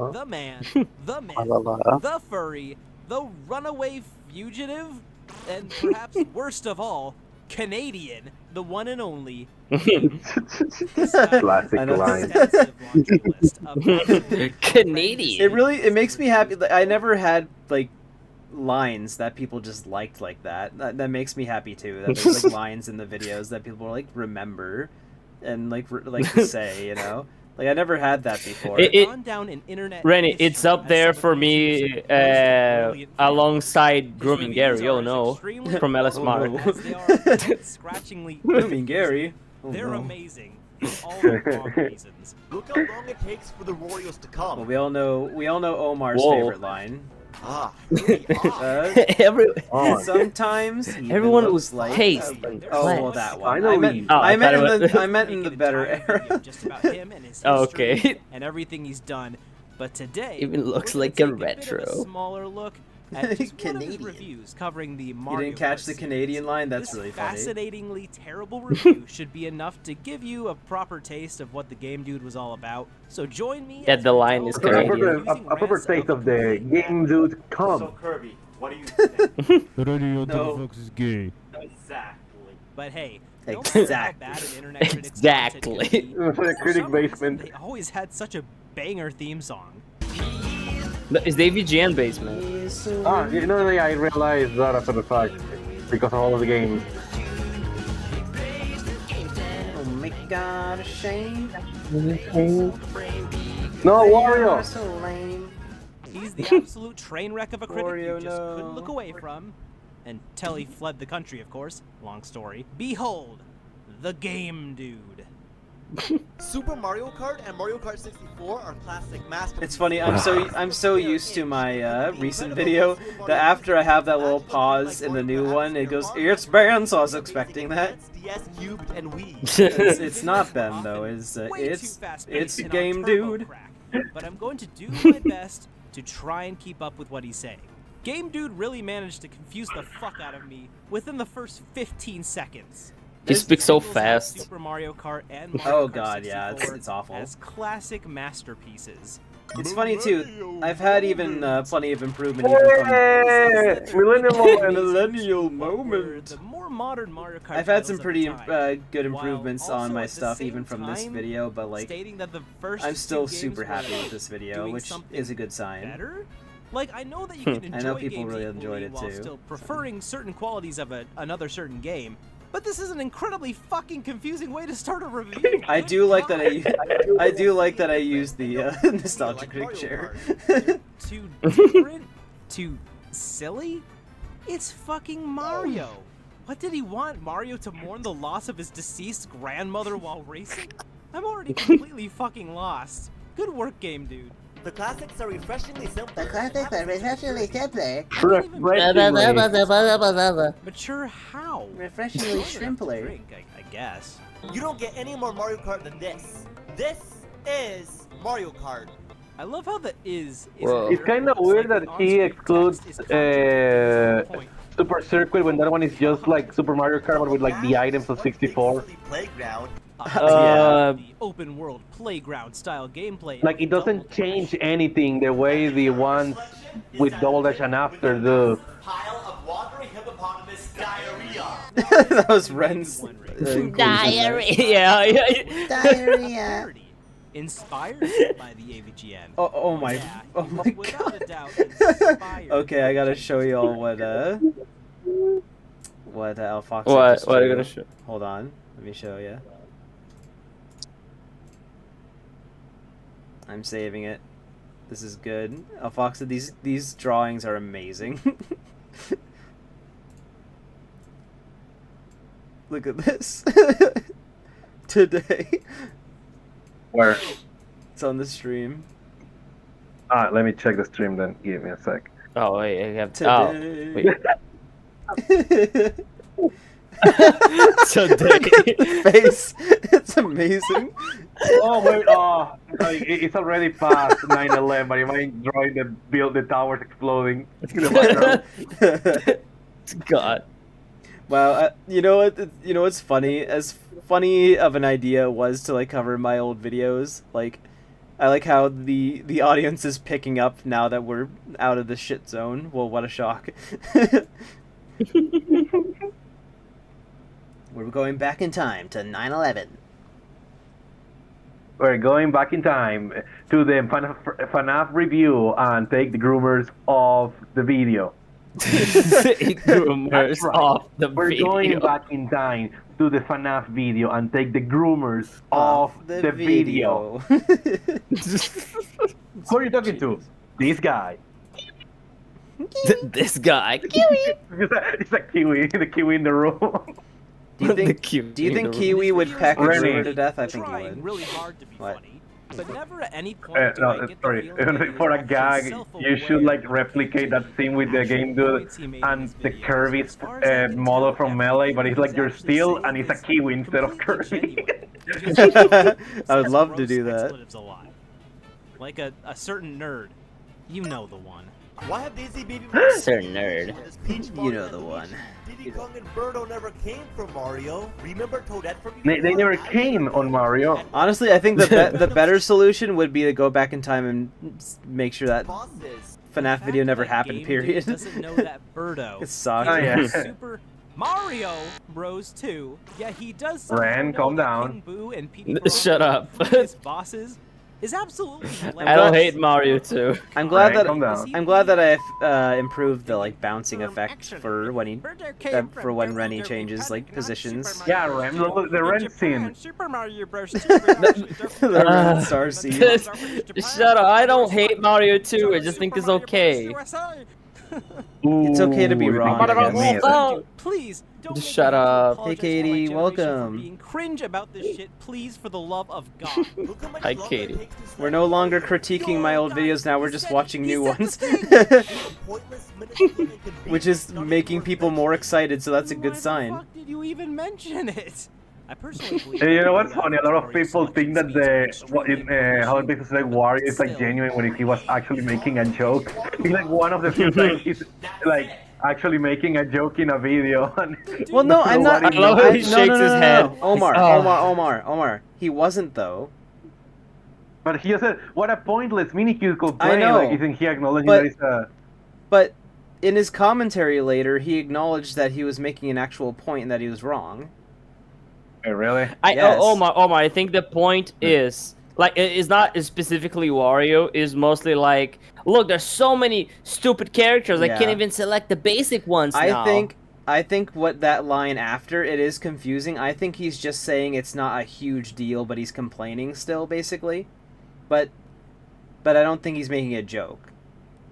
Yeah. the man, the myth, La, la, la. the furry, the runaway fugitive, and perhaps worst of all, Canadian, the one and only. Classic I know. line. Canadian. It makes me happy. Like, I never had like lines that people just liked like that. That makes me happy too. That there's like lines in the videos that people like remember and like to say. You know, like I never had that before. Gone down in internet Rennie, history it's up as there some for of the me most brilliant alongside Grooming reviews Gary. are Oh as no, extremely from Ellis Oh, Mark. no. as they are scratchingly I mean, Gary. Oh, They're no. amazing for all the wrong reasons. Look how long it takes for the Warriors to come. Well, we all know Omar's Whoa. favorite line. Ah, really Sometimes he Everyone looks was like taste. Oh, well, that one. I know I meant, he- Oh, I I meant thought in it the I meant in the better era. Just about him and his Oh, history okay. and everything he's done. But today, Even looks we're like gonna a take bit of retro. smaller look at just one of his Canadian. reviews covering the You Mario didn't catch Kart the series. Canadian line? That's This really funny. fascinatingly terrible review should be enough to give you a proper taste of what the Game Dude was all about. So join me. Yeah, as the we line go is over Canadian. using A proper rants taste of the complete game dude come. Kirby, what do you think? No. is gay. Exactly. But hey, no matter how Exactly. bad an internet critic's Exactly. content can be, It was like a for critic some reason, basement. They always had such a banger theme song. It's the AVGN basement. Ah, yeah, I realized that after the fact because of all of the games. Oh my god, Shane. No, Wario. You're so lame. He's the absolute train wreck of a critic Wario, you just no. couldn't look away from. Until he fled the country, of course. Long story. Behold, the Game Dude. Super Mario Kart and Mario Kart 64 are classic masterpieces. It's funny. I'm so used to my recent video that after I have that little pause in the new one, it goes, "It's Ben." So I was expecting that. DS cubed and Wii. It's not Ben though. It's Way too it's fast-paced and on Game turbo Dude. crack. But I'm going to do my best to try and keep up with what he's saying. Game Dude really managed to confuse the fuck out of me within the first 15 seconds. He speaks so Singles out fast. Super Mario Kart and Mario Oh Kart god, yeah, 64 it's awful. as classic masterpieces. It's funny too. I've had even plenty of improvement even Hey, Millennium from Moment. millennial moment. The more modern Mario Kart I've had titles some of pretty the time, good while improvements on also my at the stuff same even from this time video, but like stating that the first I'm still two super games happy were with this video, doing which something is a good sign. better? Like, I know that you can enjoy I know people games really equally enjoyed it while too, still so. preferring certain qualities of another certain game, but this is an incredibly fucking confusing way to start a review. I do like that I do like that I use the nostalgia critic chair. Too different? Too silly? It's fucking Mario. What did he want? Mario to mourn the loss of his deceased grandmother while racing? I'm already completely fucking lost. Good work, Game Dude. The classics are refreshingly simple. The classics are refreshingly simple. Mature how? Refreshingly shrimply. Drink, I guess. You don't get any more Mario Kart than this. This is Mario Kart. I love how the is. It's kind of weird that he excludes Super Circuit when that one is just like Super Mario Kart, but with like the items of 64. Playground. The open world playground style gameplay. Like it doesn't change anything the way the ones with Double Dash and After do. Pile of wandering hippopotamus diarrhea. That was Ren's Diarrhea. Yeah. Diarrhea. Inspired by the AVGN. Oh my! Yeah, Oh he was my without god! a doubt inspired. Okay, I gotta show you all what Alfox. What are you gonna show? Hold on, let me show you. I'm saving it. This is good. Alfox, these drawings are amazing. Look at this. Today. Where? It's on the stream. Let me check the stream then. Give me a sec. Oh wait, I have Today. wait. Look at the face. It's amazing. Oh wait, like, it's already past 9/11, but am I drawing the towers exploding in the background? God. Wow, you know what? You know what's funny? As funny of an idea it was to like cover my old videos. Like, I like how the audience is picking up now that we're out of the shit zone. Well, what a shock! We're going back in time to 9/11. We're going back in time to the FNAF review and take the groomers off the video. Groomers off the We're video. going back in time to the FNAF video and take the groomers off the video. Who are you talking to? This guy. This guy. It's a kiwi. The kiwi in the room. Do you think Kiwi would peck a groomer to death? I think he would. Really hard to be What? funny, but never at any point do I No, get sorry. the feeling that he For was a gag, actually you should like replicate that scene with the game dude and the Kirby's model from Melee, but it's like you're Steel and it's a kiwi instead of Kirby. I would love to do that. expletives a lot. Like a certain nerd. You know the one. Why have Daisy Baby Certain nerd. You know the one. Diddy Kong and Birdo never came from Mario. Remember Toadette from They never came on Mario. Honestly, I think the better solution would be to go back in time and make sure that FNAF video never happened. Period. Doesn't know that Birdo. It sucks. Oh, yeah. Super Mario Bros 2. Yeah, he does. Ren, calm down. King Boo and Petey Shut up. his bosses is absolutely hilarious. I don't hate Mario 2. I'm glad Right, that calm down. I'm glad that I improved the like bouncing effect for when he for when Rennie changes like positions. Yeah, Ren, look, the Ren scene. Super Mario Bros. 2. The Ren star scene. Shut up. I don't hate Mario 2. I just think it's okay. It's okay to be Ooh, wrong. you I think guess. it's amazing. Please don't Just make shut me up. apologize Hey, Katie, to my generation welcome. For being cringe about this shit, please, for the love of God. Hi, Katie. We're no longer critiquing my old videos now. We're just watching new ones, which is making people more excited. So that's a good sign. Why the fuck did you even mention it? I personally believe. You know what's funny? A lot of people think that how people say Wario is like genuine when he was actually making a joke. He's like one of the few times he's like actually making a joke in a video. Well, no, I'm not. I love how he no, shakes no, no, his no, head. no. Omar. He wasn't though. But he said, "What a pointless minicube I play!" know, Like, isn't he acknowledging but- that it's a? But in his commentary later, he acknowledged that he was making an actual point and that he was wrong. Hey, really? Yes. Omar, I think the point is like it's not specifically Wario. Is mostly like, look, there's so many stupid characters. I Yeah. can't even select the basic ones now. I think what that line after, it is confusing. I think he's just saying it's not a huge deal, but he's complaining still, basically. But I don't think he's making a joke,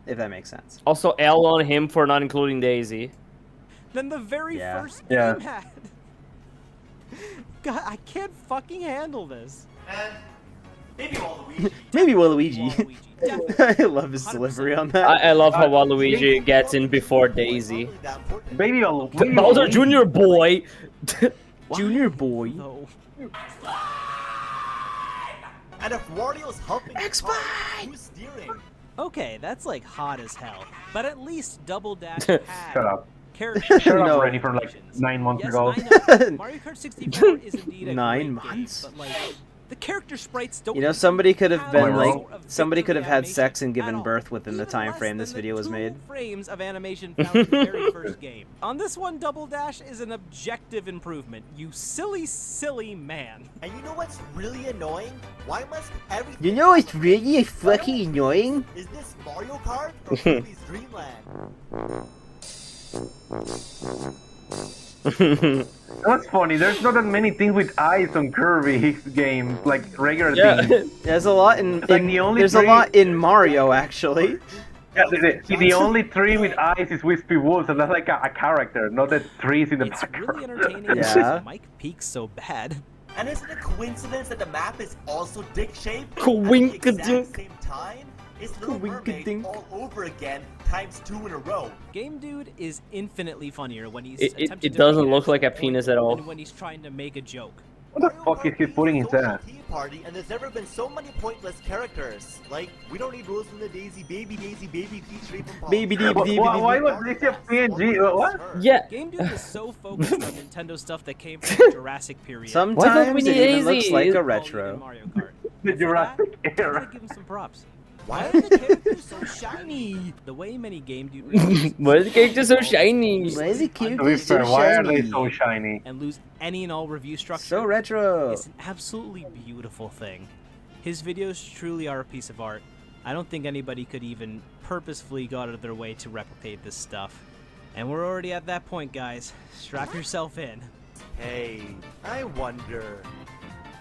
if that makes sense. Also, L on him for not including Daisy. Then the very Yeah. first Yeah. game had. God, I can't fucking handle this. Maybe Waluigi. Maybe Waluigi. Definitely. I love his delivery on that. I love how Waluigi gets in before Daisy. Baby Bowser Jr. boy. Junior boy. No. And if Wario's helping X-Bike! who's steering? Okay, that's like hot as hell. But at least Double Dash had Shut up. character Shut No. up, Rennie, from like 9 months Yes, ago. I know. Mario Kart 64 is indeed a 9 great months? game, but like The character sprites don't. You know, somebody could have been like, pounds of somebody could have had victory sex and animation given at all, birth within the even time less frame than this the video was 2 made. frames of animation found in the very first game. On this one, Double Dash is an objective improvement. You silly, silly man. And you know what's really annoying? Why must everything... You know it's really fucking annoying? Is this Mario Kart or Kirby's Dreamland? That's funny. There's not that many things with eyes on Kirby's games, like regular Yeah. things. There's a lot in, Like the only there's three- a lot in Mario actually. Yeah, the only tree with eyes is Wispy Wolves, and that's like a character, not the trees in the background. Really entertaining. Yeah. Mike peaks so bad. And is it a coincidence that the map is also dick-shaped? Coinkadink. At the exact same time? It's Little Mermaid all over again, times 2 in a row. Game Dude is infinitely funnier when he's It attempting to doesn't make look like a point penis at all. than when he's trying to make a joke. What the fuck is he putting in that? Tea Party, and there's never been so many pointless characters. Like, we don't need Rose from the Daisy, Baby, Peach, Ray from Palm. Baby deep deep Why was this a PNG? What? Yeah. Game Dude is so focused on Nintendo stuff that came from the Jurassic period. Sometimes it even looks like a Call retro. even Mario Kart. The Jurassic I gotta era. give him some props. Why are the characters so shiny? The way many Game Dude reviews Why is the character so shiny? Why is the To be character fair, so why are they shiny? so shiny? and lose any and all review structure. So retro. It's an absolutely beautiful thing. His videos truly are a piece of art. I don't think anybody could even purposefully go out of their way to replicate this stuff. And we're already at that point, guys. Strap yourself in. Hey, I wonder.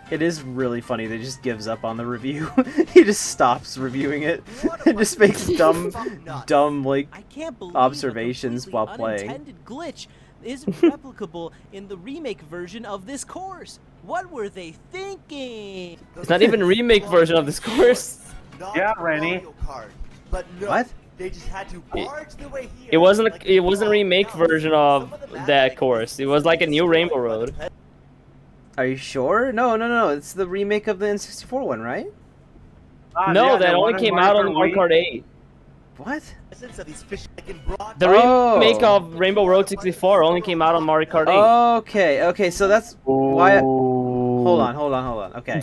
It is really funny that he just gives up on the review. He just stops reviewing it and just makes dumb like I can't believe observations the while completely playing. unintended glitch isn't replicable in the remake version of this course. What were they thinking? It's not even a remake version of this course. Yeah, Rennie. Mario Kart. But no, What? they just had to barge their way here. It wasn't a remake version of that course. It was like a new Rainbow Road. Are you sure? No. It's the remake of the N64 one, right? No, yeah, that the only one came in out on Mario Mario Kart 8. What? Essence of these fish like in broad. The remake of Rainbow Road 64 only came out on Mario Kart 8. Okay, so that's why. Hold on. Okay.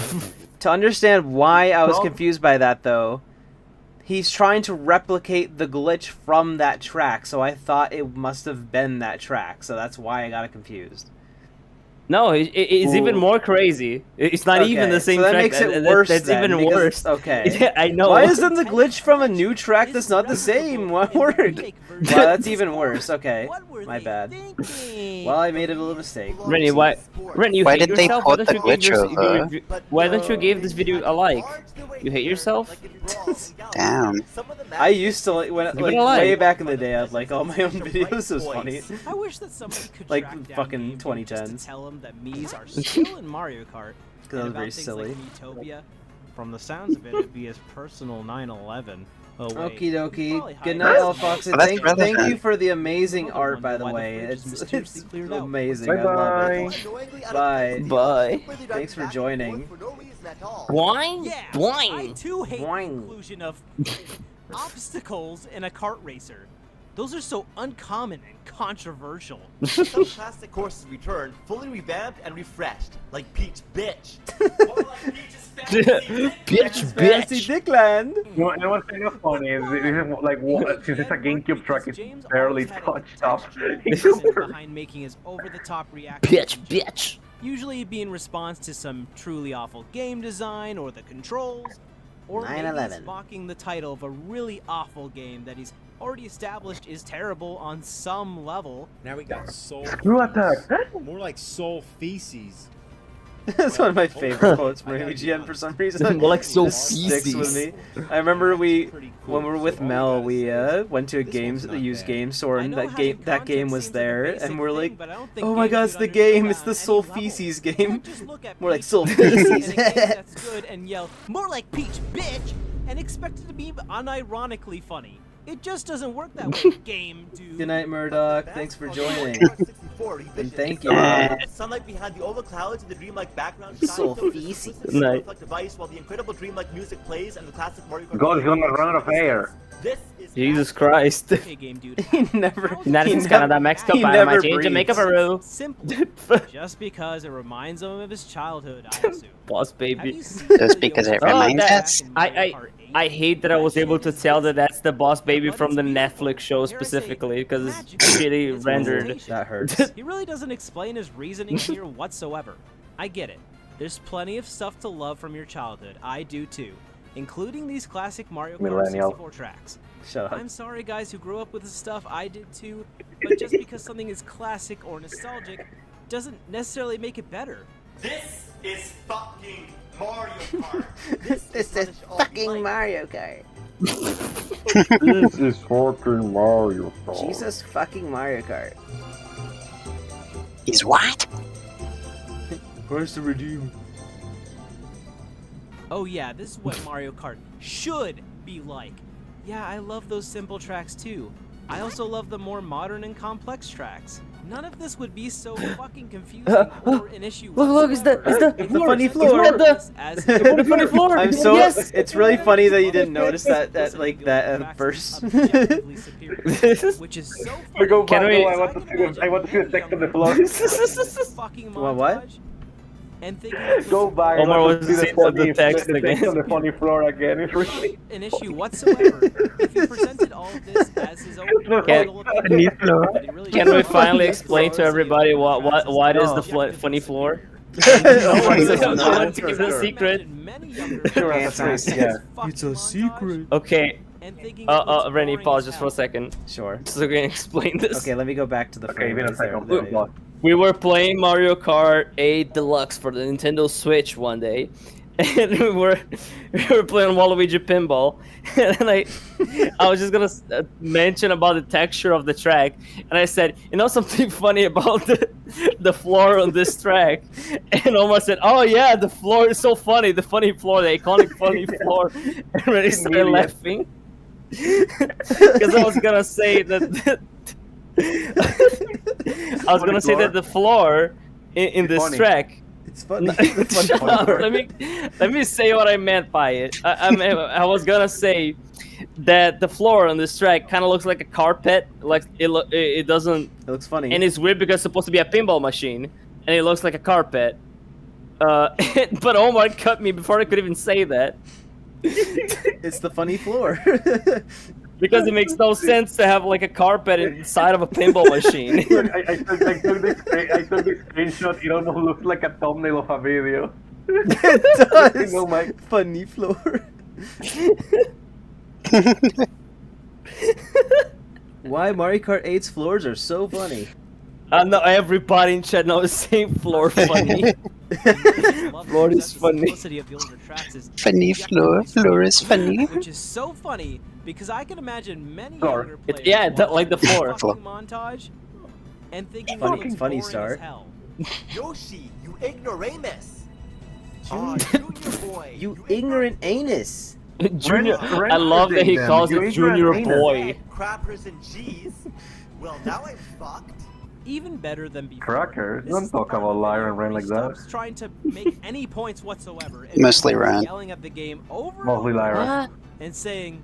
To understand why I was confused by that, though, he's trying to replicate the glitch from that track, so I thought it must have been that track, so that's why I got it confused. No, it's even more crazy. It's not even the same so that track. makes it worse. That's then, even because- worse. Okay. I know. Why isn't the glitch from a new track that's not the same? What word? Wow, that's even worse. Okay, my bad. Well, I made a little mistake. Rennie, why you Why hate did they yourself? put Why the don't you give glitch your- over? Why don't you give this video a like? You hate yourself? Damn. I used to like when Give it like a like. way back in the day. I'd like all my own videos. It was funny. I wish that somebody could Like track down fucking Game Dude just 2010s. to tell him that Mii's are still in Mario Kart. Because that was and very about things silly. Like Miitopia. From the sounds of it, it'd be his personal 9/11. Oh wait. Okie dokie. Good hide night, it. all Foxy. Oh, that's Thank you relevant. for the amazing Wonder art, by the why the way. fridge It's mysteriously cleared out. amazing. I love it. Bye. Bye. Thanks for joining. Why? Yeah, I Blind. too hate the Boing. inclusion of obstacles in a kart racer. Those are so uncommon and controversial. Some classic courses return, fully revamped and refreshed, like Peach Bitch. Fancy Dickland. You know what's kind of funny is like since it's a GameCube track, it's barely touched up. behind making his over-the-top reaction. Bitch. Usually be in response to some truly awful game design or the controls, or maybe 9/11. he's mocking the title of a really awful game that he's already established is terrible on some level. Now we got soul. Screw attack. More like soul feces. That's one of my favorite quotes from AGN for some reason. More like It so just sticks with me. I remember when we were with Mel, we went to a used game store, and that game was there, and we're like, oh my god, it's the game, it's the Soul Feces game. More like Soul Feces. That's good and yell more like Peach Bitch and expect it to be unironically funny. It just doesn't work that way, game dude. Good night, Murdoch. Thanks for joining. And thank you. Sunlight behind the oval clouds and the dreamlike background. So shine feces. through Night. the device while the incredible dreamlike music plays and the classic Mario Kart. God, he's gonna run out of air. This is Jesus Christ. Okay, game dude. He never. United Canada, Mexico, Panama, Jamaica, Peru. Simple. Just because it reminds him of his childhood, I assume. Boss baby. Just because it reminds us. I hate that I was able to tell that that's the Boss Baby from the Netflix show specifically because it's shitty rendered. That hurts. He really doesn't explain his reasoning here whatsoever. I get it. There's plenty of stuff to love from your childhood. I do too, including these classic Mario Kart Millennial. 64 tracks. Shut up. I'm sorry, guys who grew up with this stuff. I did too. But just because something is classic or nostalgic doesn't necessarily make it better. This is fucking Mario Kart. This is fucking Mario Kart. This is fucking Mario Kart. Jesus fucking Mario Kart. He's what? Where's the redeem? Oh yeah, this is what Mario Kart should be like. Yeah, I love those simple tracks too. I also love the more modern and complex tracks. None of this would be so fucking confusing or an issue. Look, it's the funny floor. The funny floor. I'm so. Yes. It's really funny that you didn't notice that at first. Which is so I go Can back, we- no, I want to see the text on the floor. fucking What? montage. And thinking Go back. Omar I want was to see seeing the text the text again. on the funny floor again. It's really. an issue whatsoever if he presented all of this as his own personal opinion. But he really Can doesn't. we finally explain to everybody what is the funny floor? No one No knows. one keeps it a secret. It's a secret. Okay. Rennie, pause just for a second. Sure. So we can explain this. Okay, let me go back to the Okay, frame. wait a right there. second. We were playing Mario Kart 8 Deluxe for the Nintendo Switch one day, and we were playing Waluigi Pinball, and I was just gonna mention about the texture of the track, and I said, you know something funny about the floor on this track, and Omar said, oh yeah, the floor is so funny, the funny floor, the iconic funny floor, and Rennie started laughing because I was gonna say that. I was gonna say that the floor in this funny. track. It's funny. Let me say what I meant by it. I was gonna say that the floor on this track kind of looks like a carpet. Like it doesn't. It looks funny. And it's weird because it's supposed to be a pinball machine, and it looks like a carpet. But Omar cut me before I could even say that. It's the funny floor. Because it makes no sense to have like a carpet inside of a pinball machine. I took this screenshot. It almost looks like a thumbnail of a video. It does. You know, my Funny floor. Why Mario Kart 8's floors are so funny. No, everybody in chat knows the same floor funny. Floor is funny. Funny floor. Floor is funny. Which is so funny because I can imagine many Floor. younger players Yeah, like the watching floor. this fucking montage and thinking Funny- it's funny boring start. as hell. Yoshi, you ignoramus. Junior boy. You ignorant anus. Junior, Ren- I love that he them. calls You it ignorant Junior anus. Boy. Crappers and G's. Well, now I'm fucked. Even better than before. Cracker. This Don't is the talk part of about the Lyra video and Ren where he like that. stops trying to make any points whatsoever. And Mostly starts Ren. Yelling at the game over and Mostly over Lyra. and saying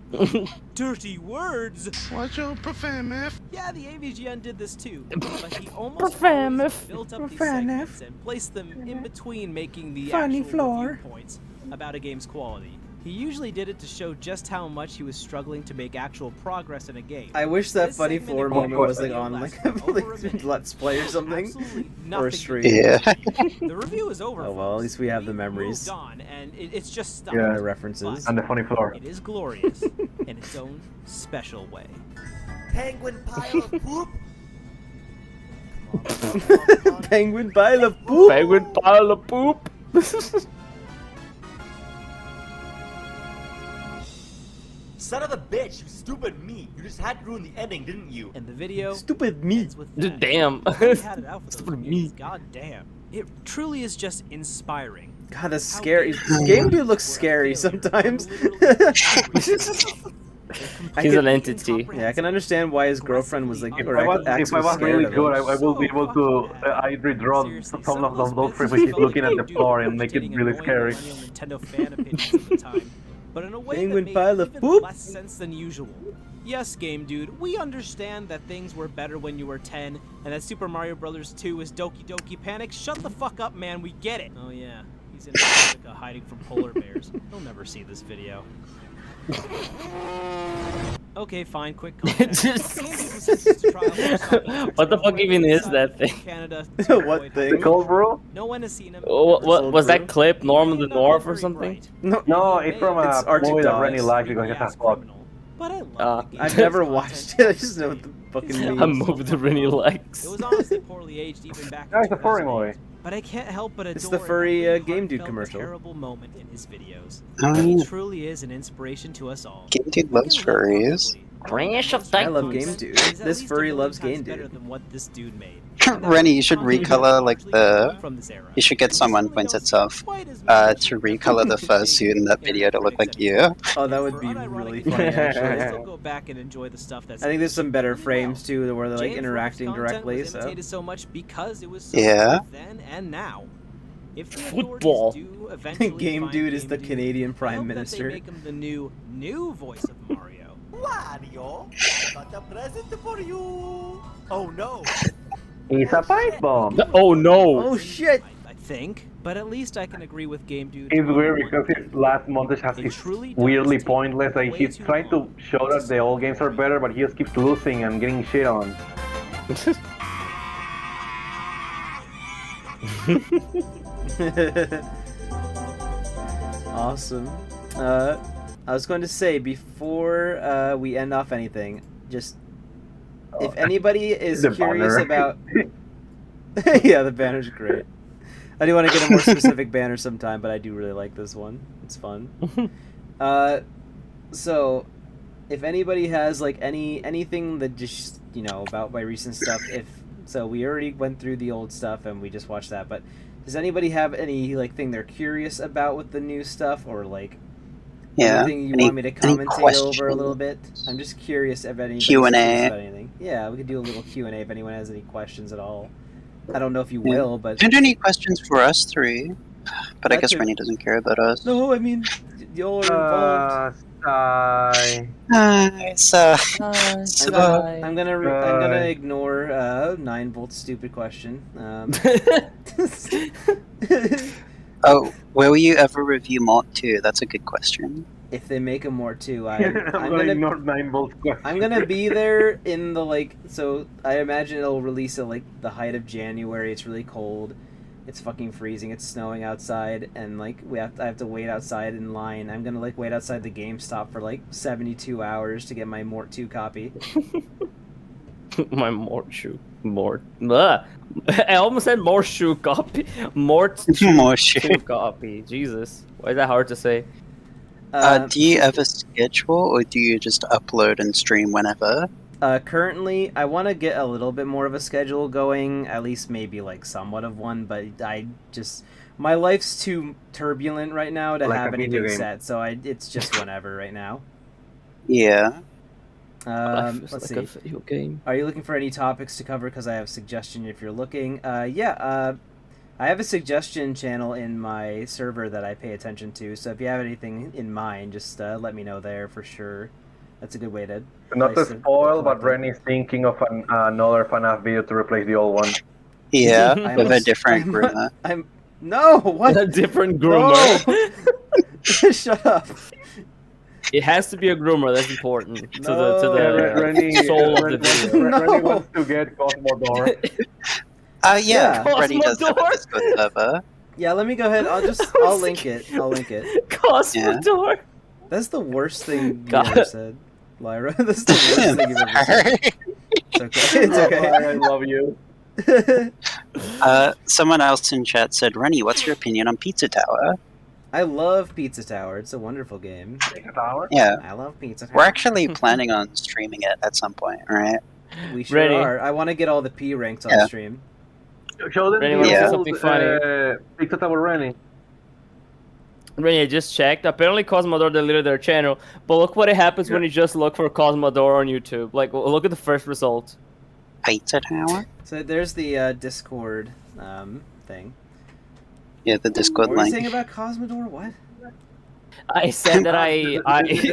dirty words. Watch your profanity. Yeah, the AVGN did this too, but he almost Profanity. always built up these segments and placed them in between making the Funny actual floor. review points about a game's quality. He usually did it to show just how much he was struggling to make actual progress in a game. I wish that This funny segment floor involved moment was like video on lesson like over a minute. Let's Play or something, Absolutely or nothing a to stream. do. Yeah. The review is over. Oh well, at least we have the We've memories. moved on, and it's just stuff. Yeah. The references. And the funny floor. It is glorious in its own special way. Penguin pile of poop. Penguin pile of poop. Penguin pile of poop. Son of a bitch, you stupid me. You just had to ruin the ending, didn't you? And the video Stupid me. ends with that. Damn. He had it out for those Stupid reviews. me. God damn. It truly is just inspiring. God, that's scary. Game dude looks scary sometimes. I He's can- an entity. Yeah, I can understand why his girlfriend was like, or If I was scared really of him. good, I will be able to I redraw some of those frames when he's looking at the floor and make it really scary. Nintendo fan opinions at the time, but in a way Penguin that made pile of even poop? less sense than usual. Yes, Game Dude, we understand that things were better when you were 10, and that Super Mario Bros. 2 is Doki Doki Panic. Shut the fuck up, man, we get it. Oh yeah, he's in Africa hiding from polar bears. He'll never see this video. Okay, fine, quick context. What the fuck even is that thing? Canada. What thing? The cold brew? No one has seen him. What was that clip? Norman the Dwarf or something? No, it's from a It's Arctic movie that Dogs. Rennie likes because it's a fuck. But I love the game. I've never watched it. I just know what the fucking means. A movie that Rennie likes. It was honestly poorly aged even back No, in it's a furry 2008. movie. But I can't help but adore It's the furry every Game Dude heartfelt, commercial. terrible moment in his videos. Oh, He yeah. truly is an inspiration to us all. Game Dude loves furries. Crash of I love Titans. Game Dude. He's at This least furry a loves million Game times better Dude. than what this dude made. Rennie, you should recolor like the. You should get someone points itself to recolor the fursuit in that video to look like you. Oh, that would be really funny, actually. I still go back and enjoy the stuff that's I think there's some better frames too, where they're like interacting directly. was So imitated so much because it was so Yeah. good then and now. If the Football. authorities do eventually Game find Dude is the Game Dude, Canadian I Prime hope that Minister. they make him the new voice of Mario. Wario, I got a present for you. Oh no. It's a pipe bomb. Oh no! Oh shit! I think, but at least I can agree with Game Dude. It's on weird one because thing. his last montage has It is truly does weirdly take pointless. Like way he's too trying to long show that the old games are better, but he just keeps losing and getting shit on. Awesome. I was going to say before we end off anything, just if anybody is The curious banner. about, yeah, the banner's great. I do want to get a more specific banner sometime, but I do really like this one. It's fun. So if anybody has like anything that just about my recent stuff, so we already went through the old stuff and we just watched that, but does anybody have any like thing they're curious about with the new stuff, or like anything you want me to commentate over a little bit? I'm just curious if anybody's Q&A. curious about anything. Yeah, we could do a little Q&A if anyone has any questions at all. I don't know if you will, but Don't do any questions for us three. But I That guess could- Rennie doesn't care about us. no, I mean you're involved. It's I'm gonna ignore 9-Volt's stupid question. Oh, will you ever review Mort 2? That's a good question. If they make a more too, I'm gonna ignore 9-Volt's question. I'm gonna be there in the so I imagine it'll release at like the height of January. It's really cold. It's fucking freezing. It's snowing outside, and I have to wait outside in line. I'm gonna wait outside the GameStop for like 72 hours to get my Mort 2 copy. My Mort. I almost said more shoe copy. Mort More shoe. copy. Jesus, why is that hard to say? Do you ever schedule, or do you just upload and stream whenever? Currently, I want to get a little bit more of a schedule going, at least maybe like somewhat of one, but my life's too turbulent right now to Like have a video anything game. set, so it's just whenever right now. Yeah. Let's like see. a video game. Are you looking for any topics to cover? Because I have a suggestion if you're looking. I have a suggestion channel in my server that I pay attention to, so if you have anything in mind, just let me know there for sure. That's a good way to... Not to place it- spoil, but collect it. Rennie's thinking of another FNAF video to replace the old one. Yeah, I'm with a- a different I'm a- groomer. No! What? A different groomer. No! Shut up. It has to be a groomer. That's important to No. the Rennie, soul of the video. Rennie wants to get Cosmodor. Yeah, Yeah. Rennie does have a Cosmodor. Discord server. Yeah, let me go ahead. I'll link it. Cosmodor. That's the worst thing you God. ever said, Lyra. That's the worst thing you've ever said. It's okay. It's okay. I love you. Someone else in chat said, Rennie, what's your opinion on Pizza Tower? I love Pizza Tower. It's a wonderful game. Pizza Tower? Yeah. I love Pizza Tower. We're actually planning on streaming it at some point, right? We sure Ready. are. I want to get all the P ranks on Yeah. stream. Show them Rennie, the wanna say old something funny? Pizza Tower Rennie. Rennie, I just checked. Apparently, Cosmodor deleted their channel. But look what happens when you just look for Cosmodor on YouTube. Like, look at the first result. Pizza Tower? So there's the Discord thing. Yeah, the Discord What were you link. saying about Cosmodor? What? I said that I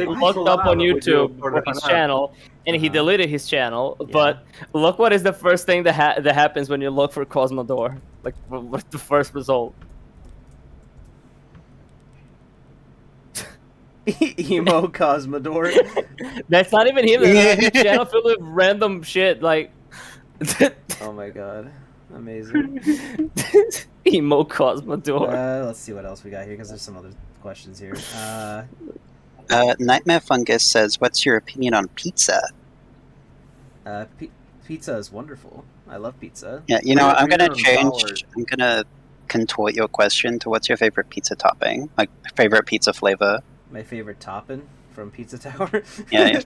looked up on YouTube for his channel, and he deleted his channel. But look, what is the first thing that happens when you look for Cosmodor? Like, what's the first result? Emo Cosmodor. That's not even him. That's a channel filled with random shit. Like, oh my god, amazing. Emo Cosmodor. Let's see what else we got here because there's some other questions here. Nightmare Fungus says, "What's your opinion on pizza?" Pizza is wonderful. I love pizza. Yeah, you know, I'm gonna change. I'm gonna contort your question to what's your favorite pizza topping, like favorite pizza flavor. My favorite topping from Pizza Tower. Yeah.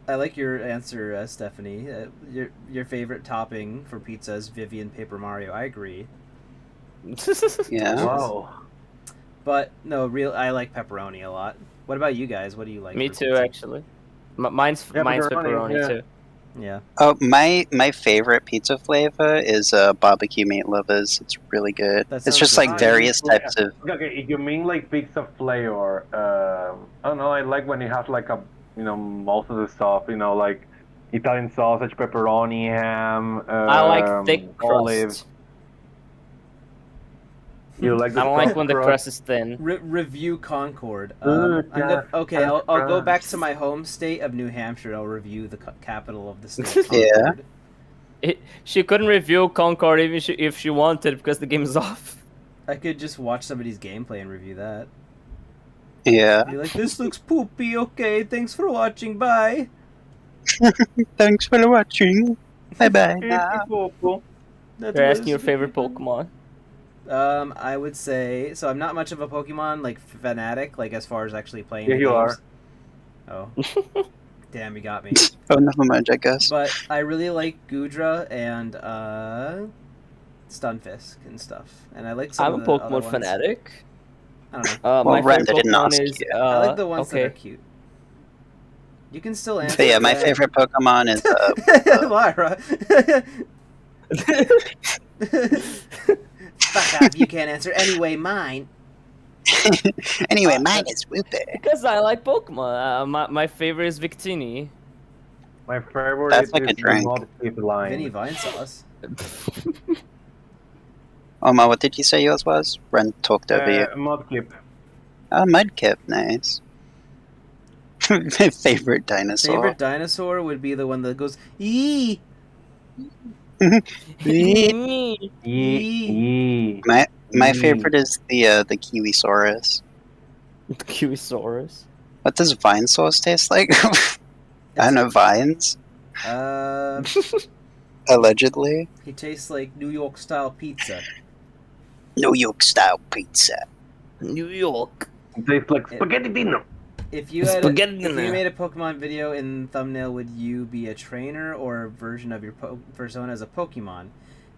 I like your answer, Stephanie. Your favorite topping for pizza is Vivian Paper Mario. I agree. Yeah. Wow. But no, I like pepperoni a lot. What about you guys? What do you like? Me for too, pizza? actually. Mine's pepperoni too. Yeah. Oh, my favorite pizza flavor is barbecue meat lovers. It's really good. It's just like various types of. Okay, if you mean like pizza flavor, I don't know. I like when it has like a, most of the stuff. Like Italian sausage, pepperoni, ham. I like thick crust. Olives. You like? I don't like when the crust is thin. Review Concord. Ooh, Okay, I'll go back to my home state of New Hampshire. I'll review the capital of the state. Concord. Yeah. She couldn't review Concord even if she wanted because the game is off. I could just watch somebody's gameplay and review that. Yeah. Be like, this looks poopy. Okay, thanks for watching. Bye. Thanks for watching. Bye bye. You're asking your favorite Pokemon. I would say so. I'm not much of a Pokemon like fanatic, like as far as actually playing. Yeah, the you games. are. Oh, damn, you got me. Oh, never mind, I guess. But I really like Goodra and Stunfisk and stuff, and I like some. I'm a of the other Pokemon ones. fanatic. I don't know. My favorite Pokemon is. I like the ones that are cute. You can still answer. But yeah, my favorite Pokemon is Lyra. Fuck off, you can't answer. Anyway, mine. Anyway, mine is Wooper. Because I like Pokemon. My favorite is Victini. My favorite That's like is a drink. Mudkip line. Vinny Vine Sauce. Oma, what did you say yours was? Ren talked over you. Mudkip. Oh, Mudkip, nice. My favorite dinosaur. Favorite dinosaur would be the one that goes yee. My favorite is the Kiwisaurus. Kiwisaurus. What does vine sauce taste like? I don't know, vines? Allegedly. He tastes like New York style pizza. New York style pizza. New York. It tastes like spaghetti dinner. If you had if you made a Pokemon video in thumbnail, would you be a trainer or a version of your persona as a Pokemon?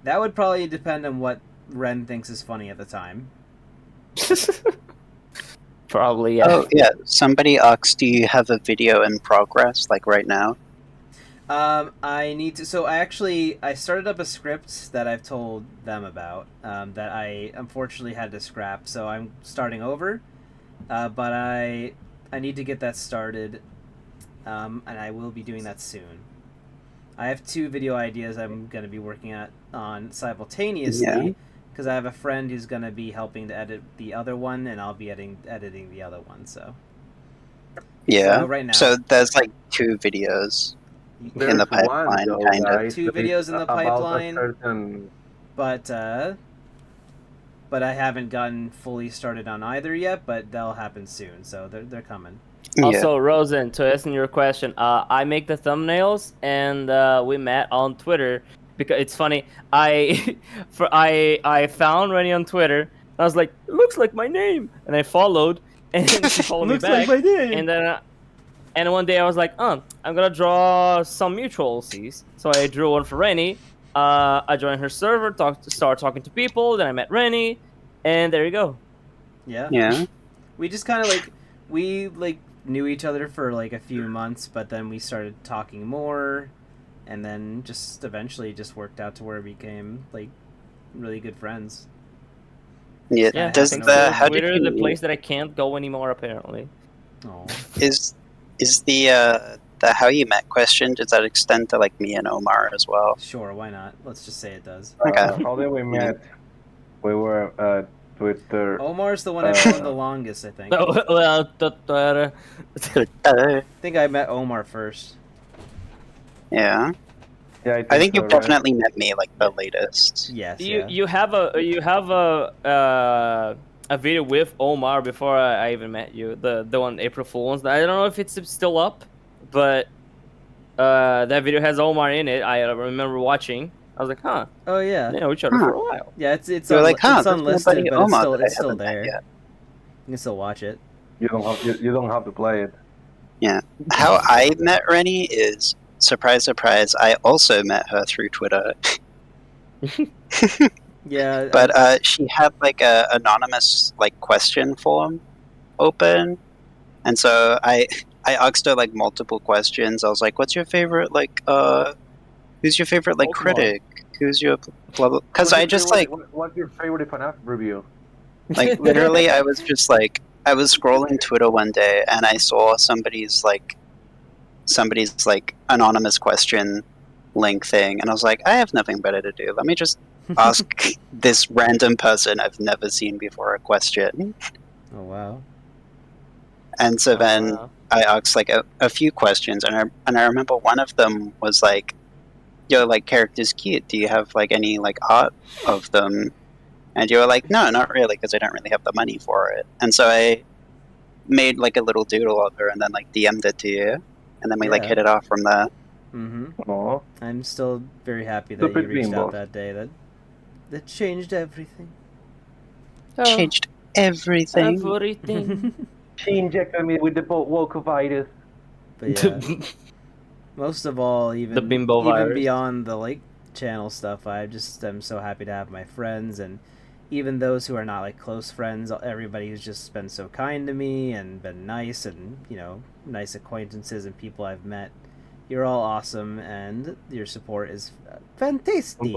That would probably depend on what Ren thinks is funny at the time. Probably, yeah. Oh, yeah. Somebody asked, do you have a video in progress, like right now? I need to. So I started up a script that I've told them about that I unfortunately had to scrap. So I'm starting over, but I need to get that started, and I will be doing that soon. I have 2 video ideas I'm going to be working on simultaneously, because I have a friend who's going to be helping to edit the other one, and I'll be editing the other one. So yeah. So right now, so there's like 2 videos in the pipeline, kind of. 2 videos in the pipeline, but I haven't gotten fully started on either yet, but they'll happen soon, so they're coming. Also, Rosen, to answer your question, I make the thumbnails, and we met on Twitter because it's funny. I found Rennie on Twitter. I was like, it looks like my name, and I followed, and she followed me back. Looks like my name. And then, and one day I was like, I'm gonna draw some mutuals. So I drew one for Rennie. I joined her server, started talking to people. Then I met Rennie, and there you go. Yeah. Yeah. We just kind of we knew each other for like a few months, but then we started talking more, and then just eventually just worked out to where we became like really good friends. Yeah. Yeah, Does thanks the to how did Twitter, you the place that I can't go anymore apparently. is the how you met question, does that extend to like me and Omar as well? Sure, why not? Let's just say it does. How did we met? We were at Twitter. Omar's the one I've known the longest, I think. I I think I met Omar first. Yeah. Yeah, I think so, you've definitely met me like the latest. Yes. You have a video with Omar before I even met you. The one April Fool's. I don't know if it's still up, but that video has Omar in it. I remember watching. I was like, huh. Oh yeah. They know each other for a while. Yeah, it's You're un- like, huh, it's that's my unlisted, buddy but Omar that I it's still haven't met there. yet. You can still watch it. You don't have to play it. Yeah. How I met Rennie is surprise, surprise. I also met her through Twitter. Yeah. But she had like a anonymous like question form open, and so I asked her like multiple questions. I was like, "What's your favorite like who's your favorite like critic? Who's your blah blah?" Because I just like What's your favorite FNAF review? like literally I was just like I was scrolling Twitter one day and I saw somebody's like anonymous question link thing, and I was like, I have nothing better to do. Let me just ask this random person I've never seen before a question. Oh wow. And so then I asked like a few questions, and I remember one of them was like, "Yo, like characters cute. Do you have like any like art of them?" And you were like, "No, not really, because I don't really have the money for it." And so I made like a little doodle of her, and then like DM'd it to you, and then we like Yeah. hit it off from there. Mm-hmm. I'm still very happy that Stupid you reached beanball. out that day. That changed everything. Changed everything. Everything. She injected me with the woke virus. But yeah. Most of all, even The bimbo even virus. beyond the like channel stuff, I just am so happy to have my friends, and even those who are not like close friends, everybody who's just been so kind to me and been nice, and nice acquaintances and people I've met. You're all awesome, and your support is fantastic.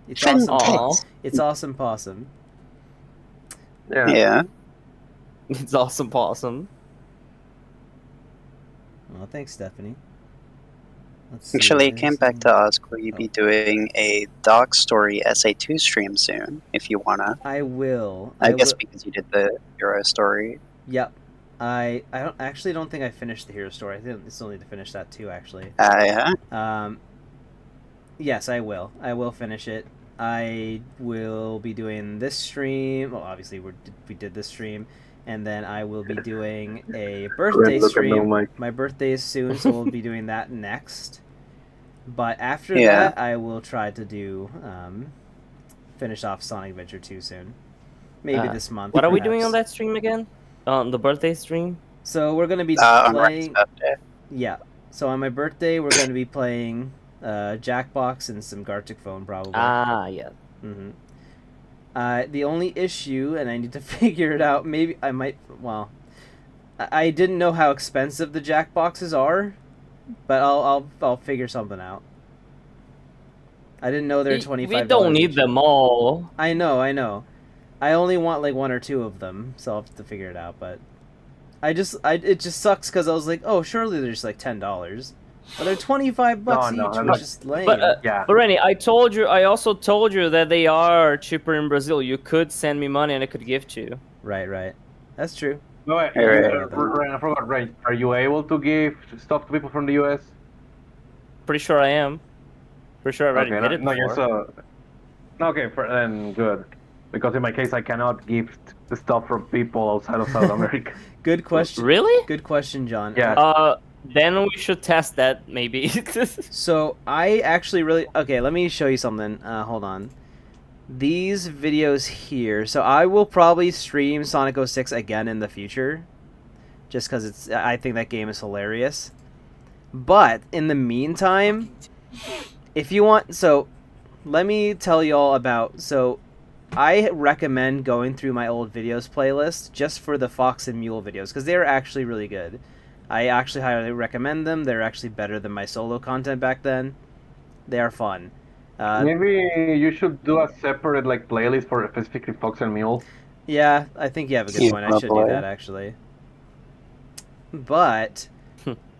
It's awesome. Aw. It's awesome, possum. Yeah. It's awesome, possum. Well, thanks, Stephanie. Let's see, Actually, I there's came back to ask, will you be doing a Dark Story SA2 stream soon, if you wanna? I will. I guess will- because you did the Hero story. Yep. I don't think I finished the hero story. I think I still need to finish that too, actually. Yeah. Yes, I will. I will finish it. I will be doing this stream. Well, obviously we did this stream, and then I will be doing a birthday Look at no stream. mic. My birthday is soon, so we'll be doing that next. But after Yeah. that, I will try to do finish off Sonic Adventure 2 soon. Maybe this month. What are we doing on perhaps. that stream again? On the birthday stream? So we're gonna be On playing. Ryan's birthday. Yeah. So on my birthday, we're gonna be playing Jackbox and some Gartic Phone probably. Ah, yeah. Mm-hmm. The only issue, and I need to figure it out. Maybe I might. Well, I didn't know how expensive the Jackboxes are, but I'll figure something out. I didn't know they're $25. We don't need each. them all. I know. I only want like one or two of them, so I'll have to figure it out. But it just sucks because I was like, oh, surely they're just like $10, but they're $25 each, which is just lame. But Rennie, I also told you that they are cheaper in Brazil. You could send me money and I could gift you. Right. That's true. No, wait, Right. I forgot. Right, are you able to give stuff to people from the US? Pretty sure I am. Pretty sure I already Okay, did it no, before. yeah, so okay, then good. Because in my case, I cannot gift the stuff from people outside of South America. Good question. Really? Good question, John. Yeah. Then we should test that maybe. So I actually really let me show you something. Hold on. These videos here. So I will probably stream Sonic 06 again in the future, just because I think that game is hilarious. But in the meantime, if you want, so let me tell you all about. So I recommend going through my old videos playlist just for the Fox and Mule videos because they're actually really good. I actually highly recommend them. They're actually better than my solo content back then. They are fun. Maybe you should do a separate like playlist for specifically Fox and Mule. Yeah, I think you have a good point. I should do that actually. But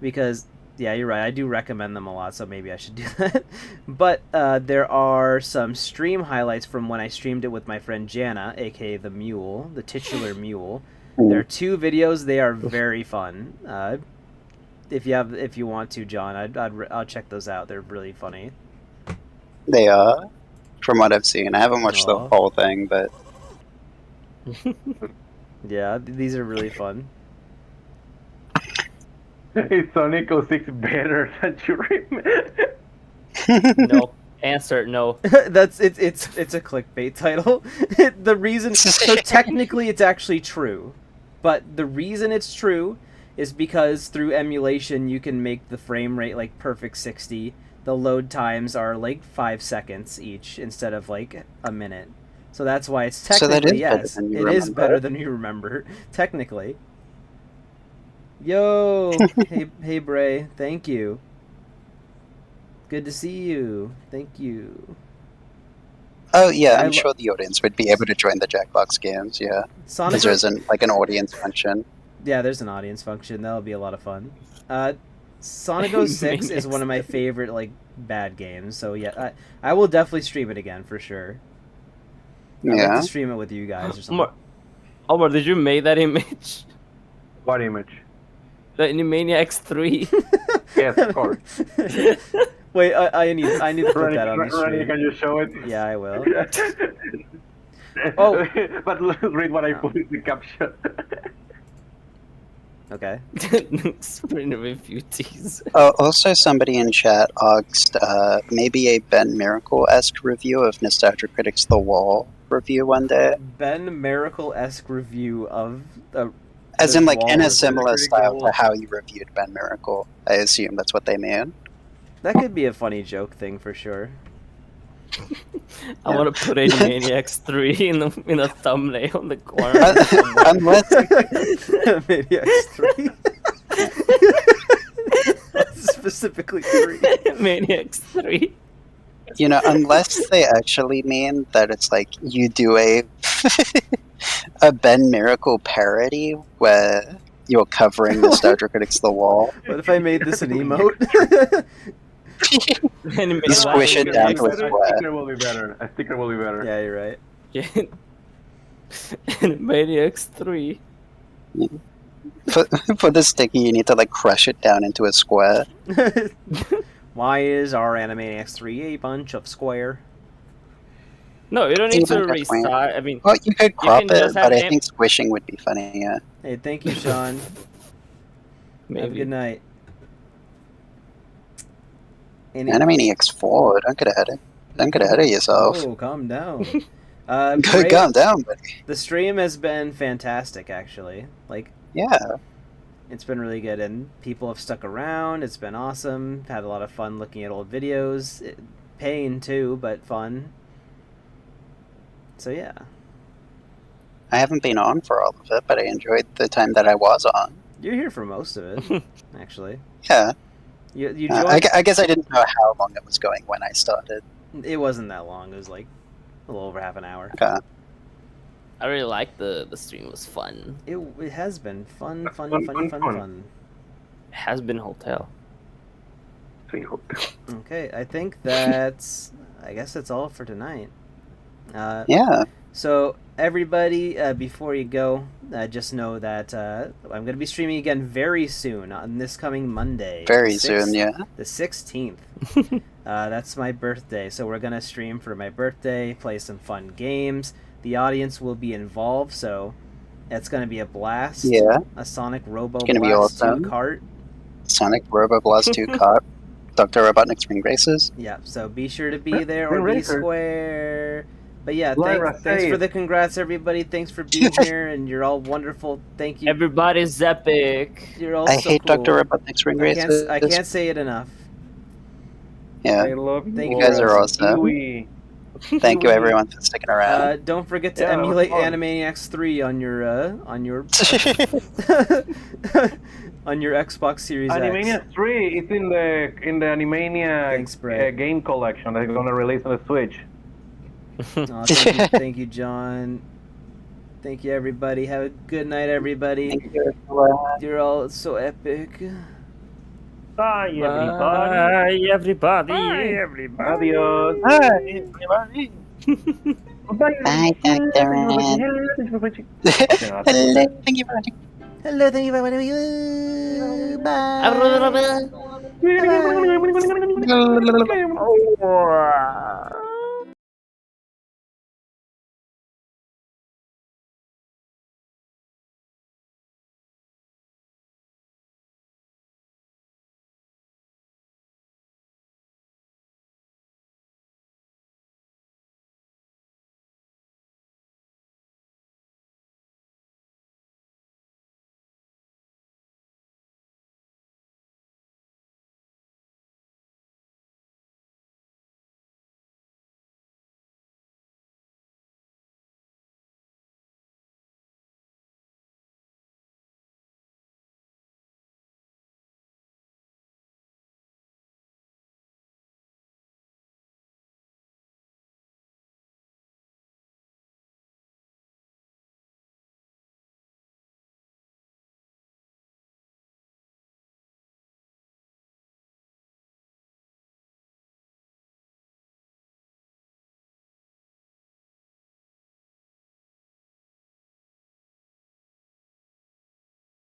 because yeah, you're right. I do recommend them a lot, so maybe I should do that. But there are some stream highlights from when I streamed it with my friend Jana, aka the Mule, the titular Mule. There are 2 videos. They are very fun. If you want to, John, I'll check those out. They're really funny. They are, from what I've seen. I haven't watched the whole thing, but yeah, these are really fun. Is Sonic 06 better than you remember? No. Answer no. It's a clickbait title. The reason, so technically it's actually true, but the reason it's true is because through emulation you can make the frame rate like perfect 60. The load times are like 5 seconds each instead of like a minute. So that's why it's technically yes, it is better than you remember technically. Yo, hey Bray, thank you. Good to see you. Thank you. oh yeah, I'm sure the audience would be able to join the Jackbox games. Yeah, Sonic because there isn't like an audience function. Yeah, there's an audience function. That'll be a lot of fun. Sonic 06 is one of my favorite like bad games. So yeah, I will definitely stream it again for sure. I'd like Yeah. to stream it with you guys or something. Omar, did you make that image? What image? The Animaniacs 3. Yes, of course. Wait, I need to put that on the Ronnie, stream. can you show it? Yeah, I will. Oh, but read what I put in the caption. Okay. Sprint refugees. Also, somebody in chat asked maybe a Ben Miracle-esque review of Nostalgia Critics The Wall review one day. Ben Miracle-esque review of As the in, like, Wall in a of similar Critical style Wall. to how you reviewed Ben Miracle. I assume that's what they mean. That could be a funny joke thing for sure. I want to put Animaniacs 3 in a thumbnail in the corner. Unless Maniacs 3. Specifically 3. Maniacs 3. You know, unless they actually mean that it's like you do a a Ben Miracle parody where you're covering Nostalgia Critics The Wall. What if I made this an emote? You squish it down to a A square. sticker will be better. A sticker will be better. Yeah, you're right. Yeah. Animaniacs 3. For the sticky, you need to like crush it down into a square. Why is our Animaniacs 3 a bunch of square? No, you don't need to Even if we- restart. I mean, Well, you could crop can it, just have but I am- think squishing would be funny. Yeah. Hey, thank you, Sean. Have a Maybe. good night. Animaniacs 4. Don't get ahead of yourself. Oh, calm down. Calm Bray, down, buddy. the stream has been fantastic, actually. Like, Yeah. it's been really good, and people have stuck around. It's been awesome. Had a lot of fun looking at old videos. Pain, too, but fun. So, yeah. I haven't been on for all of it, but I enjoyed the time that I was on. You're here for most of it, actually. Yeah. You I joined... I guess I didn't know how long it was going when I started. It wasn't that long. It was like a little over half an hour. Okay. I really liked the stream. Was fun. It has been fun. It has been hotel. Okay, I think that's... I guess that's all for tonight. Yeah. So, everybody, before you go, just know that I'm going to be streaming again very soon, on this coming Monday. Very soon, yeah. The 16th. That's my birthday, so we're going to stream for my birthday, play some fun games. The audience will be involved, so it's going to be a blast. Yeah. A Sonic Robo It's gonna be Blast 2 awesome. cart. Sonic Robo Blast 2 Cart. Dr. Robotnik Spring Races. Yeah, so be sure to be there Spring or be Racer. square. But yeah, Lyra, thanks say for it. the congrats, everybody. Thanks for being here, and you're all wonderful. Thank you. Everybody's epic. You're all I so hate cool. Dr. Robotnik Spring Races. I can't say it enough. Yeah. Thank You guys are awesome. Kiwi. Thank you everyone for sticking around. Don't forget to Yeah, emulate that was fun. Animaniacs 3 on your on your Xbox Series X. Animaniacs 3 is in the Animaniacs game collection they're gonna release on the Switch. Aw, thank you, John. Thank you, everybody. Have a good night, everybody. Thank you. You're all so epic. Bye, Bye. everybody. Adios. Bye, everybody. Bye, Dr. Red. Hello, thank you for watching. Hello, thank you for watching. Bye. Bye.